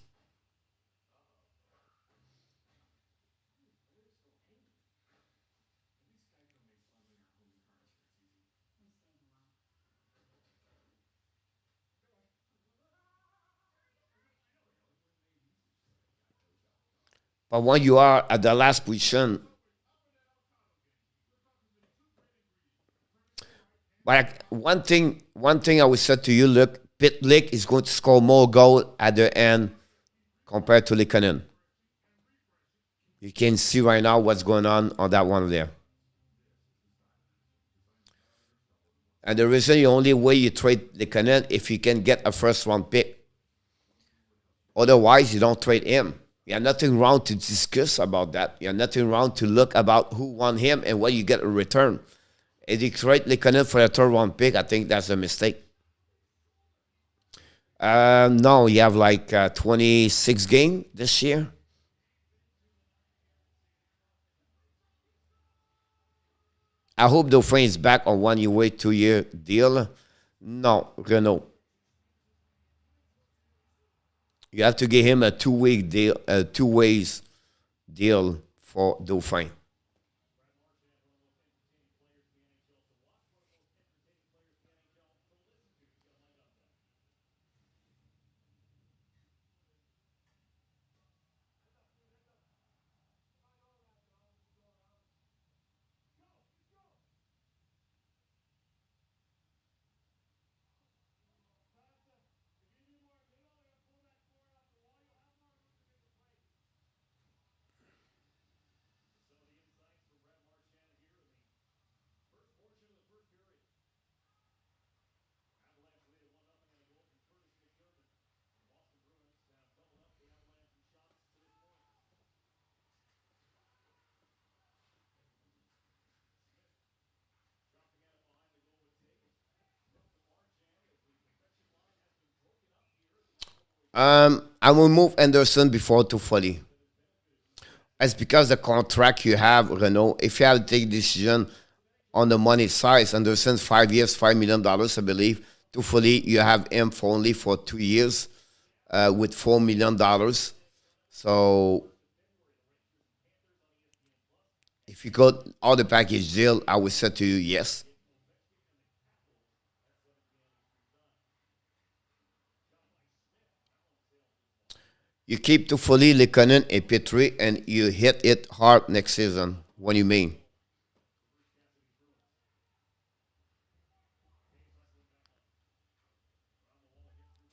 Speaker 2: But when you are at the last position, but one thing I would say to you, look, Pitlick is going to score more goals at the end compared to Lehkonen. You can see right now what's going on that one there. And the reason the only way you trade Lehkonen if you can get a first-round pick. Otherwise, you don't trade him. You have nothing wrong to discuss about that. You have nothing wrong to look about who won him and what you get in return. If you trade Lehkonen for a third-round pick, I think that's a mistake. No, you have like 26 games this year. I hope Dauphin is back on 1 year, 2 year deal. No, Renault. You have to give him a 2 week deal, a 2 ways deal for Dauphin. I will move Anderson before 240. It's because the contract you have, Renault, if you have to take a decision on the money size, Anderson's 5 years, $5 million, I believe. Truthfully, you have him for only for 2 years with $4 million. So if you got all the package deal, I would say to you, yes. You keep Toffoli, Lehkonen, and Petrie, and you hit it hard next season. What do you mean?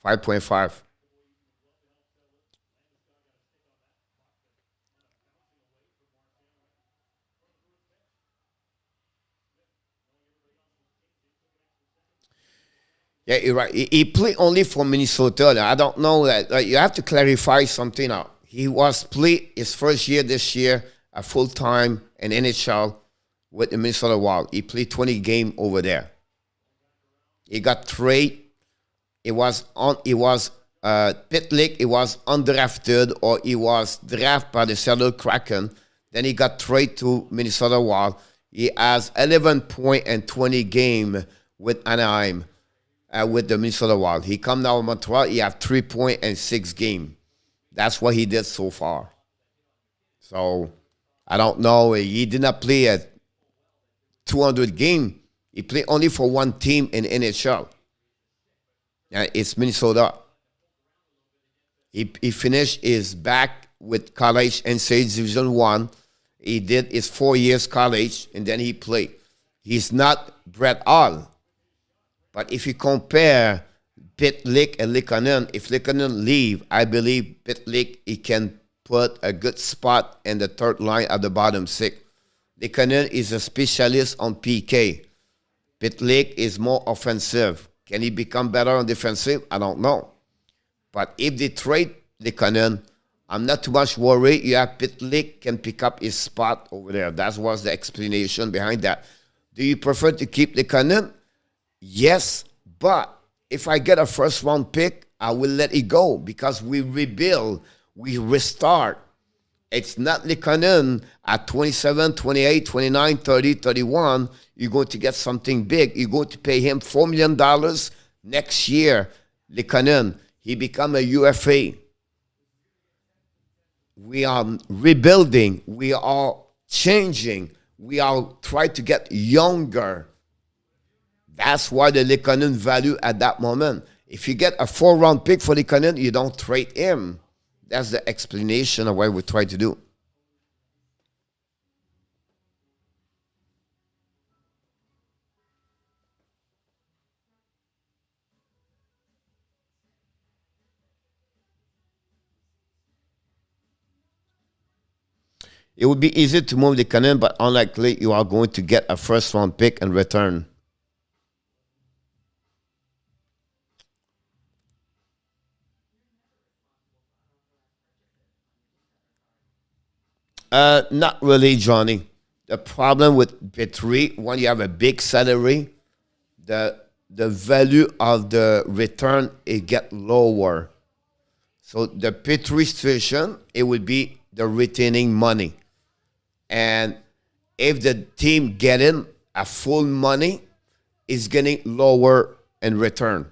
Speaker 2: $5.5. Yeah, you're right. He played only for Minnesota. I don't know that. You have to clarify something out. He was played his first year this year, a full time in NHL with the Minnesota Wild. He played 20 games over there. He got traded. It was on. It was Pitlick. It was undrafted, or he was drafted by the Seattle Kraken. Then he got traded to Minnesota Wild. He has 11 points and 20 games with Anaheim. With the Minnesota Wild. He come now in Montreal, he have 3 points and 6 games. That's what he did so far. So, I don't know. He did not play at 200 games. He played only for one team in NHL. It's Minnesota. He finished his back with college NCAA Division 1. He did his 4 years college, and then he played. He's not Brett Hall. But if you compare Pitlick and Lehkonen, if Lehkonen leave, I believe Pitlick, he can put a good spot in the third line at the bottom six. Lehkonen is a specialist on PK. Pitlick is more offensive. Can he become better on defensive? I don't know. But if they trade Lehkonen, I'm not too much worried. You have Pitlick can pick up his spot over there. That was the explanation behind that. Do you prefer to keep Lehkonen? Yes, but if I get a first round pick, I will let it go because we rebuild, we restart. It's not Lehkonen at 27, 28, 29, 30, 31. You're going to get something big. You're going to pay him $4 million next year. Lehkonen, he become a UFA. We are rebuilding. We are changing. We are trying to get younger. That's why the Lehkonen value at that moment. If you get a 4-round pick for Lehkonen, you don't trade him. That's the explanation of what we try to do. It would be easy to move Lehkonen, but unlikely you are going to get a first-round pick in return. Not really, Johnny. The problem with Petrie, when you have a big salary, the value of the return it get lower. So the Petrie situation, it would be the retaining money. And if the team getting a full money, it's getting lower in return.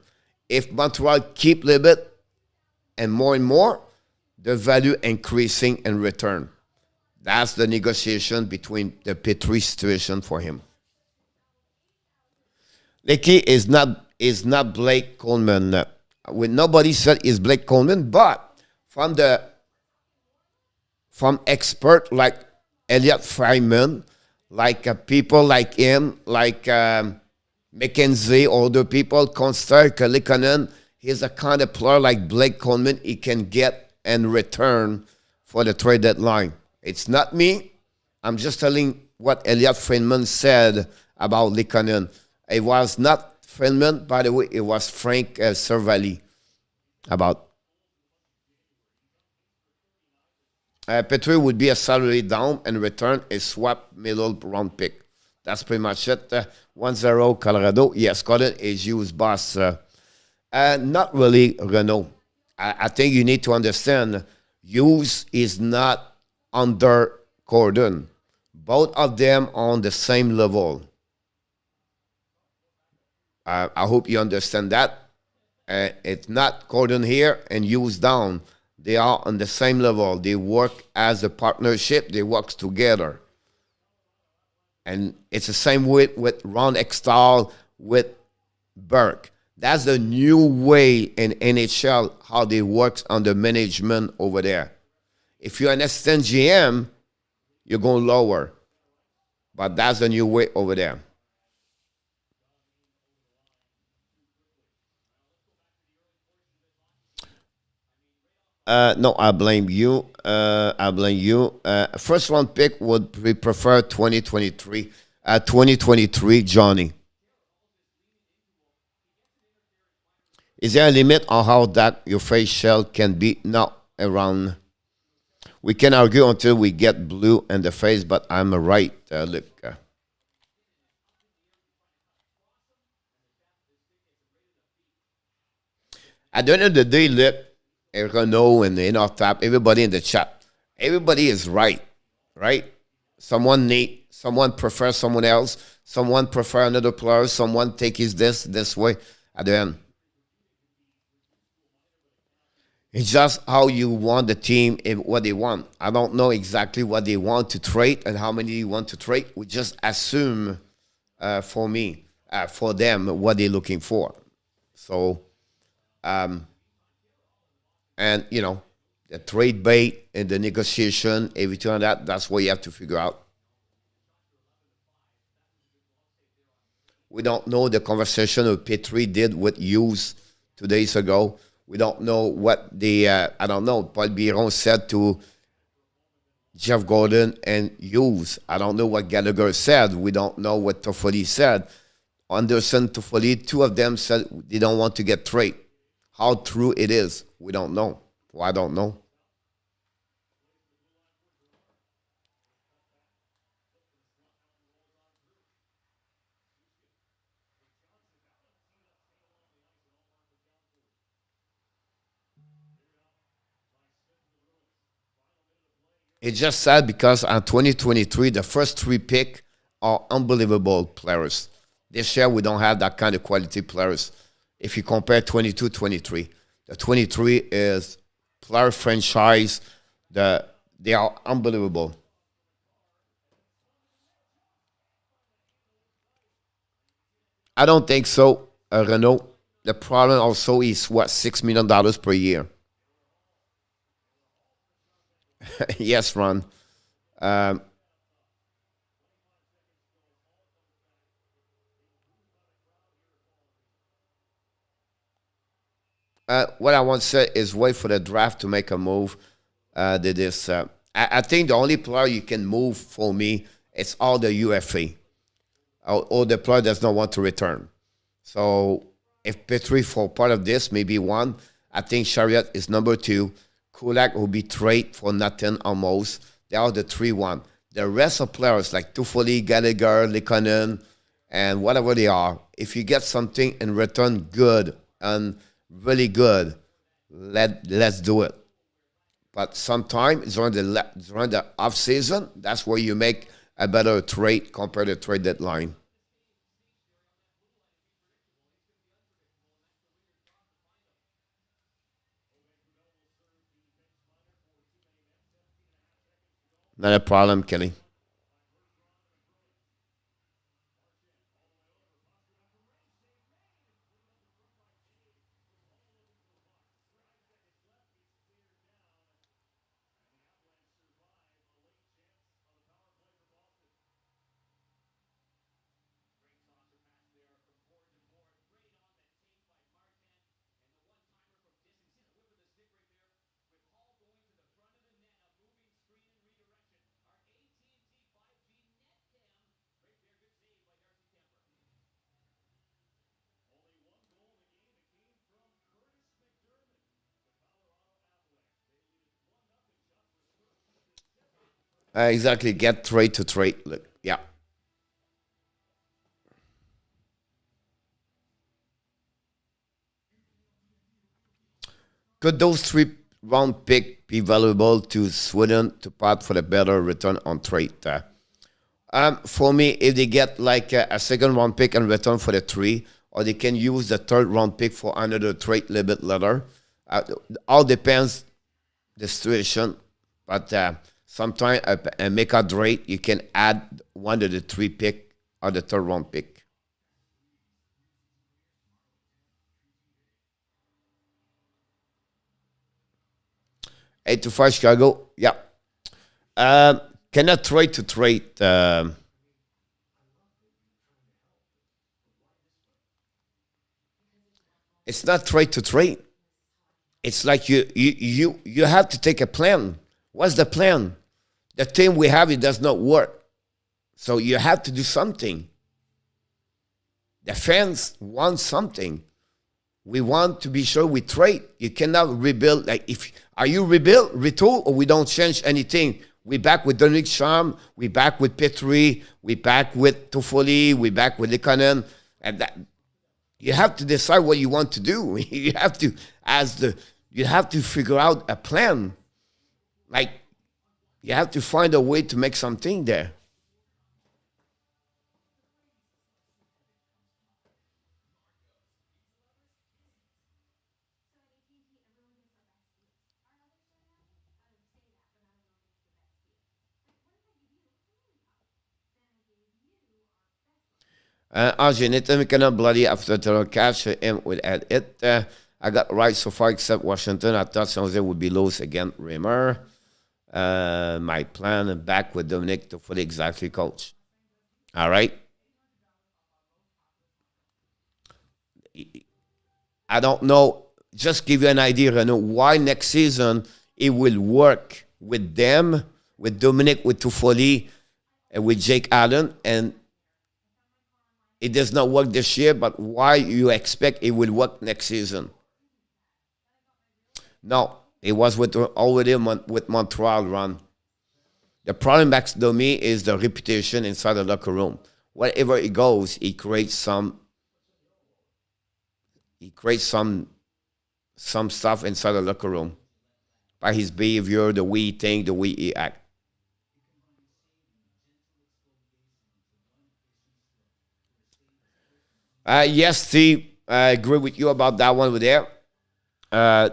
Speaker 2: If Montreal keep little bit and more, the value increasing in return. That's the negotiation between the Petrie situation for him. Lecky is not Blake Coleman. When nobody said is Blake Coleman, but from expert like Elliot Friedman, like people like him, like McKenzie, older people, consider Lehkonen, he's a kind of player like Blake Coleman he can get in return for the trade deadline. It's not me. I'm just telling what Elliot Friedman said about Lehkonen. It was not Friedman, by the way. It was Frank Cervalli about. Petrie would be a salary down and return a swap middle round pick. That's pretty much it. 1-0 Colorado. Yes, Colin is used boss. Not really Renault. I think you need to understand Hughes is not under Gordon. Both of them on the same level. I hope you understand that. It's not Gordon here and Hughes down. They are on the same level. They work as a partnership. They work together. And it's the same with Ron Extall, with Burke. That's the new way in NHL, how they work on the management over there. If you're an assistant GM, you're going lower. But that's the new way over there. No, I blame you. I blame you. First round pick would be prefer 2023. 2023, Johnny. Is there a limit on how that your face shell can be? No, around. We can argue until we get blue in the face, but I'm right. Look. At the end of the day, look, Renault and in our top, everybody in the chat, everybody is right, right? Someone need, someone prefers someone else, someone prefer another player, someone take his this way. At the end, it's just how you want the team and what they want. I don't know exactly what they want to trade and how many you want to trade. We just assume for me, for them, what they're looking for. So, um, and the trade bait and the negotiation, everything like that, that's what you have to figure out. We don't know the conversation that Petrie did with Hughes 2 days ago. We don't know what the, I don't know, Paul Biron said to Jeff Gordon and Hughes. I don't know what Gallagher said. We don't know what Toffoli said. Anderson, Toffoli, two of them said they don't want to get trade. How true it is, we don't know. Well, I don't know. It's just sad because in 2023, the first three pick are unbelievable players. This year, we don't have that kind of quality players. If you compare 22, 23, the 23 is player franchise. They are unbelievable. I don't think so, Renault. The problem also is what, $6 million per year. Yes, Ron. Um, what I want to say is wait for the draft to make a move. I think the only player you can move for me is all the UFA or the player does not want to return. So if Petrie for part of this, maybe one. I think Chariot is number two. Kulak will be trade for nothing almost. They are the 3-1. The rest of players like Tufoli, Gallagher, Likonen, and whatever they are, if you get something in return good and really good, let's do it. But sometimes during the off season, that's where you make a better trade compared to trade deadline. Not a problem, Kelly. Exactly. Get trade to trade. Look, yeah. Could those three round pick be valuable to Sweden to part for the better return on trade? For me, if they get like a second round pick and return for the 3, or they can use the third round pick for another trade a little bit later. All depends the situation, but sometimes a make a trade, you can add one of the 3 pick or the third round pick. 8-5 Chicago, yeah. Cannot trade to trade. It's not trade to trade. It's like you have to take a plan. What's the plan? The team we have, it does not work. So you have to do something. The fans want something. We want to be sure we trade. You cannot rebuild. Like, if are you rebuild, retool, or we don't change anything? We back with Dominic Charm. We back with Petrie. We back with Toffoli. We back with Likanen. And that, you have to decide what you want to do. You have to, you have to figure out a plan. Like, you have to find a way to make something there. Argentina, we cannot bloody after the catch him with at it. I got right so far except Washington. I thought San Jose would be loose against Rimmer. My plan back with Dominic to fully exactly coach. All right. I don't know. Just give you an idea, you know, why next season it will work with them, with Dominic, with Toffoli, and with Jake Allen, and it does not work this year, but why you expect it will work next season? No, it was with already with Montreal run. The problem back to me is the reputation inside the locker room. Wherever it goes, he creates some stuff inside the locker room by his behavior, the way he think, the way he act. Yes, Steve, I agree with you about that one over there.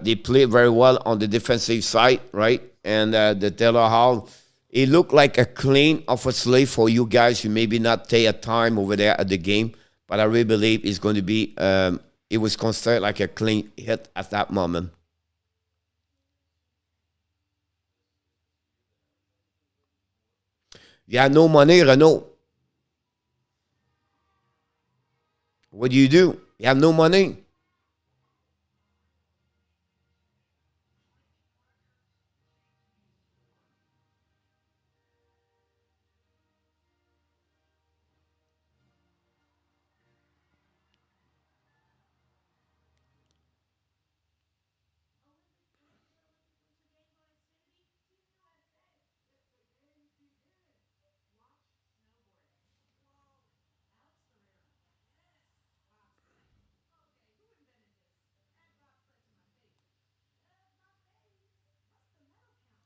Speaker 2: They play very well on the defensive side, right? And the Taylor Hall, it looked like a clean offensively for you guys. You maybe not take a time over there at the game, but I really believe it's going to be, it was considered like a clean hit at that moment. You have no money, Renault. What do? You have no money.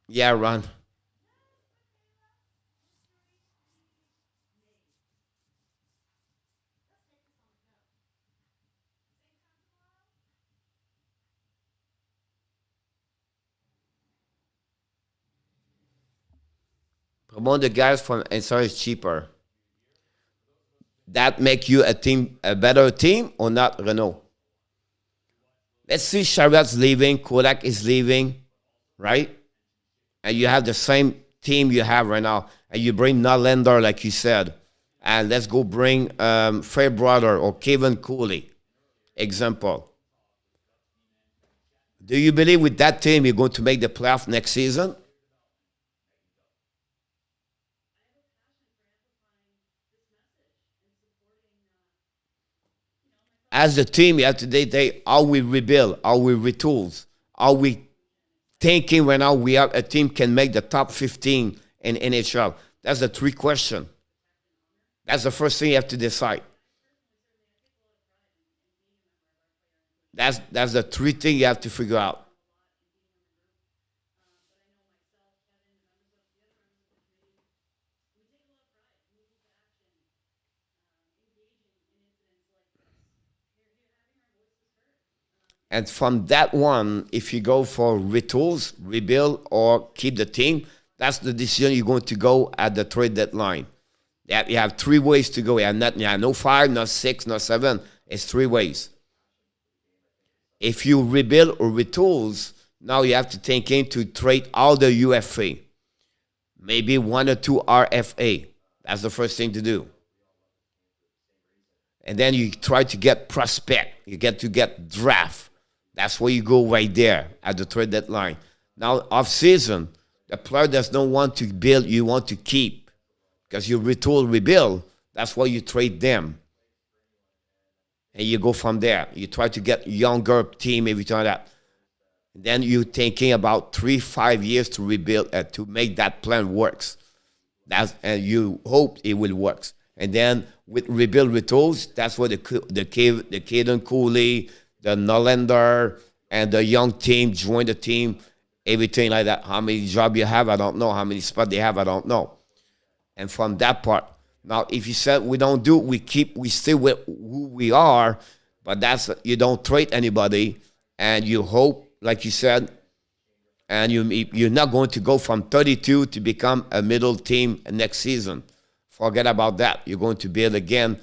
Speaker 2: Yeah, Ron. Promote the guys from inside is cheaper. That make you a team, a better team or not, Renault? Let's see, Charlotte's leaving, Kodak is leaving, right? And you have the same team you have right now, and you bring Nylander, like you said, and let's go bring Fairbrother or Kevin Cooley, example. Do you believe with that team you're going to make the playoff next season? As a team, you have to date how we rebuild, how we retool, how we thinking right now we have a team can make the top 15 in NHL. That's the 3 question. That's the first thing you have to decide. That's the 3 thing you have to figure out. And from that one, if you go for retools, rebuild, or keep the team, that's the decision you're going to go at the trade deadline. You have 3 ways to go. You have no 5, not 6, not 7. It's 3 ways. If you rebuild or retools, now you have to think into trade all the UFA. Maybe 1 or 2 RFA. That's the first thing to do. And then you try to get prospect. You get to get draft. That's where you go right there at the trade deadline. Now, off-season, the player does not want to build, you want to keep. Because you retool, rebuild, that's why you trade them. And you go from there. You try to get younger team every time that. Then you're thinking about 3-5 years to rebuild, to make that plan works. And you hope it will work. And then with rebuild retools, that's where the Caden Cooley, the Nollander, and the young team join the team, everything like that. How many jobs you have, I don't know. How many spots they have, I don't know. And from that part, now if you said we don't do, we stay with who we are, but that's, you don't trade anybody, and you hope, like you said, and you're not going to go from 32 to become a middle team next season. Forget about that. You're going to build again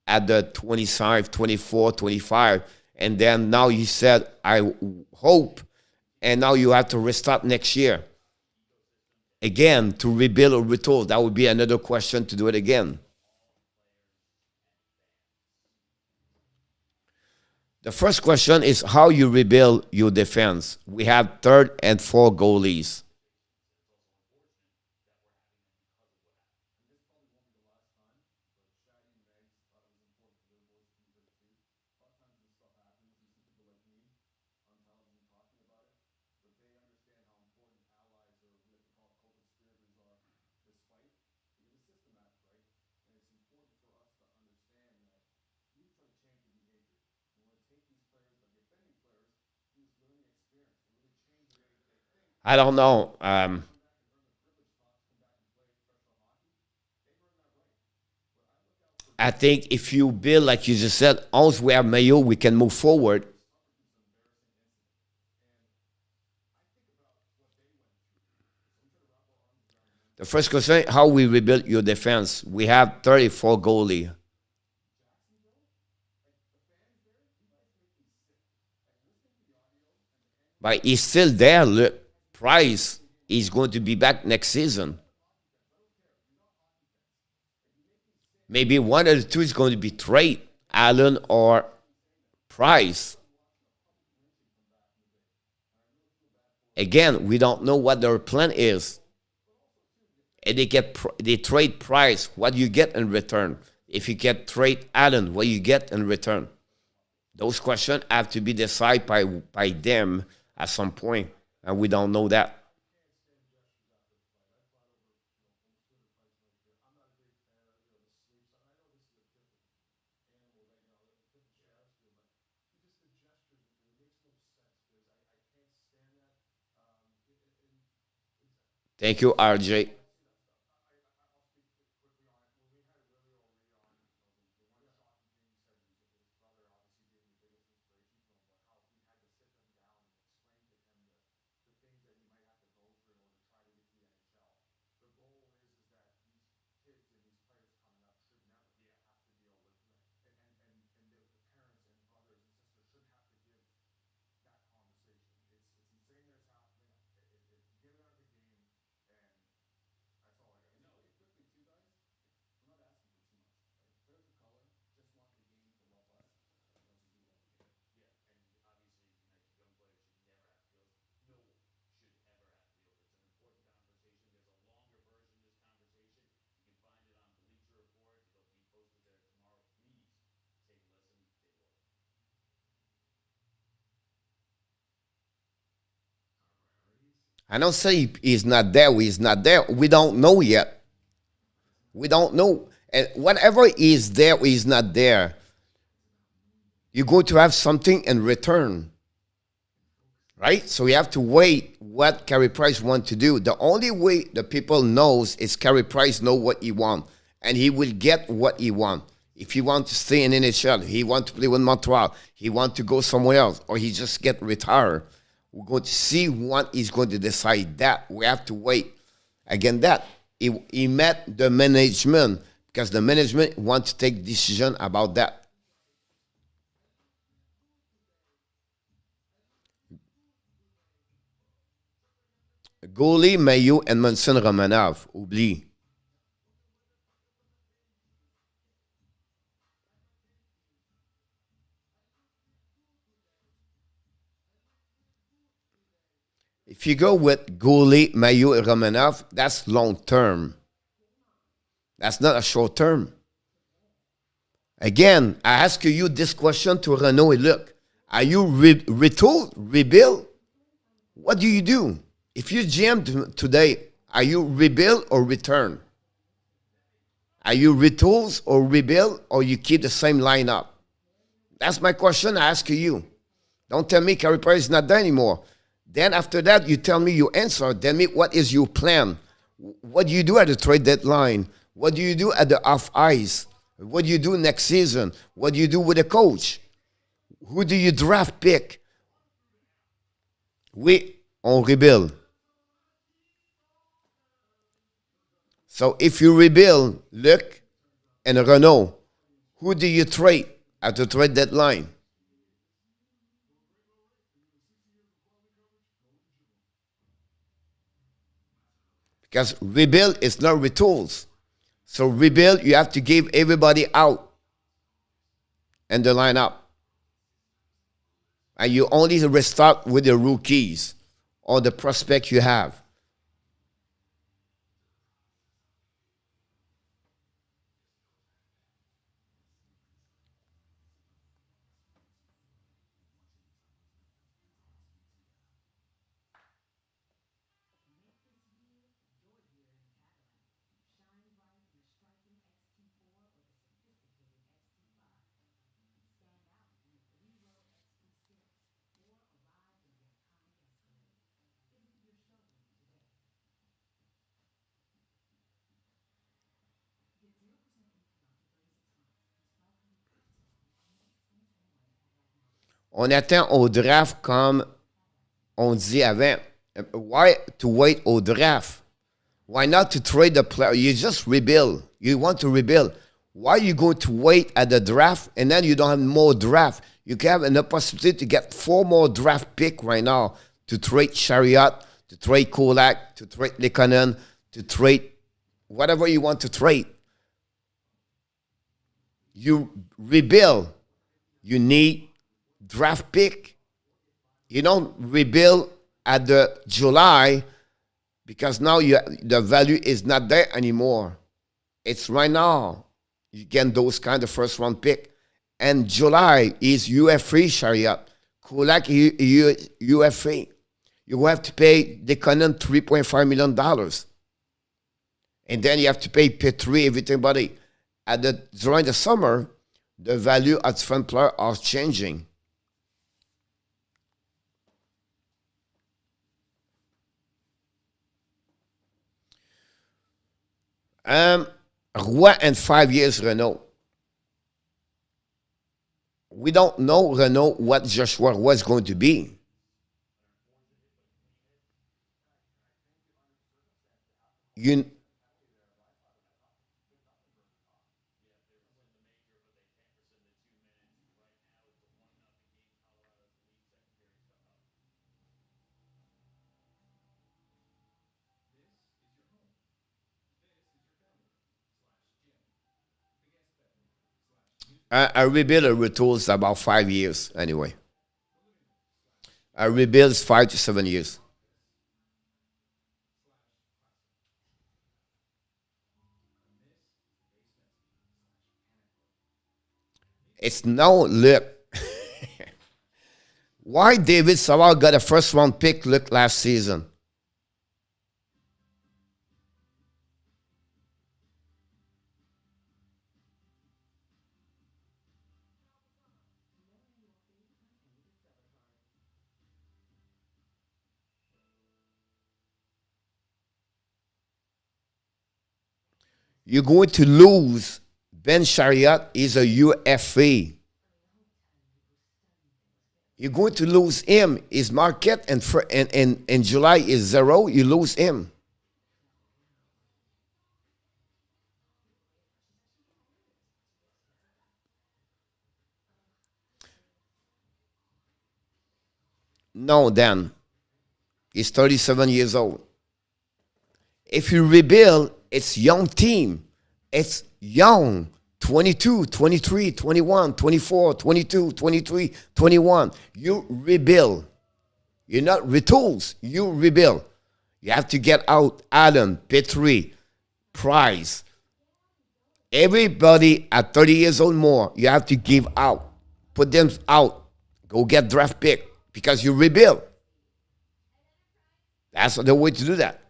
Speaker 2: at the 25, 24, 25. And then now you said, I hope, and now you have to restart next year. Again, to rebuild or retool, that would be another question to do it again. The first question is how you rebuild your defense. We have 3rd and 4th goalies. I don't know. I think if you build, like you just said, once we have Mayo, we can move forward. The first question, how we rebuild your defense. We have 34 goalie. But he's still there. Look, Price is going to be back next season. Maybe one of the two is going to be trade, Allen or Price. Again, we don't know what their plan is. And they trade Price. What do you get in return? If you get trade Allen, what you get in return? Those questions have to be decided by them at some point, and we don't know that. Thank you, RJ. I don't say he's not there. He's not there. We don't know yet. We don't know. And whatever is there or is not there, you're going to have something in return. Right? So we have to wait what Carey Price wants to do. The only way the people knows is Carey Price know what he wants. And he will get what he wants. If he want to stay in NHL, he want to play with Montreal, he want to go somewhere else, or he just get retired. We're going to see what he's going to decide. That we have to wait. Again, that he met the management because the management want to take decision about that. Goalie, Mayo, Edmondson, Romanov. Oublie. If you go with goalie, Mayo, and Romanov, that's long term. That's not a short term. Again, I ask you this question to Renault and look. Are you retooled, rebuild? What do you do? If you GM today, are you rebuild or return? Are you retools or rebuild or you keep the same lineup? That's my question I ask you. Don't tell me Carey Price is not there anymore. Then after that, you tell me your answer. Tell me what is your plan. What do you do at the trade deadline? What do you do at the off ice? What do you do next season? What do you do with a coach? Who do you draft pick? On rebuild. So if you rebuild, Luc and Renault, who do you trade at the trade deadline? Because rebuild is not retools. So rebuild, you have to give everybody out and the lineup. And you only restart with the rookies or the prospect you have. On attend au draft comme on dit avant. Why to wait au draft? Why not to trade the player? You just rebuild. You want to rebuild. Why are you going to wait at the draft and then you don't have more draft? You can have an possibility to get 4 more draft pick right now to trade Chariot, to trade Kolak, to trade Lekanen, to trade whatever you want to trade. You rebuild. You need draft pick. You don't rebuild at the July because now the value is not there anymore. It's right now. You get those kind of first round pick. And July is UFA Chariot. Kulak UFA. You have to pay the Canon $3.5 million. And then you have to pay Petrie, everybody. During the summer, the value of different players are changing. Roy and 5 years Renault. We don't know, Renault, what Joshua was going to be. You, a rebuild a retool is about 5 years anyway. A rebuild is 5 to 7 years. It's no look. Why David Savard got a first round pick look last season? You're going to lose Ben Chariot is a UFA. You're going to lose him. His market and in July is zero. You lose him. No, Dan. He's 37 years old. If you rebuild, it's young team. It's young. 22, 23, 21, 24, 22, 23, 21. You rebuild. You're not retools. You rebuild. You have to get out Allen, Petrie, Price. Everybody at 30 years old more, you have to give out. Put them out. Go get draft pick because you rebuild. That's the way to do that.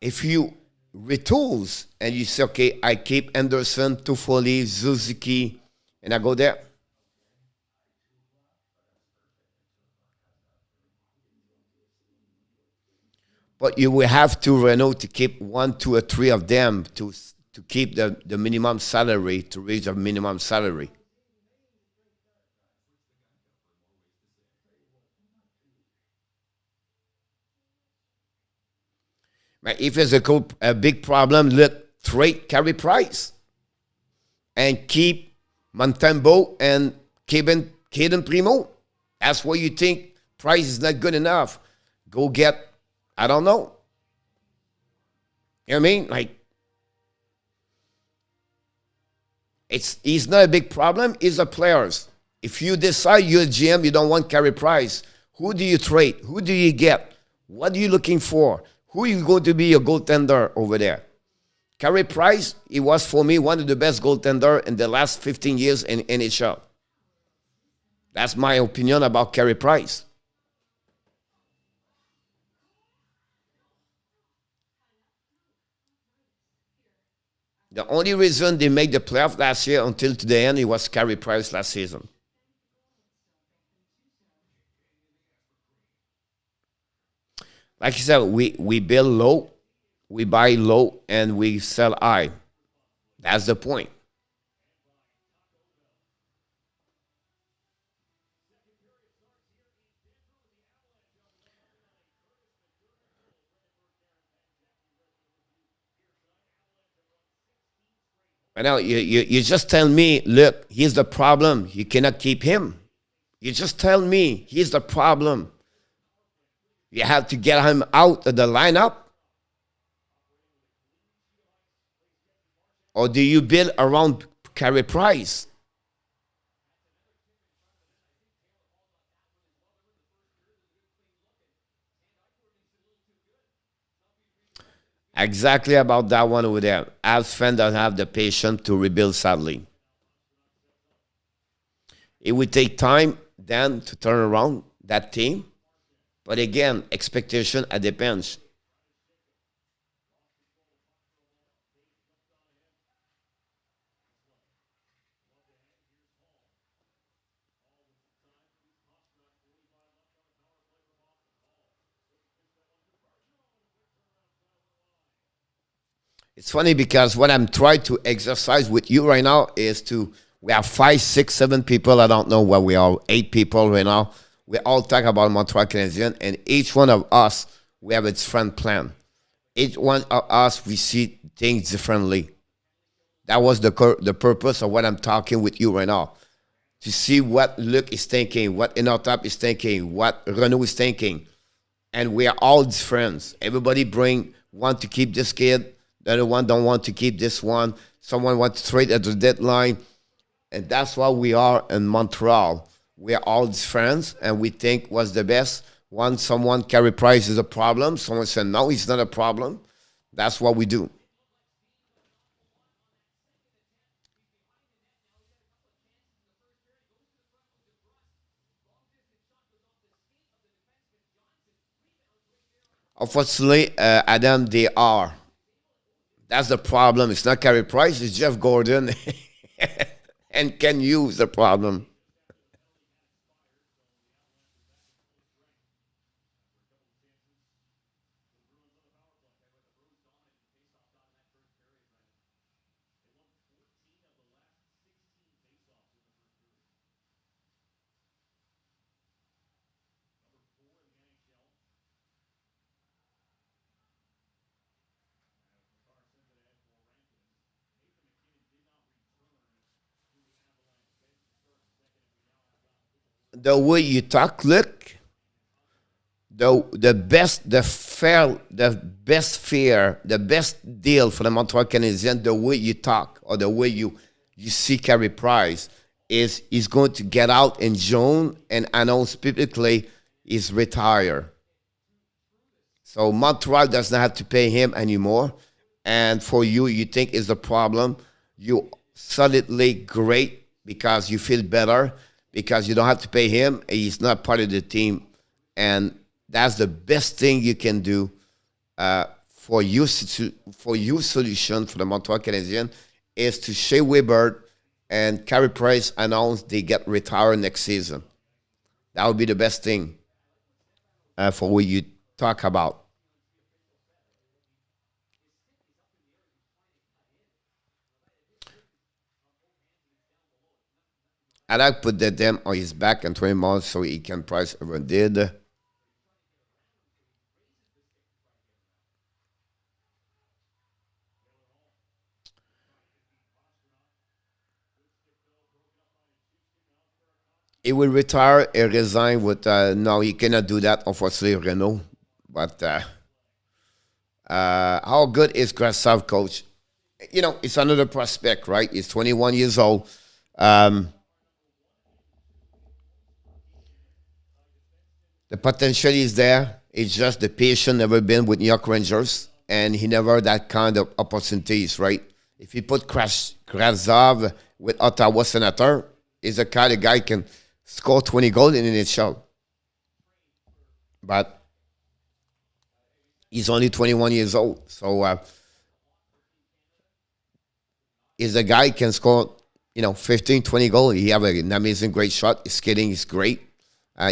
Speaker 2: If you retools and you say, okay, I keep Anderson, Toffoli, Suzuki, and I go there. But you will have to, Renault, to keep one, two, or three of them to keep the minimum salary, to reach a minimum salary. But if there's a big problem, look, trade Carey Price and keep Montembeau and Caden Primo. That's what you think Price is not good enough. Go get, I don't know. You know what I mean? Like, he's not a big problem. It's the players. If you decide you're a GM, you don't want Carey Price, who do you trade? Who do you get? What are you looking for? Who is going to be your goaltender over there? Carey Price, he was for me one of the best goaltender in the last 15 years in NHL. That's my opinion about Carey Price. The only reason they made the playoff last year until to the end, it was Carey Price last season. Like I said, we build low, we buy low, and we sell high. That's the point. But now you just tell me, look, here's the problem. You cannot keep him. You just tell me, here's the problem. You have to get him out of the lineup? Or do you build around Carey Price? Exactly about that one over there. As fans don't have the patience to rebuild, sadly. It would take time then to turn around that team. But again, expectation, it depends. It's funny because what I'm trying to exercise with you right now is we have 5, 6, 7 people. I don't know where we are, 8 people right now. We all talk about Montreal Canadiens, and each one of us, we have a different plan. Each one of us, we see things differently. That was the purpose of what I'm talking with you right now. To see what Luc is thinking, what Inotap is thinking, what Renault is thinking. And we are all friends. Everybody want to keep this kid. The other one don't want to keep this one. Someone wants to trade at the deadline. And that's why we are in Montreal. We are all friends, and we think what's the best. Someone Carey Price is a problem. Someone said, no, he's not a problem. That's what we do. Unfortunately, Adam, they are. That's the problem. It's not Carey Price, it's Jeff Gordon and Ken Hughes the problem. The way you talk, look, the best deal for the Montreal Canadiens, the way you talk or the way you see Carey Price is he's going to get out in June and announce publicly he's retired. So Montreal does not have to pay him anymore. And for you, you think is the problem. You solidly great because you feel better because you don't have to pay him. He's not part of the team, and that's the best thing you can do for you solution for the Montreal Canadiens is to Shea Weber and Carey Price announce they get retired next season. That would be the best thing for what you talk about. I like put that them on his back and 20 miles so he can price ever did. He will retire and resign with no, he cannot do that, unfortunately, Renault. But how good is Grassov, coach? You know, it's another prospect, right? He's 21 years old. Um, the potential is there. It's just the patient never been with New York Rangers, and he never had that kind of opportunities, right? If you put Krasov with Ottawa Senator, he's a kind of guy can score 20 goals in the NHL. But he's only 21 years old. So he's a guy can score, 15, 20 goals. He have an amazing, great shot. His skating is great.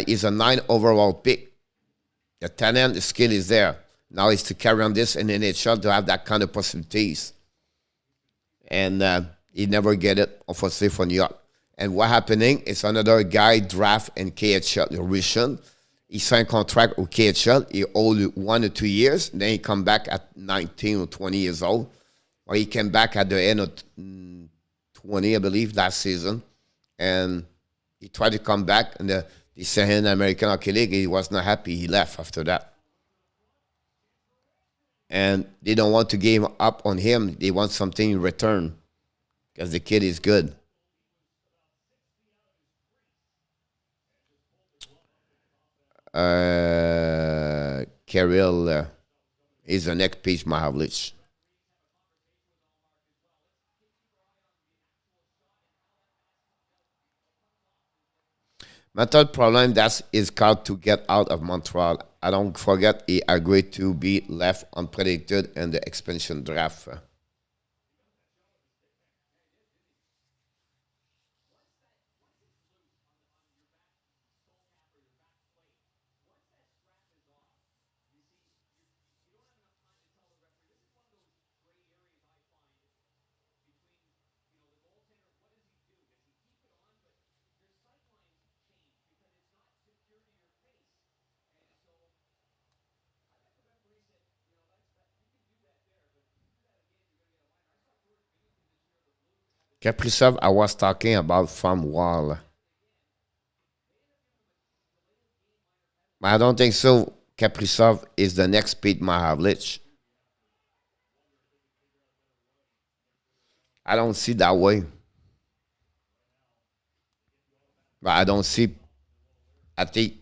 Speaker 2: He's a 9 overall pick. The talent, the skill is there. Now it's to carry on this in the NHL to have that kind of possibilities. And he never get it, unfortunately, for New York. And what happening is another guy draft in KHL, Russian. He signed contract with KHL. He owed 1 or 2 years. Then he come back at 19 or 20 years old. Or he came back at the end of 20, I believe, last season. And he tried to come back. And they sent him in the American Hockey League. He was not happy. He left after that. And they don't want to give up on him. They want something in return because the kid is good. Kirill is the next piece, Mahavlich. My third problem that's is called to get out of Montreal. I don't forget he agreed to be left unpredicted in the expansion draft. Kaprizov, I was talking about from Wall. I don't think so. Kaprizov is the next Pete Mahavlich. I don't see that way. But I don't see. I think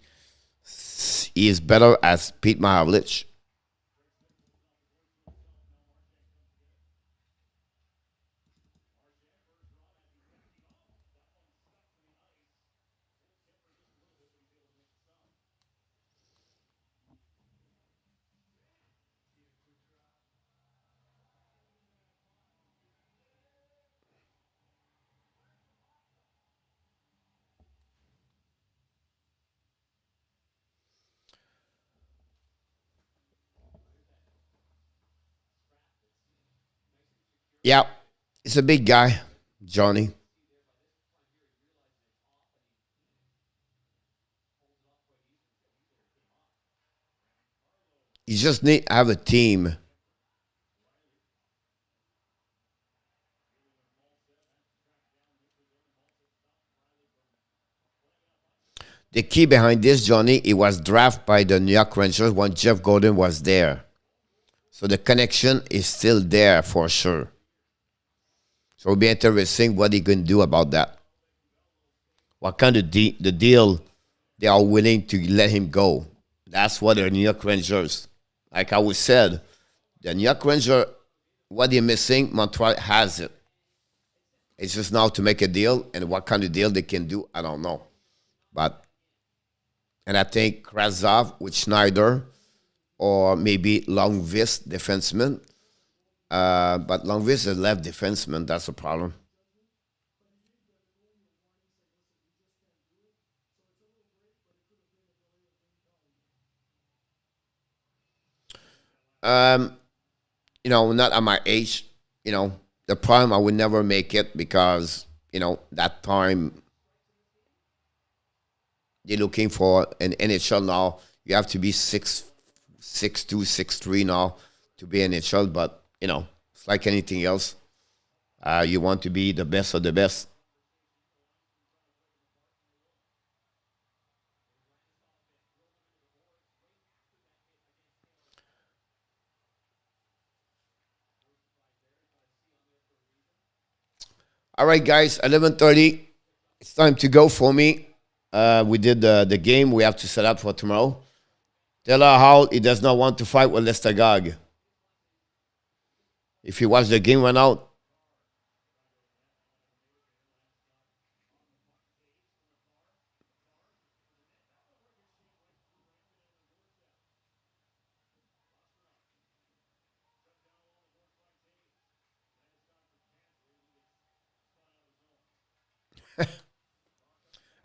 Speaker 2: he is better as Pete Mahavlich. Yeah, he's a big guy, Johnny. You just need to have a team. The key behind this, Johnny, it was drafted by the New York Rangers when Jeff Gordon was there. So the connection is still there for sure. So it'll be interesting what he can do about that. What kind of the deal they are willing to let him go. That's what the New York Rangers, like I was said, the New York Rangers, what they're missing, Montreal has it. It's just now to make a deal, and what kind of deal they can do, I don't know. And I think Kravtsov with Schneider or maybe Longvis defenseman. But Longvis is a left defenseman. That's the problem. Not at my age. The prime, I would never make it because, that time they're looking for an NHL now. You have to be 6'2", 6'3" now to be NHL. But, it's like anything else. You want to be the best of the best. All right, guys, 11:30. It's time to go for me. We did the game. We have to set up for tomorrow. Tell her how he does not want to fight with Lester Gog. If you watch the game run out,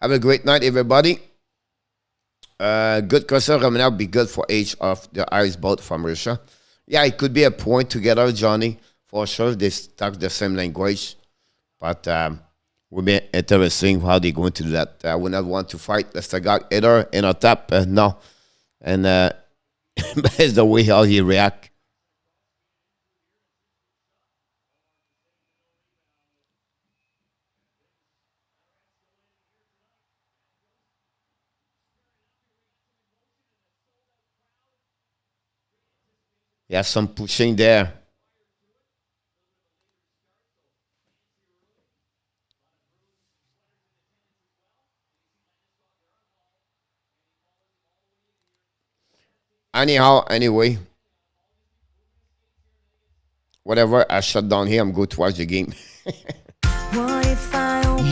Speaker 2: have a great night, everybody. Good concern. Romanow be good for each of the Irish boat from Russia. Yeah, it could be a point together, Johnny, for sure. They talk the same language, but will be interesting how they're going to do that. I would not want to fight Lester Gog either in a tap, no. And it's the way how he react. Yeah, some pushing there. Anyhow, anyway, whatever, I shut down here. I'm going to watch the game.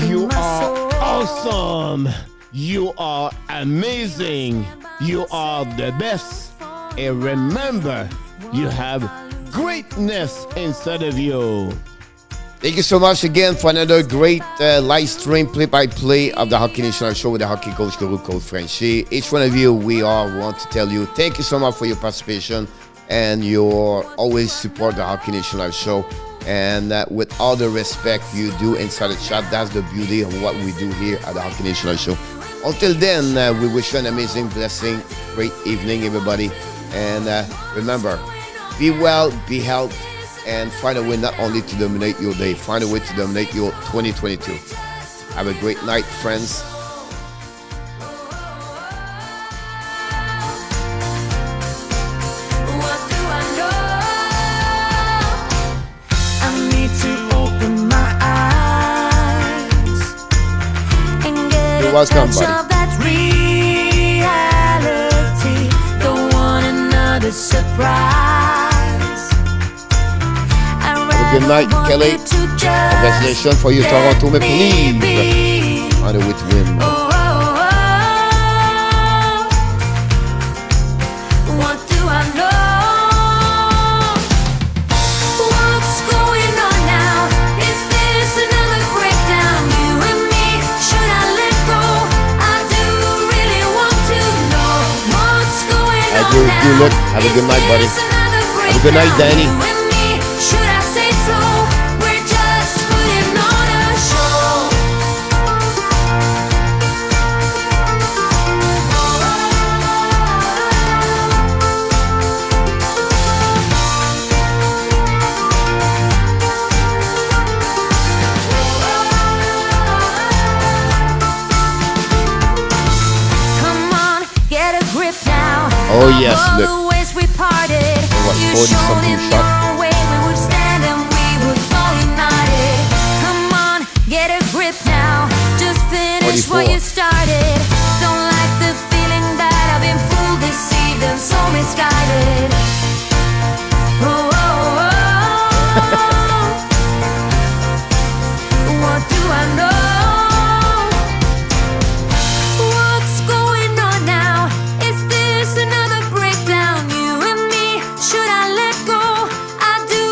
Speaker 2: You are awesome. You are amazing. You are the best. And remember, you have greatness inside of you. Thank you so much again for another great live stream play-by-play of the Hockey National Show with the hockey coach, Guru Coach Frenchy. Each one of you, we all want to tell you thank you so much for your participation and your always support the Hockey National Show. And with all the respect you do inside the chat, that's the beauty of what we do here at the Hockey National Show. Until then, we wish you an amazing, blessing, great evening, everybody. And remember, be well, be healthy, and find a way not only to dominate your day, find a way to dominate your 2022. Have a great night, friends.
Speaker 1: What do I know? I need to open my eyes and get
Speaker 2: You're
Speaker 1: a
Speaker 2: welcome,
Speaker 1: touch
Speaker 2: buddy.
Speaker 1: of that reality. Don't want another surprise.
Speaker 2: Good night, Kelly. Congratulations for you, Toronto Maple Leafs. On the way to win.
Speaker 1: What do I know? What's going on now? Is this another breakdown? You and me, should I let go? I do really want to know what's going on now.
Speaker 2: Look, have a good night, buddy. Have a good night, Danny.
Speaker 1: Should I say so? grip now.
Speaker 2: Oh, yes,
Speaker 1: All
Speaker 2: look.
Speaker 1: the ways we parted.
Speaker 2: What,
Speaker 1: You
Speaker 2: 40-something
Speaker 1: showed in
Speaker 2: shot?
Speaker 1: no way we would stand and we would fall united. Come on, get a grip now. Just finish
Speaker 2: 44.
Speaker 1: what you started. Don't like the feeling that I've been fooled, deceived, and so misguided. Oh, oh, oh. What do I know? What's going on now? Is this another breakdown? You and me, should I let go? I do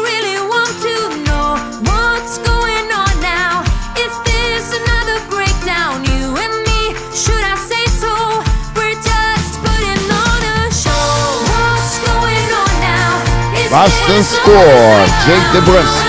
Speaker 1: really want to know what's going on now. Is this another breakdown? You and me, should I say so? We're just putting on a show. What's going on now? Is
Speaker 2: Boston
Speaker 1: this
Speaker 2: score.
Speaker 1: another
Speaker 2: Jake
Speaker 1: breakdown?
Speaker 2: DeBrusk.